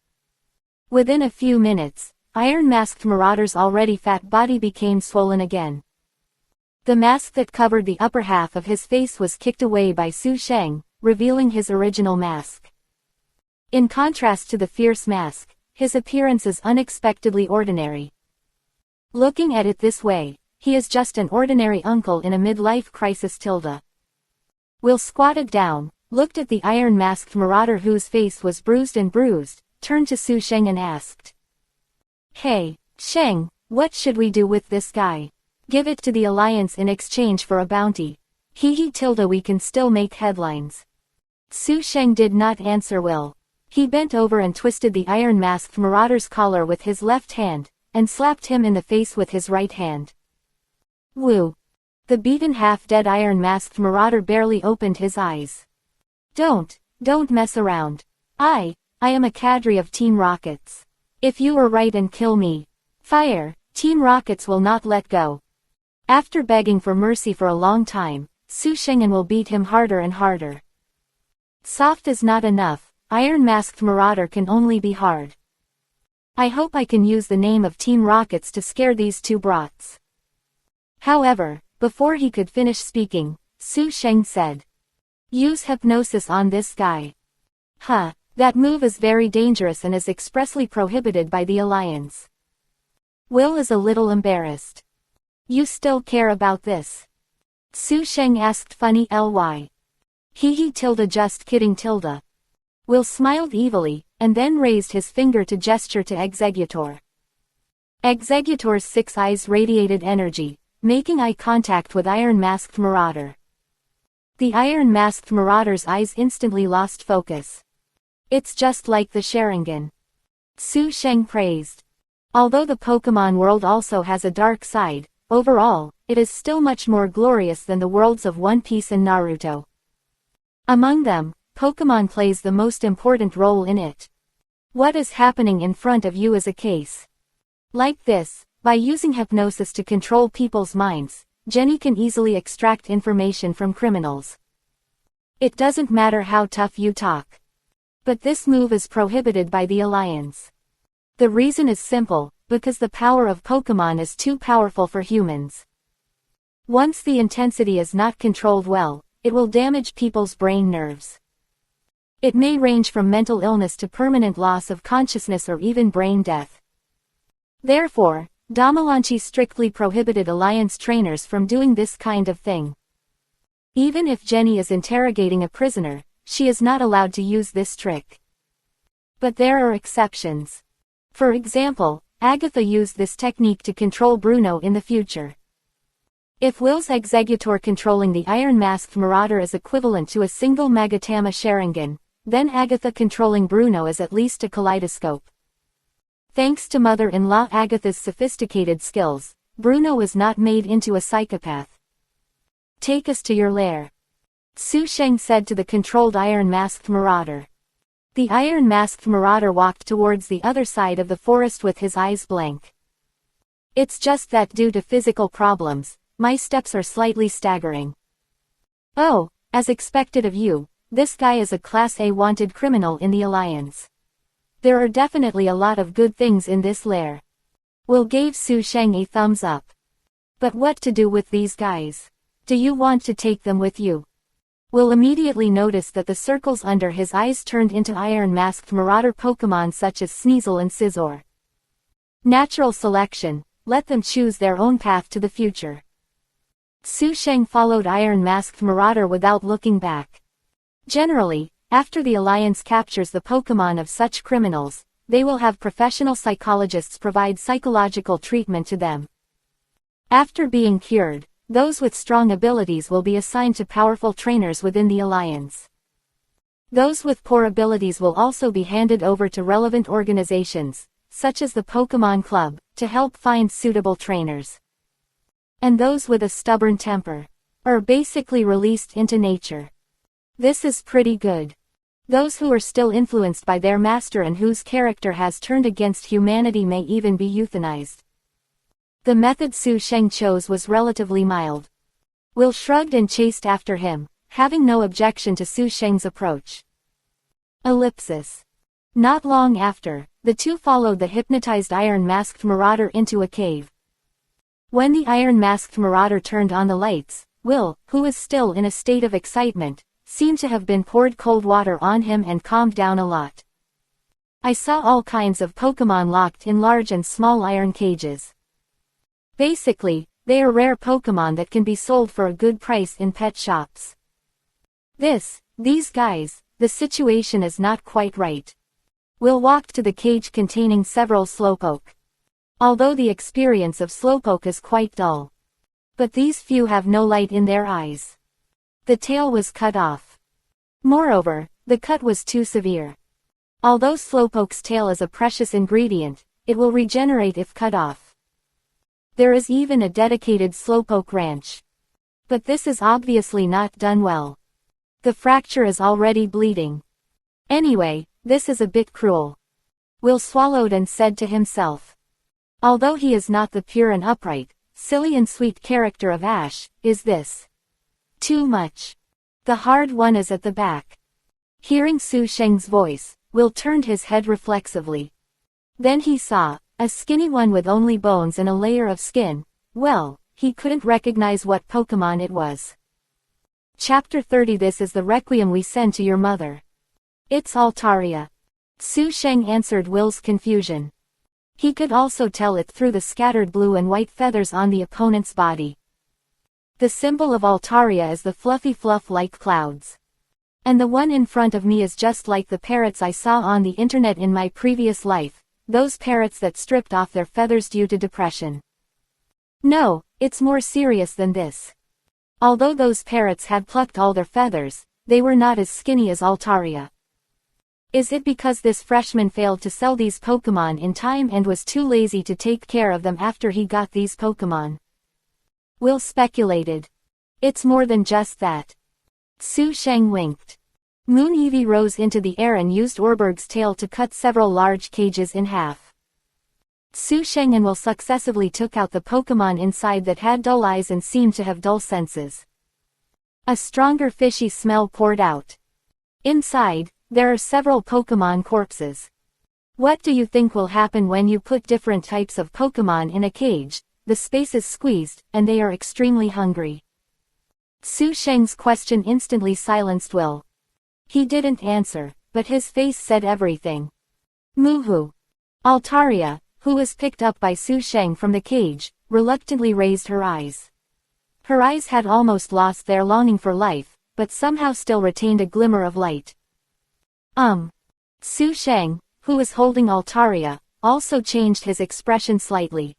Within a few minutes, iron-masked Marauder's already fat body became swollen again. The mask that covered the upper half of his face was kicked away by Su Sheng, revealing his original mask. In contrast to the fierce mask, his appearance is unexpectedly ordinary. Looking at it this way, he is just an ordinary uncle in a midlife crisis tilde. Will squatted down, looked at the iron-masked marauder whose face was bruised, turned to Su Sheng and asked. Hey, Sheng, what should we do with this guy? Give it to the Alliance in exchange for a bounty. We can still make headlines. Su Sheng did not answer Will. He bent over and twisted the iron-masked marauder's collar with his left hand, and slapped him in the face with his right hand. Woo! The beaten half-dead iron-masked marauder barely opened his eyes. Don't mess around. I am a cadre of Team Rockets. If you are right and kill me, fire, Team Rockets will not let go. After begging for mercy for a long time, Su Sheng will beat him harder and harder. Soft is not enough, iron-masked marauder can only be hard. I hope I can use the name of Team Rockets to scare these two brats. However, before he could finish speaking, Su Sheng said. Use hypnosis on this guy. That move is very dangerous and is expressly prohibited by the Alliance. Will is a little embarrassed. You still care about this? Su Sheng asked funny ly. Just kidding . Will smiled evilly, and then raised his finger to gesture to Executor. Executor's 6 eyes radiated energy, making eye contact with iron-masked marauder. The iron-masked marauder's eyes instantly lost focus. It's just like the Sharingan. Su Sheng praised. Although the Pokemon world also has a dark side, overall, it is still much more glorious than the worlds of One Piece and Naruto. Among them, Pokemon plays the most important role in it. What is happening in front of you is a case like this. By using hypnosis to control people's minds, Jenny can easily extract information from criminals. It doesn't matter how tough you talk. But this move is prohibited by the Alliance. The reason is simple, because the power of Pokemon is too powerful for humans. Once the intensity is not controlled well, it will damage people's brain nerves. It may range from mental illness to permanent loss of consciousness or even brain death. Therefore, Damalanchi strictly prohibited Alliance trainers from doing this kind of thing. Even if Jenny is interrogating a prisoner, she is not allowed to use this trick. But there are exceptions. For example, Agatha used this technique to control Bruno in the future. If Will's Executor controlling the iron-masked marauder is equivalent to a single Magatama Sharingan, then Agatha controlling Bruno is at least a kaleidoscope. Thanks to mother-in-law Agatha's sophisticated skills, Bruno is not made into a psychopath. Take us to your lair. Su Sheng said to the controlled iron-masked marauder. The iron-masked marauder walked towards the other side of the forest with his eyes blank. It's just that due to physical problems, my steps are slightly staggering. Oh, as expected of you, this guy is a Class A wanted criminal in the Alliance. There are definitely a lot of good things in this lair. Will gave Su Sheng a thumbs up. But what to do with these guys? Do you want to take them with you? Will immediately noticed that the circles under his eyes turned into iron-masked marauder Pokemon such as Sneasel and Scizor. Natural selection, let them choose their own path to the future. Su Sheng followed iron-masked marauder without looking back. Generally, after the Alliance captures the Pokemon of such criminals, they will have professional psychologists provide psychological treatment to them. After being cured, those with strong abilities will be assigned to powerful trainers within the Alliance. Those with poor abilities will also be handed over to relevant organizations, such as the Pokemon Club, to help find suitable trainers. And those with a stubborn temper are basically released into nature. This is pretty good. Those who are still influenced by their master and whose character has turned against humanity may even be euthanized. The method Su Sheng chose was relatively mild. Will shrugged and chased after him, having no objection to Su Sheng's approach. Ellipsis. Not long after, the two followed the hypnotized iron-masked marauder into a cave. When the iron-masked marauder turned on the lights, Will, who was still in a state of excitement, seemed to have been poured cold water on him and calmed down a lot. I saw all kinds of Pokemon locked in large and small iron cages. Basically, they are rare Pokemon that can be sold for a good price in pet shops. This These guys, the situation is not quite right. Will walked to the cage containing several slowpoke. Although the experience of slowpoke is quite dull. But these few have no light in their eyes. The tail was cut off. Moreover, the cut was too severe. Although slowpoke's tail is a precious ingredient, it will regenerate if cut off. There is even a dedicated slowpoke ranch. But this is obviously not done well. The fracture is already bleeding. Anyway, this is a bit cruel. Will swallowed and said to himself. Although he is not the pure and upright, silly and sweet character of Ash, is this too much? The hard one is at the back. Hearing Su Sheng's voice, Will turned his head reflexively. Then he saw a skinny one with only bones and a layer of skin. Well, he couldn't recognize what Pokemon it was. Chapter 30. This is the requiem we send to your mother. It's Altaria. Su Sheng answered Will's confusion. He could also tell it through the scattered blue and white feathers on the opponent's body. The symbol of Altaria is the fluffy fluff like clouds. And the one in front of me is just like the parrots I saw on the internet in my previous life, those parrots that stripped off their feathers due to depression. No, it's more serious than this. Although those parrots had plucked all their feathers, they were not as skinny as Altaria. Is it because this freshman failed to sell these Pokemon in time and was too lazy to take care of them after he got these Pokemon? Will speculated. It's more than just that. Su Sheng winked. Moon Eevee rose into the air and used Orberg's tail to cut several large cages in half. Su Sheng and Will successively took out the Pokemon inside that had dull eyes and seemed to have dull senses. A stronger fishy smell poured out. Inside, there are several Pokemon corpses. What do you think will happen when you put different types of Pokemon in a cage? The space is squeezed, and they are extremely hungry. Su Sheng's question instantly silenced Will. He didn't answer, but his face said everything. Moo-hoo. Altaria, who was picked up by Su Sheng from the cage, reluctantly raised her eyes. Her eyes had almost lost their longing for life, but somehow still retained a glimmer of light. Su Sheng, who was holding Altaria, also changed his expression slightly.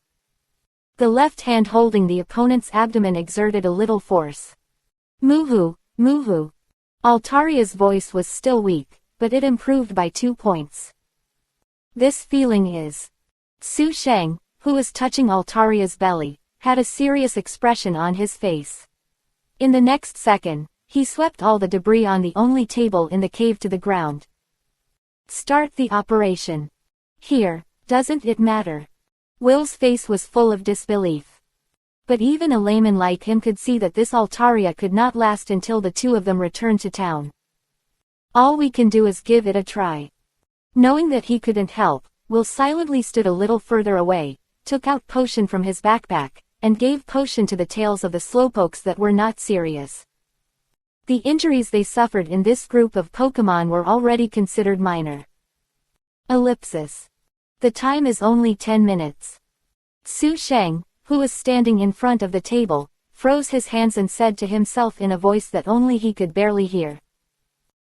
The left hand holding the opponent's abdomen exerted a little force. Moo-hoo, moo-hoo. Altaria's voice was still weak, but it improved by 2 points. This feeling is. Su Sheng, who was touching Altaria's belly, had a serious expression on his face. In the next second, he swept all the debris on the only table in the cave to the ground. Start the operation. Here, doesn't it matter? Will's face was full of disbelief. But even a layman like him could see that this Altaria could not last until the two of them returned to town. All we can do is give it a try. Knowing that he couldn't help, Will silently stood a little further away, took out potion from his backpack, and gave potion to the tails of the slowpokes that were not serious. The injuries they suffered in this group of Pokemon were already considered minor. Ellipsis. The time is only 10 minutes. Su Sheng, who was standing in front of the table, froze his hands and said to himself in a voice that only he could barely hear.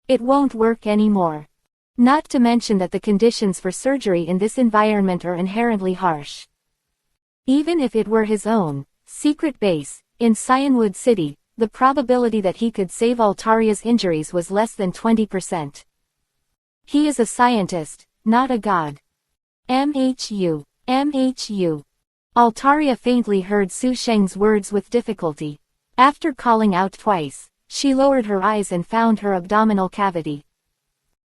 It won't work anymore. Not to mention that the conditions for surgery in this environment are inherently harsh. Even if it were his own secret base in Cyanwood City, the probability that he could save Altaria's injuries was less than 20%. He is a scientist, not a god. MHU. Altaria faintly heard Su Sheng's words with difficulty. After calling out twice, she lowered her eyes and found her abdominal cavity.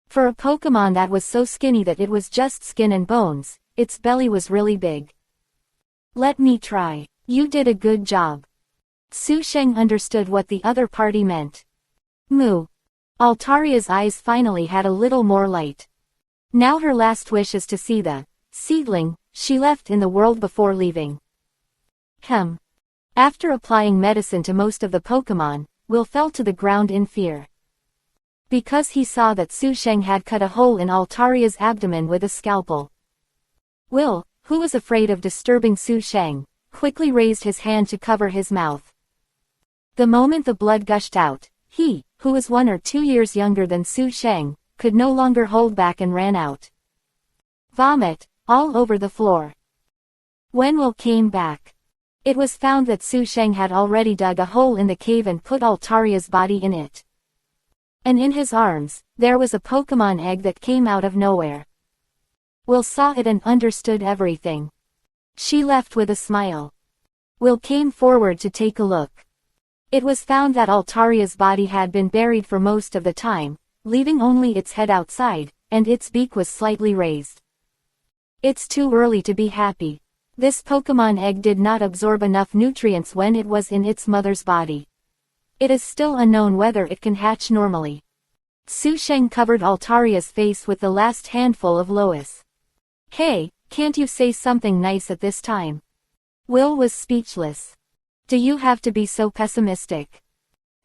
For a Pokemon that was so skinny that it was just skin and bones, its belly was really big. Let me try. You did a good job. Su Sheng understood what the other party meant. Moo. Altaria's eyes finally had a little more light. Now her last wish is to see the seedling she left in the world before leaving. After applying medicine to most of the Pokemon, Will fell to the ground in fear. Because he saw that Su Sheng had cut a hole in Altaria's abdomen with a scalpel. Will, who was afraid of disturbing Su Sheng, quickly raised his hand to cover his mouth. The moment the blood gushed out, he who was 1 or 2 years younger than Su Sheng, could no longer hold back and ran out. Vomit, all over the floor. When Will came back, it was found that Su Sheng had already dug a hole in the cave and put Altaria's body in it. And in his arms, there was a Pokemon egg that came out of nowhere. Will saw it and understood everything. She left with a smile. Will came forward to take a look. It was found that Altaria's body had been buried for most of the time, leaving only its head outside, and its beak was slightly raised. It's too early to be happy. This Pokemon egg did not absorb enough nutrients when it was in its mother's body. It is still unknown whether it can hatch normally. Su Sheng covered Altaria's face with the last handful of Lois. Hey, can't you say something nice at this time? Will was speechless. Do you have to be so pessimistic?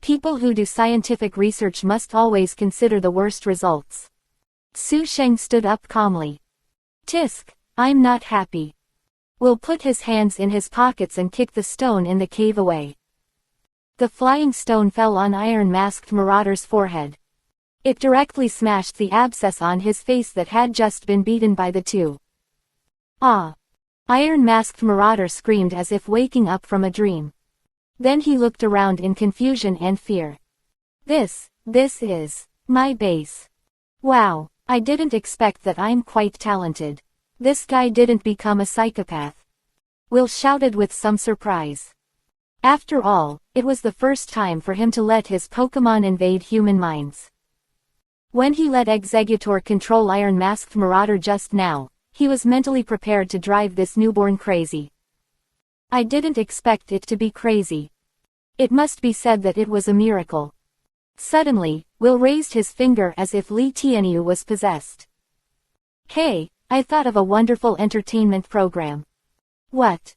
People who do scientific research must always consider the worst results. Su Sheng stood up calmly. Tisk, I'm not happy. Will put his hands in his pockets and kick the stone in the cave away. The flying stone fell on Iron Masked Marauder's forehead. It directly smashed the abscess on his face that had just been beaten by the two. Ah! Iron Masked Marauder screamed as if waking up from a dream. Then he looked around in confusion and fear. This is my base. Wow, I didn't expect that. I'm quite talented. This guy didn't become a psychopath. Will shouted with some surprise. After all, it was the first time for him to let his Pokemon invade human minds. When he let Exeggutor control Iron Masked Marauder just now, he was mentally prepared to drive this newborn crazy. I didn't expect it to be crazy. It must be said that it was a miracle. Suddenly, Will raised his finger as if Li Tianyu was possessed. Hey, I thought of a wonderful entertainment program. What?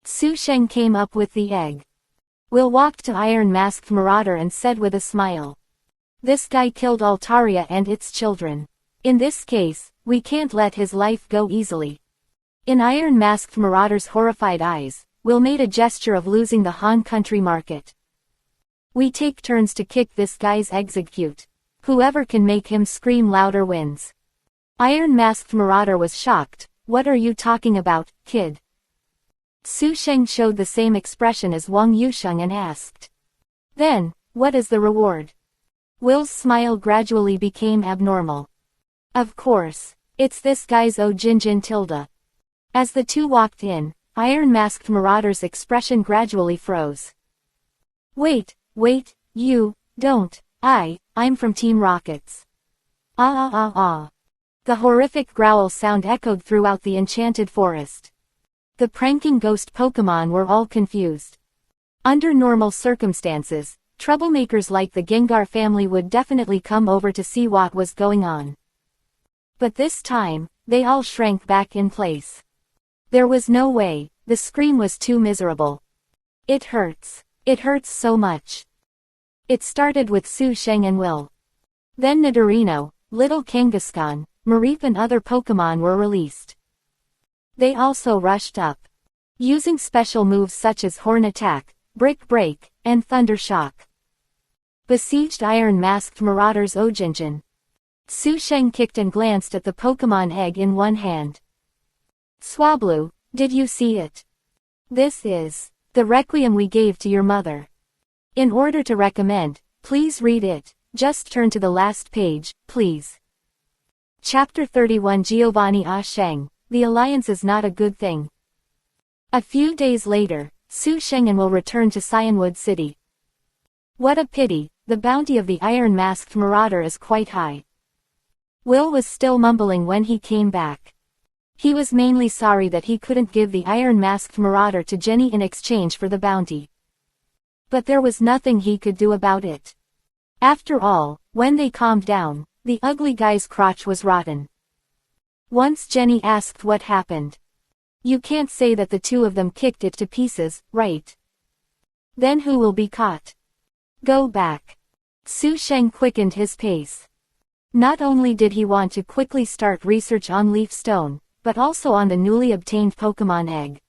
Su Sheng came up with the egg. Will walked to Iron Masked Marauder and said with a smile. This guy killed Altaria and its children. In this case, we can't let his life go easily. In Iron Masked Marauder's horrified eyes, Will made a gesture of losing the Han country market. We take turns to kick this guy's execute. Whoever can make him scream louder wins. Iron Masked Marauder was shocked. What are you talking about, kid? Su Sheng showed the same expression as Wang Yusheng and asked. Then, what is the reward? Will's smile gradually became abnormal. Of course, it's this guy's Jinjin tilde. As the two walked in, Iron Masked Marauder's expression gradually froze. Wait, you, don't, I'm from Team Rockets. Ah. The horrific growl sound echoed throughout the enchanted forest. The pranking ghost Pokemon were all confused. Under normal circumstances, troublemakers like the Gengar family would definitely come over to see what was going on. But this time, they all shrank back in place. There was no way, the scream was too miserable. It hurts so much. It started with Su Sheng and Will. Then Nidorino, Little Kangaskhan, Mareep and other Pokemon were released. They also rushed up. Using special moves such as Horn Attack, Brick Break, and Thunder Shock. Besieged Iron Masked Marauder's Ojinjin. Su Sheng kicked and glanced at the Pokemon egg in one hand. Swablu, did you see it? This is the requiem we gave to your mother. In order to recommend, please read it. Just turn to the last page, please. Chapter 31 Giovanni A. Sheng, the alliance is not a good thing. A few days later, Su Sheng and Will return to Cyanwood City. What a pity, the bounty of the Iron Masked Marauder is quite high. Will was still mumbling when he came back. He was mainly sorry that he couldn't give the Iron Masked Marauder to Jenny in exchange for the bounty. But there was nothing he could do about it. After all, when they calmed down, the ugly guy's crotch was rotten. Once Jenny asked what happened. You can't say that the two of them kicked it to pieces, right? Then who will be caught? Go back. Su Sheng quickened his pace. Not only did he want to quickly start research on Leaf Stone, but also on the newly obtained Pokemon egg.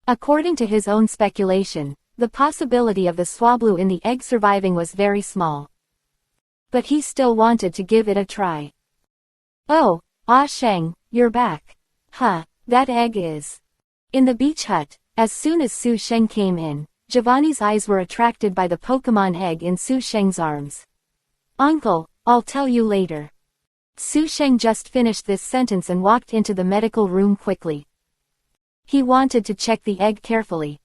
According to his own speculation, the possibility of the Swablu in the egg surviving was very small. But he still wanted to give it a try. Oh, Ah Sheng, you're back. Huh, that egg is. In the beach hut, as soon as Su Sheng came in, Giovanni's eyes were attracted by the Pokemon egg in Su Sheng's arms. Uncle, I'll tell you later. Su Sheng just finished this sentence and walked into the medical room quickly. He wanted to check the egg carefully.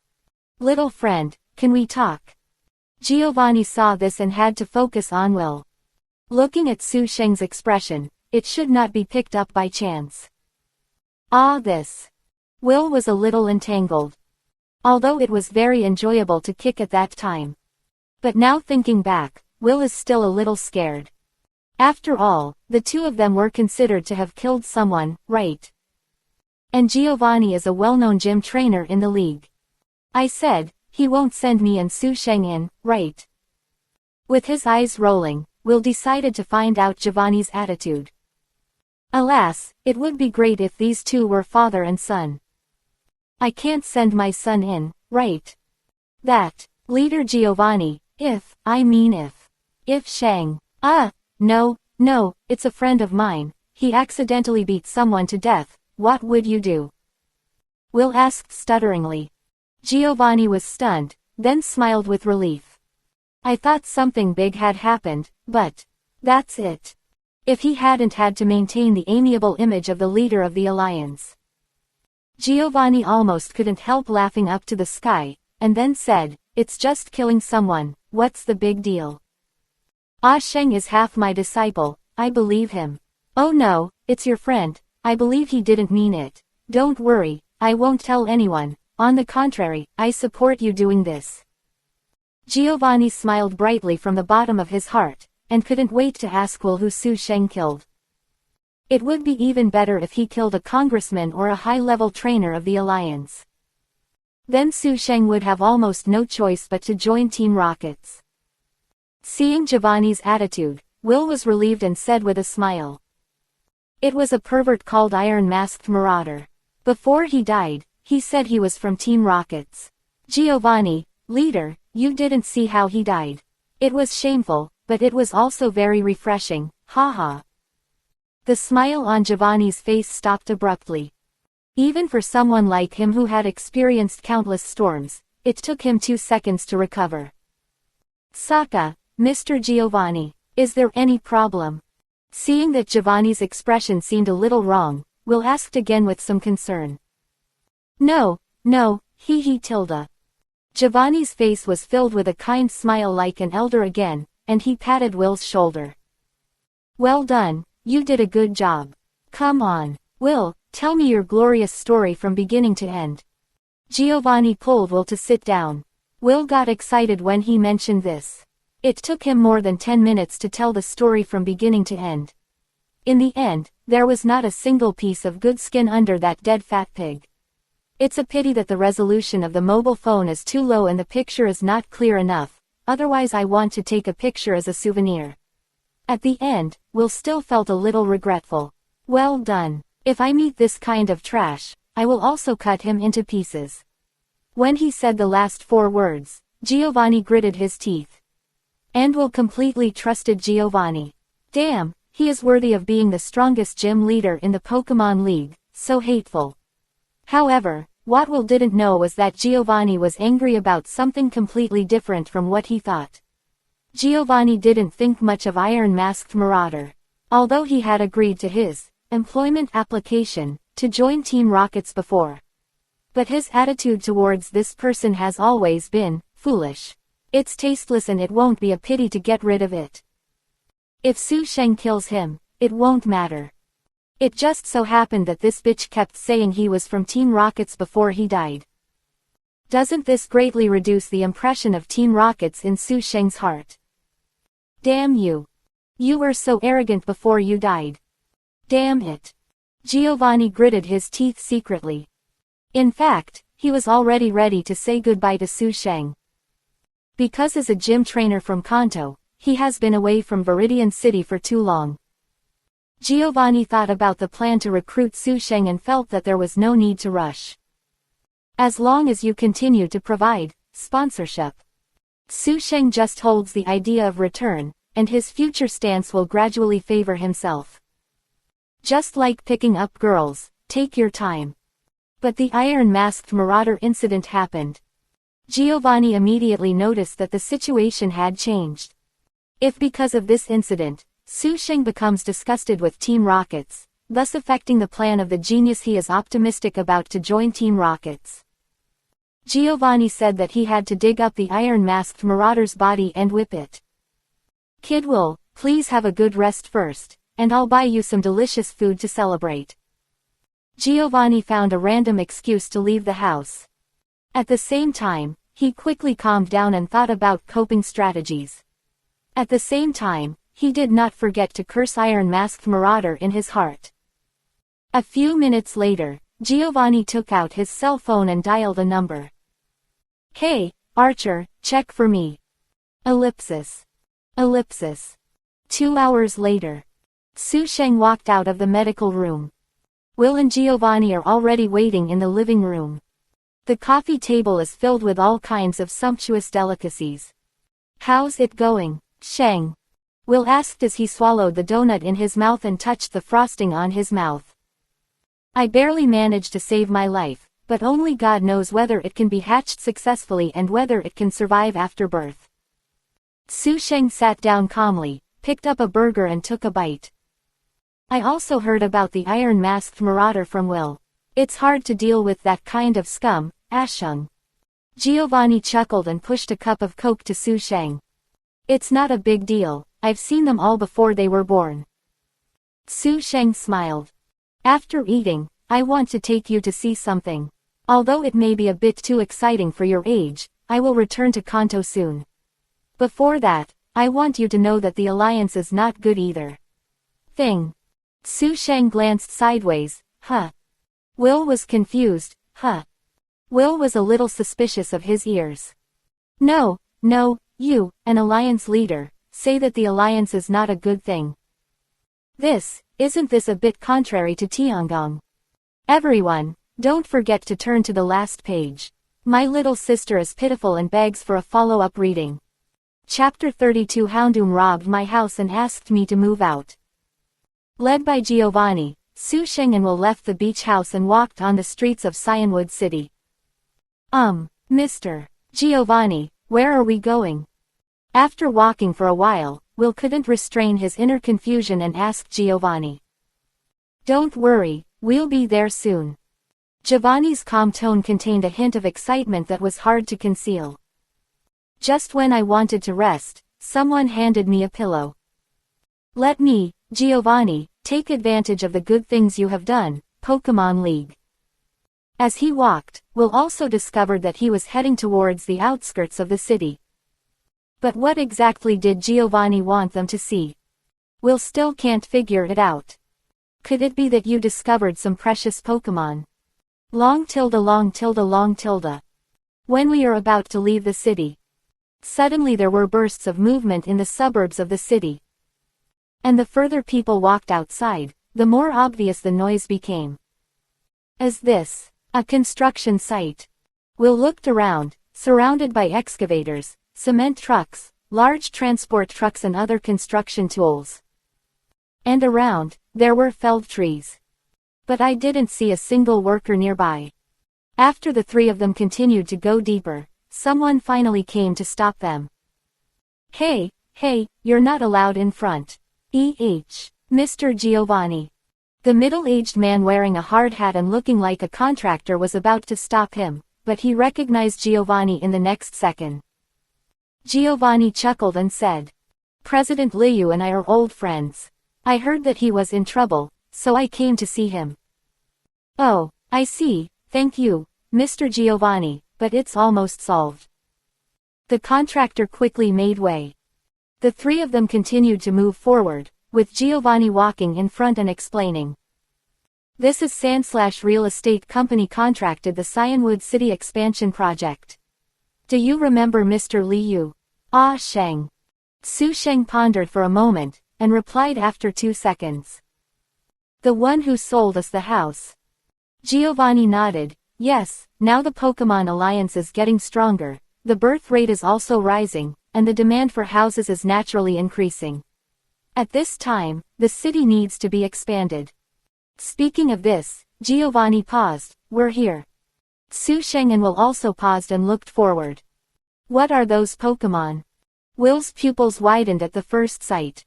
Little friend, can we talk? Giovanni saw this and had to focus on Will. Looking at Su Sheng's expression, it should not be picked up by chance. This. Will was a little entangled. Although it was very enjoyable to kick at that time. But now thinking back, Will is still a little scared. After all, the two of them were considered to have killed someone, right? And Giovanni is a well-known gym trainer in the league. I said, he won't send me and Su Sheng in, right? With his eyes rolling, Will decided to find out Giovanni's attitude. Alas, it would be great if these two were father and son. I can't send my son in, right? That, leader Giovanni, if Sheng, no, it's a friend of mine, he accidentally beat someone to death, what would you do? Will asked stutteringly. Giovanni was stunned, then smiled with relief. I thought something big had happened, but that's it. If he hadn't had to maintain the amiable image of the leader of the alliance. Giovanni almost couldn't help laughing up to the sky, and then said, it's just killing someone, what's the big deal? Ah Sheng is half my disciple, I believe him. Oh no, it's your friend, I believe he didn't mean it. Don't worry, I won't tell anyone, on the contrary, I support you doing this. Giovanni smiled brightly from the bottom of his heart, and couldn't wait to ask Will who Su Sheng killed. It would be even better if he killed a congressman or a high-level trainer of the alliance. Then Su Sheng would have almost no choice but to join Team Rockets. Seeing Giovanni's attitude, Will was relieved and said with a smile. It was a pervert called Iron Masked Marauder. Before he died, he said he was from Team Rockets. Giovanni, leader, you didn't see how he died. It was shameful, but it was also very refreshing, haha. The smile on Giovanni's face stopped abruptly. Even for someone like him who had experienced countless storms, it took him 2 seconds to recover. Saka, Mr. Giovanni, is there any problem? Seeing that Giovanni's expression seemed a little wrong, Will asked again with some concern. No, tilde. Giovanni's face was filled with a kind smile like an elder again, and he patted Will's shoulder. Well done, you did a good job. Come on, Will, tell me your glorious story from beginning to end. Giovanni pulled Will to sit down. Will got excited when he mentioned this. It took him more than 10 minutes to tell the story from beginning to end. In the end, there was not a single piece of good skin under that dead fat pig. It's a pity that the resolution of the mobile phone is too low and the picture is not clear enough, otherwise I want to take a picture as a souvenir. At the end, Will still felt a little regretful. Well done. If I meet this kind of trash, I will also cut him into pieces. When he said the last 4 words, Giovanni gritted his teeth. And Will completely trusted Giovanni. Damn, he is worthy of being the strongest gym leader in the Pokemon League, so hateful. However, what Will didn't know was that Giovanni was angry about something completely different from what he thought. Giovanni didn't think much of Iron Masked Marauder. Although he had agreed to his employment application to join Team Rockets before. But his attitude towards this person has always been foolish. It's tasteless and it won't be a pity to get rid of it. If Su Sheng kills him, it won't matter. It just so happened that this bitch kept saying he was from Team Rockets before he died. Doesn't this greatly reduce the impression of Team Rockets in Su Sheng's heart? Damn you. You were so arrogant before you died. Damn it. Giovanni gritted his teeth secretly. In fact, he was already ready to say goodbye to Su Sheng. Because as a gym trainer from Kanto, he has been away from Viridian City for too long. Giovanni thought about the plan to recruit Su Sheng and felt that there was no need to rush. As long as you continue to provide sponsorship. Su Sheng just holds the idea of return, and his future stance will gradually favor himself. Just like picking up girls, take your time. But the iron-masked marauder incident happened. Giovanni immediately noticed that the situation had changed. If because of this incident, Su Sheng becomes disgusted with Team Rockets, thus affecting the plan of the genius, he is optimistic about to join Team Rockets. Giovanni said that he had to dig up the iron-masked marauder's body and whip it. "Kid Will, please have a good rest first, and I'll buy you some delicious food to celebrate." Giovanni found a random excuse to leave the house. At the same time, he quickly calmed down and thought about coping strategies. At the same time, he did not forget to curse iron-masked marauder in his heart. A few minutes later, Giovanni took out his cell phone and dialed a number. "Hey, Archer, check for me. Ellipsis. Ellipsis." 2 hours later. Su Sheng walked out of the medical room. Will and Giovanni are already waiting in the living room. The coffee table is filled with all kinds of sumptuous delicacies. "How's it going, Sheng?" Will asked as he swallowed the donut in his mouth and touched the frosting on his mouth. "I barely managed to save my life, but only God knows whether it can be hatched successfully and whether it can survive after birth." Su Sheng sat down calmly, picked up a burger and took a bite. "I also heard about the iron-masked marauder from Will. It's hard to deal with that kind of scum, Ashung." Giovanni chuckled and pushed a cup of Coke to Su Sheng. "It's not a big deal, I've seen them all before they were born." Su Sheng smiled. "After eating, I want to take you to see something. Although it may be a bit too exciting for your age, I will return to Kanto soon. Before that, I want you to know that the alliance is not good either." "Thing." Su Sheng glanced sideways. "Huh." Will was confused. "Huh." Will was a little suspicious of his ears. No, you, an alliance leader, say that the alliance is not a good thing. Isn't this a bit contrary to Tiangong? Everyone, don't forget to turn to the last page. My little sister is pitiful and begs for a follow-up reading. Chapter 32. Houndoom robbed my house and asked me to move out. Led by Giovanni, Su Sheng and Will left the beach house and walked on the streets of Cyanwood City. Mr. Giovanni, where are we going?" After walking for a while, Will couldn't restrain his inner confusion and asked Giovanni. "Don't worry, we'll be there soon." Giovanni's calm tone contained a hint of excitement that was hard to conceal. "Just when I wanted to rest, someone handed me a pillow. Let me, Giovanni, take advantage of the good things you have done, Pokémon League." As he walked, Will also discovered that he was heading towards the outskirts of the city. But what exactly did Giovanni want them to see? Will still can't figure it out. Could it be that you discovered some precious Pokémon? Long tilde. When we are about to leave the city. Suddenly there were bursts of movement in the suburbs of the city. And the further people walked outside, the more obvious the noise became. Is this a construction site? Will looked around, surrounded by excavators, cement trucks, large transport trucks and other construction tools. And around, there were felled trees. But I didn't see a single worker nearby. After the three of them continued to go deeper, someone finally came to stop them. Hey, you're not allowed in front. Mr. Giovanni. The middle-aged man wearing a hard hat and looking like a contractor was about to stop him, but he recognized Giovanni in the next second. Giovanni chuckled and said, "President Liu and I are old friends. I heard that he was in trouble, so I came to see him." "Oh, I see, thank you, Mr. Giovanni, but it's almost solved." The contractor quickly made way. The three of them continued to move forward, with Giovanni walking in front and explaining. "This is Real Estate Company contracted the Cyanwood City expansion project. Do you remember Mr. Liu?" "Ah, Sheng." Su Sheng pondered for a moment, and replied after 2 seconds. "The one who sold us the house." Giovanni nodded. "Yes, now the Pokémon Alliance is getting stronger, the birth rate is also rising, and the demand for houses is naturally increasing. At this time, the city needs to be expanded. Speaking of this, Giovanni paused. We're here. Su Sheng and Will also paused and looked forward. What are those Pokemon? Will's pupils widened at the first sight.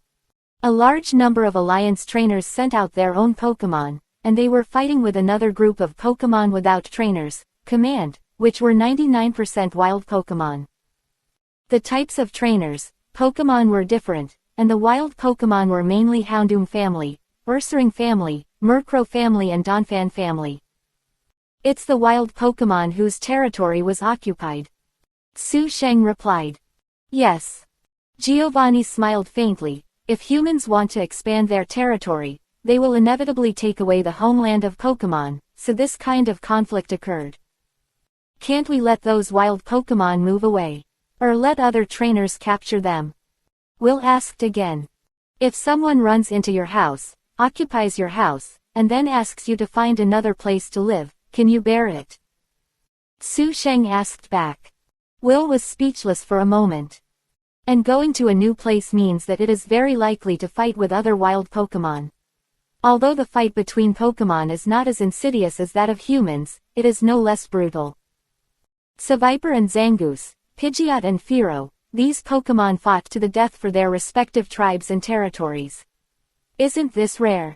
A large number of Alliance trainers sent out their own Pokemon, and they were fighting with another group of Pokemon without trainers, Command, which were 99% wild Pokemon. The types of trainers, Pokemon were different, and the wild Pokemon were mainly Houndoom family, Ursaring family, Murkrow family and Donphan family. It's the wild Pokemon whose territory was occupied. Su Sheng replied. Yes. Giovanni smiled faintly. If humans want to expand their territory, they will inevitably take away the homeland of Pokemon, so this kind of conflict occurred. Can't we let those wild Pokemon move away? Or let other trainers capture them? Will asked again. If someone runs into your house, occupies your house, and then asks you to find another place to live, can you bear it? Su Sheng asked back. Will was speechless for a moment. And going to a new place means that it is very likely to fight with other wild Pokemon. Although the fight between Pokemon is not as insidious as that of humans, it is no less brutal. Seviper and Zangoose, Pidgeot and Fearow, these Pokemon fought to the death for their respective tribes and territories. Isn't this rare?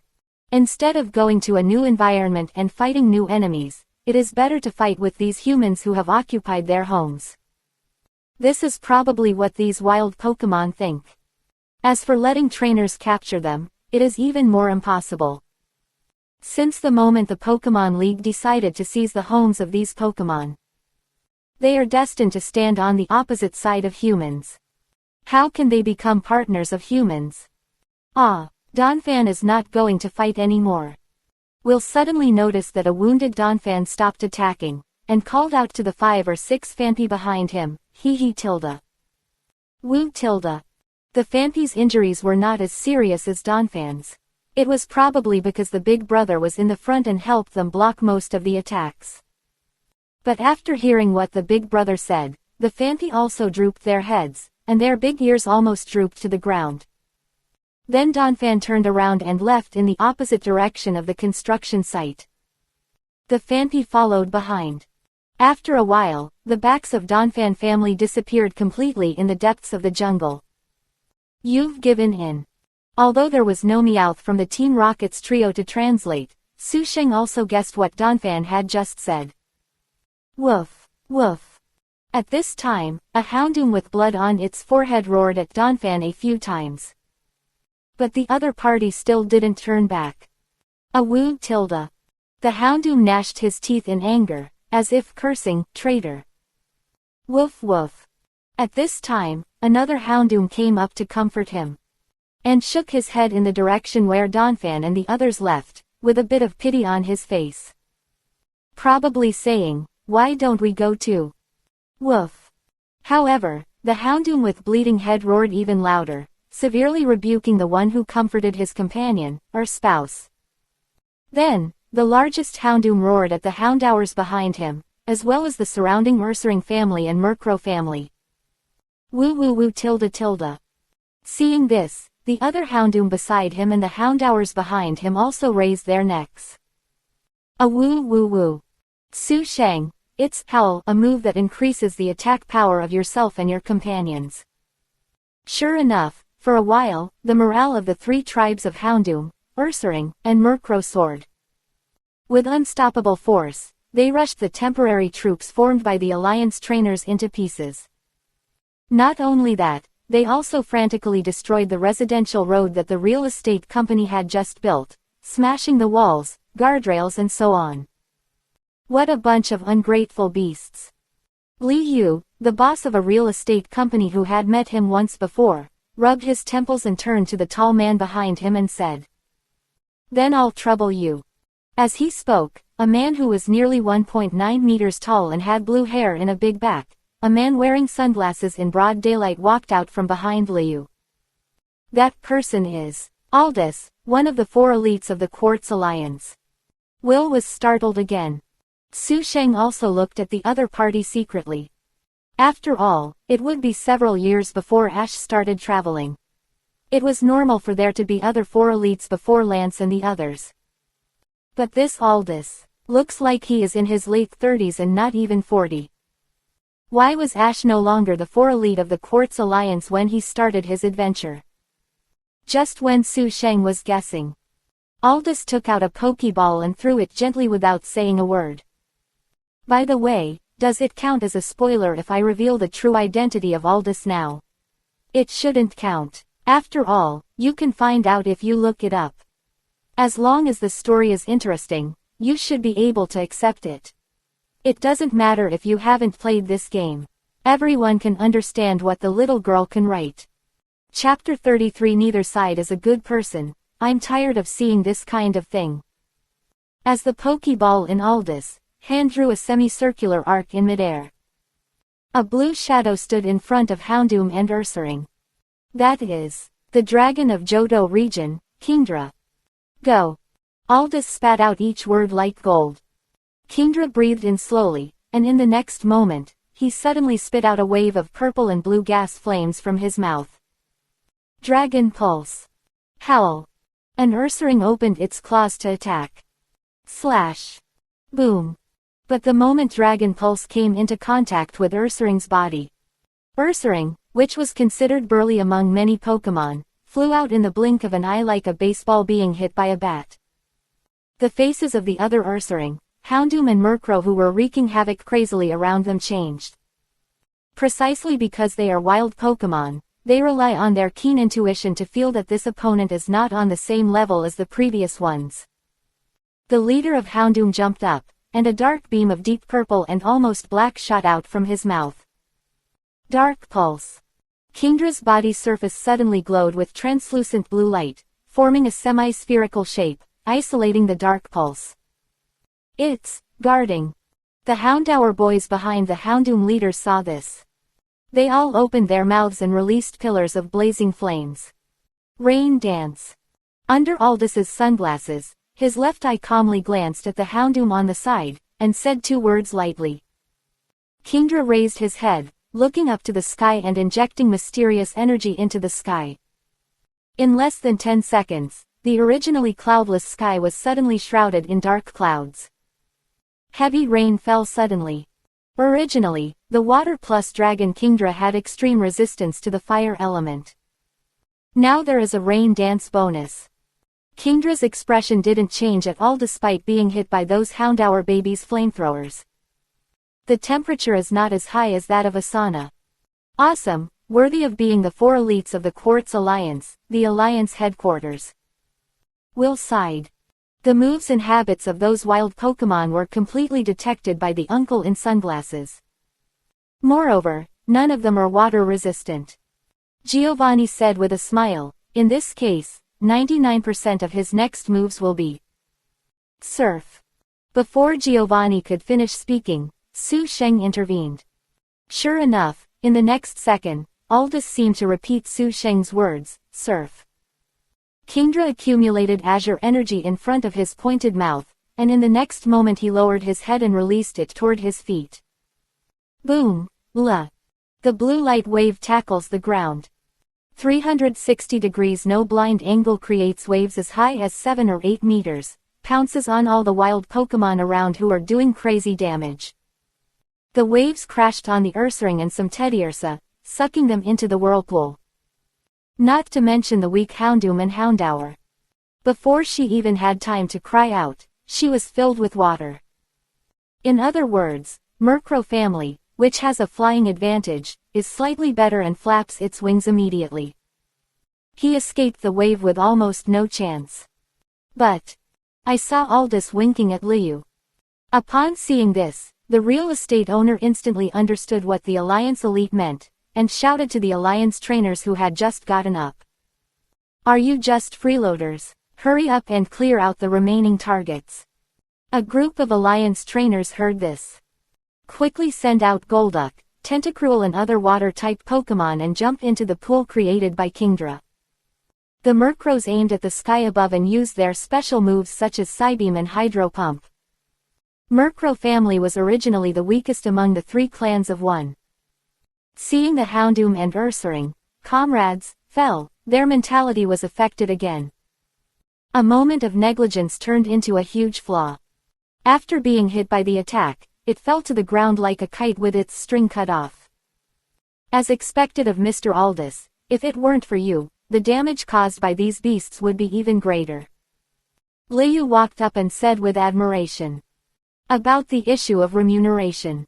Instead of going to a new environment and fighting new enemies, it is better to fight with these humans who have occupied their homes. This is probably what these wild Pokemon think. As for letting trainers capture them, it is even more impossible. Since the moment the Pokemon League decided to seize the homes of these Pokemon, they are destined to stand on the opposite side of humans. How can they become partners of humans? Donphan is not going to fight anymore. Will suddenly notice that a wounded Donphan stopped attacking, and called out to the 5 or 6 Phanpy behind him, hee tilde. Woo tilde. The Phanpy's injuries were not as serious as Donphan's. It was probably because the big brother was in the front and helped them block most of the attacks. But after hearing what the big brother said, the Phanpy also drooped their heads, and their big ears almost drooped to the ground. Then Donphan turned around and left in the opposite direction of the construction site. The Phanpy followed behind. After a while, the backs of Donphan family disappeared completely in the depths of the jungle. You've given in. Although there was no Meowth from the Team Rocket's trio to translate, Su Sheng also guessed what Donphan had just said. Woof, woof. At this time, a Houndoom with blood on its forehead roared at Donphan a few times. But the other party still didn't turn back. A woo tilde. The Houndoom gnashed his teeth in anger, as if cursing, traitor. Woof woof. At this time, another Houndoom came up to comfort him. And shook his head in the direction where Donphan and the others left, with a bit of pity on his face. Probably saying, why don't we go too? Woof. However, the Houndoom with bleeding head roared even louder, severely rebuking the one who comforted his companion, or spouse. Then, the largest Houndoom roared at the Houndours behind him, as well as the surrounding Ursaring family and Murkrow family. Woo woo woo tilde tilde. Seeing this, the other Houndoom beside him and the Houndours behind him also raised their necks. A woo woo woo. Su Sheng, it's howl, a move that increases the attack power of yourself and your companions. Sure enough, for a while, the morale of the 3 tribes of Houndoom, Ursaring, and Murkrow soared. With unstoppable force, they rushed the temporary troops formed by the Alliance trainers into pieces. Not only that, they also frantically destroyed the residential road that the real estate company had just built, smashing the walls, guardrails and so on. What a bunch of ungrateful beasts. Li Yu, the boss of a real estate company who had met him once before, rubbed his temples and turned to the tall man behind him and said, "Then I'll trouble you." As he spoke, a man who was nearly 1.9 meters tall and had blue hair in a big back, a man wearing sunglasses in broad daylight walked out from behind Liu. That person is Aldous, one of the 4 elites of the Quartz Alliance. Will was startled again. Su Sheng also looked at the other party secretly. After all, it would be several years before Ash started traveling. It was normal for there to be other 4 elites before Lance and the others. But this Aldous looks like he is in his late 30s and not even 40. Why was Ash no longer the 4 elite of the Quartz Alliance when he started his adventure? Just when Su Sheng was guessing, Aldous took out a Pokeball and threw it gently without saying a word. By the way, does it count as a spoiler if I reveal the true identity of Aldous now? It shouldn't count. After all, you can find out if you look it up. As long as the story is interesting, you should be able to accept it. It doesn't matter if you haven't played this game. Everyone can understand what the little girl can write. Chapter 33. Neither side is a good person. I'm tired of seeing this kind of thing. As the Pokeball in Aldous' hand drew a semicircular arc in midair, a blue shadow stood in front of Houndoom and Ursaring. That is the dragon of Johto region, Kingdra. Go. Aldous spat out each word like gold. Kingdra breathed in slowly, and in the next moment, he suddenly spit out a wave of purple and blue gas flames from his mouth. Dragon Pulse. Howl. An Ursaring opened its claws to attack. Slash. Boom. But the moment Dragon Pulse came into contact with Ursaring's body, Ursaring, which was considered burly among many Pokémon, flew out in the blink of an eye like a baseball being hit by a bat. The faces of the other Ursaring, Houndoom and Murkrow, who were wreaking havoc crazily around them, changed. Precisely because they are wild Pokémon, they rely on their keen intuition to feel that this opponent is not on the same level as the previous ones. The leader of Houndoom jumped up, and a dark beam of deep purple and almost black shot out from his mouth. Dark Pulse. Kingdra's body surface suddenly glowed with translucent blue light, forming a semi-spherical shape, isolating the Dark Pulse. It's guarding. The Houndour boys behind the Houndoom leaders saw this. They all opened their mouths and released pillars of blazing flames. Rain Dance. Under Aldous's sunglasses, his left eye calmly glanced at the Houndoom on the side, and said 2 words lightly. Kingdra raised his head, looking up to the sky and injecting mysterious energy into the sky. In less than 10 seconds, the originally cloudless sky was suddenly shrouded in dark clouds. Heavy rain fell suddenly. Originally, the Water Plus Dragon Kingdra had extreme resistance to the fire element. Now there is a rain dance bonus. Kingdra's expression didn't change at all despite being hit by those Houndour babies' flamethrowers. The temperature is not as high as that of a sauna. Awesome, worthy of being the 4 elites of the Quartz Alliance, the Alliance headquarters. Will sighed. The moves and habits of those wild Pokémon were completely detected by the uncle in sunglasses. Moreover, none of them are water resistant. Giovanni said with a smile, in this case, 99% of his next moves will be Surf. Before Giovanni could finish speaking, Su Sheng intervened. Sure enough, in the next second, Aldous seemed to repeat Su Sheng's words, Surf. Kingdra accumulated azure energy in front of his pointed mouth, and in the next moment he lowered his head and released it toward his feet. Boom! La! The blue light wave tackles the ground. 360 degrees no blind angle creates waves as high as 7 or 8 meters, pounces on all the wild Pokémon around who are doing crazy damage. The waves crashed on the Ursaring and some Teddiursa, sucking them into the whirlpool. Not to mention the weak Houndoom and Houndour. Before she even had time to cry out, she was filled with water. In other words, Murkrow family, which has a flying advantage, is slightly better and flaps its wings immediately. He escaped the wave with almost no chance. But I saw Aldous winking at Liu. Upon seeing this, the real estate owner instantly understood what the Alliance elite meant, and shouted to the Alliance trainers who had just gotten up. Are you just freeloaders? Hurry up and clear out the remaining targets. A group of Alliance trainers heard this. Quickly send out Golduck, Tentacruel and other water-type Pokémon and jump into the pool created by Kingdra. The Murkrows aimed at the sky above and used their special moves such as Psybeam and Hydro Pump. Murkrow family was originally the weakest among the 3 clans of one. Seeing the Houndoom and Ursaring, comrades, fell, their mentality was affected again. A moment of negligence turned into a huge flaw. After being hit by the attack, it fell to the ground like a kite with its string cut off. As expected of Mr. Aldous, if it weren't for you, the damage caused by these beasts would be even greater. Liu walked up and said with admiration. About the issue of remuneration.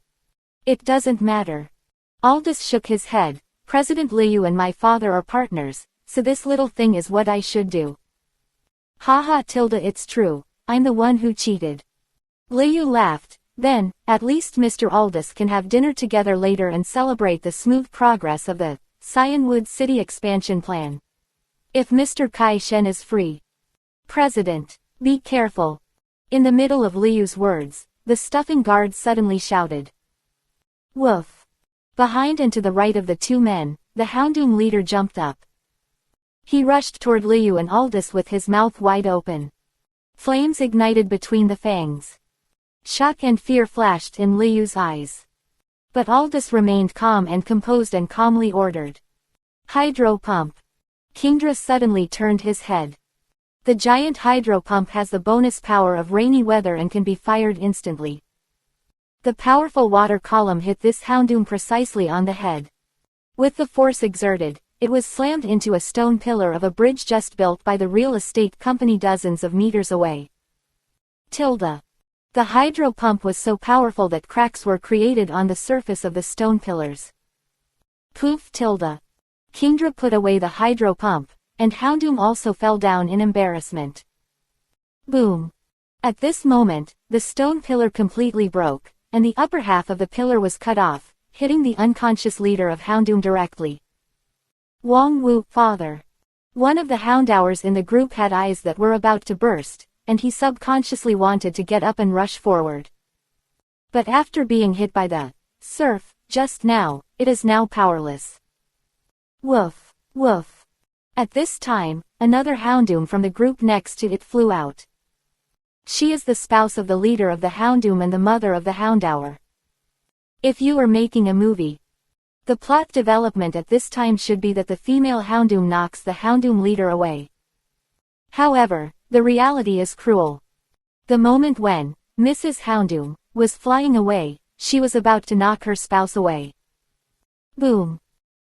It doesn't matter. Aldous shook his head. President Liu and my father are partners, so this little thing is what I should do. Haha tilde it's true, I'm the one who cheated. Liu laughed. Then, at least Mr. Aldous can have dinner together later and celebrate the smooth progress of the Cyanwood City expansion plan. If Mr. Kai Shen is free. President, be careful. In the middle of Liu's words, the stuffing guard suddenly shouted. Woof. Behind and to the right of the two men, the Houndoom leader jumped up. He rushed toward Liu and Aldous with his mouth wide open. Flames ignited between the fangs. Shock and fear flashed in Liu's eyes. But Aldous remained calm and composed and calmly ordered. Hydro pump. Kingdra suddenly turned his head. The giant hydro pump has the bonus power of rainy weather and can be fired instantly. The powerful water column hit this Houndoom precisely on the head. With the force exerted, it was slammed into a stone pillar of a bridge just built by the real estate company dozens of meters away. Tilde. The hydro pump was so powerful that cracks were created on the surface of the stone pillars. Poof tilde. Kingdra put away the hydro pump, and Houndoom also fell down in embarrassment. Boom. At this moment, the stone pillar completely broke, and the upper half of the pillar was cut off, hitting the unconscious leader of Houndoom directly. Wong Wu, father. One of the Houndours in the group had eyes that were about to burst, and he subconsciously wanted to get up and rush forward. But after being hit by the surf, just now, it is now powerless. Woof, woof. At this time, another Houndoom from the group next to it flew out. She is the spouse of the leader of the Houndoom and the mother of the Houndour. If you are making a movie, the plot development at this time should be that the female Houndoom knocks the Houndoom leader away. However, the reality is cruel. The moment when Mrs. Houndoom was flying away, she was about to knock her spouse away. Boom.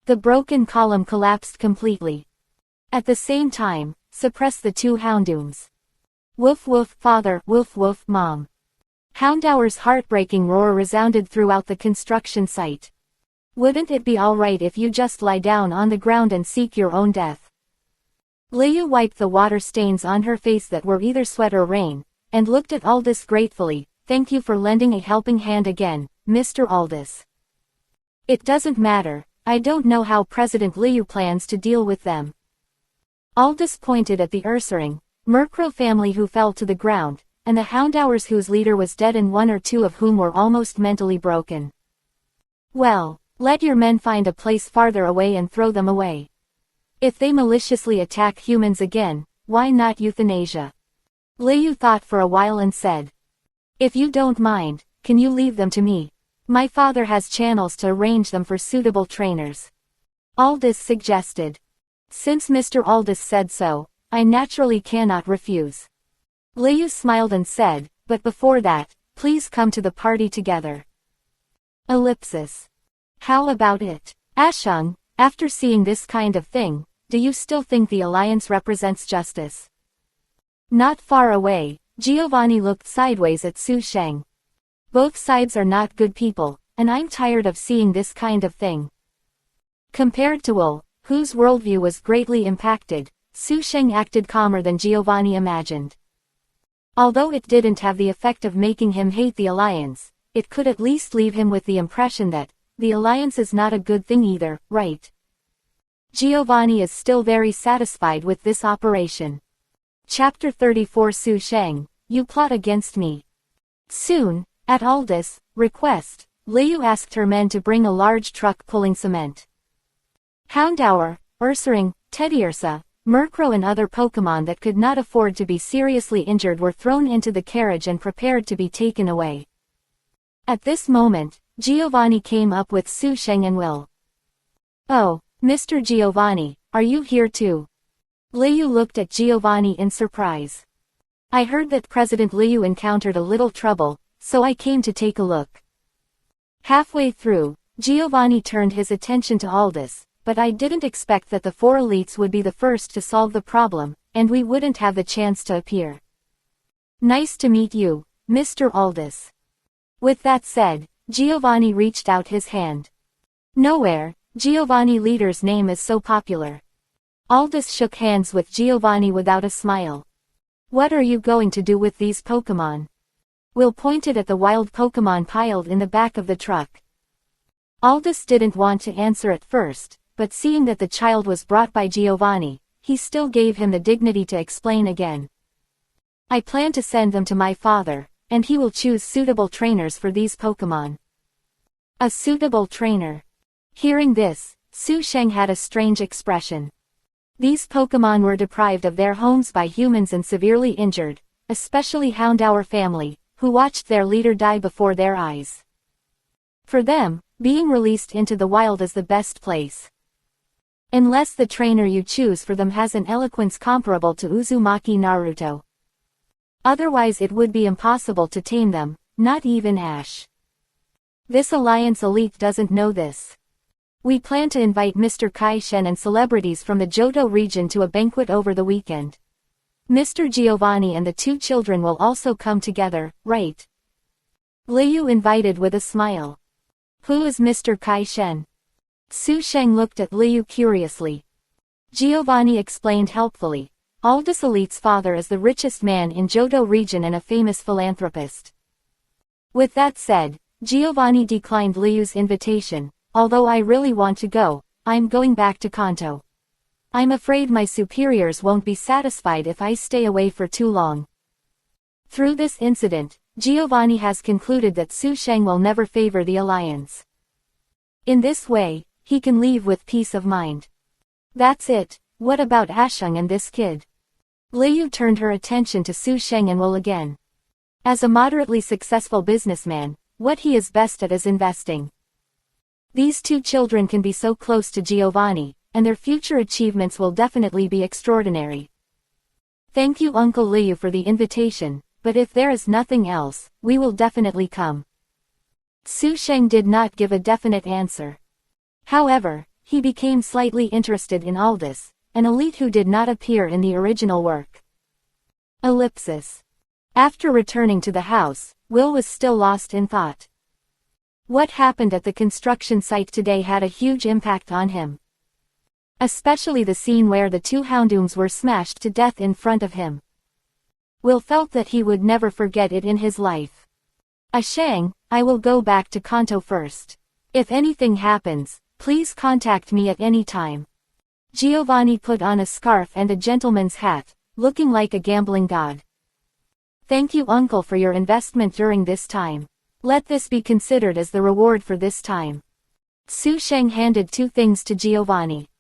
The broken column collapsed completely. At the same time, suppress the two Houndooms. Woof woof father, woof woof mom. Houndour's heartbreaking roar resounded throughout the construction site. Wouldn't it be alright if you just lie down on the ground and seek your own death? Liu wiped the water stains on her face that were either sweat or rain, and looked at Aldous gratefully. Thank you for lending a helping hand again, Mr. Aldous. It doesn't matter, I don't know how President Liu plans to deal with them. Aldous pointed at the Ursaring, Murkrow family who fell to the ground, and the Houndours whose leader was dead and one or two of whom were almost mentally broken. Well, let your men find a place farther away and throw them away. If they maliciously attack humans again, why not euthanasia? Liu thought for a while and said. If you don't mind, can you leave them to me? My father has channels to arrange them for suitable trainers. Aldous suggested. Since Mr. Aldous said so, I naturally cannot refuse. Liu smiled and said, but before that, please come to the party together. Ellipsis. How about it? Ashung, after seeing this kind of thing, do you still think the alliance represents justice? Not far away, Giovanni looked sideways at Su Sheng. Both sides are not good people, and I'm tired of seeing this kind of thing. Compared to Will, whose worldview was greatly impacted, Su Sheng acted calmer than Giovanni imagined. Although it didn't have the effect of making him hate the alliance, it could at least leave him with the impression that the alliance is not a good thing either, right? Giovanni is still very satisfied with this operation. Chapter 34 Su Sheng, you plot against me. Soon, at Aldous' request, Liu asked her men to bring a large truck pulling cement. Houndour, Ursaring, Teddiursa, Murkrow and other Pokémon that could not afford to be seriously injured were thrown into the carriage and prepared to be taken away. At this moment, Giovanni came up with Su Sheng and Will. Oh, Mr. Giovanni, are you here too? Liu looked at Giovanni in surprise. I heard that President Liu encountered a little trouble, so I came to take a look. Halfway through, Giovanni turned his attention to Aldous, but I didn't expect that the four elites would be the first to solve the problem, and we wouldn't have the chance to appear. Nice to meet you, Mr. Aldous. With that said, Giovanni reached out his hand. Nowhere, Giovanni leader's name is so popular. Aldous shook hands with Giovanni without a smile. What are you going to do with these Pokémon? Will pointed at the wild Pokémon piled in the back of the truck. Aldous didn't want to answer at first, but seeing that the child was brought by Giovanni, he still gave him the dignity to explain again. I plan to send them to my father, and he will choose suitable trainers for these Pokémon. A suitable trainer. Hearing this, Su Sheng had a strange expression. These Pokémon were deprived of their homes by humans and severely injured, especially Houndour family, who watched their leader die before their eyes. For them, being released into the wild is the best place. Unless the trainer you choose for them has an eloquence comparable to Uzumaki Naruto. Otherwise it would be impossible to tame them, not even Ash. This Alliance elite doesn't know this. We plan to invite Mr. Kai Shen and celebrities from the Johto region to a banquet over the weekend. Mr. Giovanni and the two children will also come together, right? Liu invited with a smile. Who is Mr. Kai Shen? Su Sheng looked at Liu curiously. Giovanni explained helpfully. Aldous Elite's father is the richest man in Johto region and a famous philanthropist. With that said, Giovanni declined Liu's invitation. Although I really want to go, I'm going back to Kanto. I'm afraid my superiors won't be satisfied if I stay away for too long. Through this incident, Giovanni has concluded that Su Sheng will never favor the alliance. In this way, he can leave with peace of mind. That's it. What about Ashung and this kid? Liu turned her attention to Su Sheng and Will again. As a moderately successful businessman, what he is best at is investing. These two children can be so close to Giovanni, and their future achievements will definitely be extraordinary. Thank you Uncle Liu for the invitation, but if there is nothing else, we will definitely come. Su Sheng did not give a definite answer. However, he became slightly interested in Aldous, an elite who did not appear in the original work. Ellipsis. After returning to the house, Will was still lost in thought. What happened at the construction site today had a huge impact on him. Especially the scene where the two Houndooms were smashed to death in front of him. Will felt that he would never forget it in his life. Ashang, I will go back to Kanto first. If anything happens, please contact me at any time. Giovanni put on a scarf and a gentleman's hat, looking like a gambling god. Thank you Uncle for your investment during this time. Let this be considered as the reward for this time. Su Sheng handed two things to Giovanni.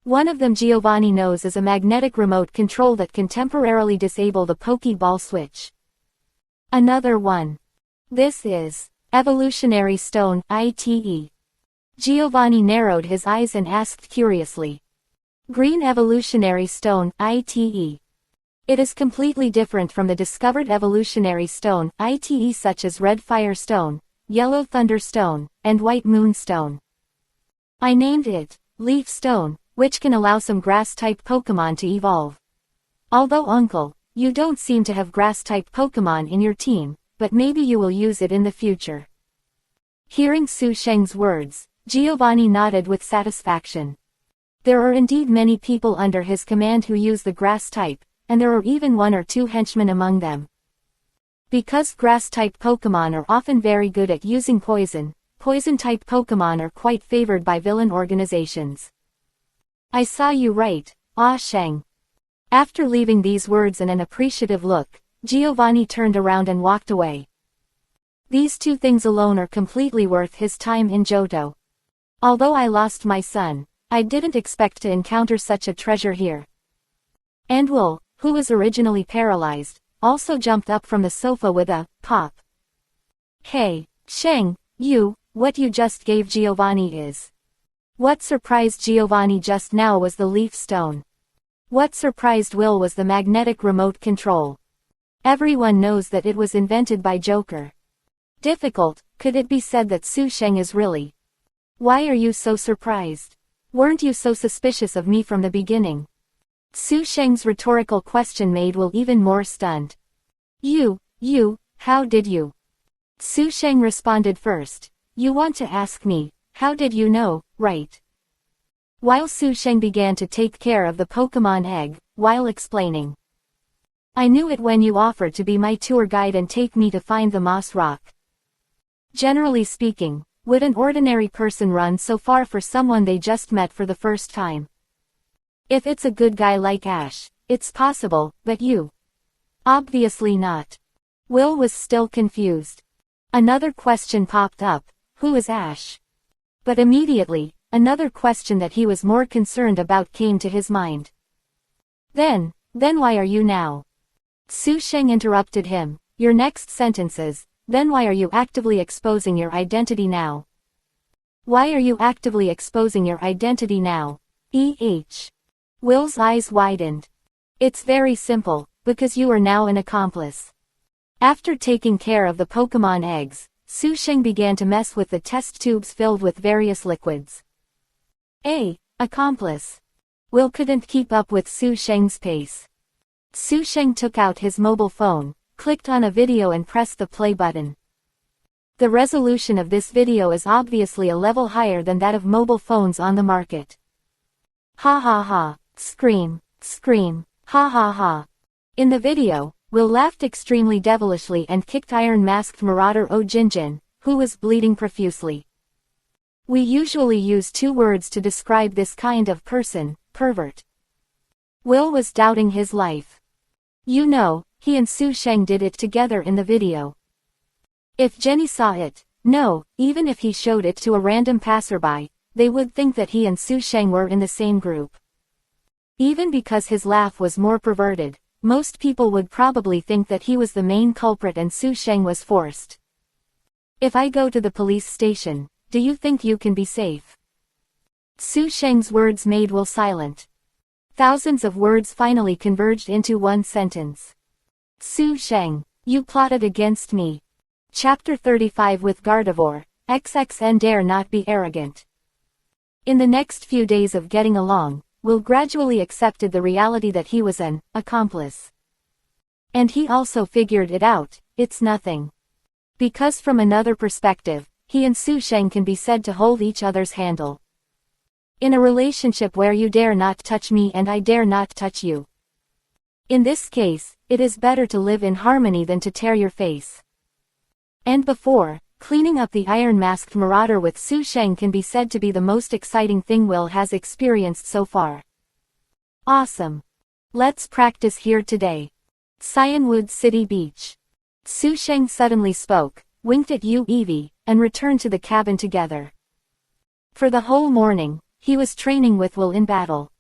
One of them Giovanni knows is a magnetic remote control that can temporarily disable the Pokeball switch. Another one. This is Evolutionary Stone, ITE. Giovanni narrowed his eyes and asked curiously. Green Evolutionary Stone, ITE. It is completely different from the discovered evolutionary stone, ITE such as Red Fire Stone, Yellow Thunder Stone, and White Moon Stone. I named it Leaf Stone, which can allow some grass-type Pokémon to evolve. Although Uncle, you don't seem to have grass-type Pokémon in your team, but maybe you will use it in the future. Hearing Su Sheng's words, Giovanni nodded with satisfaction. There are indeed many people under his command who use the grass type, and there are even one or two henchmen among them. Because grass-type Pokémon are often very good at using poison, poison-type Pokémon are quite favored by villain organizations. I saw you right, Ah Sheng. After leaving these words and an appreciative look, Giovanni turned around and walked away. These two things alone are completely worth his time in Johto. Although I lost my son, I didn't expect to encounter such a treasure here. And Will, who was originally paralyzed, also jumped up from the sofa with a pop. Hey, Sheng, what you just gave Giovanni is What surprised Giovanni just now was the leaf stone. What surprised Will was the magnetic remote control. Everyone knows that it was invented by Joker. Difficult, could it be said that Su Sheng is really? Why are you so surprised? Weren't you so suspicious of me from the beginning? Su Sheng's rhetorical question made Will even more stunned. You, how did you? Su Sheng responded first. You want to ask me, how did you know, right? While Su Sheng began to take care of the Pokemon egg, while explaining. I knew it when you offered to be my tour guide and take me to find the Moss Rock. Generally speaking, would an ordinary person run so far for someone they just met for the first time? If it's a good guy like Ash, it's possible, but you? Obviously not. Will was still confused. Another question popped up, who is Ash? But immediately, another question that he was more concerned about came to his mind. Then why are you now? Su Sheng interrupted him, your next sentences, then why are you actively exposing your identity now? Why are you actively exposing your identity now? Will's eyes widened. It's very simple, because you are now an accomplice. After taking care of the Pokemon eggs, Su Sheng began to mess with the test tubes filled with various liquids. Accomplice. Will couldn't keep up with Su Sheng's pace. Su Sheng took out his mobile phone, clicked on a video and pressed the play button. The resolution of this video is obviously a level higher than that of mobile phones on the market. Ha ha ha, scream, ha ha ha. In the video, Will laughed extremely devilishly and kicked iron-masked marauder Oh Jinjin, who was bleeding profusely. We usually use two words to describe this kind of person, pervert. Will was doubting his life. You know, he and Su Sheng did it together in the video. If Jenny saw it, no, even if he showed it to a random passerby, they would think that he and Su Sheng were in the same group. Even because his laugh was more perverted, most people would probably think that he was the main culprit and Su Sheng was forced. If I go to the police station, do you think you can be safe? Su Sheng's words made Will silent. Thousands of words finally converged into one sentence. Su Sheng, you plotted against me. Chapter 35 with Gardevoir, XXN dare not be arrogant. In the next few days of getting along, Will gradually accepted the reality that he was an accomplice. And he also figured it out, it's nothing. Because from another perspective, he and Su Sheng can be said to hold each other's handle. In a relationship where you dare not touch me and I dare not touch you. In this case, it is better to live in harmony than to tear your face. And before, cleaning up the iron-masked marauder with Su Sheng can be said to be the most exciting thing Will has experienced so far. Awesome. Let's practice here today. Cyanwood City Beach. Su Sheng suddenly spoke, winked at Evie, and returned to the cabin together. For the whole morning, he was training with Will in battle.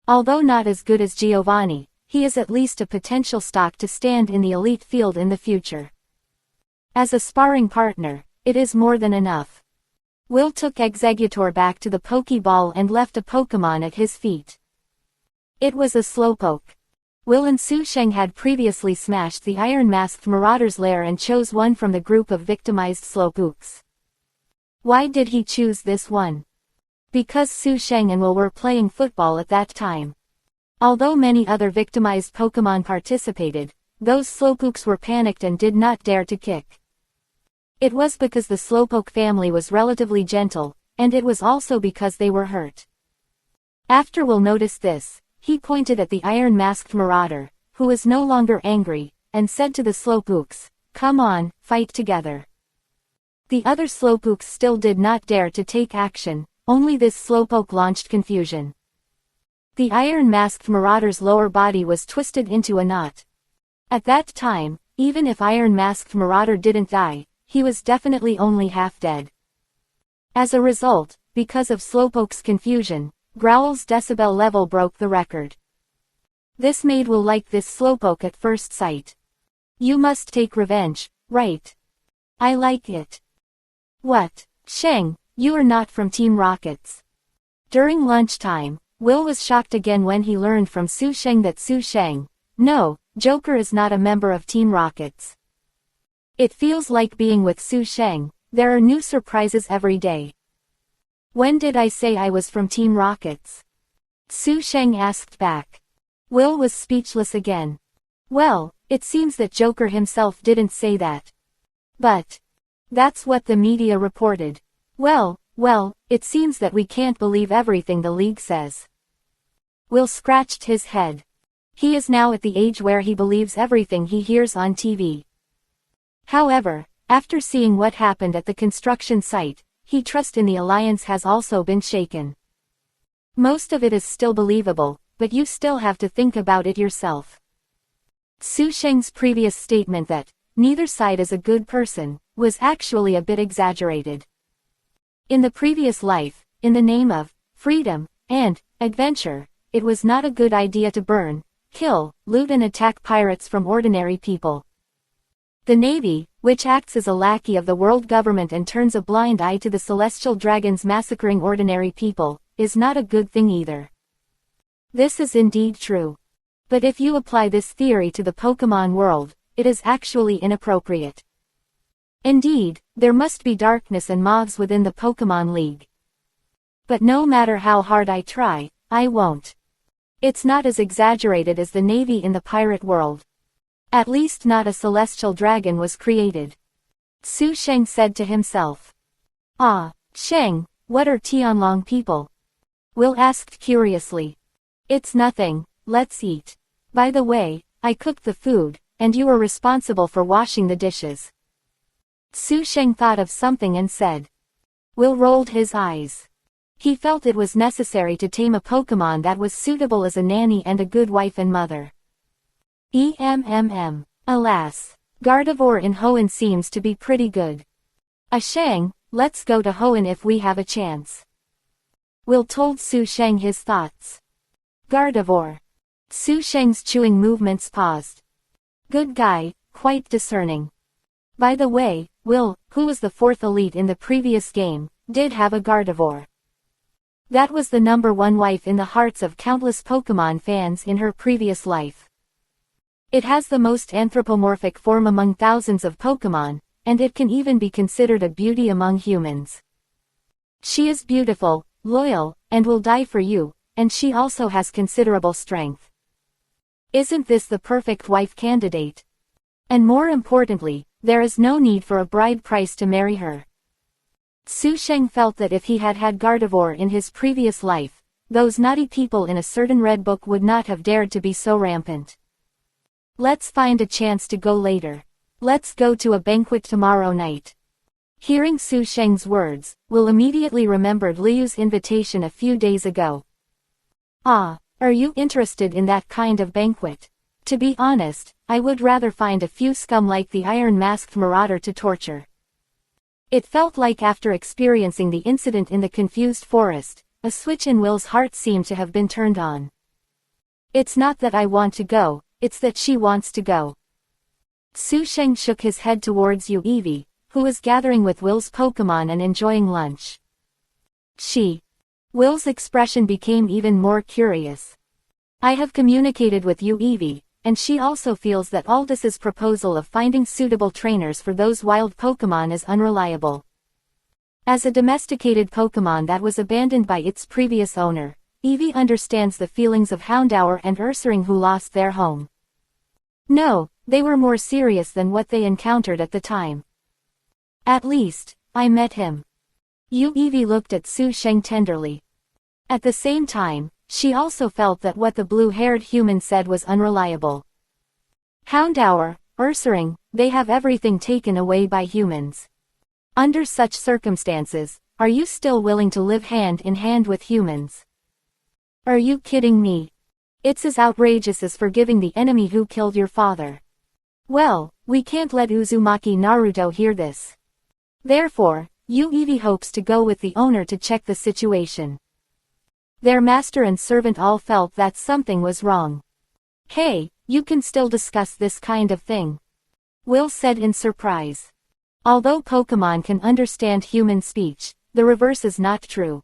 Although not as good as Giovanni, he is at least a potential stock to stand in the elite field in the future. As a sparring partner, it is more than enough. Will took Exeggutor back to the Pokeball and left a Pokemon at his feet. It was a Slowpoke. Will and Su Sheng had previously smashed the iron-masked marauder's lair and chose one from the group of victimized Slowpokes. Why did he choose this one? Because Su Sheng and Will were playing football at that time. Although many other victimized Pokemon participated, those Slowpokes were panicked and did not dare to kick. It was because the Slowpoke family was relatively gentle, and it was also because they were hurt. After Will noticed this, he pointed at the iron-masked marauder, who was no longer angry, and said to the Slowpokes, "Come on, fight together." The other Slowpokes still did not dare to take action, only this Slowpoke launched confusion. The iron-masked marauder's lower body was twisted into a knot. At that time, even if iron-masked marauder didn't die, he was definitely only half dead. As a result, because of Slowpoke's confusion, Growl's decibel level broke the record. This made Will like this Slowpoke at first sight. You must take revenge, right? I like it. What? Sheng, You are not from Team Rockets. During lunchtime, Will was shocked again when he learned from Su Sheng that no, Joker is not a member of Team Rockets. It feels like being with Su Sheng, there are new surprises every day. When did I say I was from Team Rockets? Su Sheng asked back. Will was speechless again. Well, it seems that Joker himself didn't say that. But that's what the media reported. Well, it seems that we can't believe everything the League says. Will scratched his head. He is now at the age where he believes everything he hears on TV. However, after seeing what happened at the construction site, his trust in the Alliance has also been shaken. Most of it is still believable, but you still have to think about it yourself. Su Sheng's previous statement that neither side is a good person was actually a bit exaggerated. In the previous life, in the name of freedom and adventure, it was not a good idea to burn, kill, loot and attack pirates from ordinary people. The Navy, which acts as a lackey of the world government and turns a blind eye to the celestial dragons massacring ordinary people, is not a good thing either. This is indeed true. But if you apply this theory to the Pokemon world, it is actually inappropriate. Indeed, there must be darkness and moths within the Pokemon League. But no matter how hard I try, I won't. It's not as exaggerated as the Navy in the pirate world. At least not a celestial dragon was created. Su Sheng said to himself. Ah, Sheng, what are Tianlong people? Will asked curiously. It's nothing, let's eat. By the way, I cooked the food, and you are responsible for washing the dishes. Su Sheng thought of something and said. Will rolled his eyes. He felt it was necessary to tame a Pokemon that was suitable as a nanny and a good wife and mother. Alas, Gardevoir in Hoenn seems to be pretty good. Sheng, let's go to Hoenn if we have a chance. Will told Su Sheng his thoughts. Gardevoir. Su Sheng's chewing movements paused. Good guy, quite discerning. By the way, Will, who was the fourth elite in the previous game, did have a Gardevoir. That was the #1 wife in the hearts of countless Pokemon fans in her previous life. It has the most anthropomorphic form among thousands of Pokemon, and it can even be considered a beauty among humans. She is beautiful, loyal, and will die for you, and she also has considerable strength. Isn't this the perfect wife candidate? And more importantly, there is no need for a bride price to marry her. Su Sheng felt that if he had had Gardevoir in his previous life, those naughty people in a certain red book would not have dared to be so rampant. Let's find a chance to go later. Let's go to a banquet tomorrow night. Hearing Su Sheng's words, Will immediately remembered Liu's invitation a few days ago. Ah, are you interested in that kind of banquet? To be honest, I would rather find a few scum like the Iron-Masked Marauder to torture. It felt like after experiencing the incident in the confused forest, a switch in Will's heart seemed to have been turned on. It's not that I want to go, it's that she wants to go. Su Sheng shook his head towards Eevee, who was gathering with Will's Pokemon and enjoying lunch. Will's expression became even more curious. I have communicated with Eevee, and she also feels that Aldous' proposal of finding suitable trainers for those wild Pokemon is unreliable. As a domesticated Pokemon that was abandoned by its previous owner, Eevee understands the feelings of Houndour and Ursaring who lost their home. No, they were more serious than what they encountered at the time. At least, I met him. Eevee looked at Su Sheng tenderly. At the same time, she also felt that what the blue-haired human said was unreliable. Houndour, Ursaring, they have everything taken away by humans. Under such circumstances, are you still willing to live hand in hand with humans? Are you kidding me? It's as outrageous as forgiving the enemy who killed your father. Well, we can't let Uzumaki Naruto hear this. Therefore, Eevee hopes to go with the owner to check the situation. Their master and servant all felt that something was wrong. Hey, you can still discuss this kind of thing. Will said in surprise. Although Pokemon can understand human speech, the reverse is not true.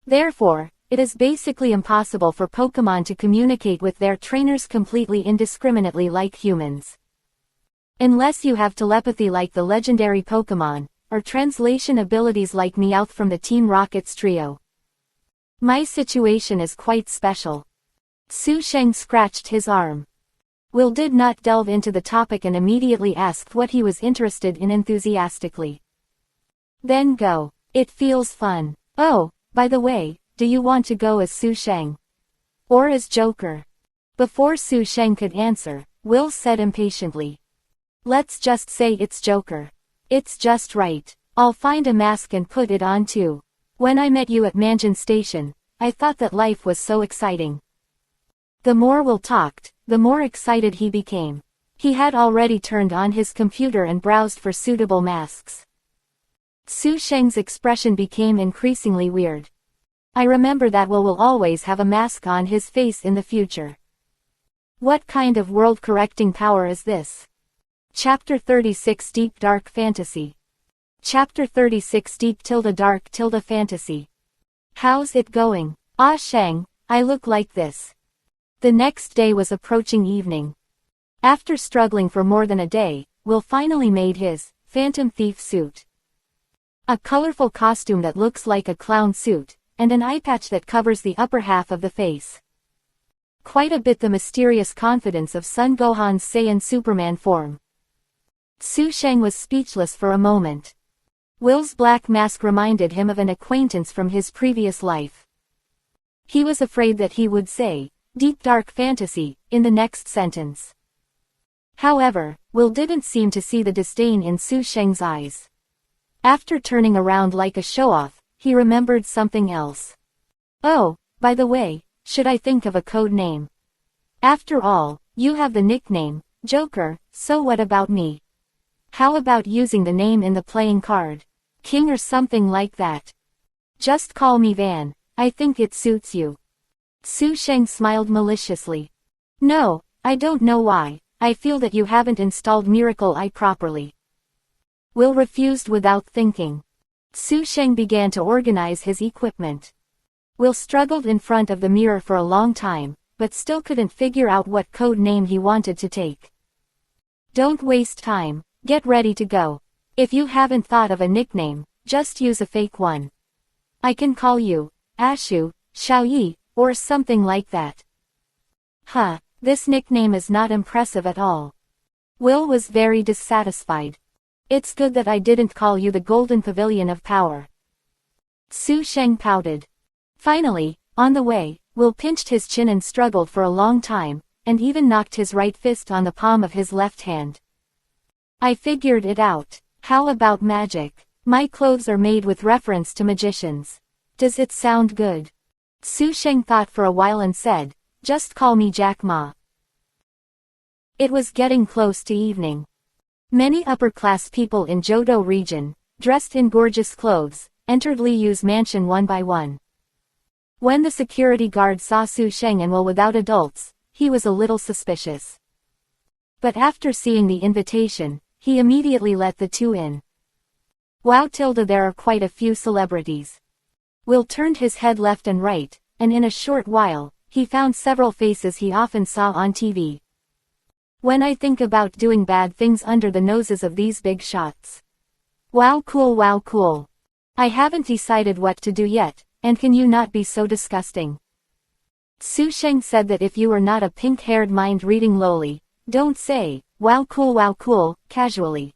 Therefore, it is basically impossible for Pokémon to communicate with their trainers completely indiscriminately like humans. Unless you have telepathy like the legendary Pokémon, or translation abilities like Meowth from the Team Rocket's trio. My situation is quite special. Su Sheng scratched his arm. Will did not delve into the topic and immediately asked what he was interested in enthusiastically. Then go. It feels fun. Oh, by the way, do you want to go as Su Sheng? Or as Joker? Before Su Sheng could answer, Will said impatiently. Let's just say it's Joker. It's just right. I'll find a mask and put it on too. When I met you at Mansion Station, I thought that life was so exciting. The more Will talked, the more excited he became. He had already turned on his computer and browsed for suitable masks. Su Sheng's expression became increasingly weird. I remember that Will always have a mask on his face in the future. What kind of world-correcting power is this? Chapter 36 Deep Dark Fantasy. Chapter 36 Deep Dark Fantasy. How's it going? Ah Sheng, I look like this. The next day was approaching evening. After struggling for more than a day, Will finally made his Phantom Thief suit. A colorful costume that looks like a clown suit, and an eye patch that covers the upper half of the face. Quite a bit the mysterious confidence of Son Gohan's Saiyan Superman form. Su Sheng was speechless for a moment. Will's black mask reminded him of an acquaintance from his previous life. He was afraid that he would say, Deep Dark Fantasy, in the next sentence. However, Will didn't seem to see the disdain in Su Sheng's eyes. After turning around like a show-off, he remembered something else. Oh, by the way, should I think of a code name? After all, you have the nickname, Joker, so what about me? How about using the name in the playing card? King or something like that? Just call me Van, I think it suits you. Su Sheng smiled maliciously. No, I don't know why, I feel that you haven't installed Miracle Eye properly. Will refused without thinking. Su Sheng began to organize his equipment. Will struggled in front of the mirror for a long time, but still couldn't figure out what code name he wanted to take. Don't waste time, get ready to go. If you haven't thought of a nickname, just use a fake one. I can call you Ashu, Xiaoyi, or something like that. Huh, this nickname is not impressive at all. Will was very dissatisfied. It's good that I didn't call you the Golden Pavilion of Power. Su Sheng pouted. Finally, on the way, Will pinched his chin and struggled for a long time, and even knocked his right fist on the palm of his left hand. I figured it out. How about magic? My clothes are made with reference to magicians. Does it sound good? Su Sheng thought for a while and said, just call me Jack Ma. It was getting close to evening. Many upper-class people in Johto region, dressed in gorgeous clothes, entered Liyu's mansion one by one. When the security guard saw Su Sheng and Will without adults, he was a little suspicious. But after seeing the invitation, he immediately let the two in. Wow there are quite a few celebrities. Will turned his head left and right, and in a short while, he found several faces he often saw on TV. When I think about doing bad things under the noses of these big shots. Wow cool. I haven't decided what to do yet, and can you not be so disgusting? Su Sheng said that if you were not a pink-haired mind-reading loli, don't say, wow cool, casually.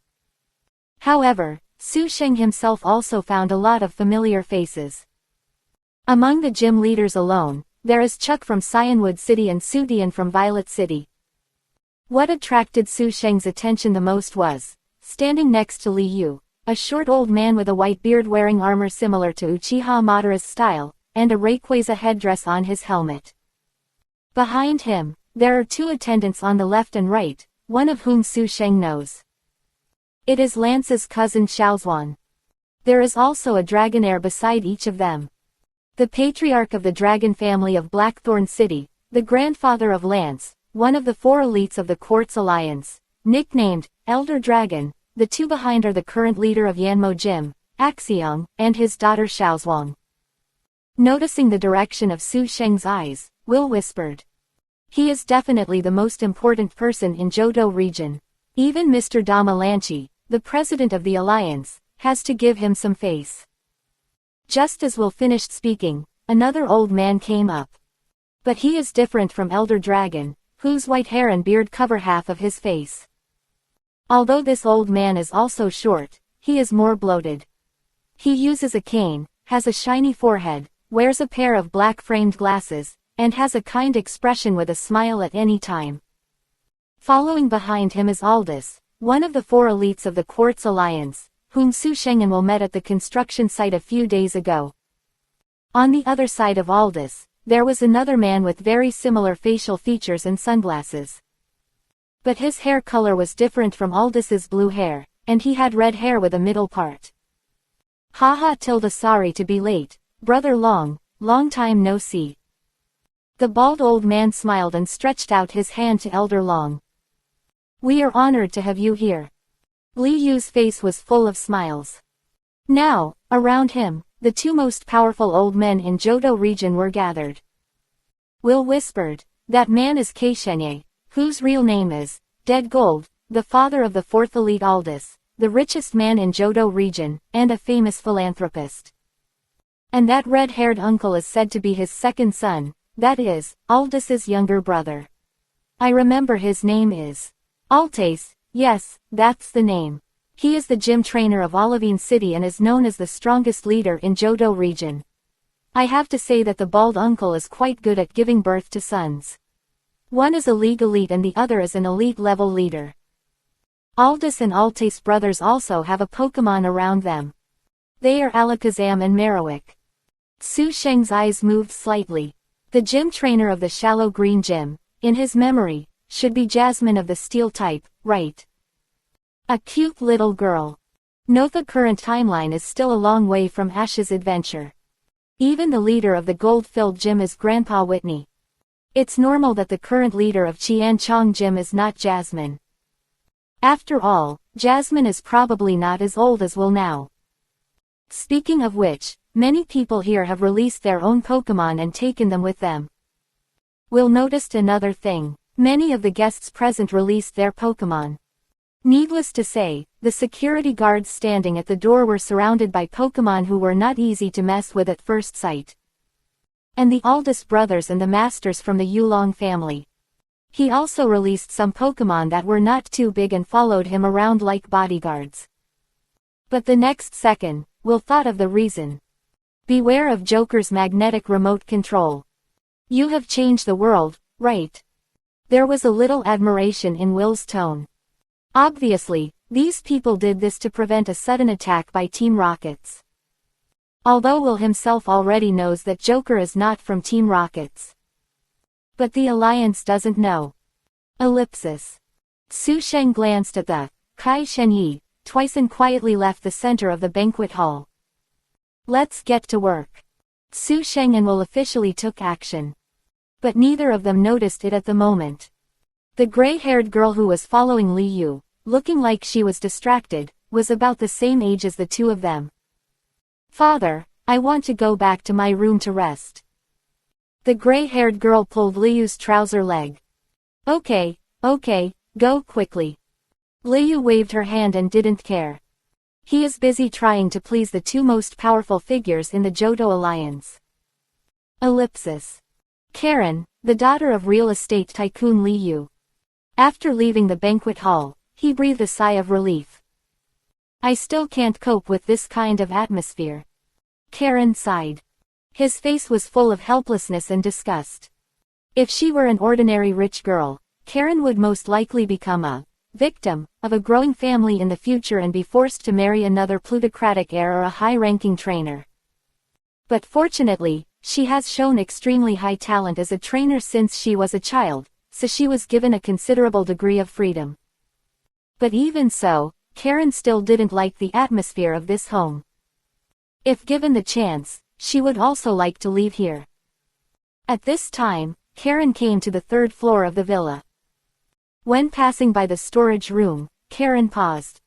However, Su Sheng himself also found a lot of familiar faces. Among the gym leaders alone, there is Chuck from Cyanwood City and Su Dian from Violet City. What attracted Su Sheng's attention the most was, standing next to Liyu, a short old man with a white beard wearing armor similar to Uchiha Madara's style, and a Rayquaza headdress on his helmet. Behind him, there are two attendants on the left and right, one of whom Su Sheng knows. It is Lance's cousin Xiaozuan. There is also a Dragonair beside each of them. The patriarch of the dragon family of Blackthorn City, the grandfather of Lance, one of the four elites of the Quartz Alliance, nicknamed Elder Dragon. The two behind are the current leader of Yanmo Gym, Axiong, and his daughter Xiaozhuang. Noticing the direction of Su Sheng's eyes, Will whispered. He is definitely the most important person in Johto region. Even Mr. Damalanchi, the president of the alliance, has to give him some face. Just as Will finished speaking, another old man came up. But he is different from Elder Dragon, whose white hair and beard cover half of his face. Although this old man is also short, he is more bloated. He uses a cane, has a shiny forehead, wears a pair of black framed glasses, and has a kind expression with a smile at any time. Following behind him is Aldous, one of the 4 elites of the Quartz Alliance, whom Su Sheng and Will met at the construction site a few days ago. On the other side of Aldous, there was another man with very similar facial features and sunglasses. But his hair color was different from Aldous's blue hair, and he had red hair with a middle part. Haha, sorry to be late, Brother Long time no see. The bald old man smiled and stretched out his hand to Elder Long. We are honored to have you here. Li Yu's face was full of smiles. Now, around him, the 2 most powerful old men in Johto region were gathered. Will whispered, that man is Keishenye, whose real name is Dead Gold, the father of the 4th elite Aldous, the richest man in Johto region, and a famous philanthropist. And that red-haired uncle is said to be his second son, that is, Aldous's younger brother. I remember his name is Altace, yes, that's the name. He is the gym trainer of Olivine City and is known as the strongest leader in Johto region. I have to say that the bald uncle is quite good at giving birth to sons. One is a league elite and the other is an elite level leader. Aldous and Altace brothers also have a Pokemon around them. They are Alakazam and Marowak. Su Sheng's eyes moved slightly. The gym trainer of the Shallow Green Gym, in his memory, should be Jasmine of the Steel type, right? A cute little girl. Note the current timeline is still a long way from Ash's adventure. Even the leader of the gold-filled gym is Grandpa Whitney. It's normal that the current leader of Qianchong Gym is not Jasmine. After all, Jasmine is probably not as old as Will now. Speaking of which, many people here have released their own Pokemon and taken them with them. Will noticed another thing. Many of the guests present released their Pokemon. Needless to say, the security guards standing at the door were surrounded by Pokemon who were not easy to mess with at first sight. And the Aldous brothers and the masters from the Yulong family. He also released some Pokemon that were not too big and followed him around like bodyguards. But the next second, Will thought of the reason. Beware of Joker's magnetic remote control. You have changed the world, right? There was a little admiration in Will's tone. Obviously, these people did this to prevent a sudden attack by Team Rockets. Although Will himself already knows that Joker is not from Team Rockets. But the Alliance doesn't know. Ellipsis. Su Sheng glanced at the Kai Shenyi twice and quietly left the center of the banquet hall. Let's get to work. Su Sheng and Will officially took action. But neither of them noticed it at the moment. The gray-haired girl who was following Li Yu, looking like she was distracted, was about the same age as the 2 of them. Father, I want to go back to my room to rest. The gray-haired girl pulled Li Yu's trouser leg. Okay, go quickly. Li Yu waved her hand and didn't care. He is busy trying to please the 2 most powerful figures in the Johto Alliance. Ellipsis. Karen, the daughter of real estate tycoon Li Yu. After leaving the banquet hall, he breathed a sigh of relief. I still can't cope with this kind of atmosphere. Karen sighed. His face was full of helplessness and disgust. If she were an ordinary rich girl, Karen would most likely become a victim of a growing family in the future and be forced to marry another plutocratic heir or a high-ranking trainer. But fortunately, she has shown extremely high talent as a trainer since she was a child, so she was given a considerable degree of freedom. But even so, Karen still didn't like the atmosphere of this home. If given the chance, she would also like to leave here. At this time, Karen came to the 3rd floor of the villa. When passing by the storage room, Karen paused.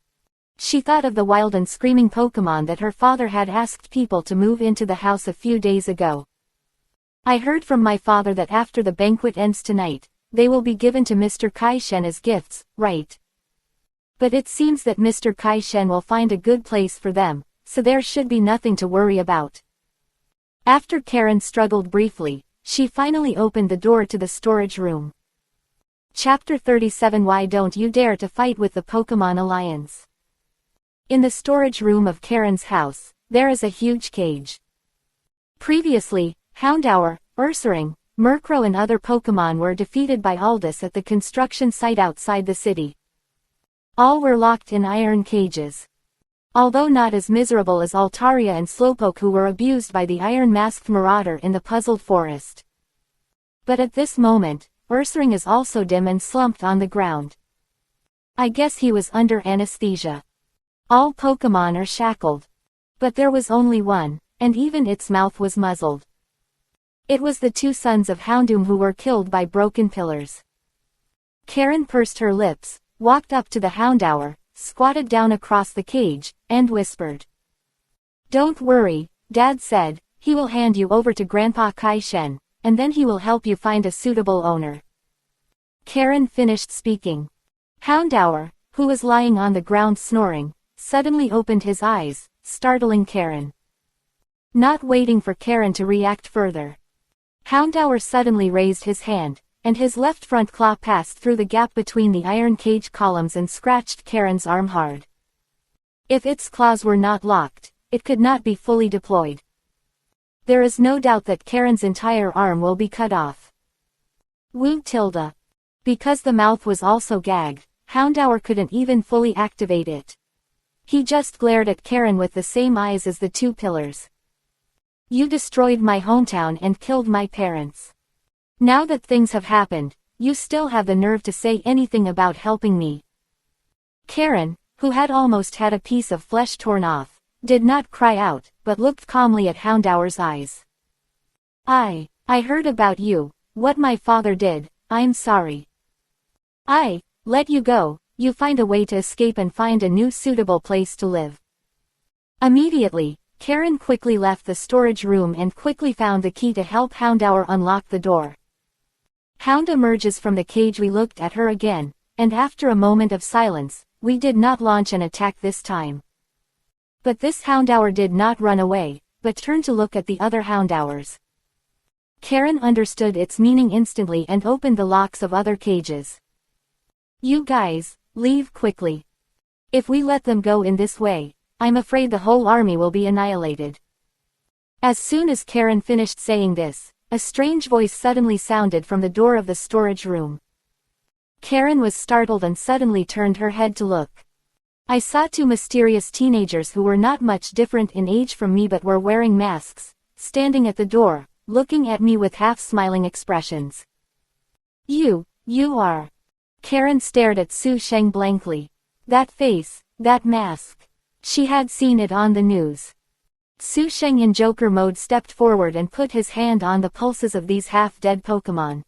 She thought of the wild and screaming Pokemon that her father had asked people to move into the house a few days ago. I heard from my father that after the banquet ends tonight, they will be given to Mr. Kai-shen as gifts, right? But it seems that Mr. Kai-shen will find a good place for them, so there should be nothing to worry about. After Karen struggled briefly, she finally opened the door to the storage room. Chapter 37 Why don't you dare to fight with the Pokemon Alliance? In the storage room of Karen's house, there is a huge cage. Previously, Houndour, Ursaring, Murkrow and other Pokemon were defeated by Aldous at the construction site outside the city. All were locked in iron cages. Although not as miserable as Altaria and Slowpoke, who were abused by the iron-masked marauder in the puzzled forest. But at this moment, Ursaring is also dim and slumped on the ground. I guess he was under anesthesia. All Pokemon are shackled. But there was only one, and even its mouth was muzzled. It was the two sons of Houndoom who were killed by broken pillars. Karen pursed her lips, walked up to the Houndour, squatted down across the cage, and whispered. "Don't worry," Dad said, "he will hand you over to Grandpa Kai-shen, and then he will help you find a suitable owner." Karen finished speaking. Houndour, who was lying on the ground snoring, suddenly opened his eyes, startling Karen. Not waiting for Karen to react further, Houndour suddenly raised his hand, and his left front claw passed through the gap between the iron cage columns and scratched Karen's arm hard. If its claws were not locked, it could not be fully deployed. There is no doubt that Karen's entire arm will be cut off. Woo tilde. Because the mouth was also gagged, Houndour couldn't even fully activate it. He just glared at Karen with the same eyes as the two pillars. "You destroyed my hometown and killed my parents. Now that things have happened, you still have the nerve to say anything about helping me." Karen, who had almost had a piece of flesh torn off, did not cry out, but looked calmly at Houndour's eyes. I heard about you, what my father did. I'm sorry. I let you go. You find a way to escape and find a new suitable place to live." Immediately, Karen quickly left the storage room and quickly found the key to help Houndour unlock the door. Hound emerges from the cage. We looked at her again, and after a moment of silence, we did not launch an attack this time. But this Houndour did not run away, but turned to look at the other Houndours. Karen understood its meaning instantly and opened the locks of other cages. "You guys, leave quickly. If we let them go in this way, I'm afraid the whole army will be annihilated." As soon as Karen finished saying this, a strange voice suddenly sounded from the door of the storage room. Karen was startled and suddenly turned her head to look. I saw two mysterious teenagers who were not much different in age from me but were wearing masks, standing at the door, looking at me with half-smiling expressions. You are..." Karen stared at Su Sheng blankly. That face, that mask. She had seen it on the news. Su Sheng in Joker mode stepped forward and put his hand on the pulses of these half-dead Pokemon.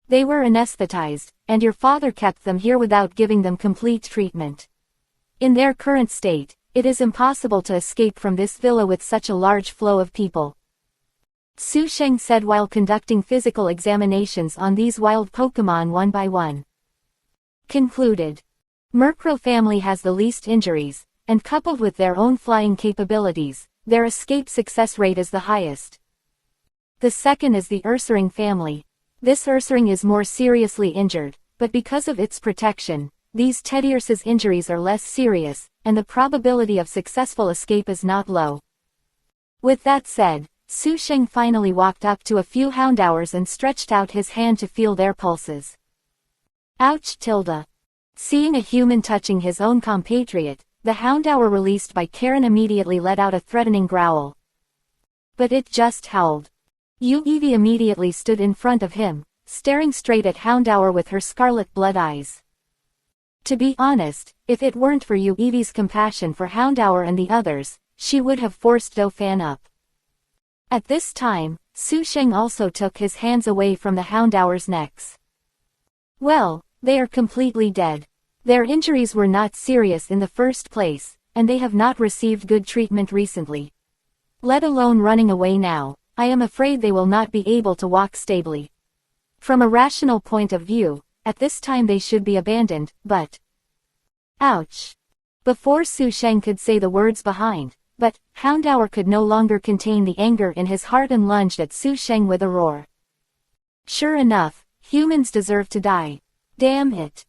"They were anesthetized, and your father kept them here without giving them complete treatment. In their current state, it is impossible to escape from this villa with such a large flow of people," Su Sheng said while conducting physical examinations on these wild Pokemon one by one. Concluded. Murkrow family has the least injuries, and coupled with their own flying capabilities, their escape success rate is the highest. The second is the Ursaring family. This Ursaring is more seriously injured, but because of its protection, these Teddiursa's injuries are less serious, and the probability of successful escape is not low. With that said, Su Sheng finally walked up to a few Houndours and stretched out his hand to feel their pulses. Ouch tilde. Seeing a human touching his own compatriot, the Houndour released by Karen immediately let out a threatening growl. But it just howled. Eevee immediately stood in front of him, staring straight at Houndour with her scarlet blood eyes. To be honest, if it weren't for Eevee's compassion for Houndour and the others, she would have forced Dauphin up. At this time, Su Sheng also took his hands away from the Houndour's necks. "Well, they are completely dead. Their injuries were not serious in the first place, and they have not received good treatment recently. Let alone running away now, I am afraid they will not be able to walk stably. From a rational point of view, at this time they should be abandoned, but... Ouch! Before Su Sheng could say the words behind, but Houndour could no longer contain the anger in his heart and lunged at Su Sheng with a roar. Sure enough, humans deserve to die. Damn it!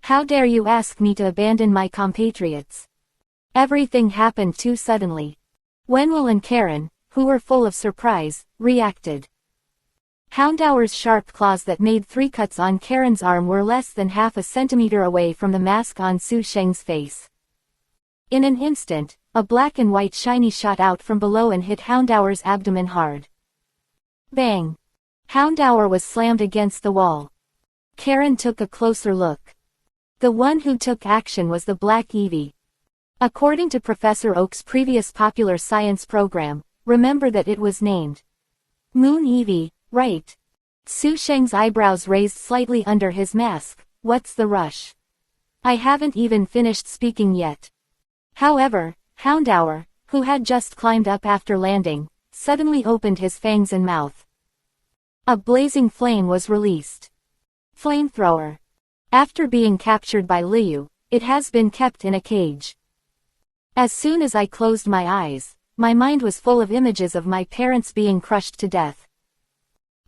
How dare you ask me to abandon my compatriots? Everything happened too suddenly. Wenwell and Karen, who were full of surprise, reacted. Houndour's sharp claws that made 3 cuts on Karen's arm were less than half a centimeter away from the mask on Su Sheng's face. In an instant, a black and white shiny shot out from below and hit Houndour's abdomen hard. Bang! Houndour was slammed against the wall. Karen took a closer look. The one who took action was the Black Eevee. According to Professor Oak's previous popular science program, remember that it was named Moon Eevee, right? Su Sheng's eyebrows raised slightly under his mask. What's the rush? I haven't even finished speaking yet. However, Houndour, who had just climbed up after landing, suddenly opened his fangs and mouth. A blazing flame was released. Flamethrower. After being captured by Liu, it has been kept in a cage. As soon as I closed my eyes, my mind was full of images of my parents being crushed to death.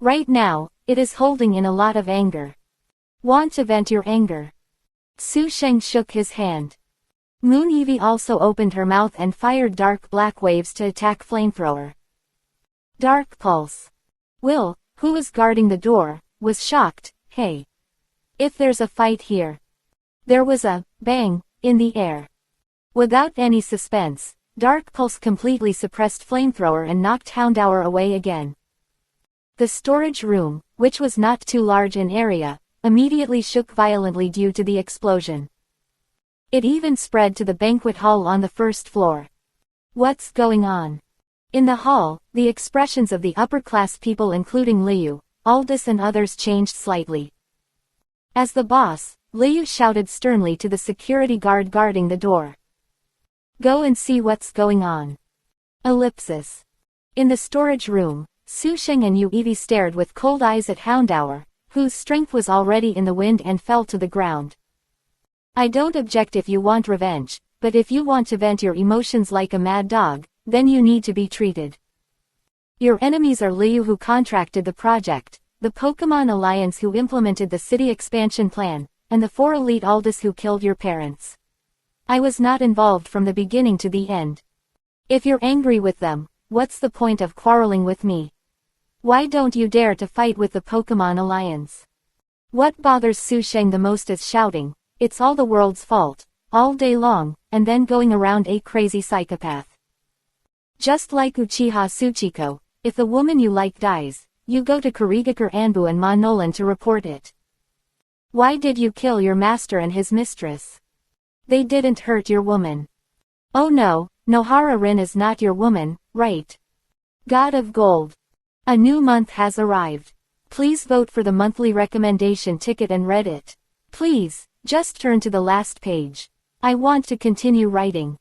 Right now, it is holding in a lot of anger. Want to vent your anger? Su Sheng shook his hand. Moon Eevee also opened her mouth and fired dark black waves to attack Flamethrower. Dark Pulse. Will, who was guarding the door, was shocked. Hey! If there's a fight here. There was a bang in the air. Without any suspense, Dark Pulse completely suppressed Flamethrower and knocked Houndour away again. The storage room, which was not too large in area, immediately shook violently due to the explosion. It even spread to the banquet hall on the first floor. What's going on? In the hall, the expressions of the upper-class people including Liu, Aldous and others changed slightly. As the boss, Liu shouted sternly to the security guard guarding the door. Go and see what's going on. Ellipsis. In the storage room, Su Sheng and Yu Eevee stared with cold eyes at Houndour, whose strength was already in the wind and fell to the ground. I don't object if you want revenge, but if you want to vent your emotions like a mad dog, then you need to be treated. Your enemies are Liu who contracted the project, the Pokemon Alliance who implemented the city expansion plan, and the 4 elite Aldous who killed your parents. I was not involved from the beginning to the end. If you're angry with them, what's the point of quarreling with me? Why don't you dare to fight with the Pokemon Alliance? What bothers Su Sheng the most is shouting, it's all the world's fault, all day long, and then going around a crazy psychopath. Just like Uchiha Tsuchiko, if the woman you like dies, you go to Kurigakure Anbu and Ma Nolan to report it. Why did you kill your master and his mistress? They didn't hurt your woman. Oh no, Nohara Rin is not your woman, right? God of Gold. A new month has arrived. Please vote for the monthly recommendation ticket and read it. Please, just turn to the last page. I want to continue writing.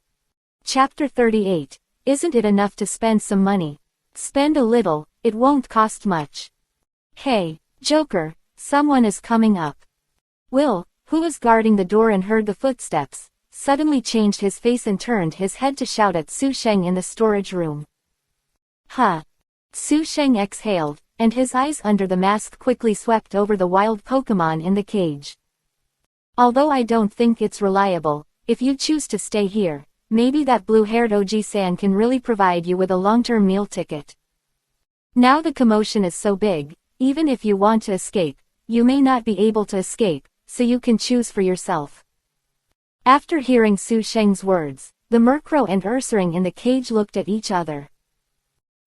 Chapter 38. Isn't it enough to spend some money? Spend a little, it won't cost much. Hey, Joker, someone is coming up. Will, who was guarding the door and heard the footsteps, suddenly changed his face and turned his head to shout at Su Sheng in the storage room. Huh. Su Sheng exhaled, and his eyes under the mask quickly swept over the wild Pokemon in the cage. Although I don't think it's reliable, if you choose to stay here, maybe that blue-haired Oji-san can really provide you with a long-term meal ticket. Now the commotion is so big, even if you want to escape, you may not be able to escape, so you can choose for yourself. After hearing Su Sheng's words, the Murkrow and Ursaring in the cage looked at each other.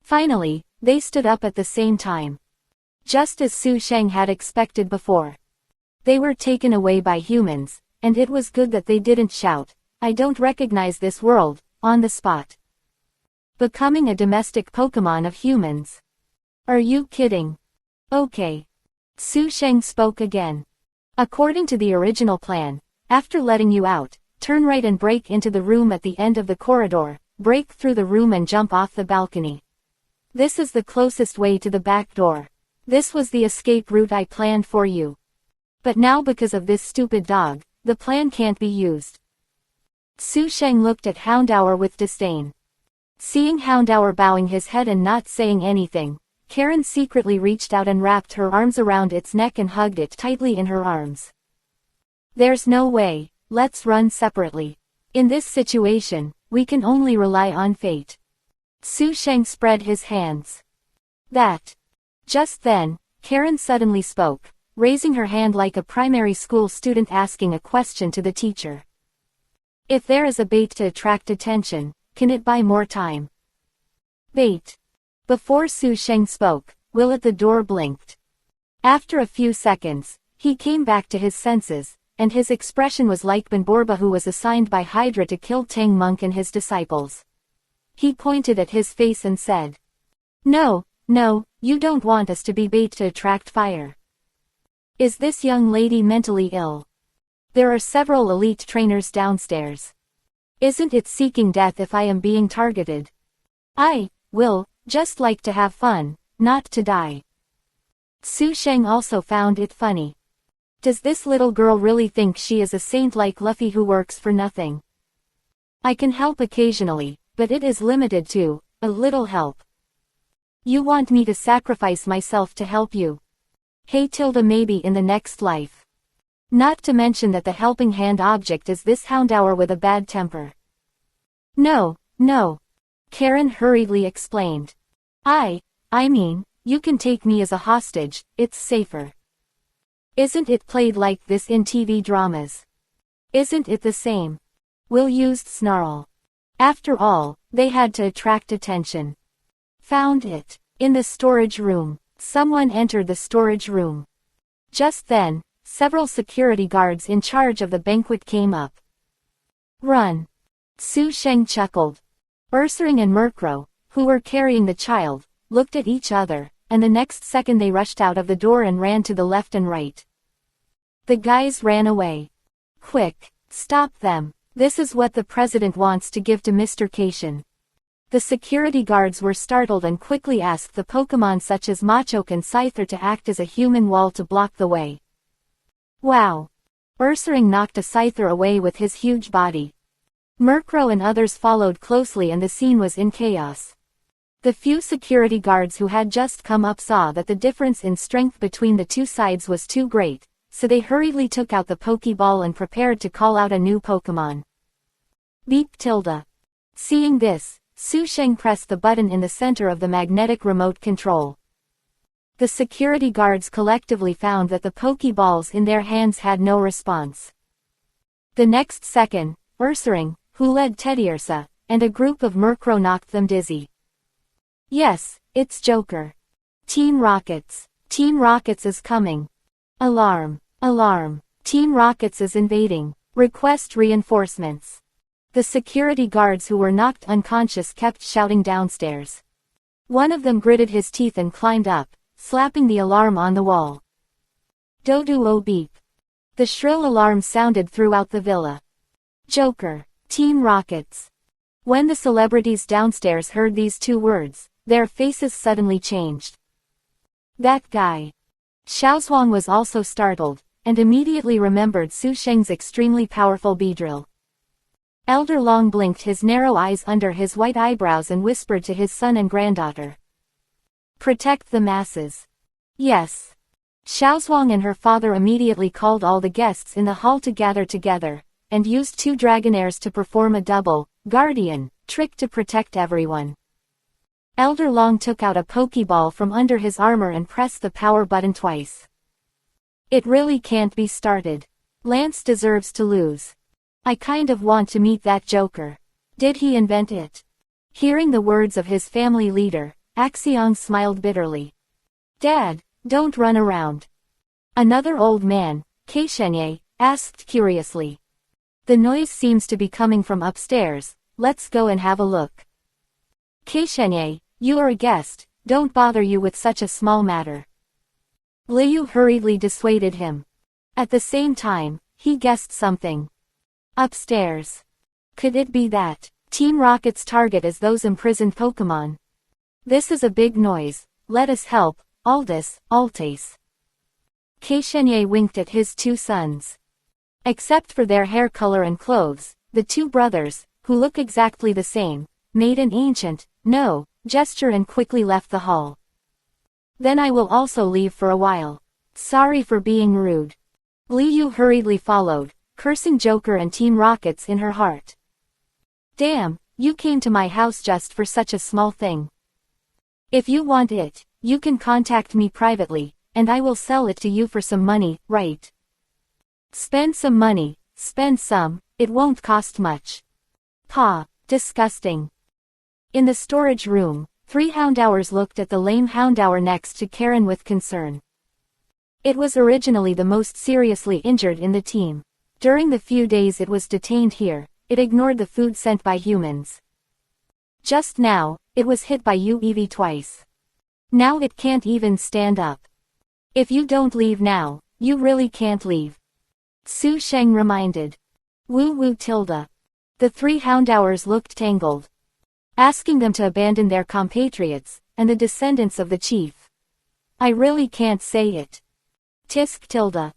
Finally, they stood up at the same time. Just as Su Sheng had expected before. They were taken away by humans, and it was good that they didn't shout, I don't recognize this world, on the spot. Becoming a domestic Pokemon of humans. Are you kidding? Okay. Su Sheng spoke again. According to the original plan, After letting you out, turn right and break into the room at the end of the corridor, break through the room and jump off the balcony. This is the closest way to the back door. This was the escape route I planned for you. But now because of this stupid dog, the plan can't be used. Su Sheng looked at Houndour with disdain. Seeing Houndour bowing his head and not saying anything, Karen secretly reached out and wrapped her arms around its neck and hugged it tightly in her arms. There's no way, let's run separately. In this situation, we can only rely on fate. Su Sheng spread his hands. That. Just then, Karen suddenly spoke, raising her hand like a primary school student asking a question to the teacher. If there is a bait to attract attention, can it buy more time? Bait. Before Su Sheng spoke, Will at the door blinked. After a few seconds, he came back to his senses, and his expression was like Banborba who was assigned by Hydra to kill Tang Monk and his disciples. He pointed at his face and said, No, you don't want us to be bait to attract fire. Is this young lady mentally ill? There are several elite trainers downstairs. Isn't it seeking death if I am being targeted? I, Will, just like to have fun, not to die. Su Sheng also found it funny. Does this little girl really think she is a saint like Luffy who works for nothing? I can help occasionally, but it is limited to a little help. You want me to sacrifice myself to help you? Hey Tilda, maybe in the next life. Not to mention that the helping hand object is this Houndour with a bad temper. No. Karen hurriedly explained. I mean, you can take me as a hostage, it's safer. Isn't it played like this in TV dramas? Isn't it the same? Will used snarl. After all, they had to attract attention. Found it. In the storage room. Someone entered the storage room. Just then, several security guards in charge of the banquet came up. Run. Su Sheng chuckled. Ursering and Murkrow, who were carrying the child, looked at each other, and the next second they rushed out of the door and ran to the left and right. The guys ran away. Quick, stop them. This is what the president wants to give to Mr. Cation. The security guards were startled and quickly asked the Pokémon such as Machoke and Scyther to act as a human wall to block the way. Wow! Ursering knocked a Scyther away with his huge body. Murkrow and others followed closely and the scene was in chaos. The few security guards who had just come up saw that the difference in strength between the two sides was too great, so they hurriedly took out the Pokeball and prepared to call out a new Pokémon. Beep Tilda. Seeing this, Su Sheng pressed the button in the center of the magnetic remote control. The security guards collectively found that the Pokeballs in their hands had no response. The next second, Ursering, who led Teddiursa, and a group of Murkrow knocked them dizzy. Yes, it's Joker. Team Rockets. Team Rockets is coming. Alarm. Team Rockets is invading. Request reinforcements. The security guards who were knocked unconscious kept shouting downstairs. One of them gritted his teeth and climbed up, slapping the alarm on the wall. Do-do-o beep. The shrill alarm sounded throughout the villa. Joker. Team Rockets. When the celebrities downstairs heard these two words, their faces suddenly changed. That guy. Xiaozhuang was also startled, and immediately remembered Su Sheng's extremely powerful Beedrill. Elder Long blinked his narrow eyes under his white eyebrows and whispered to his son and granddaughter. Protect the masses. Yes. Xiaozhuang and her father immediately called all the guests in the hall to gather together, and used 2 Dragonairs to perform a double, Guardian, trick to protect everyone. Elder Long took out a Pokeball from under his armor and pressed the power button twice. It really can't be started. Lance deserves to lose. I kind of want to meet that Joker. Did he invent it? Hearing the words of his family leader, Axiong smiled bitterly. Dad, don't run around. Another old man, Keishenye, asked curiously. The noise seems to be coming from upstairs, let's go and have a look. Keishenye, you are a guest, don't bother you with such a small matter. Liu hurriedly dissuaded him. At the same time, He guessed something. Upstairs. Could it be that Team Rocket's target is those imprisoned Pokemon? This is a big noise. Let us help, Aldous, Altace. Keishenye winked at his two sons. Except for their hair color and clothes, the two brothers, who look exactly the same, made an ancient, no, gesture and quickly left the hall. Then I will also leave for a while. Sorry for being rude. Liu hurriedly followed, cursing Joker and Team Rockets in her heart. Damn, you came to my house just for such a small thing. If you want it, you can contact me privately, and I will sell it to you for some money, right? Spend some money, spend some, it won't cost much. Pa, disgusting. In the storage room, 3 Houndours looked at the lame Houndour next to Karen with concern. It was originally the most seriously injured in the team. During the few days it was detained here, it ignored the food sent by humans. Just now, it was hit by UEV twice. Now it can't even stand up. If you don't leave now, you really can't leave. Su Sheng reminded. Woo woo tilde. The 3 Houndours looked tangled. Asking them to abandon their compatriots, and the descendants of the chief. I really can't say it. Tisk tilde.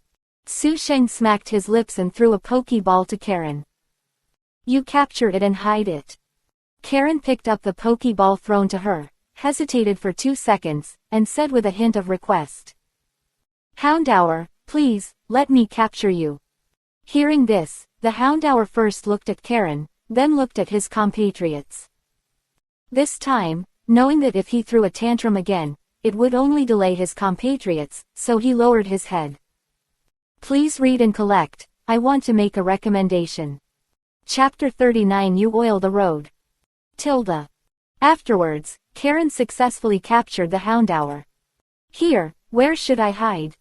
Su Sheng smacked his lips and threw a Pokeball to Karen. You capture it and hide it. Karen picked up the Pokeball thrown to her, hesitated for 2 seconds, and said with a hint of request. Houndour, please, let me capture you. Hearing this, the Houndour first looked at Karen, then looked at his compatriots. This time, knowing that if he threw a tantrum again, it would only delay his compatriots, so he lowered his head. Please read and collect, I want to make a recommendation. Chapter 39 You Oil the Road. Tilde. Afterwards, Karen successfully captured the Houndour. Here, where should I hide?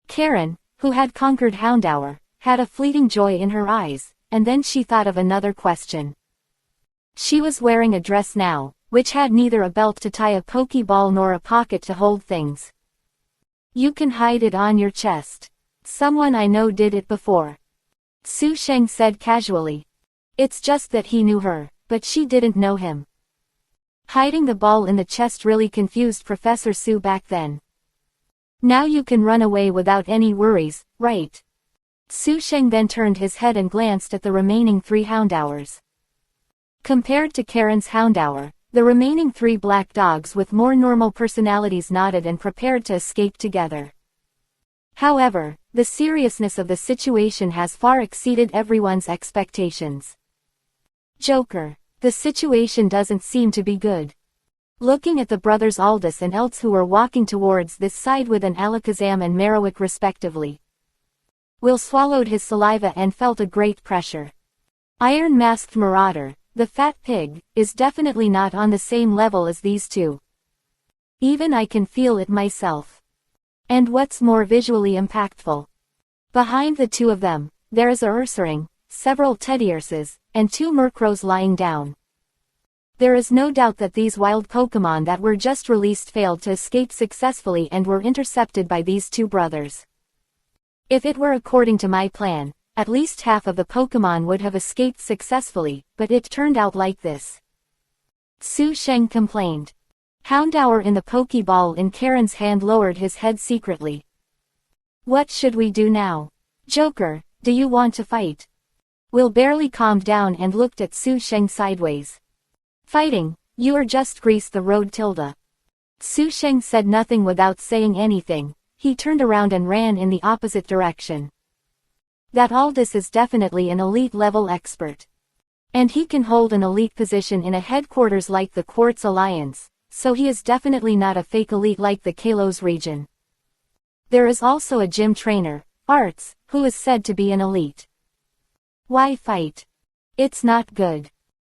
Karen, who had conquered Houndour, had a fleeting joy in her eyes, and then she thought of another question. She was wearing a dress now, which had neither a belt to tie a Pokeball nor a pocket to hold things. You can hide it on your chest. Someone I know did it before. Su Sheng said casually. It's just that he knew her, but she didn't know him. Hiding the ball in the chest really confused Professor Su back then. Now you can run away without any worries, right? Su Sheng then turned his head and glanced at the remaining 3 Houndours. Compared to Karen's Houndour, the remaining 3 black dogs with more normal personalities nodded and prepared to escape together. However, the seriousness of the situation has far exceeded everyone's expectations. Joker, the situation doesn't seem to be good. Looking at the brothers Aldous and Eltz who were walking towards this side with an Alakazam and Marowak respectively. Will swallowed his saliva and felt a great pressure. Iron-masked Marauder, the fat pig, is definitely not on the same level as these two. Even I can feel it myself. And what's more visually impactful? Behind the 2 of them, there is a Ursaring, several Teddiurses, and 2 Murkrows lying down. There is no doubt that these wild Pokemon that were just released failed to escape successfully and were intercepted by these 2 brothers. If it were according to my plan, at least half of the Pokemon would have escaped successfully, but it turned out like this. Su Sheng complained. Houndour in the Pokeball in Karen's hand lowered his head secretly. What should we do now? Joker, do you want to fight? Will barely calmed down and looked at Su Sheng sideways. Fighting, you are just grease the road tilde. Su Sheng said nothing without saying anything, he turned around and ran in the opposite direction. That Aldous is definitely an elite-level expert. And he can hold an elite position in a headquarters like the Quartz Alliance, so he is definitely not a fake elite like the Kalos region. There is also a gym trainer, Arts, who is said to be an elite. Why fight? It's not good.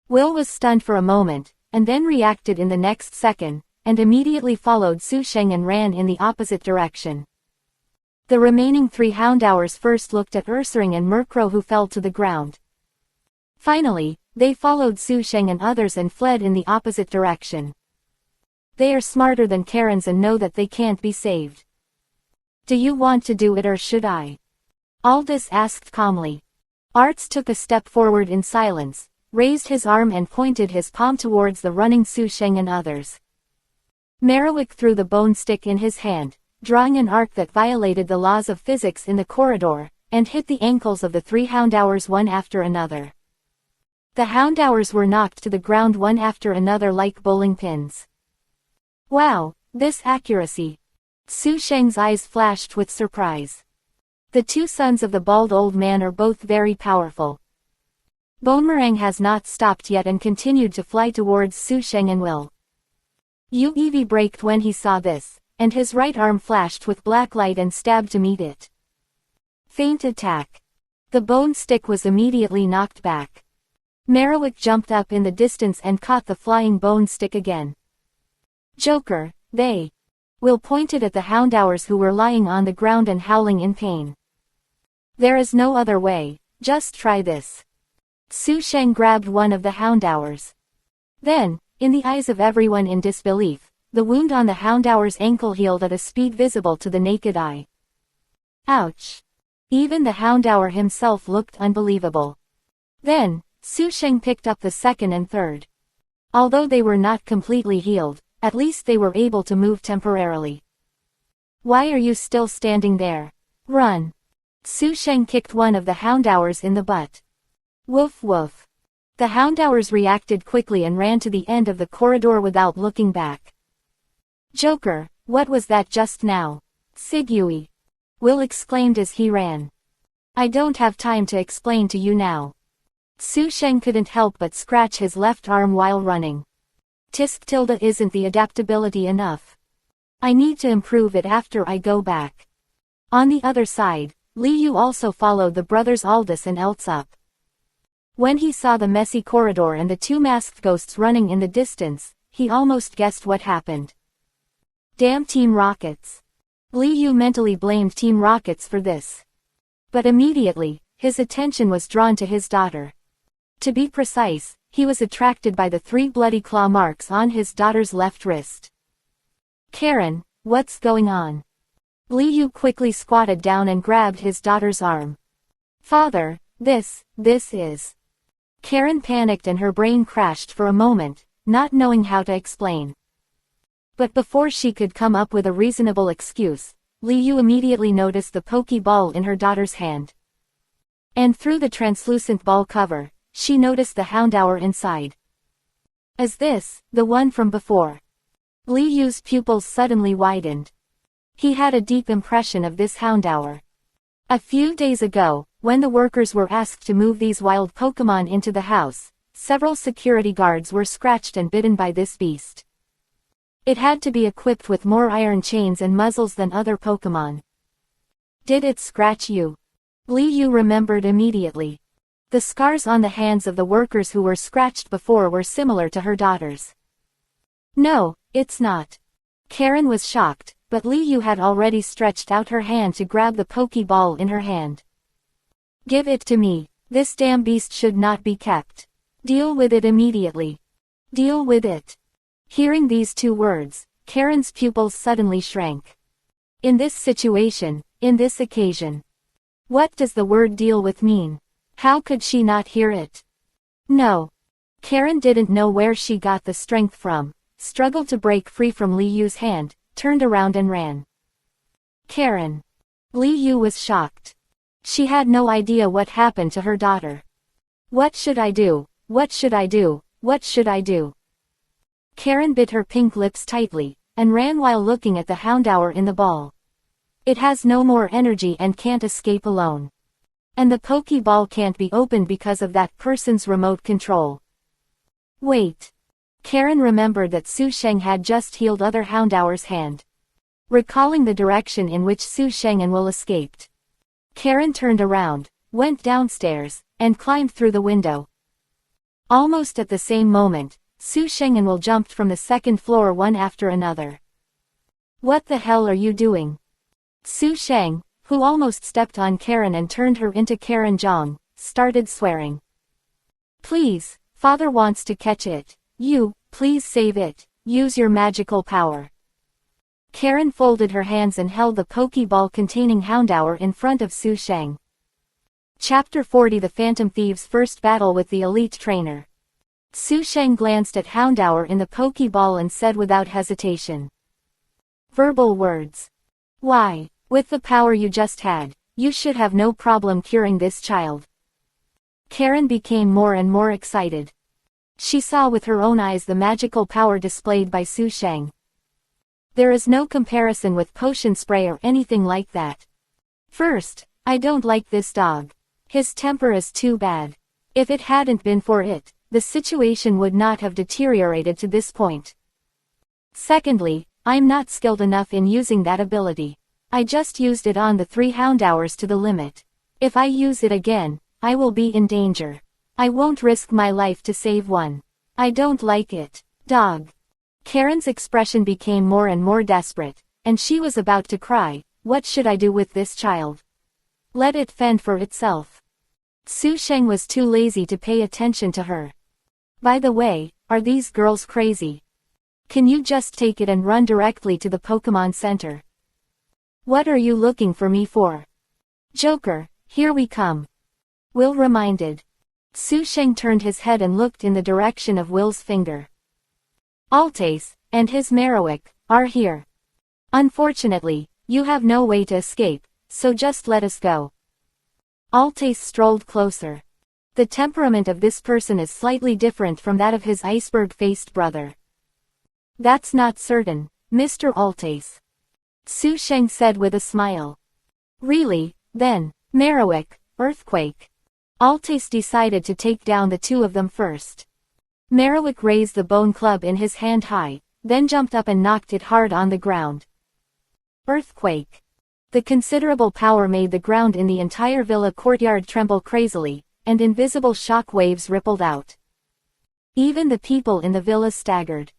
Will was stunned for a moment, and then reacted in the next second, and immediately followed Su Sheng and ran in the opposite direction. The remaining 3 Houndours first looked at Ursaring and Murkrow who fell to the ground. Finally, they followed Su Sheng and others and fled in the opposite direction. They are smarter than Karens and know that they can't be saved. Do you want to do it or should I? Aldous asked calmly. Arts took a step forward in silence, raised his arm and pointed his palm towards the running Su Sheng and others. Merriwick threw the bone stick in his hand, drawing an arc that violated the laws of physics in the corridor, and hit the ankles of the 3 houndours one after another. The houndours were knocked to the ground one after another like bowling pins. Wow, this accuracy! Su Sheng's eyes flashed with surprise. The 2 sons of the bald old man are both very powerful. Boomerang has not stopped yet and continued to fly towards Su Sheng and Will. Evie braked when he saw this, and his right arm flashed with black light and stabbed to meet it. Feint attack. The bone stick was immediately knocked back. Merriwick jumped up in the distance and caught the flying bone stick again. Joker, they! Will pointed at the houndours who were lying on the ground and howling in pain. There is no other way, just try this. Su Sheng grabbed one of the houndours. Then, in the eyes of everyone in disbelief, the wound on the houndour's ankle healed at a speed visible to the naked eye. Ouch! Even the houndour himself looked unbelievable. Then, Su Sheng picked up the second and third. Although they were not completely healed, at least they were able to move temporarily. Why are you still standing there? Run! Su Sheng kicked one of the houndours in the butt. Woof woof. The houndours reacted quickly and ran to the end of the corridor without looking back. Joker, what was that just now? Sigui! Will exclaimed as he ran. I don't have time to explain to you now. Su Sheng couldn't help but scratch his left arm while running. Tisk tilde isn't the adaptability enough. I need to improve it after I go back. On the other side, Li Yu also followed the brothers Aldous and Elts up. When he saw the messy corridor and the 2 masked ghosts running in the distance, he almost guessed what happened. Damn Team Rockets! Li Yu mentally blamed Team Rockets for this. But immediately, his attention was drawn to his daughter. To be precise, he was attracted by the 3 bloody claw marks on his daughter's left wrist. Karen, what's going on? Li Yu quickly squatted down and grabbed his daughter's arm. Father, this is... Karen panicked and her brain crashed for a moment, not knowing how to explain. But before she could come up with a reasonable excuse, Li Yu immediately noticed the pokey ball in her daughter's hand. And through the translucent ball cover, she noticed the houndour inside. Is this the one from before? Li Yu's pupils suddenly widened. He had a deep impression of this houndour. A few days ago, when the workers were asked to move these wild Pokémon into the house, several security guards were scratched and bitten by this beast. It had to be equipped with more iron chains and muzzles than other Pokémon. Did it scratch you? Li Yu remembered immediately. The scars on the hands of the workers who were scratched before were similar to her daughter's. No, it's not. Karen was shocked, but Li Yu had already stretched out her hand to grab the Pokeball in her hand. Give it to me. This damn beast should not be kept. Deal with it immediately. Deal with it. Hearing these 2 words, Karen's pupils suddenly shrank. In this situation, in this occasion. What does the word deal with mean? How could she not hear it? No. Karen didn't know where she got the strength from, struggled to break free from Li Yu's hand, turned around and ran. Karen. Li Yu was shocked. She had no idea what happened to her daughter. What should I do? What should I do? What should I do? Karen bit her pink lips tightly, and ran while looking at the houndour in the ball. It has no more energy and can't escape alone. And the Pokeball can't be opened because of that person's remote control. Wait. Karen remembered that Su Sheng had just healed other houndour's hand. Recalling the direction in which Su Sheng and Will escaped, Karen turned around, went downstairs, and climbed through the window. Almost at the same moment, Su Sheng and Will jumped from the 2nd floor one after another. What the hell are you doing? Su Sheng, who almost stepped on Karen and turned her into Karen Zhang, started swearing. Please, father wants to catch it. Please save it. Use your magical power. Karen folded her hands and held the Pokeball containing houndour in front of Su Sheng. Chapter 40 The Phantom Thieves' First Battle with the Elite Trainer. Su Sheng glanced at Houndour in the Pokeball and said without hesitation. Verbal words. Why, with the power you just had, you should have no problem curing this child. Karen became more and more excited. She saw with her own eyes the magical power displayed by Su Sheng. There is no comparison with potion spray or anything like that. First, I don't like this dog. His temper is too bad. If it hadn't been for it, the situation would not have deteriorated to this point. Secondly, I'm not skilled enough in using that ability. I just used it on the 3 Houndours to the limit. If I use it again, I will be in danger. I won't risk my life to save one. I don't like it. Dog. Karen's expression became more and more desperate, and she was about to cry. What should I do with this child? Let it fend for itself. Su Sheng was too lazy to pay attention to her. By the way, are these girls crazy? Can you just take it and run directly to the Pokemon Center? What are you looking for me for? Joker, here we come. Will reminded. Su Sheng turned his head and looked in the direction of Will's finger. Altace, and his Marowak, are here. Unfortunately, you have no way to escape, so just let us go. Altace strolled closer. The temperament of this person is slightly different from that of his iceberg-faced brother. That's not certain, Mr. Altace. Su Sheng said with a smile. Really, then, Marowak, Earthquake. Altace decided to take down the 2 of them first. Marowak raised the bone club in his hand high, then jumped up and knocked it hard on the ground. Earthquake. The considerable power made the ground in the entire villa courtyard tremble crazily, and invisible shock waves rippled out. Even the people in the villa staggered.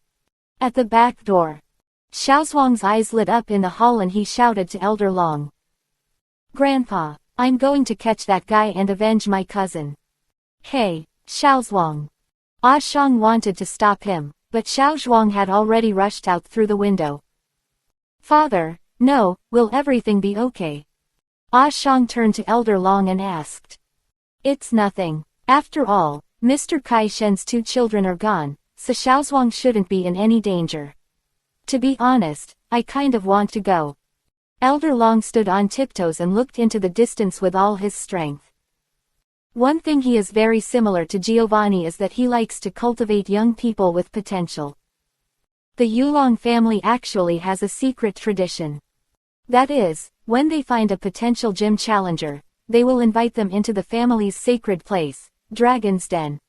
At the back door, Xiaozhuang's eyes lit up in the hall and he shouted to Elder Long. Grandpa, I'm going to catch that guy and avenge my cousin. Hey, Xiaozhuang. Ah Shang wanted to stop him, but Xiaozhuang had already rushed out through the window. Father, no, will everything be okay? Ah Shang turned to Elder Long and asked. It's nothing. After all, Mr. Kai Shen's 2 children are gone, so Xiaozhuang shouldn't be in any danger. To be honest, I kind of want to go. Elder Long stood on tiptoes and looked into the distance with all his strength. One thing he is very similar to Giovanni is that he likes to cultivate young people with potential. The Yulong family actually has a secret tradition. That is, when they find a potential gym challenger, they will invite them into the family's sacred place, Dragon's Den.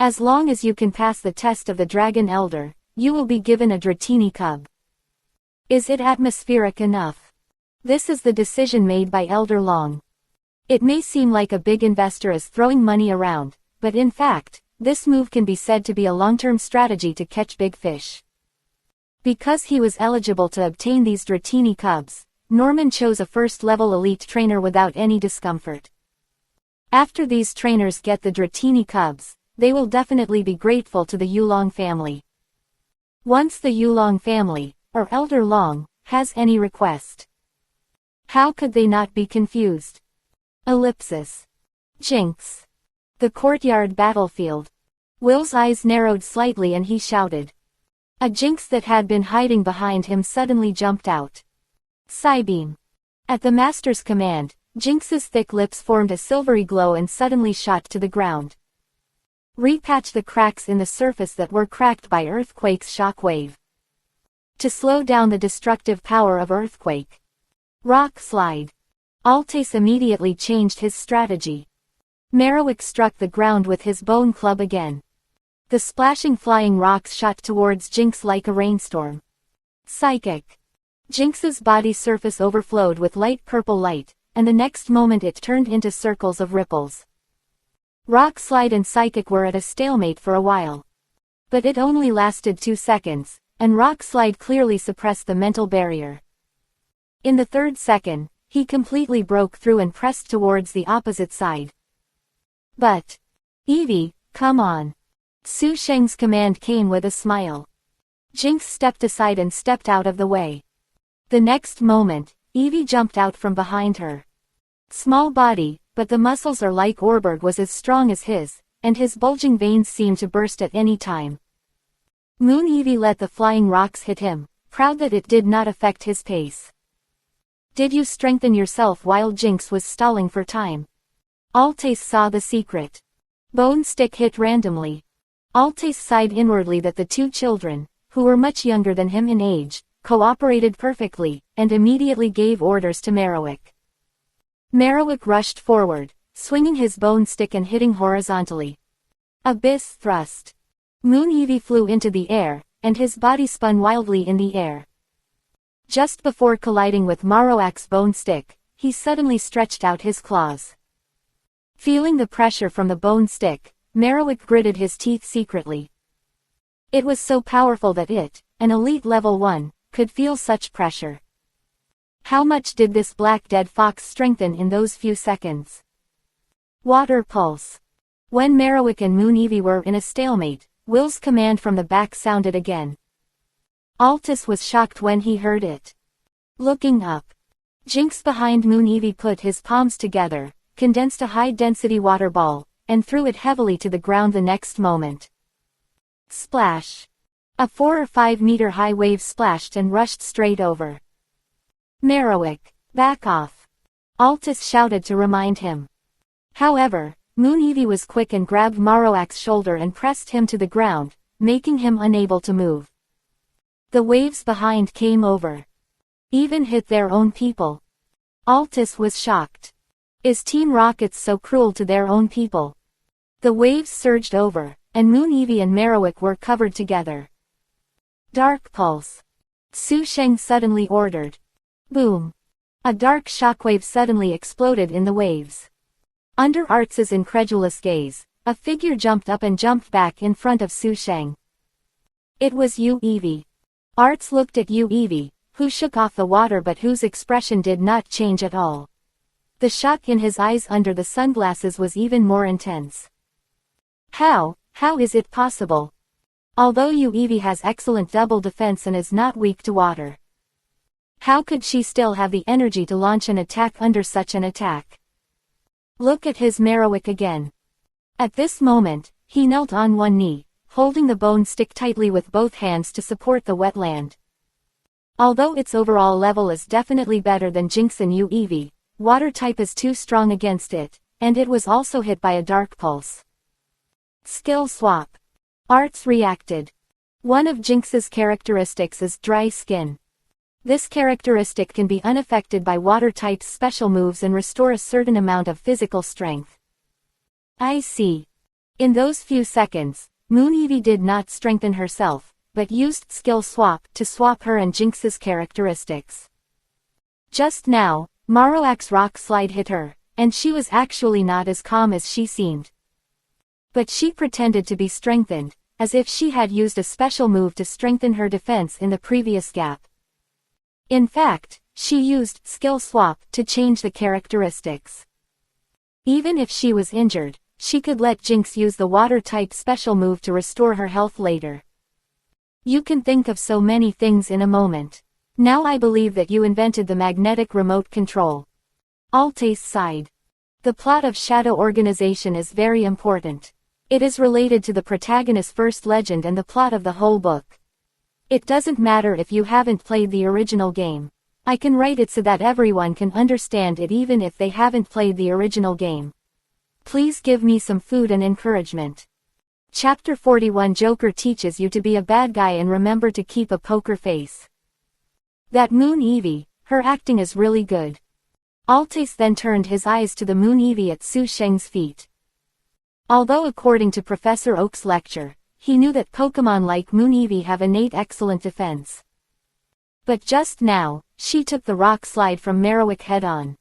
As long as you can pass the test of the Dragon Elder, you will be given a Dratini cub. Is it atmospheric enough? This is the decision made by Elder Long. It may seem like a big investor is throwing money around, but in fact, this move can be said to be a long-term strategy to catch big fish. Because he was eligible to obtain these Dratini cubs, Norman chose a first-level elite trainer without any discomfort. After these trainers get the Dratini cubs, they will definitely be grateful to the Yulong family. Once the Yulong family, or Elder Long, has any request, how could they not be confused? Ellipsis. Jinx. The courtyard battlefield. Will's eyes narrowed slightly and he shouted. A Jinx that had been hiding behind him suddenly jumped out. Psybeam. At the master's command, Jinx's thick lips formed a silvery glow and suddenly shot to the ground. Repatch the cracks in the surface that were cracked by Earthquake's shockwave. To slow down the destructive power of Earthquake. Rock Slide. Altace immediately changed his strategy. Marowak struck the ground with his bone club again. The splashing flying rocks shot towards Jinx like a rainstorm. Psychic. Jinx's body surface overflowed with light purple light, and the next moment it turned into circles of ripples. Rock Slide and Psychic were at a stalemate for a while. But it only lasted 2 seconds, and Rock Slide clearly suppressed the mental barrier. In the 3rd second, he completely broke through and pressed towards the opposite side. But, Eevee, come on. Su Sheng's command came with a smile. Jinx stepped aside and stepped out of the way. The next moment, Eevee jumped out from behind her. Small body, but the muscles are like Orberg was as strong as his, and his bulging veins seemed to burst at any time. Moon Evie let the flying rocks hit him, proud that it did not affect his pace. Did you strengthen yourself while Jinx was stalling for time? Altace saw the secret. Bone stick hit randomly. Altace sighed inwardly that the two children, who were much younger than him in age, cooperated perfectly, and immediately gave orders to Merriwick. Merriwick rushed forward, swinging his bone stick and hitting horizontally. Abyss thrust. Moon Evie flew into the air, and his body spun wildly in the air. Just before colliding with Marowak's bone stick, he suddenly stretched out his claws. Feeling the pressure from the bone stick, Merriwick gritted his teeth secretly. It was so powerful that it, an elite level 1, could feel such pressure. How much did this black dead fox strengthen in those few seconds? Water pulse. When Merriwick and Moon Evie were in a stalemate, Will's command from the back sounded again. Altus was shocked when he heard it. Looking up, Jinx behind Moon Evie put his palms together, condensed a high-density water ball, and threw it heavily to the ground the next moment. Splash! A 4 or 5 meter high wave splashed and rushed straight over. Merriwick, back off! Altus shouted to remind him. However, Moon Evie was quick and grabbed Marowak's shoulder and pressed him to the ground, making him unable to move. The waves behind came over. Even hit their own people. Altus was shocked. Is Team Rocket so cruel to their own people? The waves surged over, and Moon Evie and Merriwick were covered together. Dark Pulse. Su Sheng suddenly ordered. Boom. A dark shockwave suddenly exploded in the waves. Under Arts's incredulous gaze, a figure jumped up and jumped back in front of Su Sheng. It was Yu Evie. Arts looked at Yu Evie, who shook off the water but whose expression did not change at all. The shock in his eyes under the sunglasses was even more intense. How is it possible? Although Yu Evie has excellent double defense and is not weak to water. How could she still have the energy to launch an attack under such an attack? Look at his Merriwick again. At this moment, he knelt on one knee, holding the bone stick tightly with both hands to support the wetland. Although its overall level is definitely better than Jinx and Yu Evie, water type is too strong against it, and it was also hit by a dark pulse. Skill swap. Arts reacted. One of Jinx's characteristics is dry skin. This characteristic can be unaffected by water type's special moves and restore a certain amount of physical strength. I see. In those few seconds, Moon Evie did not strengthen herself, but used skill swap to swap her and Jinx's characteristics. Just now, Marowak's rock slide hit her, and she was actually not as calm as she seemed. But she pretended to be strengthened, as if she had used a special move to strengthen her defense in the previous gap. In fact, she used skill swap to change the characteristics. Even if she was injured, she could let Jinx use the water-type special move to restore her health later. You can think of so many things in a moment. Now I believe that you invented the magnetic remote control. Altace sighed. The plot of Shadow Organization is very important. It is related to the protagonist's first legend and the plot of the whole book. It doesn't matter if you haven't played the original game. I can write it so that everyone can understand it even if they haven't played the original game. Please give me some food and encouragement. Chapter 41 Joker teaches you to be a bad guy and remember to keep a poker face. That Moon Evie, her acting is really good. Altace then turned his eyes to the Moon Evie at Su Sheng's feet. Although according to Professor Oak's lecture, he knew that Pokemon like Moon Evie have innate excellent defense. But just now, she took the rock slide from Merriwick head-on.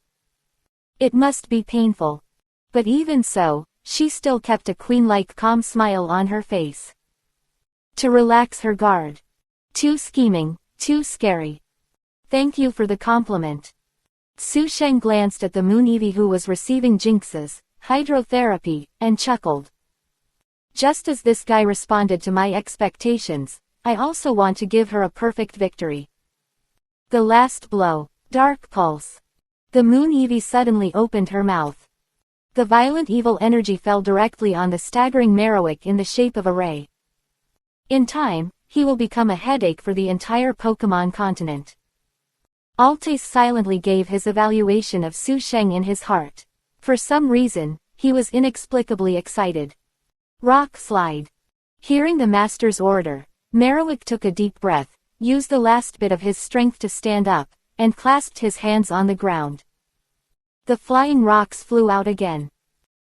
It must be painful. But even so, she still kept a queen-like calm smile on her face. To relax her guard. Too scheming, too scary. Thank you for the compliment. Su Sheng glanced at the Moon Evie who was receiving Jinx's hydrotherapy, and chuckled. Just as this guy responded to my expectations, I also want to give her a perfect victory. The last blow. Dark Pulse. The Moon Eevee suddenly opened her mouth. The violent evil energy fell directly on the staggering Marowak in the shape of a ray. In time, he will become a headache for the entire Pokémon continent. Altes silently gave his evaluation of Su Sheng in his heart. For some reason, he was inexplicably excited. Rock slide. Hearing the master's order, Marowak took a deep breath, used the last bit of his strength to stand up, and clasped his hands on the ground. The flying rocks flew out again.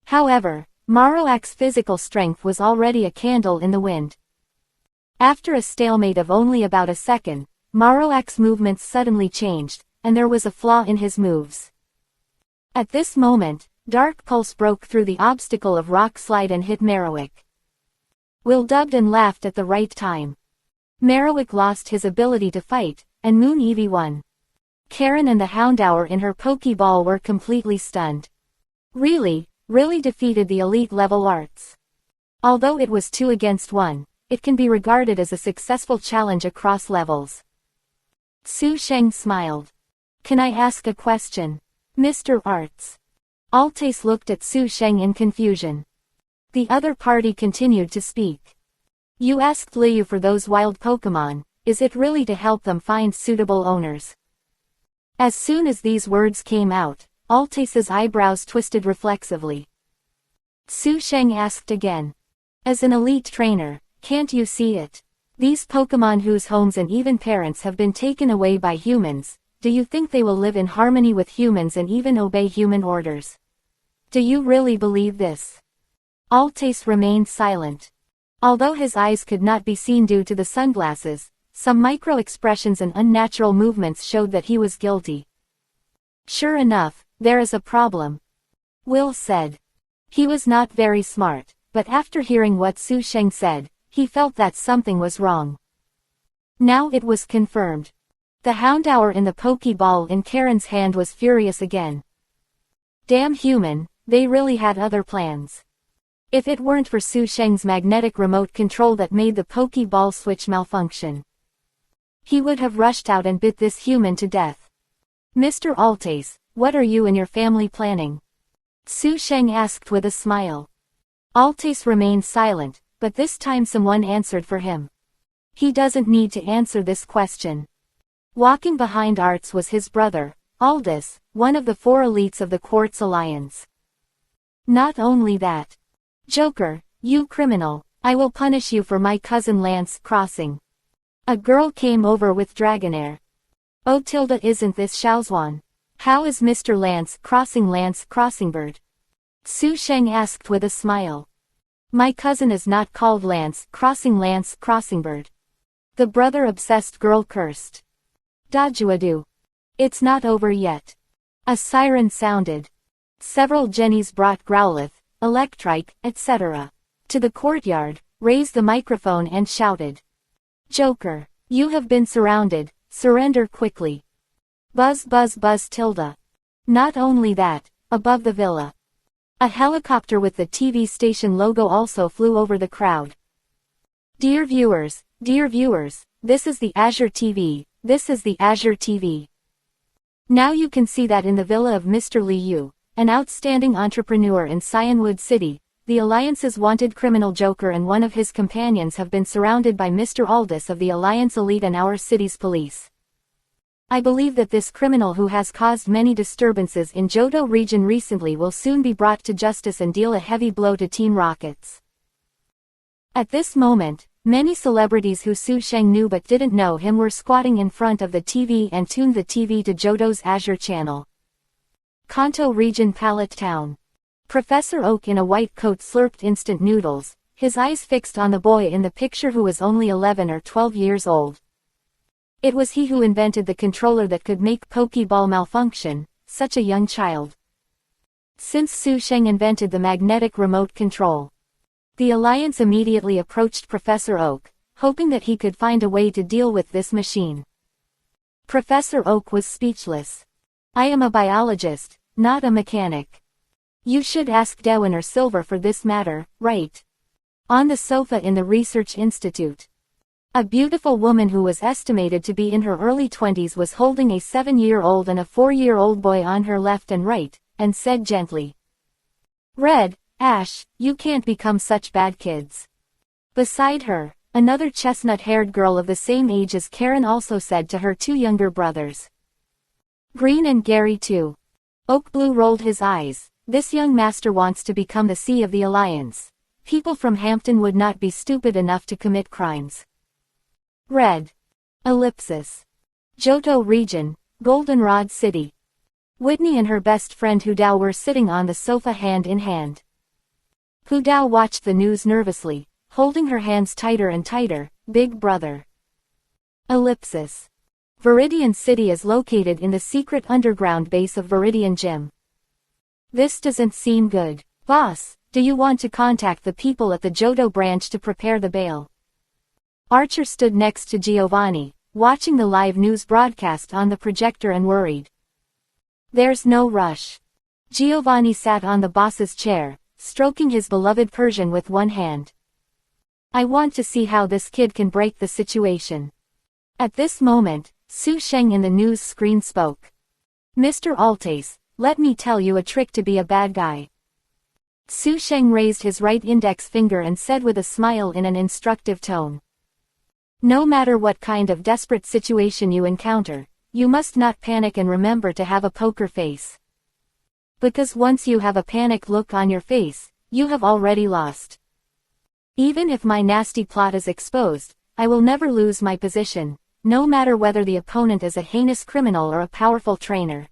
However, Marowak's physical strength was already a candle in the wind. After a stalemate of only about a second, Marowak's movements suddenly changed, and there was a flaw in his moves. At this moment, Dark Pulse broke through the obstacle of rock slide and hit Marowak. Will dubbed and laughed at the right time. Marowak lost his ability to fight, and Moon Eevee won. Karen and the Houndour in her Pokeball were completely stunned. Really defeated the elite level arts. Although it was 2 against 1, it can be regarded as a successful challenge across levels. Su Sheng smiled. Can I ask a question, Mr. Arts? Altes looked at Su Sheng in confusion. The other party continued to speak. You asked Liu for those wild Pokémon, is it really to help them find suitable owners? As soon as these words came out, Altes's eyebrows twisted reflexively. Su Sheng asked again. As an elite trainer, can't you see it? These Pokémon whose homes and even parents have been taken away by humans, do you think they will live in harmony with humans and even obey human orders? Do you really believe this? Altes remained silent. Although his eyes could not be seen due to the sunglasses, some micro-expressions and unnatural movements showed that he was guilty. Sure enough, there is a problem, Will said. He was not very smart, but after hearing what Su Sheng said, he felt that something was wrong. Now it was confirmed. The Houndour in the Pokeball in Karen's hand was furious again. Damn human, they really had other plans. If it weren't for Su Sheng's magnetic remote control that made the Pokeball switch malfunction, he would have rushed out and bit this human to death. Mr. Altes, what are you and your family planning? Su Sheng asked with a smile. Altes remained silent, but this time someone answered for him. He doesn't need to answer this question. Walking behind Arts was his brother, Aldous, one of the 4 elites of the Quartz Alliance. Not only that. Joker, you criminal, I will punish you for my cousin Lance crossing. A girl came over with Dragonair. Oh Tilda, isn't this Xiaozuan? How is Mr. Lance Crossingbird? Su Sheng asked with a smile. My cousin is not called Lance Crossingbird. The brother-obsessed girl cursed. Dajuadu. It's not over yet. A siren sounded. Several Jennies brought Growlithe, Electrike, etc. to the courtyard, raised the microphone and shouted. Joker, you have been surrounded, surrender quickly. Buzz buzz buzz Tilda. Not only that, above the villa, a helicopter with the TV station logo also flew over the crowd. Dear viewers, this is the Azure TV, Now you can see that in the villa of Mr. Liu, an outstanding entrepreneur in Cyanwood City, the Alliance's wanted criminal Joker and one of his companions have been surrounded by Mr. Aldous of the Alliance Elite and our city's police. I believe that this criminal who has caused many disturbances in Johto region recently will soon be brought to justice and deal a heavy blow to Team Rockets. At this moment, many celebrities who Su Sheng knew but didn't know him were squatting in front of the TV and tuned the TV to Johto's Azure channel. Kanto Region Pallet Town. Professor Oak in a white coat slurped instant noodles, his eyes fixed on the boy in the picture who was only 11 or 12 years old. It was he who invented the controller that could make Pokeball malfunction, such a young child. Since Su Sheng invented the magnetic remote control, the Alliance immediately approached Professor Oak, hoping that he could find a way to deal with this machine. Professor Oak was speechless. I am a biologist, not a mechanic. You should ask Dewan or Silver for this matter, right? On the sofa in the Research Institute. A beautiful woman who was estimated to be in her early 20s was holding a 7-year-old and a 4-year-old boy on her left and right, and said gently, "Red, Ash, you can't become such bad kids." Beside her, another chestnut-haired girl of the same age as Karen also said to her 2 younger brothers, "Green and Gary too." Oak Blue rolled his eyes. This young master wants to become the C of the Alliance. People from Hampton would not be stupid enough to commit crimes. Red. Ellipsis. Johto Region, Goldenrod City. Whitney and her best friend Hudao were sitting on the sofa hand in hand. Hudao watched the news nervously, holding her hands tighter and tighter. Big brother. Ellipsis. Viridian City is located in the secret underground base of Viridian Gym. This doesn't seem good. Boss, do you want to contact the people at the Johto branch to prepare the bail? Archer stood next to Giovanni, watching the live news broadcast on the projector and worried. There's no rush. Giovanni sat on the boss's chair, stroking his beloved Persian with one hand. I want to see how this kid can break the situation. At this moment, Su Sheng in the news screen spoke. Mr. Altace, let me tell you a trick to be a bad guy. Su Sheng raised his right index finger and said with a smile in an instructive tone. No matter what kind of desperate situation you encounter, you must not panic and remember to have a poker face. Because once you have a panic look on your face, you have already lost. Even if my nasty plot is exposed, I will never lose my position, no matter whether the opponent is a heinous criminal or a powerful trainer.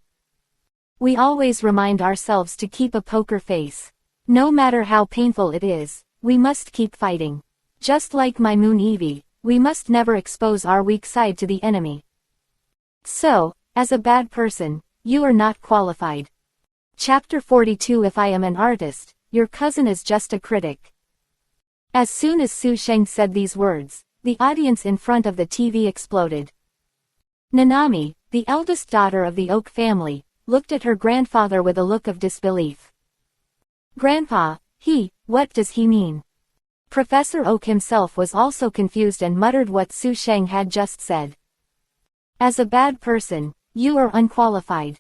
We always remind ourselves to keep a poker face. No matter how painful it is, we must keep fighting. Just like my Moon Eevee, we must never expose our weak side to the enemy. So, as a bad person, you are not qualified. Chapter 42 If I am an artist, your cousin is just a critic. As soon as Su Sheng said these words, the audience in front of the TV exploded. Nanami, the eldest daughter of the Oak family, looked at her grandfather with a look of disbelief. Grandpa, what does he mean? Professor Oak himself was also confused and muttered what Su Sheng had just said. As a bad person, you are unqualified.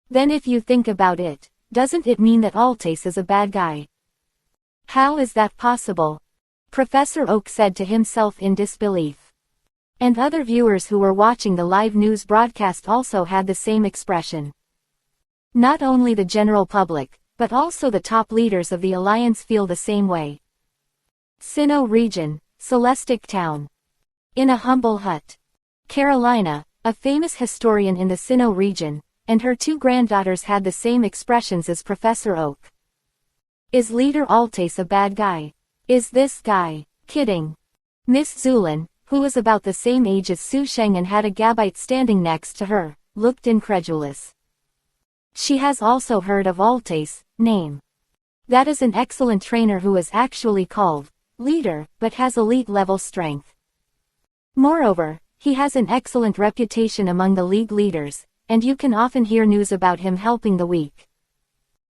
Then if you think about it, doesn't it mean that Altace is a bad guy? How is that possible? Professor Oak said to himself in disbelief. And other viewers who were watching the live news broadcast also had the same expression. Not only the general public, but also the top leaders of the Alliance feel the same way. Sinnoh Region, Celestic Town. In a humble hut. Carolina, a famous historian in the Sinnoh region, and her 2 granddaughters had the same expressions as Professor Oak. Is Leader Altace a bad guy? Is this guy kidding? Miss Zulin, who was about the same age as Su Sheng and had a Gabite standing next to her, looked incredulous. She has also heard of Altace, name. That is an excellent trainer who is actually called leader, but has elite level strength. Moreover, he has an excellent reputation among the league leaders, and you can often hear news about him helping the weak.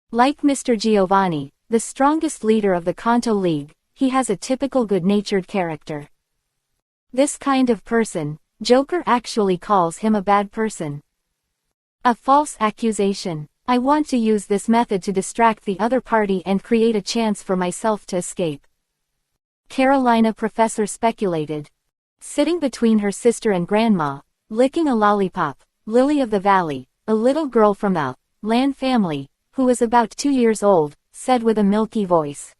Like Mr. Giovanni, the strongest leader of the Kanto League, he has a typical good-natured character. This kind of person, Joker actually calls him a bad person. A false accusation. I want to use this method to distract the other party and create a chance for myself to escape. Carolina Professor speculated. Sitting between her sister and grandma, licking a lollipop, Lily of the Valley, a little girl from the Land family, who was about 2 years old, said with a milky voice.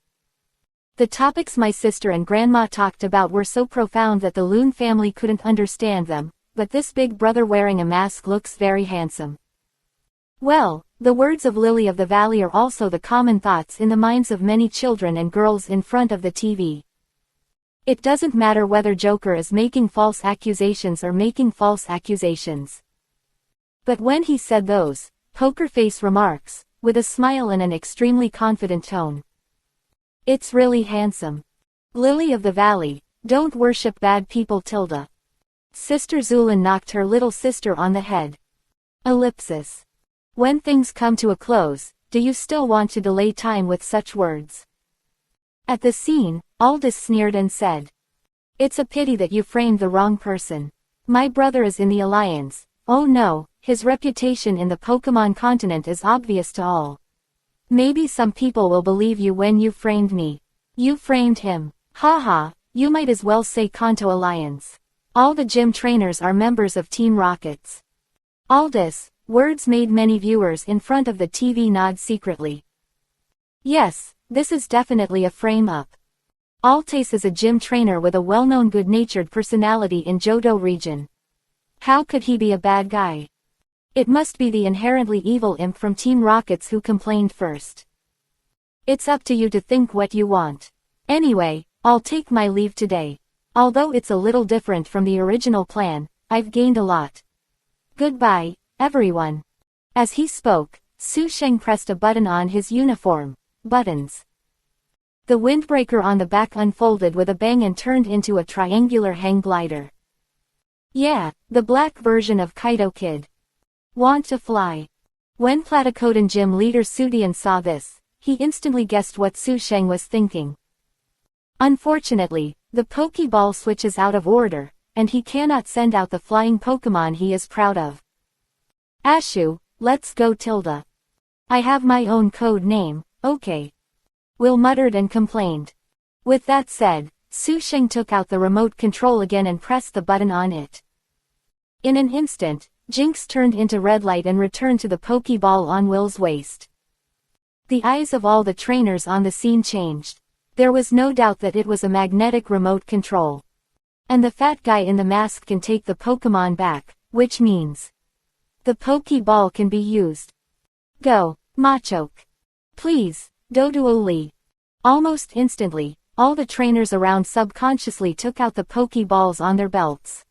The topics my sister and grandma talked about were so profound that the Loon family couldn't understand them, but this big brother wearing a mask looks very handsome. Well, the words of Lily of the Valley are also the common thoughts in the minds of many children and girls in front of the TV. It doesn't matter whether Joker is making false accusations or making false accusations. But when he said those poker face remarks, with a smile and an extremely confident tone. It's really handsome. Lily of the Valley, don't worship bad people tilde. Sister Zulin knocked her little sister on the head. Ellipsis. When things come to a close, do you still want to delay time with such words? At the scene, Aldous sneered and said. It's a pity that you framed the wrong person. My brother is in the alliance. Oh no, his reputation in the Pokemon continent is obvious to all. Maybe some people will believe you when you framed me. You framed him. Haha, you might as well say Kanto Alliance. All the gym trainers are members of Team Rockets. Aldous, words made many viewers in front of the TV nod secretly. Yes, this is definitely a frame-up. Aldous is a gym trainer with a well-known good-natured personality in Johto region. How could he be a bad guy? It must be the inherently evil imp from Team Rockets who complained first. It's up to you to think what you want. Anyway, I'll take my leave today. Although it's a little different from the original plan, I've gained a lot. Goodbye, everyone. As he spoke, Su Sheng pressed a button on his uniform. Buttons. The windbreaker on the back unfolded with a bang and turned into a triangular hang glider. Yeah, the black version of Kaito Kid. Want to fly? When Platycoden gym leader Sudian saw this, he instantly guessed what Su Sheng was thinking. Unfortunately, the Pokeball switch is out of order, and he cannot send out the flying Pokemon he is proud of. Ashu, let's go Tilda. I have my own code name, okay. Will muttered and complained. With that said, Su Sheng took out the remote control again and pressed the button on it. In an instant, Jinx turned into red light and returned to the Pokeball on Will's waist. The eyes of all the trainers on the scene changed. There was no doubt that it was a magnetic remote control. And the fat guy in the mask can take the Pokemon back, which means the Pokeball can be used. Go, Machoke. Please, Doduo-Lee. Almost instantly, all the trainers around subconsciously took out the Pokeballs on their belts.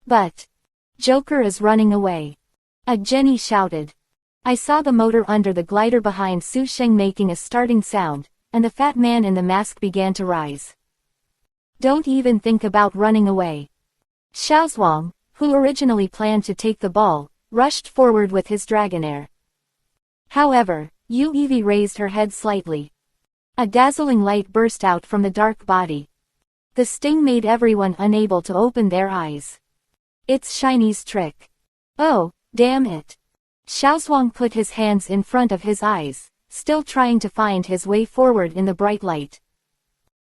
But Joker is running away. Jenny shouted. I saw the motor under the glider behind Su Sheng making a starting sound, and the fat man in the mask began to rise. Don't even think about running away. Xiaozhuang, who originally planned to take the ball, rushed forward with his Dragonair. However, Yu-Eevee raised her head slightly. A dazzling light burst out from the dark body. The sting made everyone unable to open their eyes. It's Shiny's trick. Oh, damn it. Xiaozhuang put his hands in front of his eyes, still trying to find his way forward in the bright light.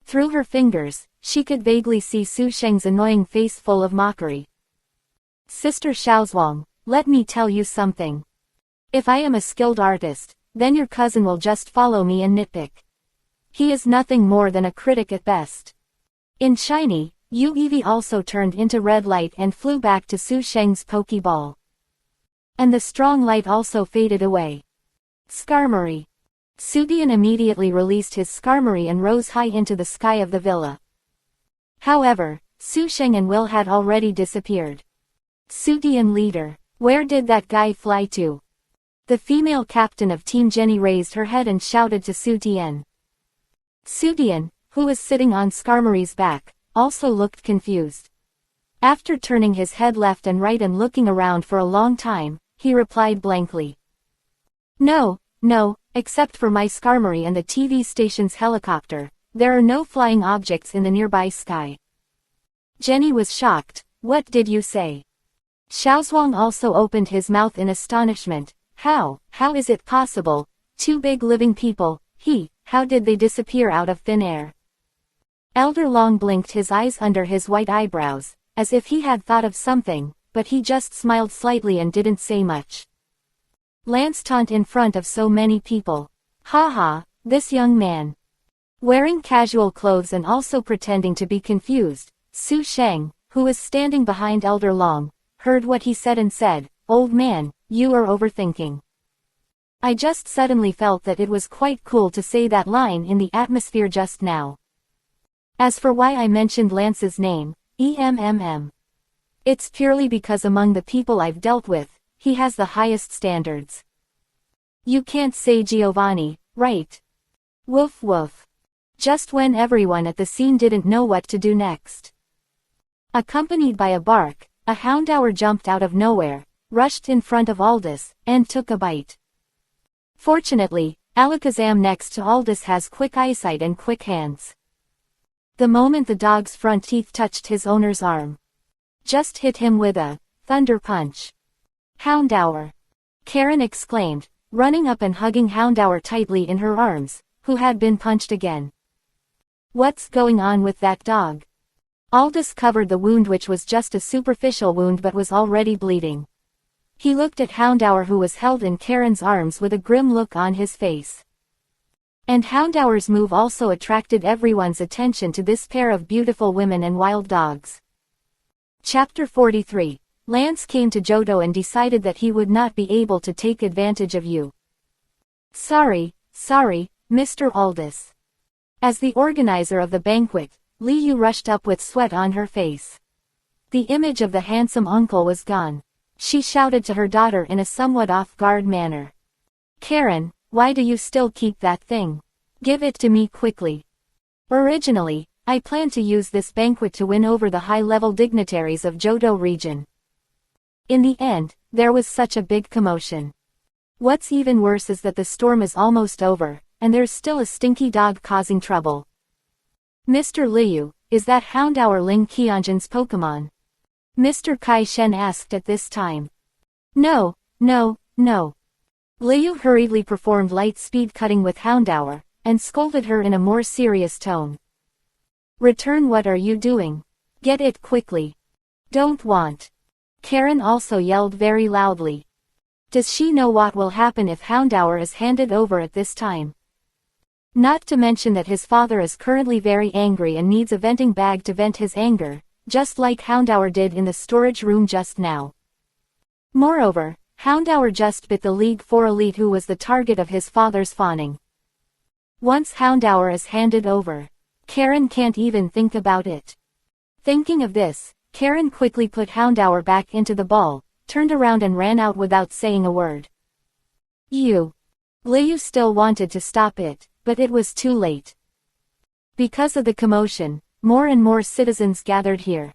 Through her fingers, she could vaguely see Su Sheng's annoying face full of mockery. Sister Xiaozhuang, let me tell you something. If I am a skilled artist, then your cousin will just follow me and nitpick. He is nothing more than a critic at best. In Shiny, Yu-Eevee also turned into red light and flew back to Su Sheng's Pokeball. And the strong light also faded away. Skarmory. Sudian immediately released his Skarmory and rose high into the sky of the villa. However, Su Sheng and Will had already disappeared. Sudian leader, where did that guy fly to? The female captain of Team Jenny raised her head and shouted to Sudian. Sudian, who was sitting on Skarmory's back, also looked confused. After turning his head left and right and looking around for a long time, he replied blankly. No, except for my Skarmory and the TV station's helicopter, there are no flying objects in the nearby sky. Jenny was shocked. What did you say? Xiaozhuang also opened his mouth in astonishment. How is it possible? Two big living people, how did they disappear out of thin air? Elder Long blinked his eyes under his white eyebrows, as if he had thought of something, but he just smiled slightly and didn't say much. Lance taunt in front of so many people. Haha, this young man. Wearing casual clothes and also pretending to be confused, Su Sheng, who was standing behind Elder Long, heard what he said and said, Old man, you are overthinking. I just suddenly felt that it was quite cool to say that line in the atmosphere just now. As for why I mentioned Lance's name, it's purely because among the people I've dealt with, he has the highest standards. You can't say Giovanni, right? Woof woof. Just when everyone at the scene didn't know what to do next. Accompanied by a bark, a Houndour jumped out of nowhere, rushed in front of Aldous, and took a bite. Fortunately, Alakazam next to Aldous has quick eyesight and quick hands. the moment the dog's front teeth touched his owner's arm. Just hit him with a thunder punch. Houndour! Karen exclaimed, running up and hugging Houndour tightly in her arms, who had been punched again. What's going on with that dog? Aldous covered the wound, which was just a superficial wound but was already bleeding. He looked at Houndour, who was held in Karen's arms, with a grim look on his face. And Houndour's move also attracted everyone's attention to this pair of beautiful women and wild dogs. Chapter 43. Lance came to Johto and decided that he would not be able to take advantage of you. Sorry, Mr. Aldous. As the organizer of the banquet, Liu rushed up with sweat on her face. The image of the handsome uncle was gone. She shouted to her daughter in a somewhat off-guard manner. Karen, why do you still keep that thing? Give it to me quickly. Originally, I planned to use this banquet to win over the high-level dignitaries of Johto region. In the end, there was such a big commotion. What's even worse is that the storm is almost over, and there's still a stinky dog causing trouble. Mr. Liu, is that Houndour Ling Qianjin's Pokemon? Mr. Kai Shen asked at this time. No. Liu hurriedly performed light-speed cutting with Houndour, and scolded her in a more serious tone. Return, what are you doing? Get it quickly. Don't want. Karen also yelled very loudly. Does she know what will happen if Houndour is handed over at this time? Not to mention that his father is currently very angry and needs a venting bag to vent his anger, just like Houndour did in the storage room just now. Moreover, Houndour just bit the League 4 elite who was the target of his father's fawning. Once Houndour is handed over, Karen can't even think about it. Thinking of this, Karen quickly put Houndour back into the ball, turned around and ran out without saying a word. Liu still wanted to stop it, but it was too late. Because of the commotion, more and more citizens gathered here.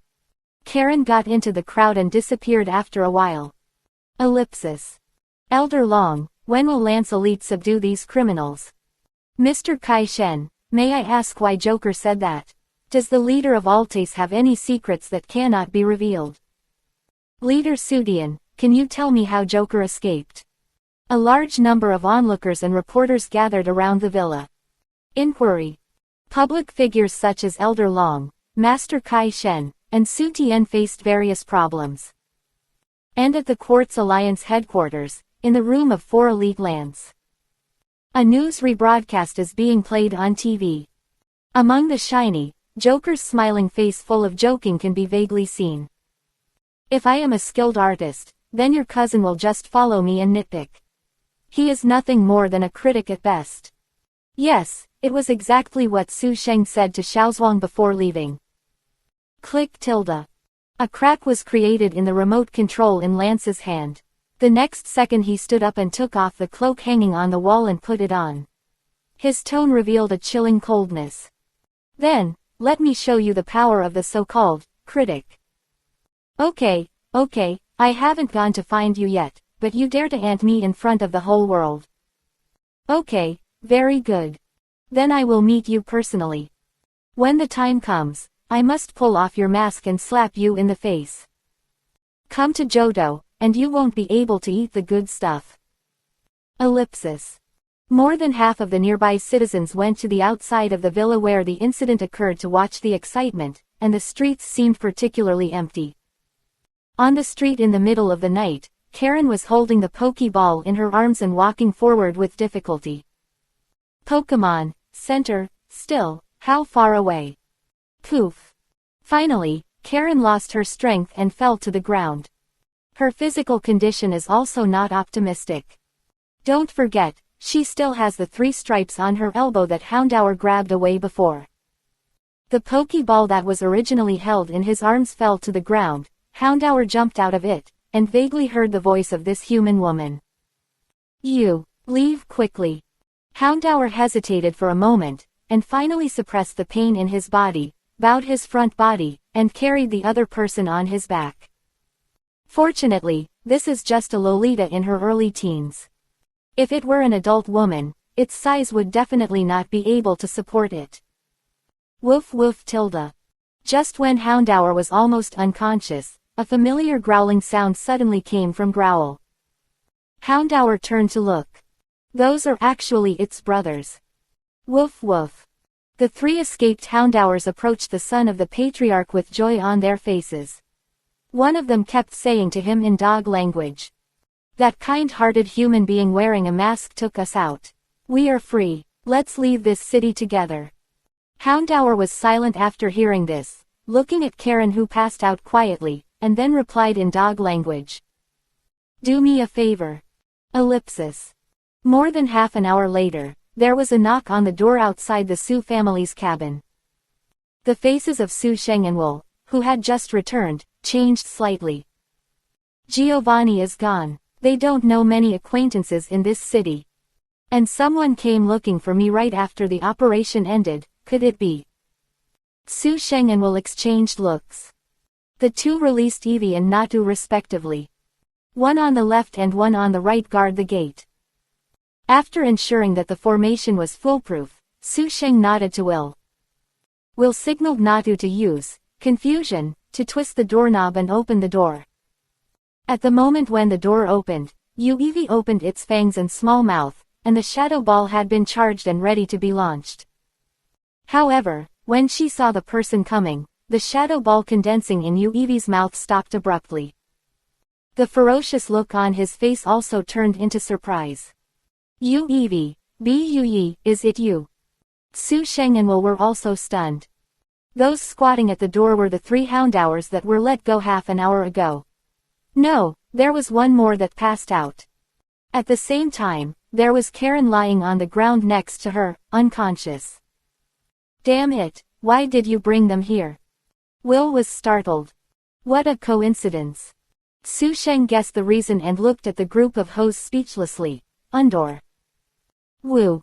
Karen got into the crowd and disappeared after a while. Ellipsis. Elder Long, when will Lance Elite subdue these criminals? Mr. Kai Shen, may I ask why Joker said that? Does the leader of Altes have any secrets that cannot be revealed? Leader Sudian, can you tell me how Joker escaped? A large number of onlookers and reporters gathered around the villa. Inquiry. Public figures such as Elder Long, Master Kai Shen, and Su Tian faced various problems. And at the Quartz Alliance headquarters, in the room of 4 elite Lance. A news rebroadcast is being played on TV. Among the shiny, Joker's smiling face full of joking can be vaguely seen. If I am a skilled artist, then your cousin will just follow me and nitpick. He is nothing more than a critic at best. Yes, it was exactly what Su Sheng said to Xiaozhuang before leaving. Click tilde. A crack was created in the remote control in Lance's hand. The next second he stood up and took off the cloak hanging on the wall and put it on. His tone revealed a chilling coldness. Then, let me show you the power of the so-called critic. Okay, I haven't gone to find you yet, but you dare to ant me in front of the whole world. Okay, very good. Then I will meet you personally. When the time comes, I must pull off your mask and slap you in the face. Come to Johto, and you won't be able to eat the good stuff. Ellipsis. More than half of the nearby citizens went to the outside of the villa where the incident occurred to watch the excitement, and the streets seemed particularly empty. On the street in the middle of the night, Karen was holding the Pokeball in her arms and walking forward with difficulty. Pokemon Center, still, how far away? Poof. Finally, Karen lost her strength and fell to the ground. Her physical condition is also not optimistic. Don't forget, she still has the 3 stripes on her elbow that Houndour grabbed away before. The Pokeball that was originally held in his arms fell to the ground. Houndour jumped out of it, and vaguely heard the voice of this human woman. You, leave quickly. Houndour hesitated for a moment, and finally suppressed the pain in his body, bowed his front body, and carried the other person on his back. Fortunately, this is just a Lolita in her early teens. If it were an adult woman, its size would definitely not be able to support it. Woof woof tilde. Just when Houndour was almost unconscious, a familiar growling sound suddenly came from Growl. Houndour turned to look. Those are actually its brothers. Woof woof. The three escaped Houndours approached the son of the patriarch with joy on their faces. One of them kept saying to him in dog language. That kind-hearted human being wearing a mask took us out. We are free. Let's leave this city together. Houndour was silent after hearing this, looking at Karen who passed out quietly, and then replied in dog language. Do me a favor. Ellipsis. More than half an hour later, there was a knock on the door outside the Su family's cabin. The faces of Su Sheng and Will, who had just returned, changed slightly. Giovanni is gone. They don't know many acquaintances in this city. And someone came looking for me right after the operation ended, could it be? Su Sheng and Will exchanged looks. The two released Evie and Natu respectively. One on the left and one on the right guard the gate. After ensuring that the formation was foolproof, Su Sheng nodded to Will. Will signaled Natu to use confusion to twist the doorknob and open the door. At the moment when the door opened, Evie opened its fangs and small mouth, and the shadow ball had been charged and ready to be launched. However, when she saw the person coming, the shadow ball condensing in Evie's mouth stopped abruptly. The ferocious look on his face also turned into surprise. Evie, is it you? Su Sheng and Will were also stunned. Those squatting at the door were the three Houndours that were let go half an hour ago. No, there was one more that passed out. At the same time, there was Karen lying on the ground next to her, unconscious. Damn it, why did you bring them here? Will was startled. What a coincidence. Su Sheng guessed the reason and looked at the group of hoes speechlessly. Undor. Woo.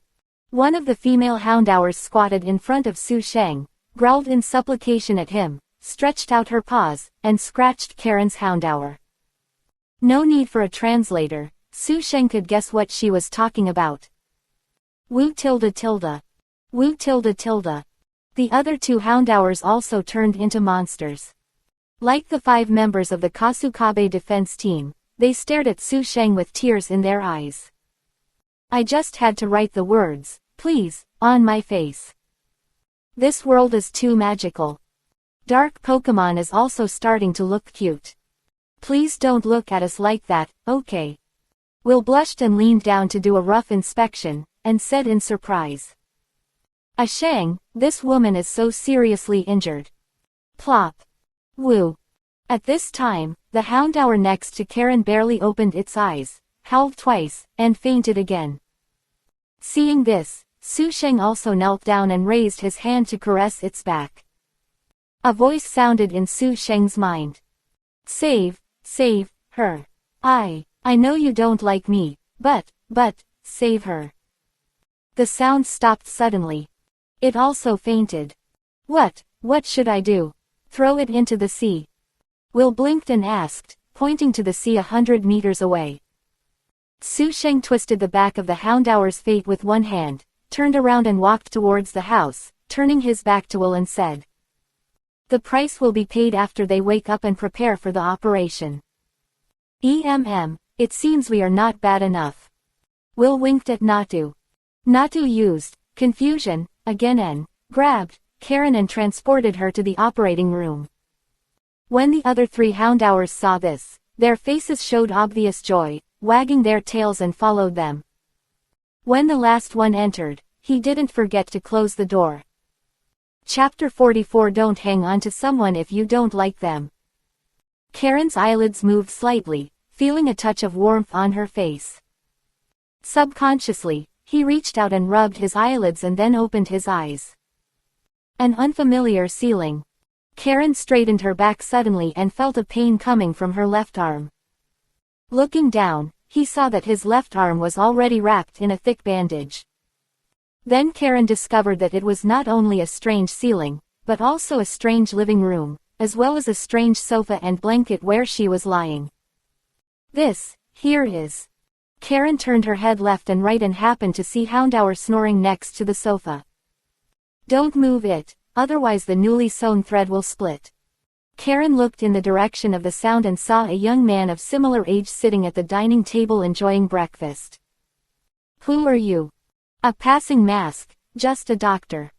One of the female Houndours squatted in front of Su Sheng, growled in supplication at him, stretched out her paws, and scratched Karen's Houndour. No need for a translator, Su Sheng could guess what she was talking about. Woo tilde tilde. Woo tilde tilde. The other two Houndours also turned into monsters. Like the 5 members of the Kasukabe defense team, they stared at Su Sheng with tears in their eyes. I just had to write the words, please, on my face. This world is too magical. Dark Pokemon is also starting to look cute. Please don't look at us like that, okay? Will blushed and leaned down to do a rough inspection, and said in surprise. Shang, this woman is so seriously injured. Plop. Woo. At this time, the Houndour next to Karen barely opened its eyes, howled twice, and fainted again. Seeing this, Su Sheng also knelt down and raised his hand to caress its back. A voice sounded in Su Sheng's mind. Save her. I know you don't like me, but, save her. The sound stopped suddenly. It also fainted. What should I do? Throw it into the sea. Will blinked and asked, pointing to the sea 100 meters away. Su Sheng twisted the back of the Houndour's fate with one hand, turned around and walked towards the house, turning his back to Will and said. The price will be paid after they wake up and prepare for the operation. It seems we are not bad enough. Will winked at Natu. Natu used confusion again and grabbed Karen and transported her to the operating room. When the other 3 Houndours saw this, their faces showed obvious joy, wagging their tails and followed them. When the last one entered, he didn't forget to close the door. Chapter 44. Don't hang on to someone if you don't like them. Karen's eyelids moved slightly, feeling a touch of warmth on her face. Subconsciously, he reached out and rubbed his eyelids and then opened his eyes. An unfamiliar feeling. Karen straightened her back suddenly and felt a pain coming from her left arm. Looking down, he saw that his left arm was already wrapped in a thick bandage. Then Karen discovered that it was not only a strange ceiling, but also a strange living room, as well as a strange sofa and blanket where she was lying. This, here is. Karen turned her head left and right and happened to see Houndour snoring next to the sofa. Don't move it, otherwise the newly sewn thread will split. Karen looked in the direction of the sound and saw a young man of similar age sitting at the dining table enjoying breakfast. Who are you? A passing mask, just a doctor.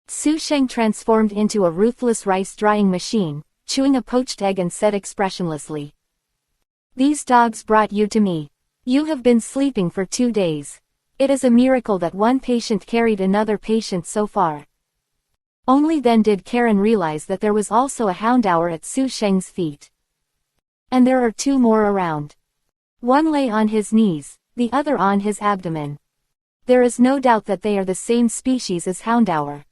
Su Sheng transformed into a ruthless rice drying machine, chewing a poached egg and said expressionlessly. These dogs brought you to me. You have been sleeping for 2 days. It is a miracle that one patient carried another patient so far. Only then did Karen realize that there was also a houndour at Su Sheng's feet. And there are 2 more around. One lay on his knees, the other on his abdomen. There is no doubt that they are the same species as houndour.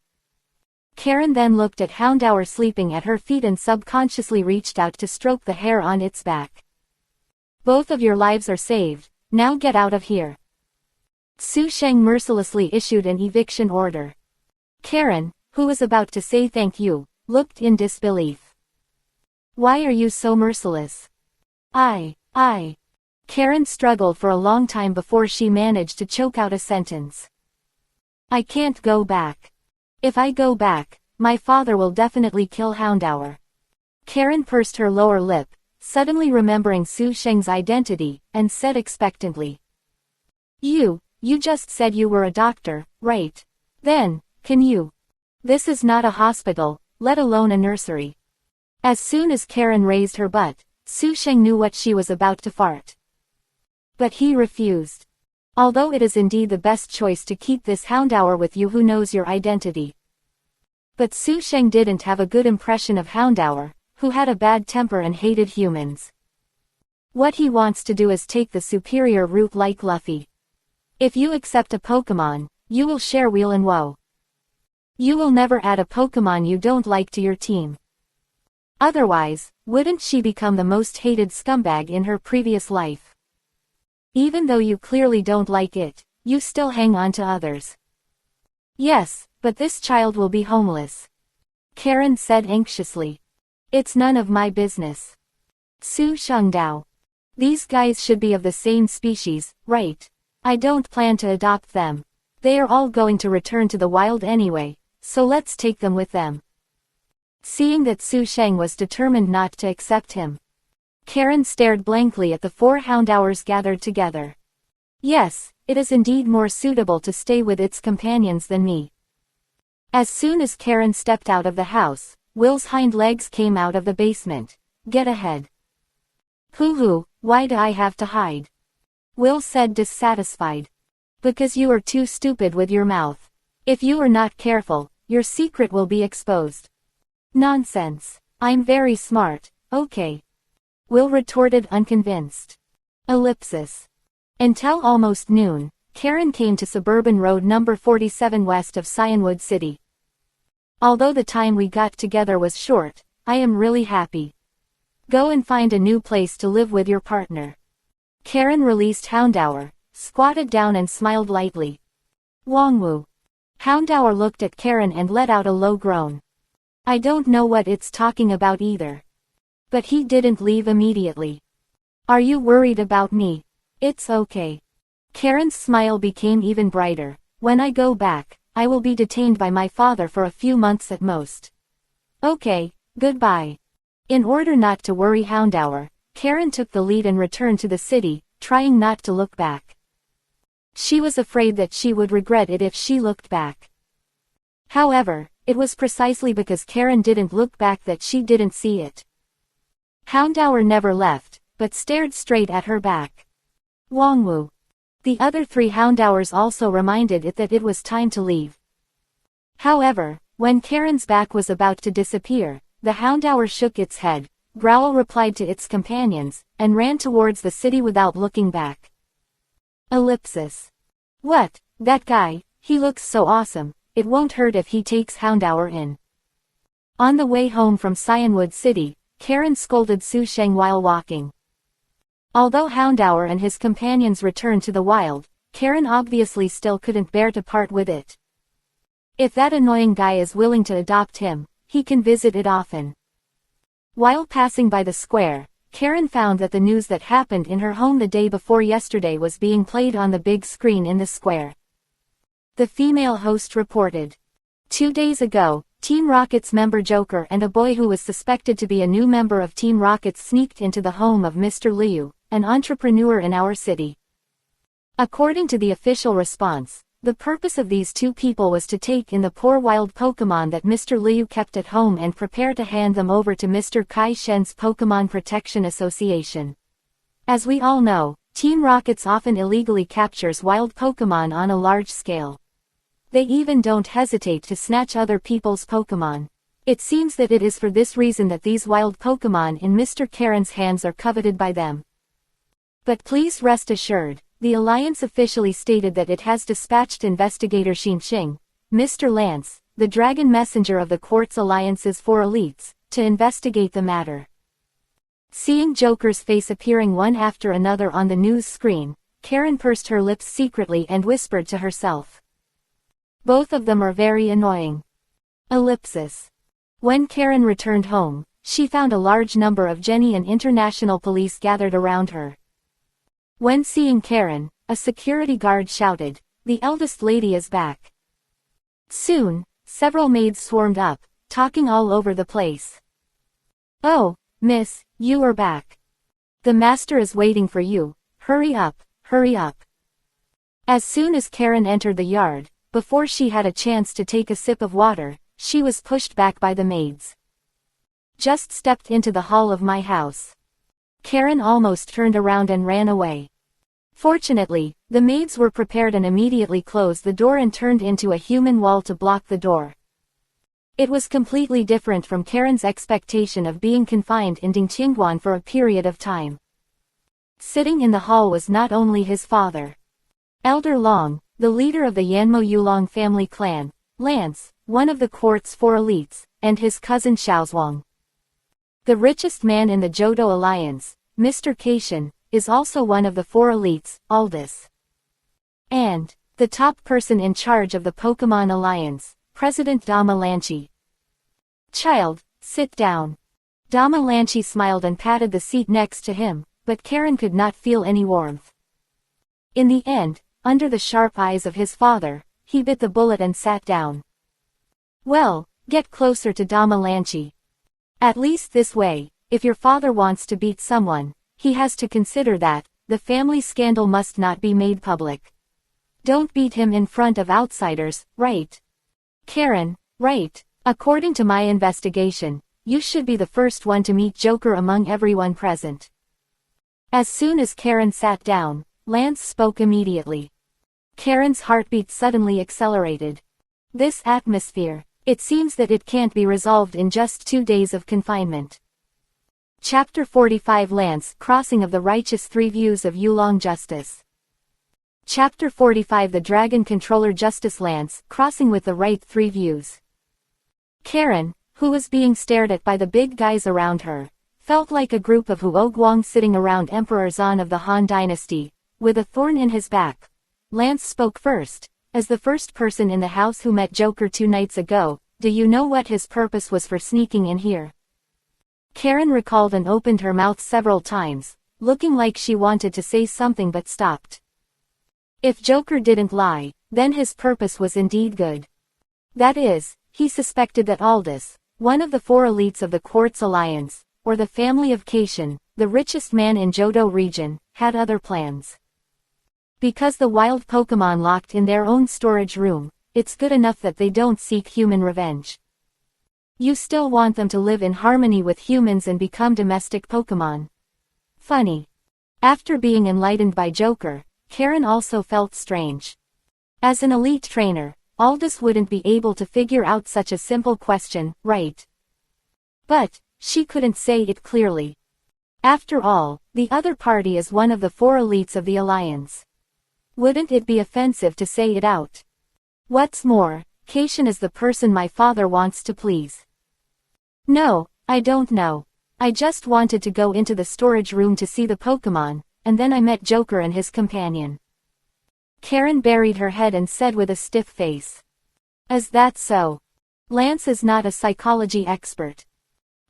Karen then looked at houndour sleeping at her feet and subconsciously reached out to stroke the hair on its back. Both of your lives are saved, now get out of here. Su Sheng mercilessly issued an eviction order. Karen, who was about to say thank you, looked in disbelief. Why are you so merciless? Karen struggled for a long time before she managed to choke out a sentence. I can't go back. If I go back, my father will definitely kill houndour. Karen pursed her lower lip, suddenly remembering Su Sheng's identity, and said expectantly. You just said you were a doctor, right? Then, can you? This is not a hospital, let alone a nursery. As soon as Karen raised her butt, Su Sheng knew what she was about to fart. But he refused. Although it is indeed the best choice to keep this houndour with you who knows your identity. But Su Sheng didn't have a good impression of houndour, who had a bad temper and hated humans. What he wants to do is take the superior route like Luffy. If you accept a Pokemon, you will share weal and woe. You will never add a Pokemon you don't like to your team. Otherwise, wouldn't she become the most hated scumbag in her previous life? Even though you clearly don't like it, you still hang on to others. Yes, but this child will be homeless. Karen said anxiously. It's none of my business. Su Shengdao. These guys should be of the same species, right? I don't plan to adopt them. They are all going to return to the wild anyway, so let's take them with them. Seeing that Su Sheng was determined not to accept him, Karen stared blankly at the 4 houndours gathered together. Yes, it is indeed more suitable to stay with its companions than me. As soon as Karen stepped out of the house, Will's hind legs came out of the basement. Get ahead. Hoo-hoo, why do I have to hide? Will said dissatisfied. Because you are too stupid with your mouth. If you are not careful, your secret will be exposed. Nonsense. I'm very smart, okay. Will retorted unconvinced. Ellipsis. Until almost noon, Karen came to Suburban Road number 47 west of Cyanwood City. Although the time we got together was short, I am really happy. Go and find a new place to live with your partner. Karen released houndour, squatted down and smiled lightly. Wongwu. Houndour looked at Karen and let out a low groan. I don't know what it's talking about either. But he didn't leave immediately. Are you worried about me? It's okay. Karen's smile became even brighter. When I go back, I will be detained by my father for a few months at most. Okay, goodbye. In order not to worry houndour, Karen took the lead and returned to the city, trying not to look back. She was afraid that she would regret it if she looked back. However, it was precisely because Karen didn't look back that she didn't see it. Houndour never left, but stared straight at her back. Wongwu. The other 3 houndours also reminded it that it was time to leave. However, when Karen's back was about to disappear, the houndour shook its head, Growl replied to its companions, and ran towards the city without looking back. Ellipsis. What, that guy, he looks so awesome, it won't hurt if he takes houndour in. On the way home from Cyanwood City, Karen scolded Su Sheng while walking. Although houndour and his companions returned to the wild, Karen obviously still couldn't bear to part with it. If that annoying guy is willing to adopt him, he can visit it often. While passing by the square, Karen found that the news that happened in her home the day before yesterday was being played on the big screen in the square. The female host reported. 2 days ago, Team Rocket's member Joker and a boy who was suspected to be a new member of Team Rocket sneaked into the home of Mr. Liu, an entrepreneur in our city. According to the official response, the purpose of these two people was to take in the poor wild Pokemon that Mr. Liu kept at home and prepare to hand them over to Mr. Kai Shen's Pokemon Protection Association. As we all know, Team Rockets often illegally captures wild Pokemon on a large scale. They even don't hesitate to snatch other people's Pokemon. It seems that it is for this reason that these wild Pokemon in Mr. Karen's hands are coveted by them. But please rest assured, the Alliance officially stated that it has dispatched investigator Xing, Mr. Lance, the Dragon Messenger of the Quartz Alliance's 4 elites, to investigate the matter. Seeing Joker's face appearing one after another on the news screen, Karen pursed her lips secretly and whispered to herself. Both of them are very annoying. Ellipsis. When Karen returned home, she found a large number of Jenny and international police gathered around her. When seeing Karen, a security guard shouted, "The eldest lady is back." Soon, several maids swarmed up, talking all over the place. "Oh, miss, you are back. The master is waiting for you, hurry up, hurry up." As soon as Karen entered the yard, before she had a chance to take a sip of water, she was pushed back by the maids. "Just stepped into the hall of my house." Karen almost turned around and ran away. Fortunately, the maids were prepared and immediately closed the door and turned into a human wall to block the door. It was completely different from Karen's expectation of being confined in Dingqingguan for a period of time. Sitting in the hall was not only his father. Elder Long, the leader of the Yanmo Yulong family clan, Lance, one of the Quartz 4 elites, and his cousin Xiaozhuang. The richest man in the Johto Alliance, Mr. Kaishan, is also one of the 4 elites, Aldous. And the top person in charge of the Pokemon Alliance, President Dama Lanchi. "Child, sit down." Dama Lanchi smiled and patted the seat next to him, but Karen could not feel any warmth. In the end, under the sharp eyes of his father, he bit the bullet and sat down. "Well, get closer to Dama Lanchi. At least this way, if your father wants to beat someone, he has to consider that the family scandal must not be made public. Don't beat him in front of outsiders, right?" "Karen, right. According to my investigation, you should be the first one to meet Joker among everyone present." As soon as Karen sat down, Lance spoke immediately. Karen's heartbeat suddenly accelerated. This atmosphere, it seems that it can't be resolved in just 2 days of confinement. Chapter 45 Lance Crossing of the Righteous 3 Views of Yulong Justice. Chapter 45 The Dragon Controller Justice Lance Crossing with the Right 3 Views. Karen, who was being stared at by the big guys around her, felt like a group of Huoguang sitting around Emperor Zan of the Han Dynasty, with a thorn in his back. Lance spoke first. "As the first person in the house who met Joker 2 nights ago, do you know what his purpose was for sneaking in here?" Karen recalled and opened her mouth several times, looking like she wanted to say something but stopped. If Joker didn't lie, then his purpose was indeed good. That is, he suspected that Aldous, one of the 4 elites of the Quartz Alliance, or the family of Kaishan, the richest man in Johto region, had other plans. Because the wild Pokemon locked in their own storage room, it's good enough that they don't seek human revenge. You still want them to live in harmony with humans and become domestic Pokemon. Funny. After being enlightened by Joker, Karen also felt strange. As an elite trainer, Aldous wouldn't be able to figure out such a simple question, right? But she couldn't say it clearly. After all, the other party is one of the 4 elites of the Alliance. Wouldn't it be offensive to say it out? What's more, Kaishan is the person my father wants to please. No, I don't know. I just wanted to go into the storage room to see the Pokemon, and then I met Joker and his companion. Karen buried her head and said with a stiff face. Is that so? Lance is not a psychology expert.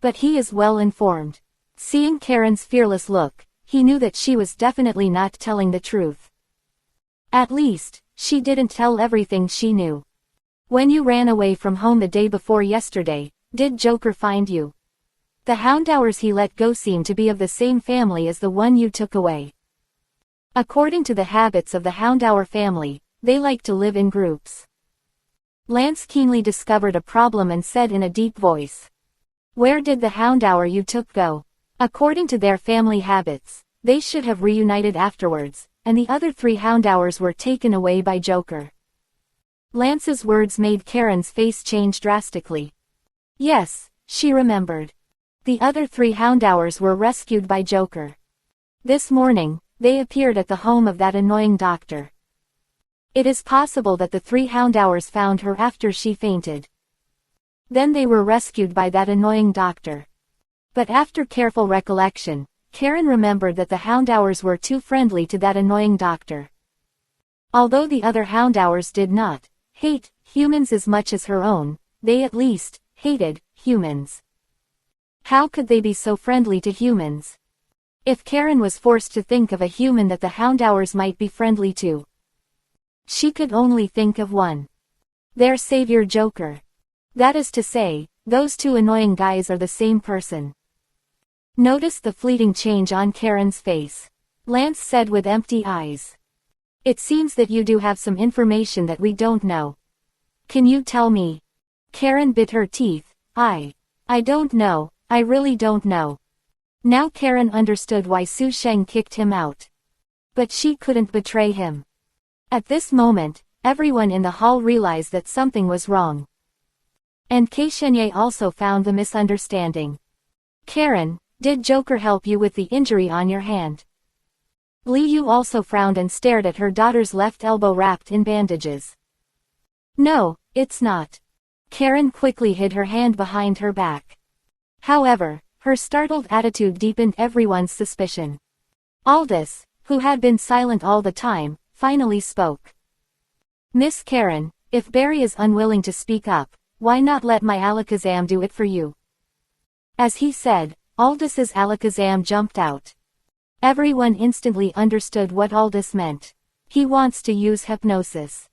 But he is well informed. Seeing Karen's fearless look, he knew that she was definitely not telling the truth. At least, she didn't tell everything she knew. When you ran away from home the day before yesterday, did Joker find you? The houndours he let go seem to be of the same family as the one you took away. According to the habits of the houndour family, they like to live in groups. Lance keenly discovered a problem and said in a deep voice. Where did the houndour you took go? According to their family habits, they should have reunited afterwards, and the other 3 houndours were taken away by Joker. Lance's words made Karen's face change drastically. Yes, she remembered. The other 3 houndours were rescued by Joker. This morning, they appeared at the home of that annoying doctor. It is possible that the 3 houndours found her after she fainted. Then they were rescued by that annoying doctor. But after careful recollection, Karen remembered that the houndours were too friendly to that annoying doctor. Although the other houndours did not hate humans as much as her own, they at least hated humans. How could they be so friendly to humans? If Karen was forced to think of a human that the houndours might be friendly to, she could only think of one. Their savior Joker. That is to say, those 2 annoying guys are the same person. Notice the fleeting change on Karen's face. Lance said with empty eyes. It seems that you do have some information that we don't know. Can you tell me? Karen bit her teeth. I don't know, I really don't know. Now Karen understood why Su Sheng kicked him out. But she couldn't betray him. At this moment, everyone in the hall realized that something was wrong. And Keishenye also found the misunderstanding. Karen, did Joker help you with the injury on your hand? Li Yu also frowned and stared at her daughter's left elbow wrapped in bandages. No, it's not. Karen quickly hid her hand behind her back. However, her startled attitude deepened everyone's suspicion. Aldous, who had been silent all the time, finally spoke. Miss Karen, if Barry is unwilling to speak up, why not let my Alakazam do it for you? As he said, Aldous's Alakazam jumped out. Everyone instantly understood what Aldous meant. He wants to use hypnosis.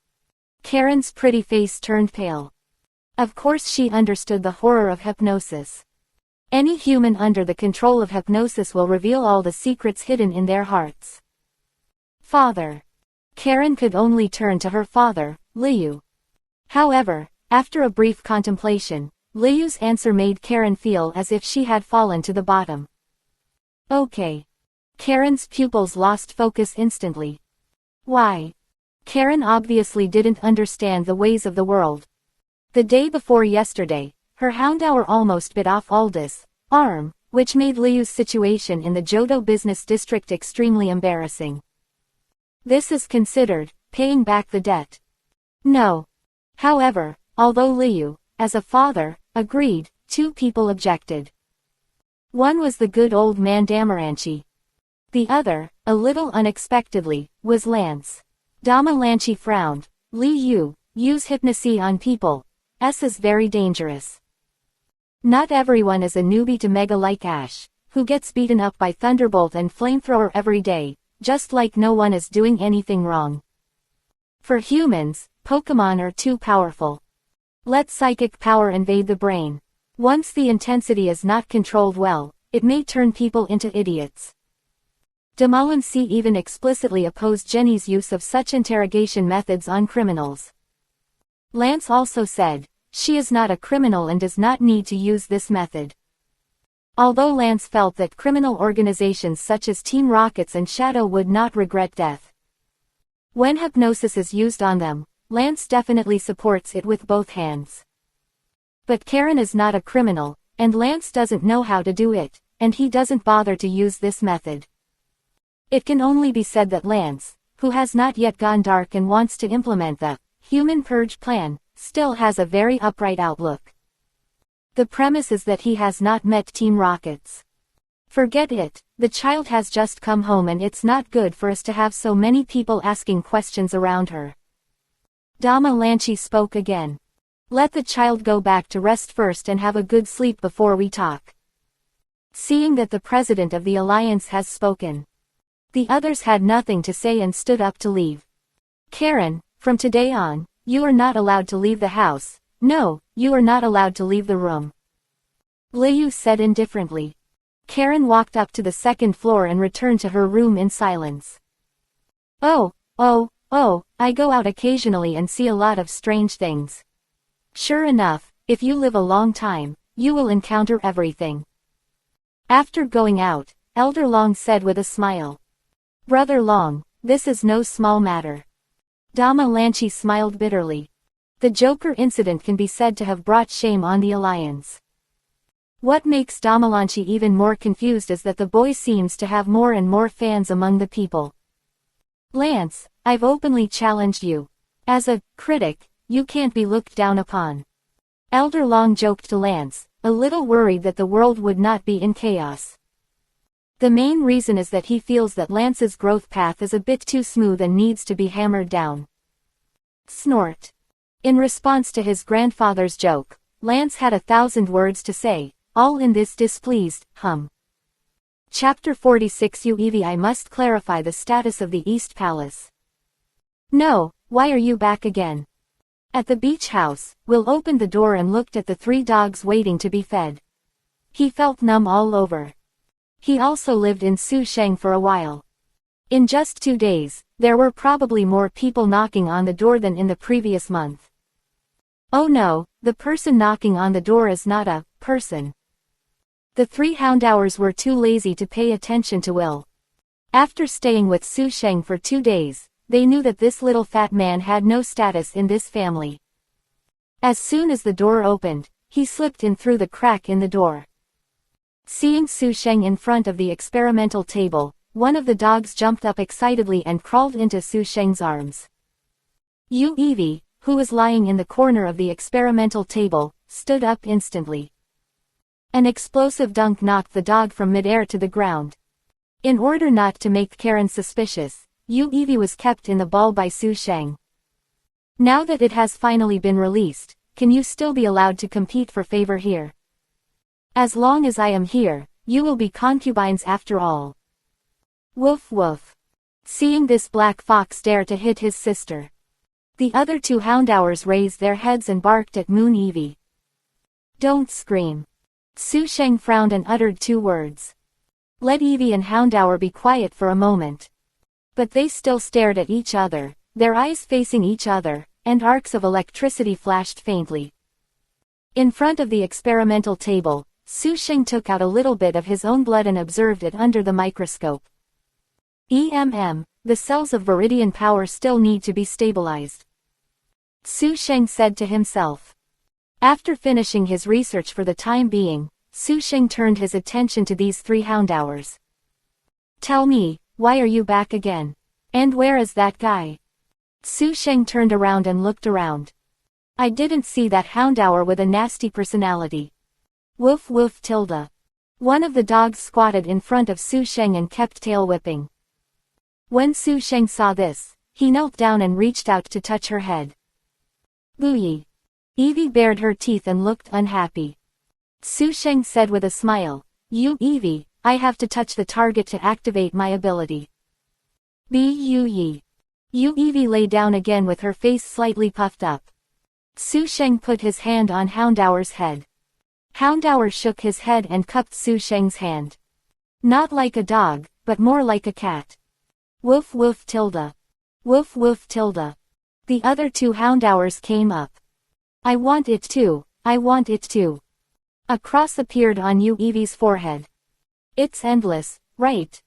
Karen's pretty face turned pale. Of course she understood the horror of hypnosis. Any human under the control of hypnosis will reveal all the secrets hidden in their hearts. Father. Karen could only turn to her father, Liu. However, after a brief contemplation, Liu's answer made Karen feel as if she had fallen to the bottom. Okay. Karen's pupils lost focus instantly. Why? Karen obviously didn't understand the ways of the world. The day before yesterday, her houndour almost bit off Aldous' arm, which made Liu's situation in the Johto business district extremely embarrassing. This is considered paying back the debt. No. However, although Liu, as a father, agreed, 2 people objected. One was the good old man Damaranchi. The other, a little unexpectedly, was Lance. Damaranchi frowned. Li Yu, use hypnosis on people. Is very dangerous. Not everyone is a newbie to Mega like Ash, who gets beaten up by Thunderbolt and Flamethrower every day, just like no one is doing anything wrong. For humans, Pokemon are too powerful. Let psychic power invade the brain. Once the intensity is not controlled well, it may turn people into idiots. Damalansi even explicitly opposed Jenny's use of such interrogation methods on criminals. Lance also said, she is not a criminal and does not need to use this method. Although Lance felt that criminal organizations such as Team Rockets and Shadow would not regret death when hypnosis is used on them, Lance definitely supports it with both hands. But Karen is not a criminal, and Lance doesn't know how to do it, and he doesn't bother to use this method. It can only be said that Lance, who has not yet gone dark and wants to implement the Human Purge plan, still has a very upright outlook. The premise is that he has not met Team Rockets. Forget it, the child has just come home and it's not good for us to have so many people asking questions around her. Dama Lanchi spoke again. Let the child go back to rest first and have a good sleep before we talk. Seeing that the president of the alliance has spoken, the others had nothing to say and stood up to leave. Karen, from today on, you are not allowed to leave the house. No, you are not allowed to leave the room. Liu said indifferently. Karen walked up to the second floor and returned to her room in silence. Oh, I go out occasionally and see a lot of strange things. Sure enough, if you live a long time, you will encounter everything. After going out, Elder Long said with a smile. Brother Long, this is no small matter. Dama Lanchi smiled bitterly. The Joker incident can be said to have brought shame on the alliance. What makes Dama Lanchi even more confused is that the boy seems to have more and more fans among the people. Lance, I've openly challenged you. As a critic, you can't be looked down upon. Elder Long joked to Lance, a little worried that the world would not be in chaos. The main reason is that he feels that Lance's growth path is a bit too smooth and needs to be hammered down. Snort. In response to his grandfather's joke, Lance had 1,000 words to say, all in this displeased hum. Chapter 46 UEV I must clarify the status of the East Palace. No, why are you back again? At the beach house, Will opened the door and looked at the 3 dogs waiting to be fed. He felt numb all over. He also lived in Susheng for a while. In just 2 days, there were probably more people knocking on the door than in the previous month. Oh no, the person knocking on the door is not a person. The 3 houndours were too lazy to pay attention to Will. After staying with Susheng for 2 days, they knew that this little fat man had no status in this family. As soon as the door opened, he slipped in through the crack in the door. Seeing Susheng in front of the experimental table, one of the dogs jumped up excitedly and crawled into Susheng's arms. Yu Evie, who was lying in the corner of the experimental table, stood up instantly. An explosive dunk knocked the dog from midair to the ground. In order not to make Karen suspicious, Yu Evie was kept in the ball by Susheng. Now that it has finally been released, can you still be allowed to compete for favor here? As long as I am here, you will be concubines after all. Woof woof. Seeing this black fox dare to hit his sister. The other 2 houndours raised their heads and barked at Moon Evie. Don't scream. Susheng frowned and uttered 2 words. Let Evie and Houndour be quiet for a moment. But they still stared at each other, their eyes facing each other, and arcs of electricity flashed faintly. In front of the experimental table, Susheng took out a little bit of his own blood and observed it under the microscope. The cells of Viridian power still need to be stabilized. Susheng said to himself. After finishing his research for the time being, Susheng turned his attention to these 3 houndours. Tell me, why are you back again? And where is that guy? Susheng turned around and looked around. I didn't see that houndour with a nasty personality. Woof woof tilde. One of the dogs squatted in front of Susheng and kept tail whipping. When Susheng saw this, he knelt down and reached out to touch her head. Booyee. Evie bared her teeth and looked unhappy. Susheng said with a smile, You Evie, I have to touch the target to activate my ability. Yu Evie lay down again with her face slightly puffed up. Susheng put his hand on Houndour's head. Houndour shook his head and cupped Susheng's hand. Not like a dog, but more like a cat. Woof woof tilde. Woof woof tilde. The other 2 houndours came up. I want it too, I want it too. A cross appeared on Yu Evie's forehead. It's endless, right?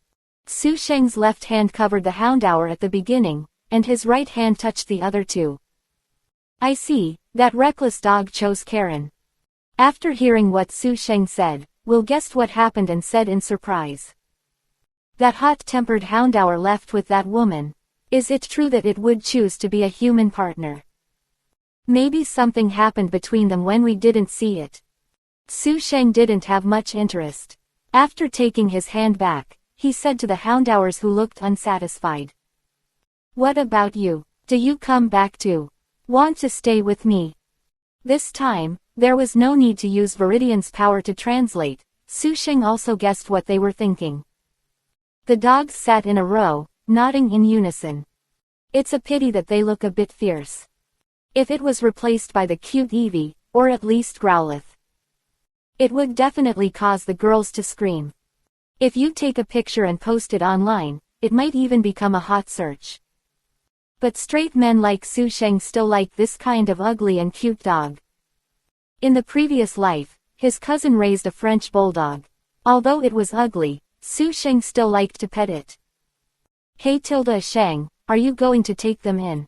Susheng's left hand covered the houndour at the beginning, and his right hand touched the other 2. I see, that reckless dog chose Karen. After hearing what Susheng said, Will guessed what happened and said in surprise. That hot-tempered houndour left with that woman. Is it true that it would choose to be a human partner? Maybe something happened between them when we didn't see it. Susheng didn't have much interest. After taking his hand back, he said to the houndours who looked unsatisfied. What about you? Do you come back too? Want to stay with me? This time, there was no need to use Viridian's power to translate. Susheng also guessed what they were thinking. The dogs sat in a row, nodding in unison. It's a pity that they look a bit fierce. If it was replaced by the cute Evie, or at least Growlithe, it would definitely cause the girls to scream. If you take a picture and post it online, it might even become a hot search. But straight men like Su Sheng still like this kind of ugly and cute dog. In the previous life, his cousin raised a French bulldog. Although it was ugly, Su Sheng still liked to pet it. Hey Sheng, are you going to take them in?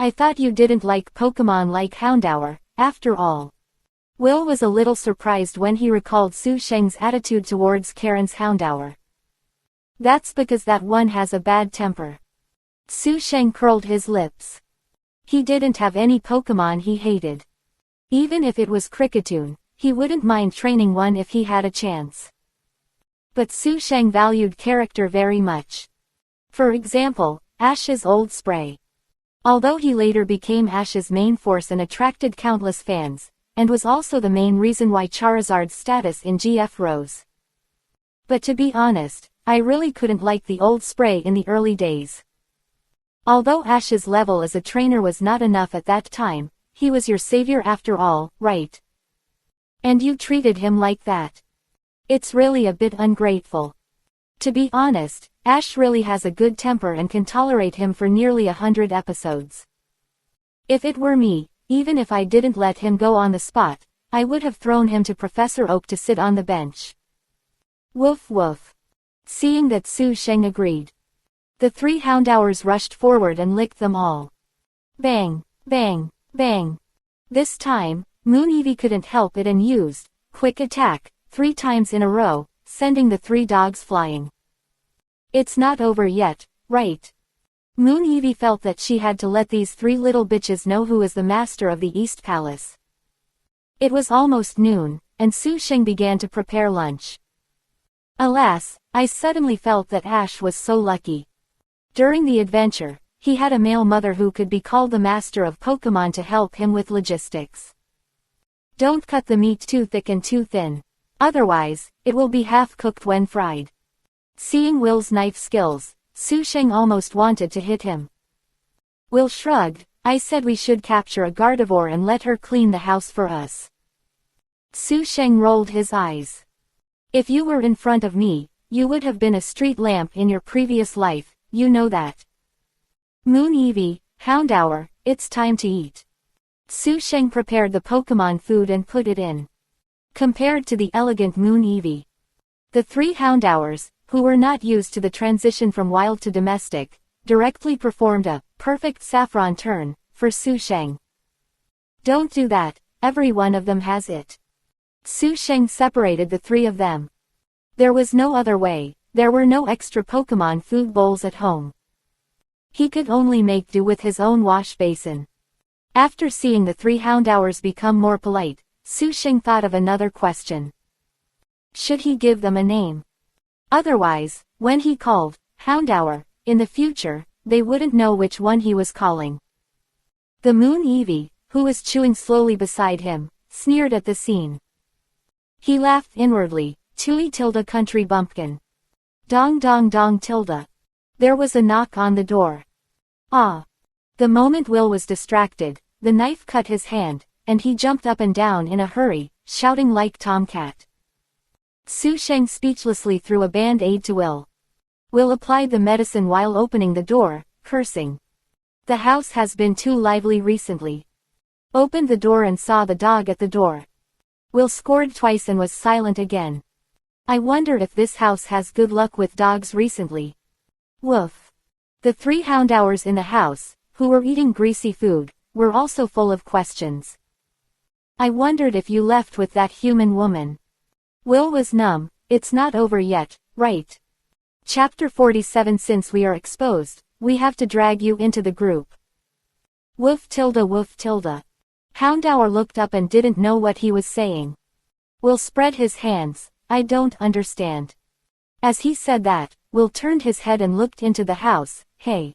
I thought you didn't like Pokemon like Houndour, after all. Will was a little surprised when he recalled Su Sheng's attitude towards Karen's Houndour. That's because that one has a bad temper. Su Sheng curled his lips. He didn't have any Pokemon he hated. Even if it was Kricketune, he wouldn't mind training one if he had a chance. But Su Sheng valued character very much. For example, Ash's old spray. Although he later became Ash's main force and attracted countless fans, and was also the main reason why Charizard's status in GF rose. But to be honest, I really couldn't like the old spray in the early days. Although Ash's level as a trainer was not enough at that time, he was your savior after all, right? And you treated him like that. It's really a bit ungrateful. To be honest, Ash really has a good temper and can tolerate him for nearly 100 episodes. If it were me, even if I didn't let him go on the spot, I would have thrown him to Professor Oak to sit on the bench. Woof woof. Seeing that Su Sheng agreed, the three Houndours rushed forward and licked them all. Bang, bang, bang. This time, Moon Eevee couldn't help it and used Quick Attack 3 times in a row, sending the 3 dogs flying. It's not over yet, right? Moon Eevee felt that she had to let these 3 little bitches know who is the master of the East Palace. It was almost noon, and Su Sheng began to prepare lunch. Alas, I suddenly felt that Ash was so lucky. During the adventure, he had a male mother who could be called the master of Pokemon to help him with logistics. Don't cut the meat too thick and too thin. Otherwise, it will be half-cooked when fried. Seeing Will's knife skills, Su Sheng almost wanted to hit him. Will shrugged. I said we should capture a Gardevoir and let her clean the house for us. Su Sheng rolled his eyes. If you were in front of me, you would have been a street lamp in your previous life, you know that. Moon Eevee, Houndour, it's time to eat. Su Sheng prepared the Pokemon food and put it in. Compared to the elegant Moon Eevee, the 3 Houndours, who were not used to the transition from wild to domestic, directly performed a perfect saffron turn for Su Sheng. Don't do that, every one of them has it. Su Sheng separated the 3 of them. There was no other way, there were no extra Pokemon food bowls at home. He could only make do with his own wash basin. After seeing the 3 Houndours become more polite, Su Sheng thought of another question. Should he give them a name? Otherwise, when he called Houndour, in the future, they wouldn't know which one he was calling. The Moon Eevee, who was chewing slowly beside him, sneered at the scene. He laughed inwardly, Chewy tilde country bumpkin. Dong dong dong tilde. There was a knock on the door. Ah! The moment Will was distracted, the knife cut his hand, and he jumped up and down in a hurry, shouting like Tomcat. Su Sheng speechlessly threw a band-aid to Will. Will applied the medicine while opening the door, cursing. The house has been too lively recently. Opened the door and saw the dog at the door. Will scored twice and was silent again. I wonder if this house has good luck with dogs recently. Woof. The 3 Houndours in the house, who were eating greasy food, were also full of questions. I wondered if you left with that human woman. Will was numb. It's not over yet, right? Chapter 47. Since we are exposed, we have to drag you into the group. Woof tilde woof tilde. Houndour looked up and didn't know what he was saying. Will spread his hands. I don't understand. As he said that, Will turned his head and looked into the house. Hey.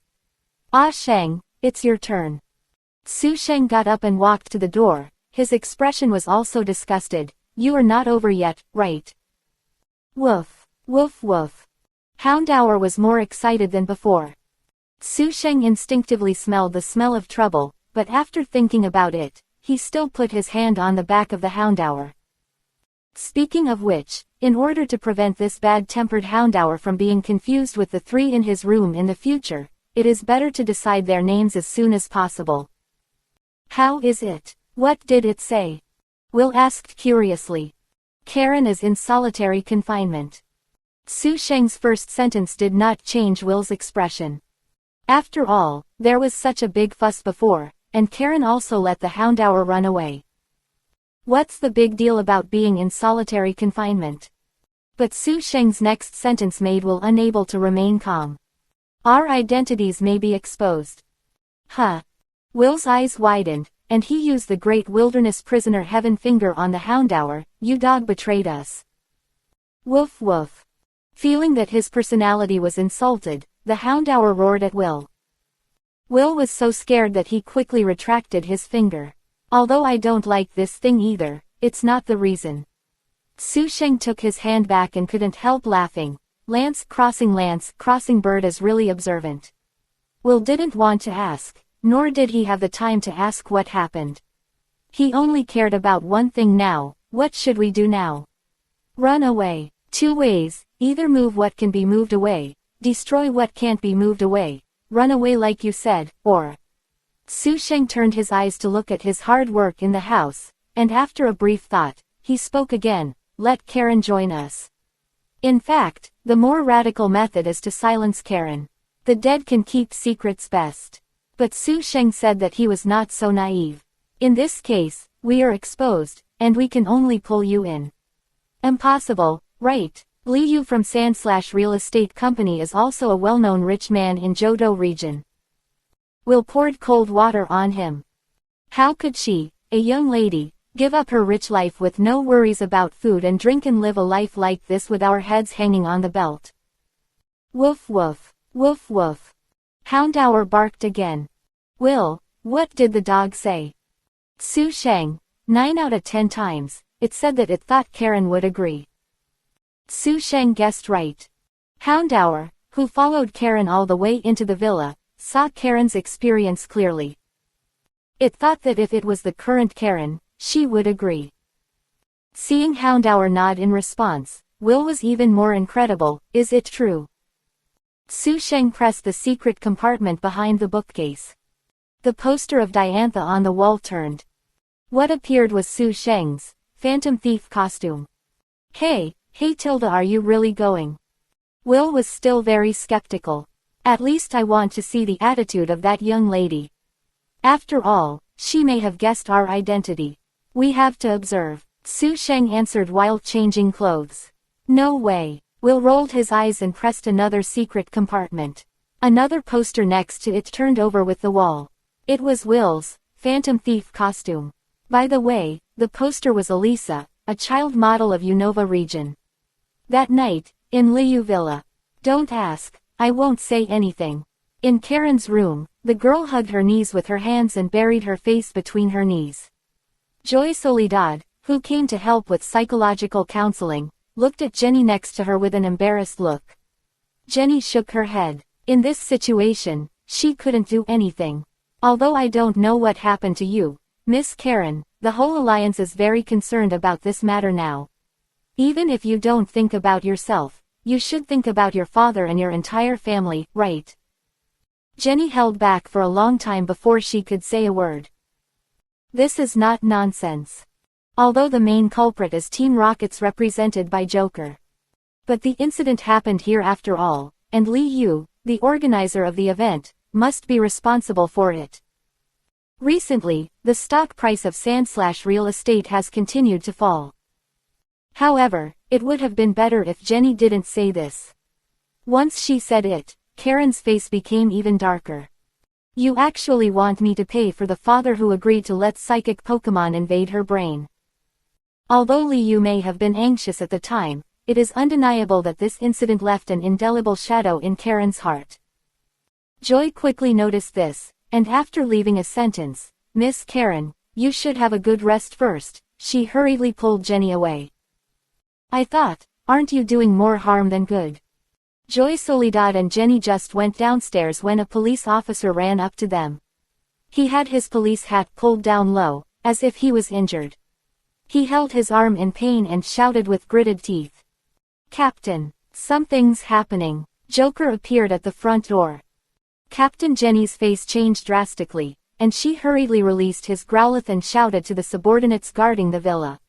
Ah Sheng, it's your turn. Su Sheng got up and walked to the door. His expression was also disgusted. You are not over yet, right? Woof. Woof woof. Houndour was more excited than before. Su Sheng instinctively smelled the smell of trouble, but after thinking about it, he still put his hand on the back of the houndour. Speaking of which, in order to prevent this bad-tempered houndour from being confused with the three in his room in the future, it is better to decide their names as soon as possible. How is it? What did it say? Will asked curiously. Karen is in solitary confinement. Su Sheng's first sentence did not change Will's expression. After all, there was such a big fuss before, and Karen also let the houndour run away. What's the big deal about being in solitary confinement? But Su Sheng's next sentence made Will unable to remain calm. Our identities may be exposed. Huh? Will's eyes widened, and he used the great wilderness prisoner heaven finger on the houndour. You dog betrayed us. Woof woof. Feeling that his personality was insulted, the houndour roared at Will. Will was so scared that he quickly retracted his finger. Although I don't like this thing either, it's not the reason. Su Sheng took his hand back and couldn't help laughing. Lance crossing bird is really observant. Will didn't want to ask, nor did he have the time to ask what happened. He only cared about one thing now. What should we do now? Run away. Two ways, either move what can be moved away, destroy what can't be moved away, run away like you said, or... Su Sheng turned his eyes to look at his hard work in the house, and after a brief thought, he spoke again, let Karen join us. In fact, the more radical method is to silence Karen. The dead can keep secrets best. But Su Sheng said that he was not so naive. In this case, we are exposed, and we can only pull you in. Impossible, right? Li Yu from Real Estate Company is also a well-known rich man in Zhoudou region. Will poured cold water on him. How could she, a young lady, give up her rich life with no worries about food and drink and live a life like this with our heads hanging on the belt? Woof woof, woof woof. Houndour barked again. Will, what did the dog say? Su Sheng, 9 out of 10 times, it said that it thought Karen would agree. Su Sheng guessed right. Houndour, who followed Karen all the way into the villa, saw Karen's experience clearly. It thought that if it was the current Karen, she would agree. Seeing Houndour nod in response, Will was even more incredible. Is it true? Su Sheng pressed the secret compartment behind the bookcase. The poster of Diantha on the wall turned. What appeared was Su Sheng's Phantom Thief costume. Hey Tilda, are you really going? Will was still very skeptical. At least I want to see the attitude of that young lady. After all, she may have guessed our identity. We have to observe. Su Sheng answered while changing clothes. No way. Will rolled his eyes and pressed another secret compartment. Another poster next to it turned over with the wall. It was Will's Phantom Thief costume. By the way, the poster was Elisa, a child model of Unova region. That night, in Liu Villa. Don't ask, I won't say anything. In Karen's room, the girl hugged her knees with her hands and buried her face between her knees. Joy Soledad, who came to help with psychological counseling, looked at Jenny next to her with an embarrassed look. Jenny shook her head. In this situation, she couldn't do anything. Although I don't know what happened to you, Miss Karen, the whole alliance is very concerned about this matter now. Even if you don't think about yourself, you should think about your father and your entire family, right? Jenny held back for a long time before she could say a word. This is not nonsense. Although the main culprit is Team Rocket's represented by Joker. But the incident happened here after all, and Li Yu, the organizer of the event, must be responsible for it. Recently, the stock price of Real Estate has continued to fall. However, it would have been better if Jenny didn't say this. Once she said it, Karen's face became even darker. You actually want me to pay for the father who agreed to let psychic Pokemon invade her brain. Although Li Yu may have been anxious at the time, it is undeniable that this incident left an indelible shadow in Karen's heart. Joy quickly noticed this, and after leaving a sentence, Miss Karen, you should have a good rest first, she hurriedly pulled Jenny away. I thought, aren't you doing more harm than good? Joy Soledad and Jenny just went downstairs when a police officer ran up to them. He had his police hat pulled down low, as if he was injured. He held his arm in pain and shouted with gritted teeth. "Captain, something's happening." Joker appeared at the front door. Captain Jenny's face changed drastically, and she hurriedly released his growlith and shouted to the subordinates guarding the villa.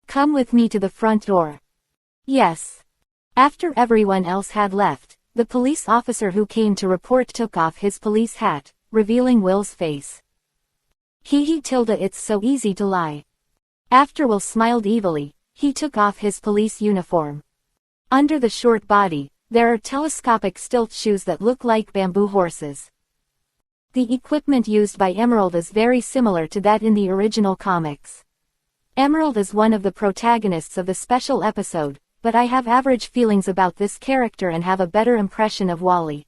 "Come with me to the front door." "Yes." After everyone else had left, the police officer who came to report took off his police hat, revealing Will's face. Tilda, it's so easy to lie." After Will smiled evilly, he took off his police uniform. Under the short body, there are telescopic stilt shoes that look like bamboo horses. The equipment used by Emerald is very similar to that in the original comics. Emerald is one of the protagonists of the special episode, but I have average feelings about this character and have a better impression of Wally.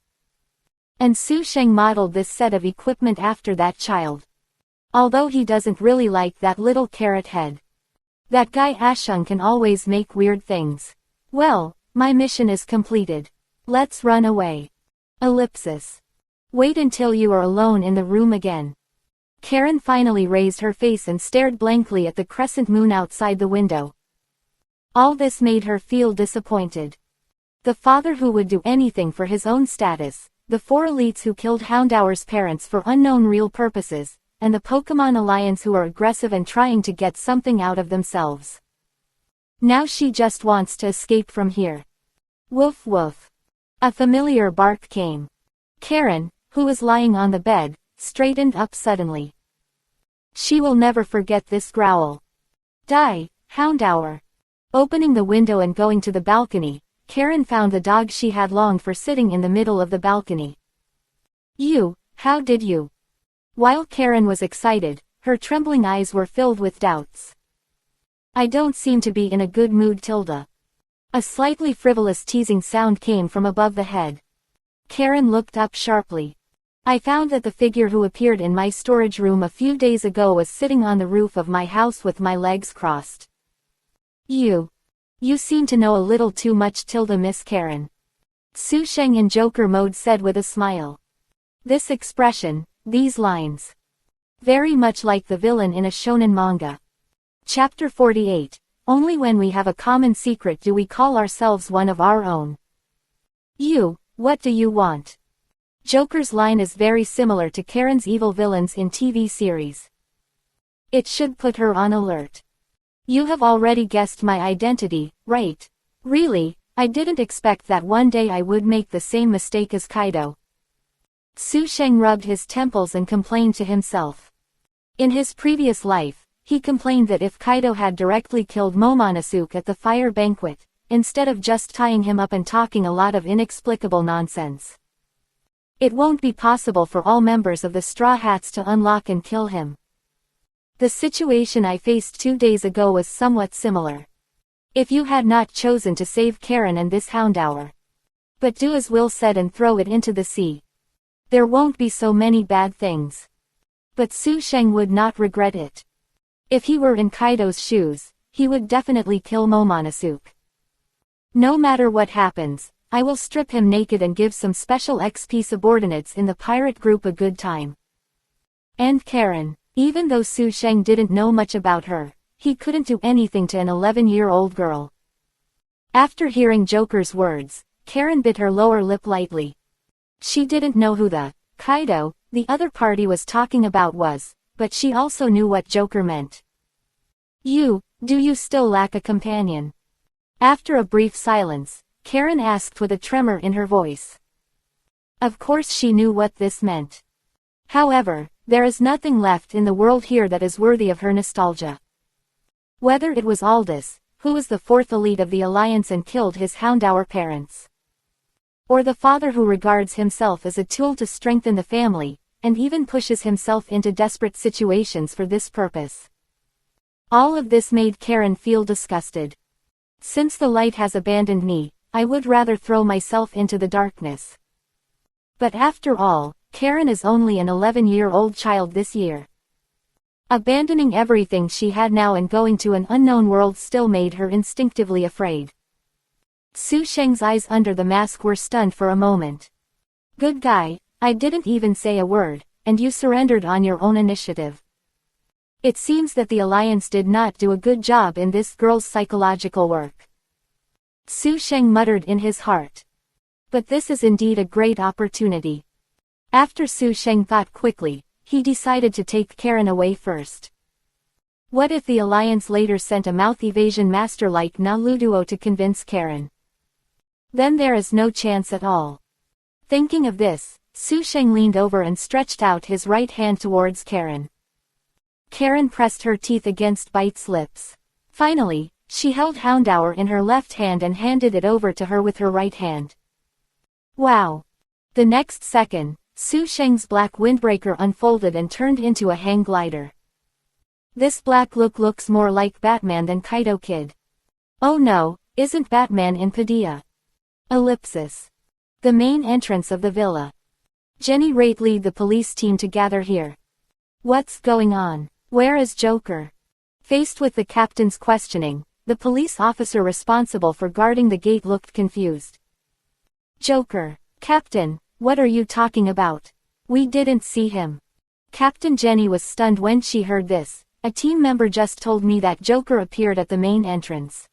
And Su Sheng modeled this set of equipment after that child. Although he doesn't really like that little carrot head. That guy Ashung can always make weird things. Well, my mission is completed. Let's run away. Ellipsis. Wait until you are alone in the room again. Karen finally raised her face and stared blankly at the crescent moon outside the window. All this made her feel disappointed. The father who would do anything for his own status, the four elites who killed Houndour's parents for unknown real purposes, and the Pokemon Alliance who are aggressive and trying to get something out of themselves. Now she just wants to escape from here. Woof woof. A familiar bark came. Karen, who was lying on the bed, straightened up suddenly. She will never forget this growl. Die, Houndour. Opening the window and going to the balcony, Karen found the dog she had longed for sitting in the middle of the balcony. "You, how did you?" While Karen was excited, her trembling eyes were filled with doubts. "I don't seem to be in a good mood, Tilda." A slightly frivolous teasing sound came from above the head. Karen looked up sharply. "I found that the figure who appeared in my storage room a few days ago was sitting on the roof of my house with my legs crossed." You seem to know a little too much, Tilda, Miss Karen." Su Sheng in Joker mode said with a smile. This expression, these lines. Very much like the villain in a shonen manga. Chapter 48, Only when we have a common secret do we call ourselves one of our own. What do you want? Joker's line is very similar to Karen's evil villains in TV series. It should put her on alert. You have already guessed my identity, right? Really, I didn't expect that one day I would make the same mistake as Kaido. Su Sheng rubbed his temples and complained to himself. In his previous life, he complained that if Kaido had directly killed Momonosuke at the fire banquet, instead of just tying him up and talking a lot of inexplicable nonsense. It won't be possible for all members of the Straw Hats to unlock and kill him. The situation I faced 2 days ago was somewhat similar. If you had not chosen to save Karen and this Houndour. But do as Will said and throw it into the sea. There won't be so many bad things. But Su Sheng would not regret it. If he were in Kaido's shoes, he would definitely kill Momonosuke. No matter what happens, I will strip him naked and give some special XP subordinates in the pirate group a good time. And Karen. Even though Su Sheng didn't know much about her, he couldn't do anything to an 11-year-old girl. After hearing Joker's words, Karen bit her lower lip lightly. She didn't know who the Kaido the other party was talking about was, but she also knew what Joker meant. Do you still lack a companion? After a brief silence, Karen asked with a tremor in her voice. Of course she knew what this meant. However, there is nothing left in the world here that is worthy of her nostalgia. Whether it was Aldous, who was the fourth elite of the Alliance and killed his Houndour parents. Or the father who regards himself as a tool to strengthen the family, and even pushes himself into desperate situations for this purpose. All of this made Karen feel disgusted. Since the light has abandoned me, I would rather throw myself into the darkness. But after all, Karen is only an 11-year-old child this year. Abandoning everything she had now and going to an unknown world still made her instinctively afraid. Su Sheng's eyes under the mask were stunned for a moment. Good guy, I didn't even say a word, and you surrendered on your own initiative. It seems that the Alliance did not do a good job in this girl's psychological work. Su Sheng muttered in his heart. But this is indeed a great opportunity. After Su Sheng thought quickly, he decided to take Karen away first. What if the Alliance later sent a mouth evasion master like Na Luduo to convince Karen? Then there is no chance at all. Thinking of this, Su Sheng leaned over and stretched out his right hand towards Karen. Karen pressed her teeth against Bite's lips. Finally, she held Houndour in her left hand and handed it over to her with her right hand. Wow! The next second, Su Sheng's black windbreaker unfolded and turned into a hang glider. This black look looks more like Batman than Kaito Kid. Oh no, isn't Batman in Padilla? Ellipsis. The main entrance of the villa. Jenny Raitt lead the police team to gather here. What's going on? Where is Joker? Faced with the captain's questioning, the police officer responsible for guarding the gate looked confused. Joker, Captain, what are you talking about? We didn't see him. Captain Jenny was stunned when she heard this. A team member just told me that Joker appeared at the main entrance.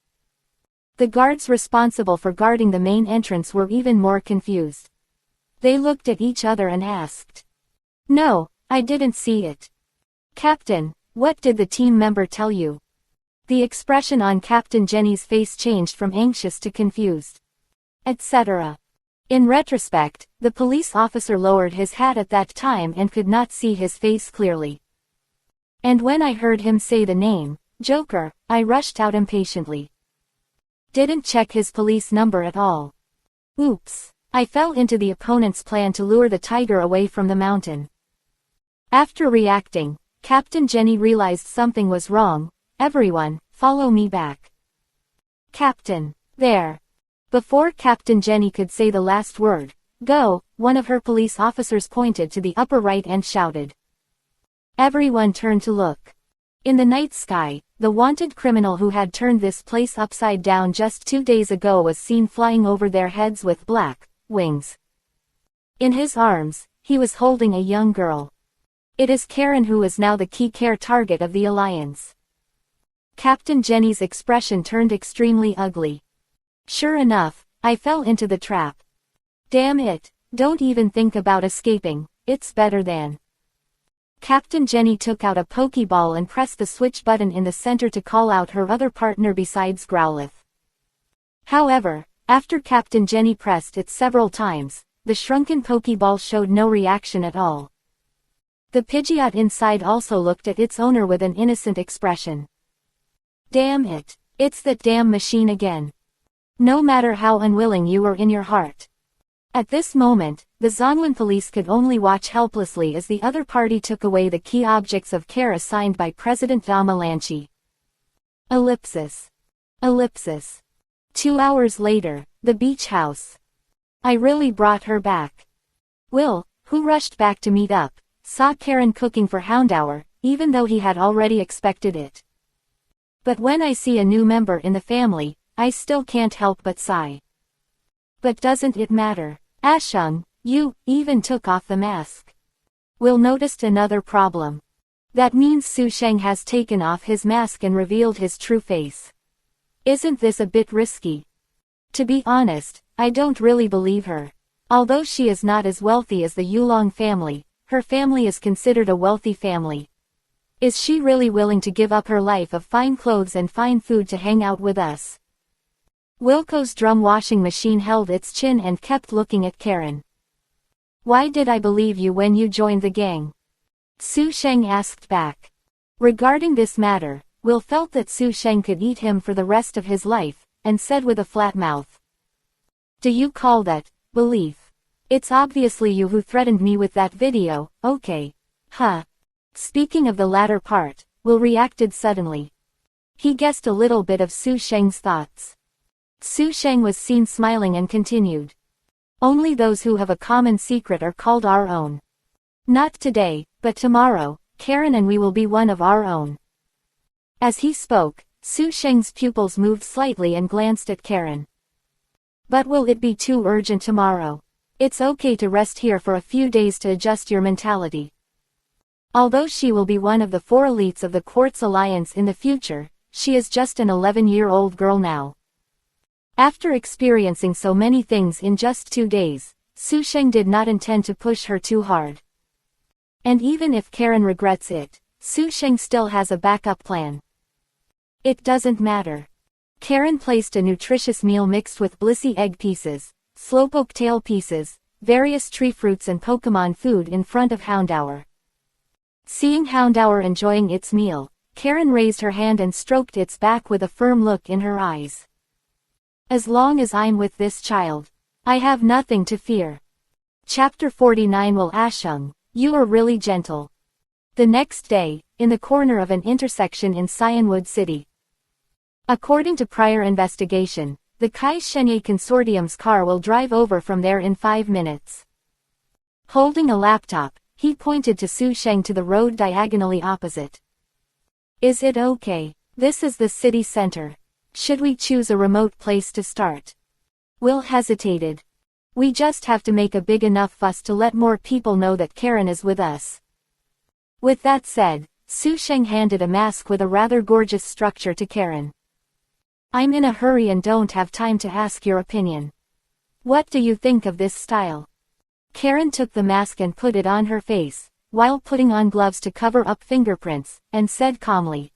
The guards responsible for guarding the main entrance were even more confused. They looked at each other and asked. No, I didn't see it. Captain, what did the team member tell you? The expression on Captain Jenny's face changed from anxious to confused. Etc. In retrospect, the police officer lowered his hat at that time and could not see his face clearly. And when I heard him say the name, Joker, I rushed out impatiently. Didn't check his police number at all. Oops, I fell into the opponent's plan to lure the tiger away from the mountain. After reacting, Captain Jenny realized something was wrong. Everyone, follow me back. Captain, there. Before Captain Jenny could say the last word, go, one of her police officers pointed to the upper right and shouted. Everyone turned to look. In the night sky, the wanted criminal who had turned this place upside down just 2 days ago was seen flying over their heads with black wings. In his arms, he was holding a young girl. It is Karen who is now the key care target of the Alliance. Captain Jenny's expression turned extremely ugly. Sure enough, I fell into the trap. Damn it, don't even think about escaping, it's better than. Captain Jenny took out a Pokeball and pressed the switch button in the center to call out her other partner besides Growlithe. However, after Captain Jenny pressed it several times, the shrunken Pokeball showed no reaction at all. The Pidgeot inside also looked at its owner with an innocent expression. Damn it, it's that damn machine again. No matter how unwilling you were in your heart. At this moment, the Zonlin police could only watch helplessly as the other party took away the key objects of care assigned by President Damalanchi. Ellipsis. Ellipsis. 2 hours later, the beach house. I really brought her back. Will, who rushed back to meet up, saw Karen cooking for Houndour, even though he had already expected it. But when I see a new member in the family, I still can't help but sigh. But doesn't it matter? Ashung, you even took off the mask. Will noticed another problem. That means Su Sheng has taken off his mask and revealed his true face. Isn't this a bit risky? To be honest, I don't really believe her. Although she is not as wealthy as the Yulong family, her family is considered a wealthy family. Is she really willing to give up her life of fine clothes and fine food to hang out with us? Wilco's drum washing machine held its chin and kept looking at Karen. Why did I believe you when you joined the gang? Su Sheng asked back. Regarding this matter, Will felt that Su Sheng could eat him for the rest of his life, and said with a flat mouth. Do you call that belief? It's obviously you who threatened me with that video, okay. Huh. Speaking of the latter part, Will reacted suddenly. He guessed a little bit of Su Sheng's thoughts. Su Sheng was seen smiling and continued. Only those who have a common secret are called our own. Not today, but tomorrow, Karen and we will be one of our own. As he spoke, Su Sheng's pupils moved slightly and glanced at Karen. But will it be too urgent tomorrow? It's okay to rest here for a few days to adjust your mentality. Although she will be one of the 4 elites of the Quartz Alliance in the future, she is just an 11-year-old girl now. After experiencing so many things in just 2 days, Su Sheng did not intend to push her too hard. And even if Karen regrets it, Su Sheng still has a backup plan. It doesn't matter. Karen placed a nutritious meal mixed with blissy egg pieces, slowpoke tail pieces, various tree fruits and Pokemon food in front of Houndour. Seeing Houndour enjoying its meal, Karen raised her hand and stroked its back with a firm look in her eyes. As long as I'm with this child, I have nothing to fear. Chapter 49 Will Ashung, you are really gentle. The next day, in the corner of an intersection in Cyanwood City. According to prior investigation, the Kai Shenye Consortium's car will drive over from there in 5 minutes. Holding a laptop, he pointed to Su Sheng to the road diagonally opposite. Is it okay? This is the city center. Should we choose a remote place to start? Will hesitated. We just have to make a big enough fuss to let more people know that Karen is with us. With that said, Su Sheng handed a mask with a rather gorgeous structure to Karen. I'm in a hurry and don't have time to ask your opinion. What do you think of this style? Karen took the mask and put it on her face, while putting on gloves to cover up fingerprints, and said calmly.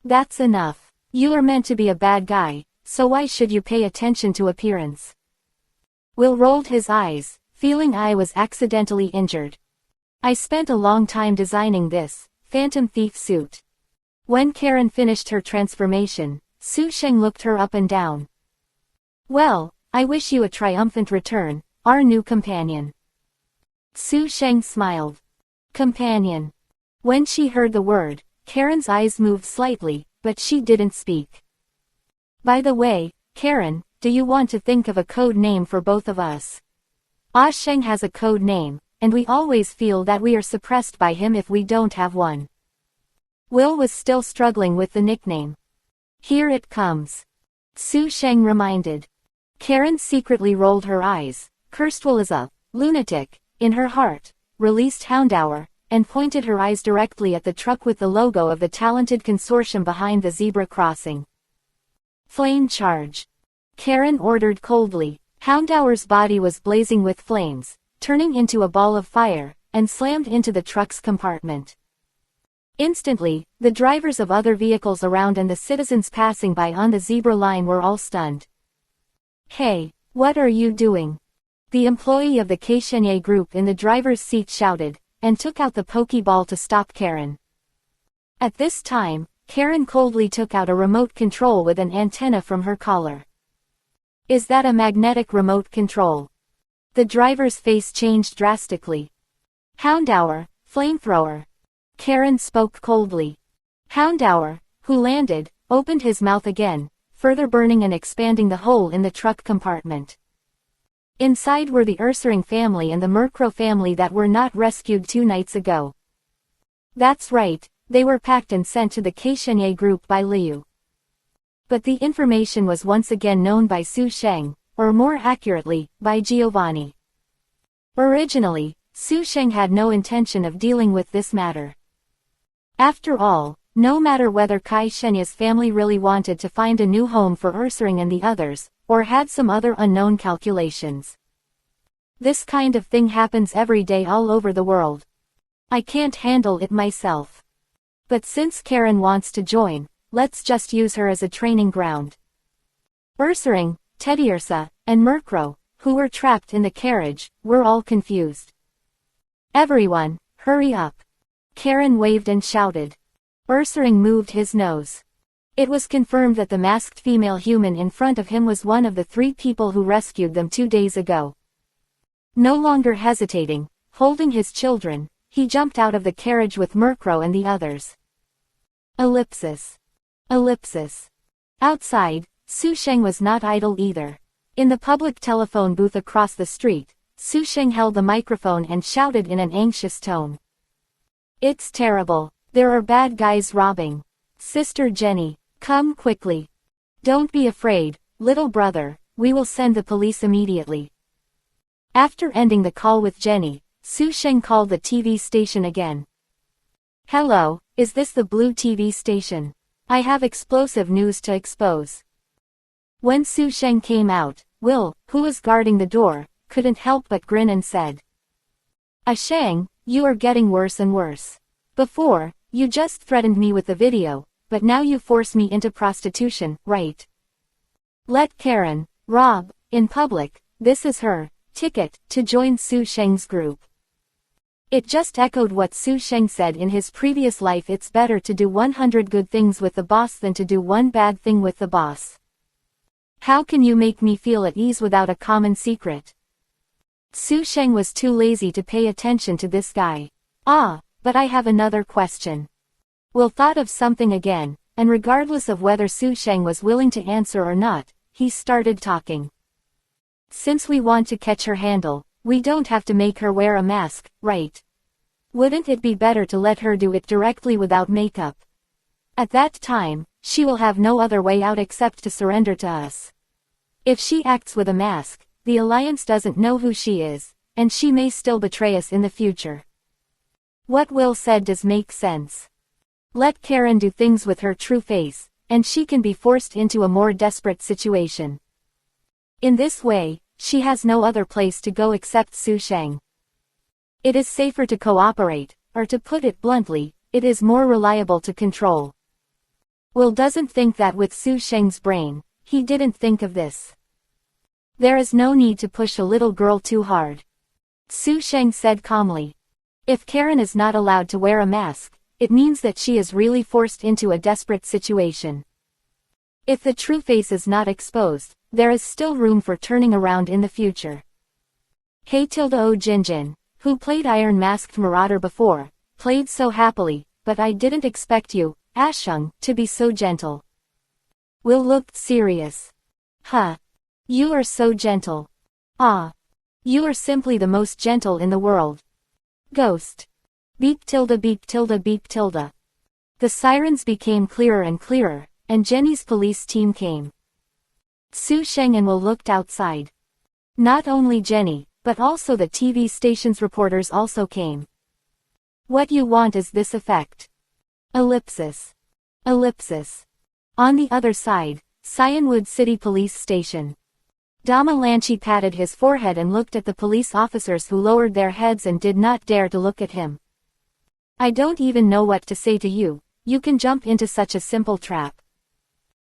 That's enough. You are meant to be a bad guy, so why should you pay attention to appearance? Will rolled his eyes, feeling I was accidentally injured. I spent a long time designing this Phantom Thief suit. When Karen finished her transformation, Su Sheng looked her up and down. Well, I wish you a triumphant return, our new companion. Su Sheng smiled. Companion. When she heard the word, Karen's eyes moved slightly, but she didn't speak. By the way, Karen, do you want to think of a code name for both of us? Ah Sheng has a code name, and we always feel that we are suppressed by him if we don't have one. Will was still struggling with the nickname. Here it comes. Su Sheng reminded. Karen secretly rolled her eyes, cursed Will as a lunatic, in her heart, released Houndour, and pointed her eyes directly at the truck with the logo of the talented consortium behind the zebra crossing. Flame charge. Karen ordered coldly. Houndour's body was blazing with flames, turning into a ball of fire, and slammed into the truck's compartment. Instantly, the drivers of other vehicles around and the citizens passing by on the zebra line were all stunned. Hey, what are you doing? The employee of the Keishenye group in the driver's seat shouted, and took out the Pokeball to stop Karen. At this time, Karen coldly took out a remote control with an antenna from her collar. Is that a magnetic remote control? The driver's face changed drastically. Houndour, flamethrower. Karen spoke coldly. Houndour, who landed, opened his mouth again, further burning and expanding the hole in the truck compartment. Inside were the Ursering family and the Murkrow family that were not rescued 2 nights ago. That's right, they were packed and sent to the Keishenye group by Liu. But the information was once again known by Su Sheng, or more accurately, by Giovanni. Originally, Su Sheng had no intention of dealing with this matter. After all, no matter whether Kai Shenya's family really wanted to find a new home for Ursering and the others, or had some other unknown calculations. This kind of thing happens every day all over the world. I can't handle it myself. But since Karen wants to join, let's just use her as a training ground. Ursering, Teddiursa, and Murkrow, who were trapped in the carriage, were all confused. Everyone, hurry up. Karen waved and shouted. Ursering moved his nose. It was confirmed that the masked female human in front of him was one of the 3 people who rescued them 2 days ago. No longer hesitating, holding his children, he jumped out of the carriage with Murkrow and the others. Ellipsis. Ellipsis. Outside, Su Sheng was not idle either. In the public telephone booth across the street, Su Sheng held the microphone and shouted in an anxious tone. It's terrible. There are bad guys robbing. Sister Jenny, come quickly. Don't be afraid, little brother, we will send the police immediately. After ending the call with Jenny, Su Sheng called the TV station again. Hello, is this the Blue TV station? I have explosive news to expose. When Su Sheng came out, Will, who was guarding the door, couldn't help but grin and said, Sheng, you are getting worse and worse. Before, you just threatened me with the video, but now you force me into prostitution, right? Let Karen rob in public. This is her ticket to join Su Sheng's group. It just echoed what Su Sheng said in his previous life. It's better to do 100 good things with the boss than to do one bad thing with the boss. How can you make me feel at ease without a common secret? Su Sheng was too lazy to pay attention to this guy. But I have another question. Will thought of something again, and regardless of whether Su Sheng was willing to answer or not, he started talking. Since we want to catch her handle, we don't have to make her wear a mask, right? Wouldn't it be better to let her do it directly without makeup? At that time, she will have no other way out except to surrender to us. If she acts with a mask, the Alliance doesn't know who she is, and she may still betray us in the future. What Will said does make sense. Let Karen do things with her true face, and she can be forced into a more desperate situation. In this way, she has no other place to go except Su Sheng. It is safer to cooperate, or to put it bluntly, it is more reliable to control. Will doesn't think that with Su Sheng's brain, he didn't think of this. There is no need to push a little girl too hard. Su Sheng said calmly. If Karen is not allowed to wear a mask, it means that she is really forced into a desperate situation. If the true face is not exposed, there is still room for turning around in the future. Hey O Jinjin, who played Iron Masked Marauder before, played so happily, but I didn't expect you, Ashung, to be so gentle. Will looked serious. You are so gentle. You are simply the most gentle in the world. Ghost. Beep tilde beep tilde beep tilde. The sirens became clearer and clearer, and Jenny's police team came. Su Sheng and Will looked outside. Not only Jenny, but also the TV station's reporters also came. What you want is this effect. Ellipsis. Ellipsis. On the other side, Cyanwood City Police Station. Dama Lanchi patted his forehead and looked at the police officers who lowered their heads and did not dare to look at him. I don't even know what to say to you, you can jump into such a simple trap.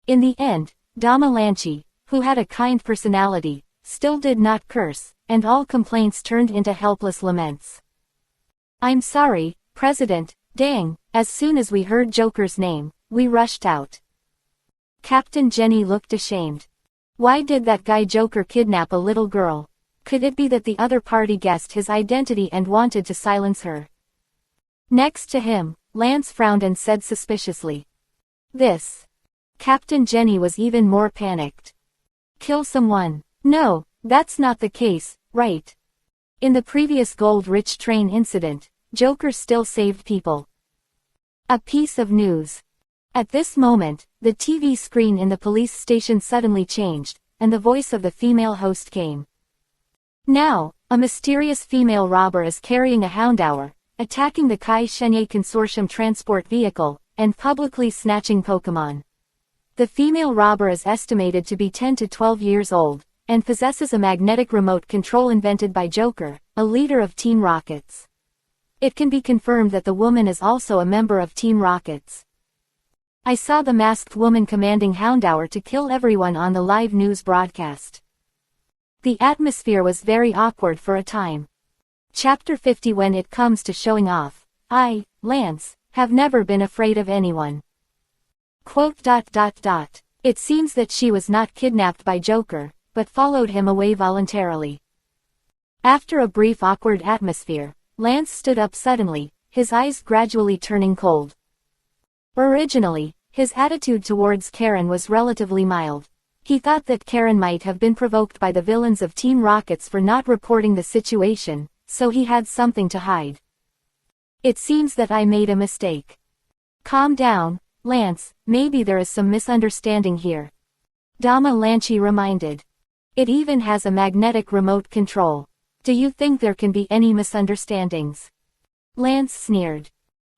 In the end, Dama Lanchi, who had a kind personality, still did not curse, and all complaints turned into helpless laments. I'm sorry, President, dang, as soon as we heard Joker's name, we rushed out. Captain Jenny looked ashamed. Why did that guy Joker kidnap a little girl? Could it be that the other party guessed his identity and wanted to silence her? Next to him, Lance frowned and said suspiciously. This. Captain Jenny was even more panicked. Kill someone. No, that's not the case, right? In the previous Gold-Rich train incident, Joker still saved people. A piece of news. At this moment, the TV screen in the police station suddenly changed, and the voice of the female host came. Now, a mysterious female robber is carrying a Houndour, attacking the Kai Shenye Consortium transport vehicle, and publicly snatching Pokémon. The female robber is estimated to be 10 to 12 years old, and possesses a magnetic remote control invented by Joker, a leader of Team Rockets. It can be confirmed that the woman is also a member of Team Rockets. I saw the masked woman commanding Houndour to kill everyone on the live news broadcast. The atmosphere was very awkward for a time. Chapter 50. When it comes to showing off, I, Lance, have never been afraid of anyone. It seems that she was not kidnapped by Joker, but followed him away voluntarily. After a brief awkward atmosphere, Lance stood up suddenly, his eyes gradually turning cold. Originally, his attitude towards Karen was relatively mild. He thought that Karen might have been provoked by the villains of Team Rockets for not reporting the situation, so he had something to hide. It seems that I made a mistake. Calm down, Lance, maybe there is some misunderstanding here. Dama Lanchi reminded. It even has a magnetic remote control. Do you think there can be any misunderstandings? Lance sneered.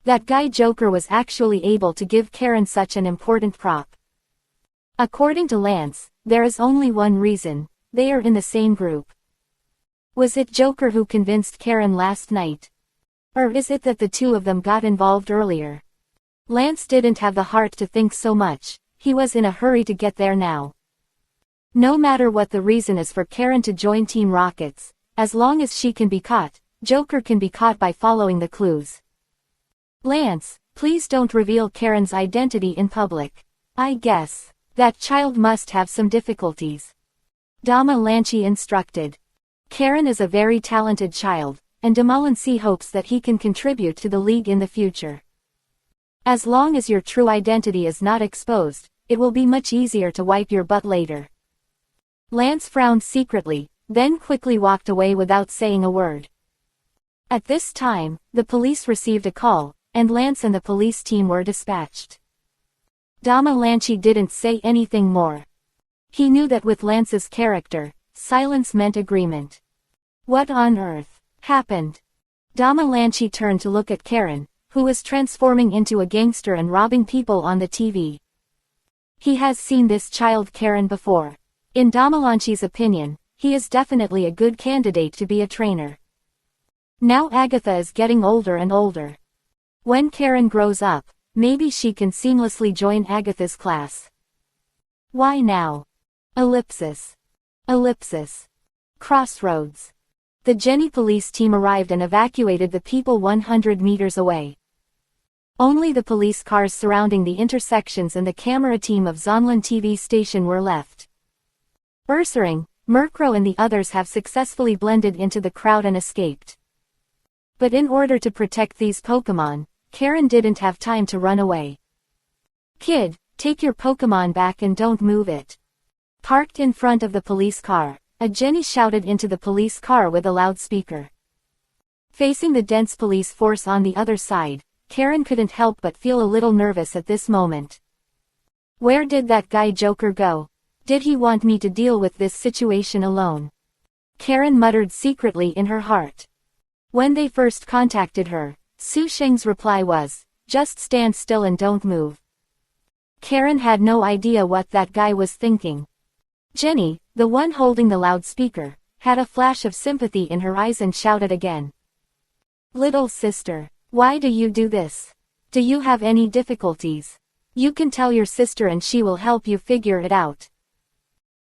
That guy Joker was actually able to give Karen such an important prop. According to Lance, there is only one reason: they are in the same group. Was it Joker who convinced Karen last night? Or is it that the two of them got involved earlier? Lance didn't have the heart to think so much, he was in a hurry to get there now. No matter what the reason is for Karen to join Team Rockets, as long as she can be caught, Joker can be caught by following the clues. Lance, please don't reveal Karen's identity in public. I guess that child must have some difficulties. Dama Lanchi instructed. Karen is a very talented child, and Damalancy hopes that he can contribute to the League in the future. As long as your true identity is not exposed, it will be much easier to wipe your butt later. Lance frowned secretly, then quickly walked away without saying a word. At this time, the police received a call, and Lance and the police team were dispatched. Dama Lanchi didn't say anything more. He knew that with Lance's character, silence meant agreement. What on earth happened? Dama Lanchi turned to look at Karen, who was transforming into a gangster and robbing people on the TV. He has seen this child Karen before. In Dama Lanchi's opinion, he is definitely a good candidate to be a trainer. Now Agatha is getting older and older. When Karen grows up, maybe she can seamlessly join Agatha's class. Why now? Ellipsis. Ellipsis. Crossroads. The Jenny police team arrived and evacuated the people 100 meters away. Only the police cars surrounding the intersections and the camera team of Zonlin TV station were left. Ursaring, Murkrow and the others have successfully blended into the crowd and escaped. But in order to protect these Pokémon, Karen didn't have time to run away. Kid, take your Pokémon back and don't move it. Parked in front of the police car, a Jenny shouted into the police car with a loudspeaker. Facing the dense police force on the other side, Karen couldn't help but feel a little nervous at this moment. Where did that guy Joker go? Did he want me to deal with this situation alone? Karen muttered secretly in her heart. When they first contacted her, Su Sheng's reply was, "Just stand still and don't move." Karen had no idea what that guy was thinking. Jenny, the one holding the loudspeaker, had a flash of sympathy in her eyes and shouted again. "Little sister, why do you do this? Do you have any difficulties? You can tell your sister and she will help you figure it out."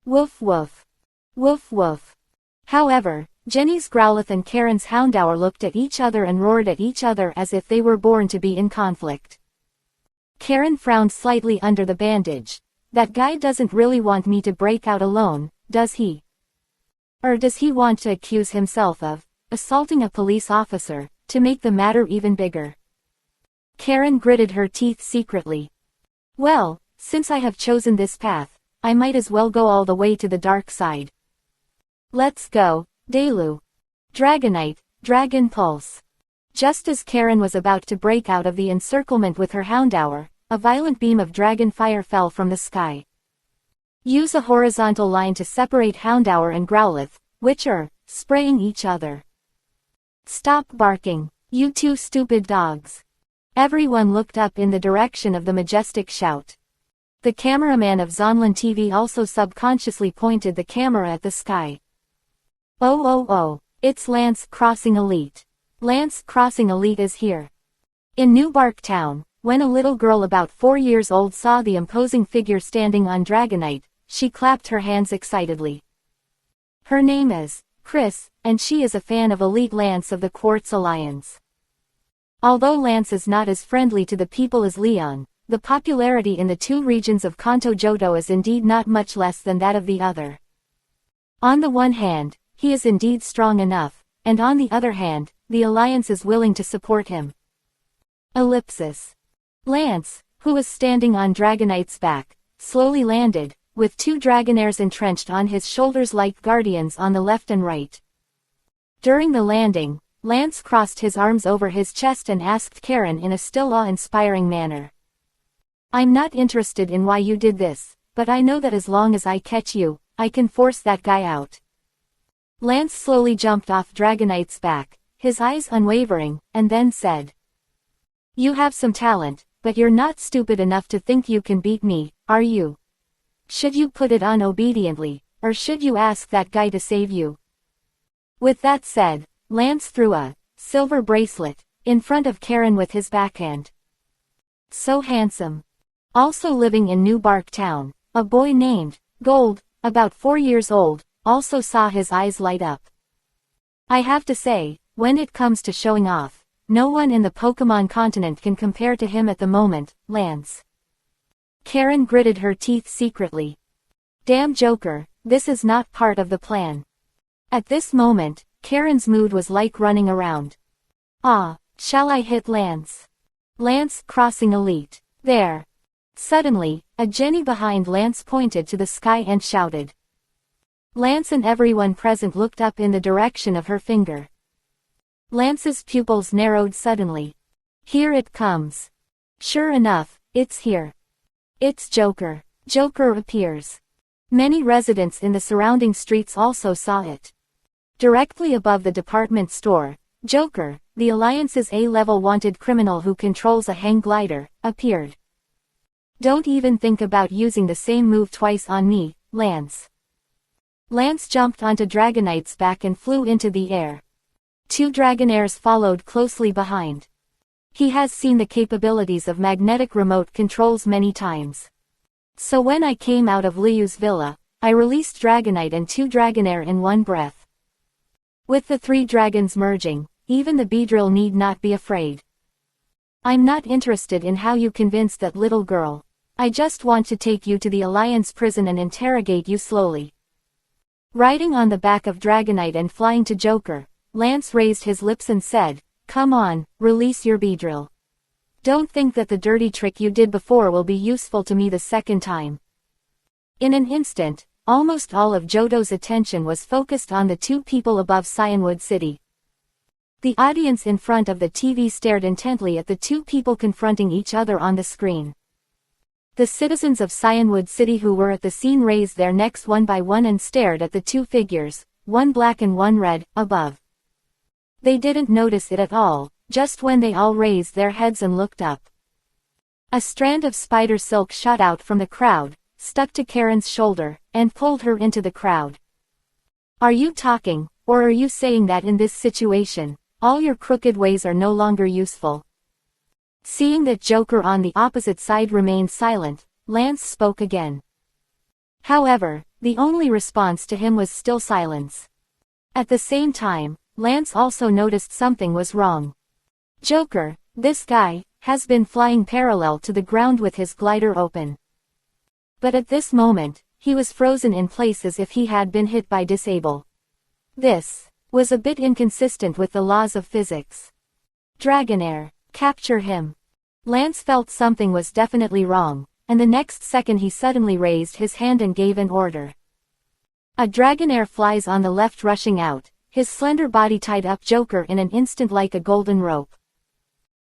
Woof woof. Woof woof. However, Jenny's Growlithe and Karen's Houndour looked at each other and roared at each other as if they were born to be in conflict. Karen frowned slightly under the bandage. That guy doesn't really want me to break out alone, does he? Or does he want to accuse himself of assaulting a police officer, to make the matter even bigger? Karen gritted her teeth secretly. Well, since I have chosen this path, I might as well go all the way to the dark side. Let's go, Delu. Dragonite, Dragon Pulse. Just as Karen was about to break out of the encirclement with her Houndour, a violent beam of dragon fire fell from the sky. Use a horizontal line to separate Houndour and Growlithe, which are spraying each other. Stop barking, you two stupid dogs. Everyone looked up in the direction of the majestic shout. The cameraman of Zonlin TV also subconsciously pointed the camera at the sky. Oh, it's Lance Crossing Elite. Lance Crossing Elite is here. In New Bark Town, when a little girl about 4 years old saw the imposing figure standing on Dragonite, she clapped her hands excitedly. Her name is Chris, and she is a fan of Elite Lance of the Quartz Alliance. Although Lance is not as friendly to the people as Leon, the popularity in the two regions of Kanto Johto is indeed not much less than that of the other. On the one hand, he is indeed strong enough, and on the other hand, the Alliance is willing to support him. Ellipsis. Lance, who was standing on Dragonite's back, slowly landed, with two Dragonairs entrenched on his shoulders like guardians on the left and right. During the landing, Lance crossed his arms over his chest and asked Karen in a still awe-inspiring manner. I'm not interested in why you did this, but I know that as long as I catch you, I can force that guy out. Lance slowly jumped off Dragonite's back, his eyes unwavering, and then said, You have some talent, but you're not stupid enough to think you can beat me, are you? Should you put it on obediently, or should you ask that guy to save you? With that said, Lance threw a silver bracelet in front of Karen with his backhand. So handsome. Also living in New Bark Town, a boy named Gold, about 4 years old, also saw his eyes light up. I have to say, when it comes to showing off, no one in the Pokemon continent can compare to him at the moment, Lance. Karen gritted her teeth secretly. Damn Joker, this is not part of the plan. At this moment, Karen's mood was like running around. Ah, shall I hit Lance? Lance crossing elite. There. Suddenly, a Jenny behind Lance pointed to the sky and shouted. Lance and everyone present looked up in the direction of her finger. Lance's pupils narrowed suddenly. Here it comes. Sure enough, it's here. It's Joker. Joker appears. Many residents in the surrounding streets also saw it. Directly above the department store, Joker, the Alliance's A-level wanted criminal who controls a hang glider, appeared. Don't even think about using the same move twice on me, Lance. Lance jumped onto Dragonite's back and flew into the air. 2 Dragonairs followed closely behind. He has seen the capabilities of magnetic remote controls many times. So when I came out of Liu's villa, I released Dragonite and 2 Dragonair in one breath. With the 3 dragons merging, even the Beedrill need not be afraid. I'm not interested in how you convinced that little girl. I just want to take you to the Alliance prison and interrogate you slowly. Riding on the back of Dragonite and flying to Joker, Lance raised his lips and said, Come on, release your Beedrill. Don't think that the dirty trick you did before will be useful to me the second time. In an instant, almost all of Johto's attention was focused on the 2 people above Cyanwood City. The audience in front of the TV stared intently at the 2 people confronting each other on the screen. The citizens of Cyanwood City who were at the scene raised their necks one by one and stared at the 2 figures, one black and one red, above. They didn't notice it at all, just when they all raised their heads and looked up. A strand of spider silk shot out from the crowd, stuck to Karen's shoulder, and pulled her into the crowd. Are you talking, or are you saying that in this situation, all your crooked ways are no longer useful? Seeing that Joker on the opposite side remained silent, Lance spoke again. However, the only response to him was still silence. At the same time, Lance also noticed something was wrong. Joker, this guy, has been flying parallel to the ground with his glider open. But at this moment, he was frozen in place as if he had been hit by disable. This was a bit inconsistent with the laws of physics. Dragonair, capture him. Lance felt something was definitely wrong, and the next second he suddenly raised his hand and gave an order. A Dragonair flies on the left rushing out, his slender body tied up Joker in an instant like a golden rope.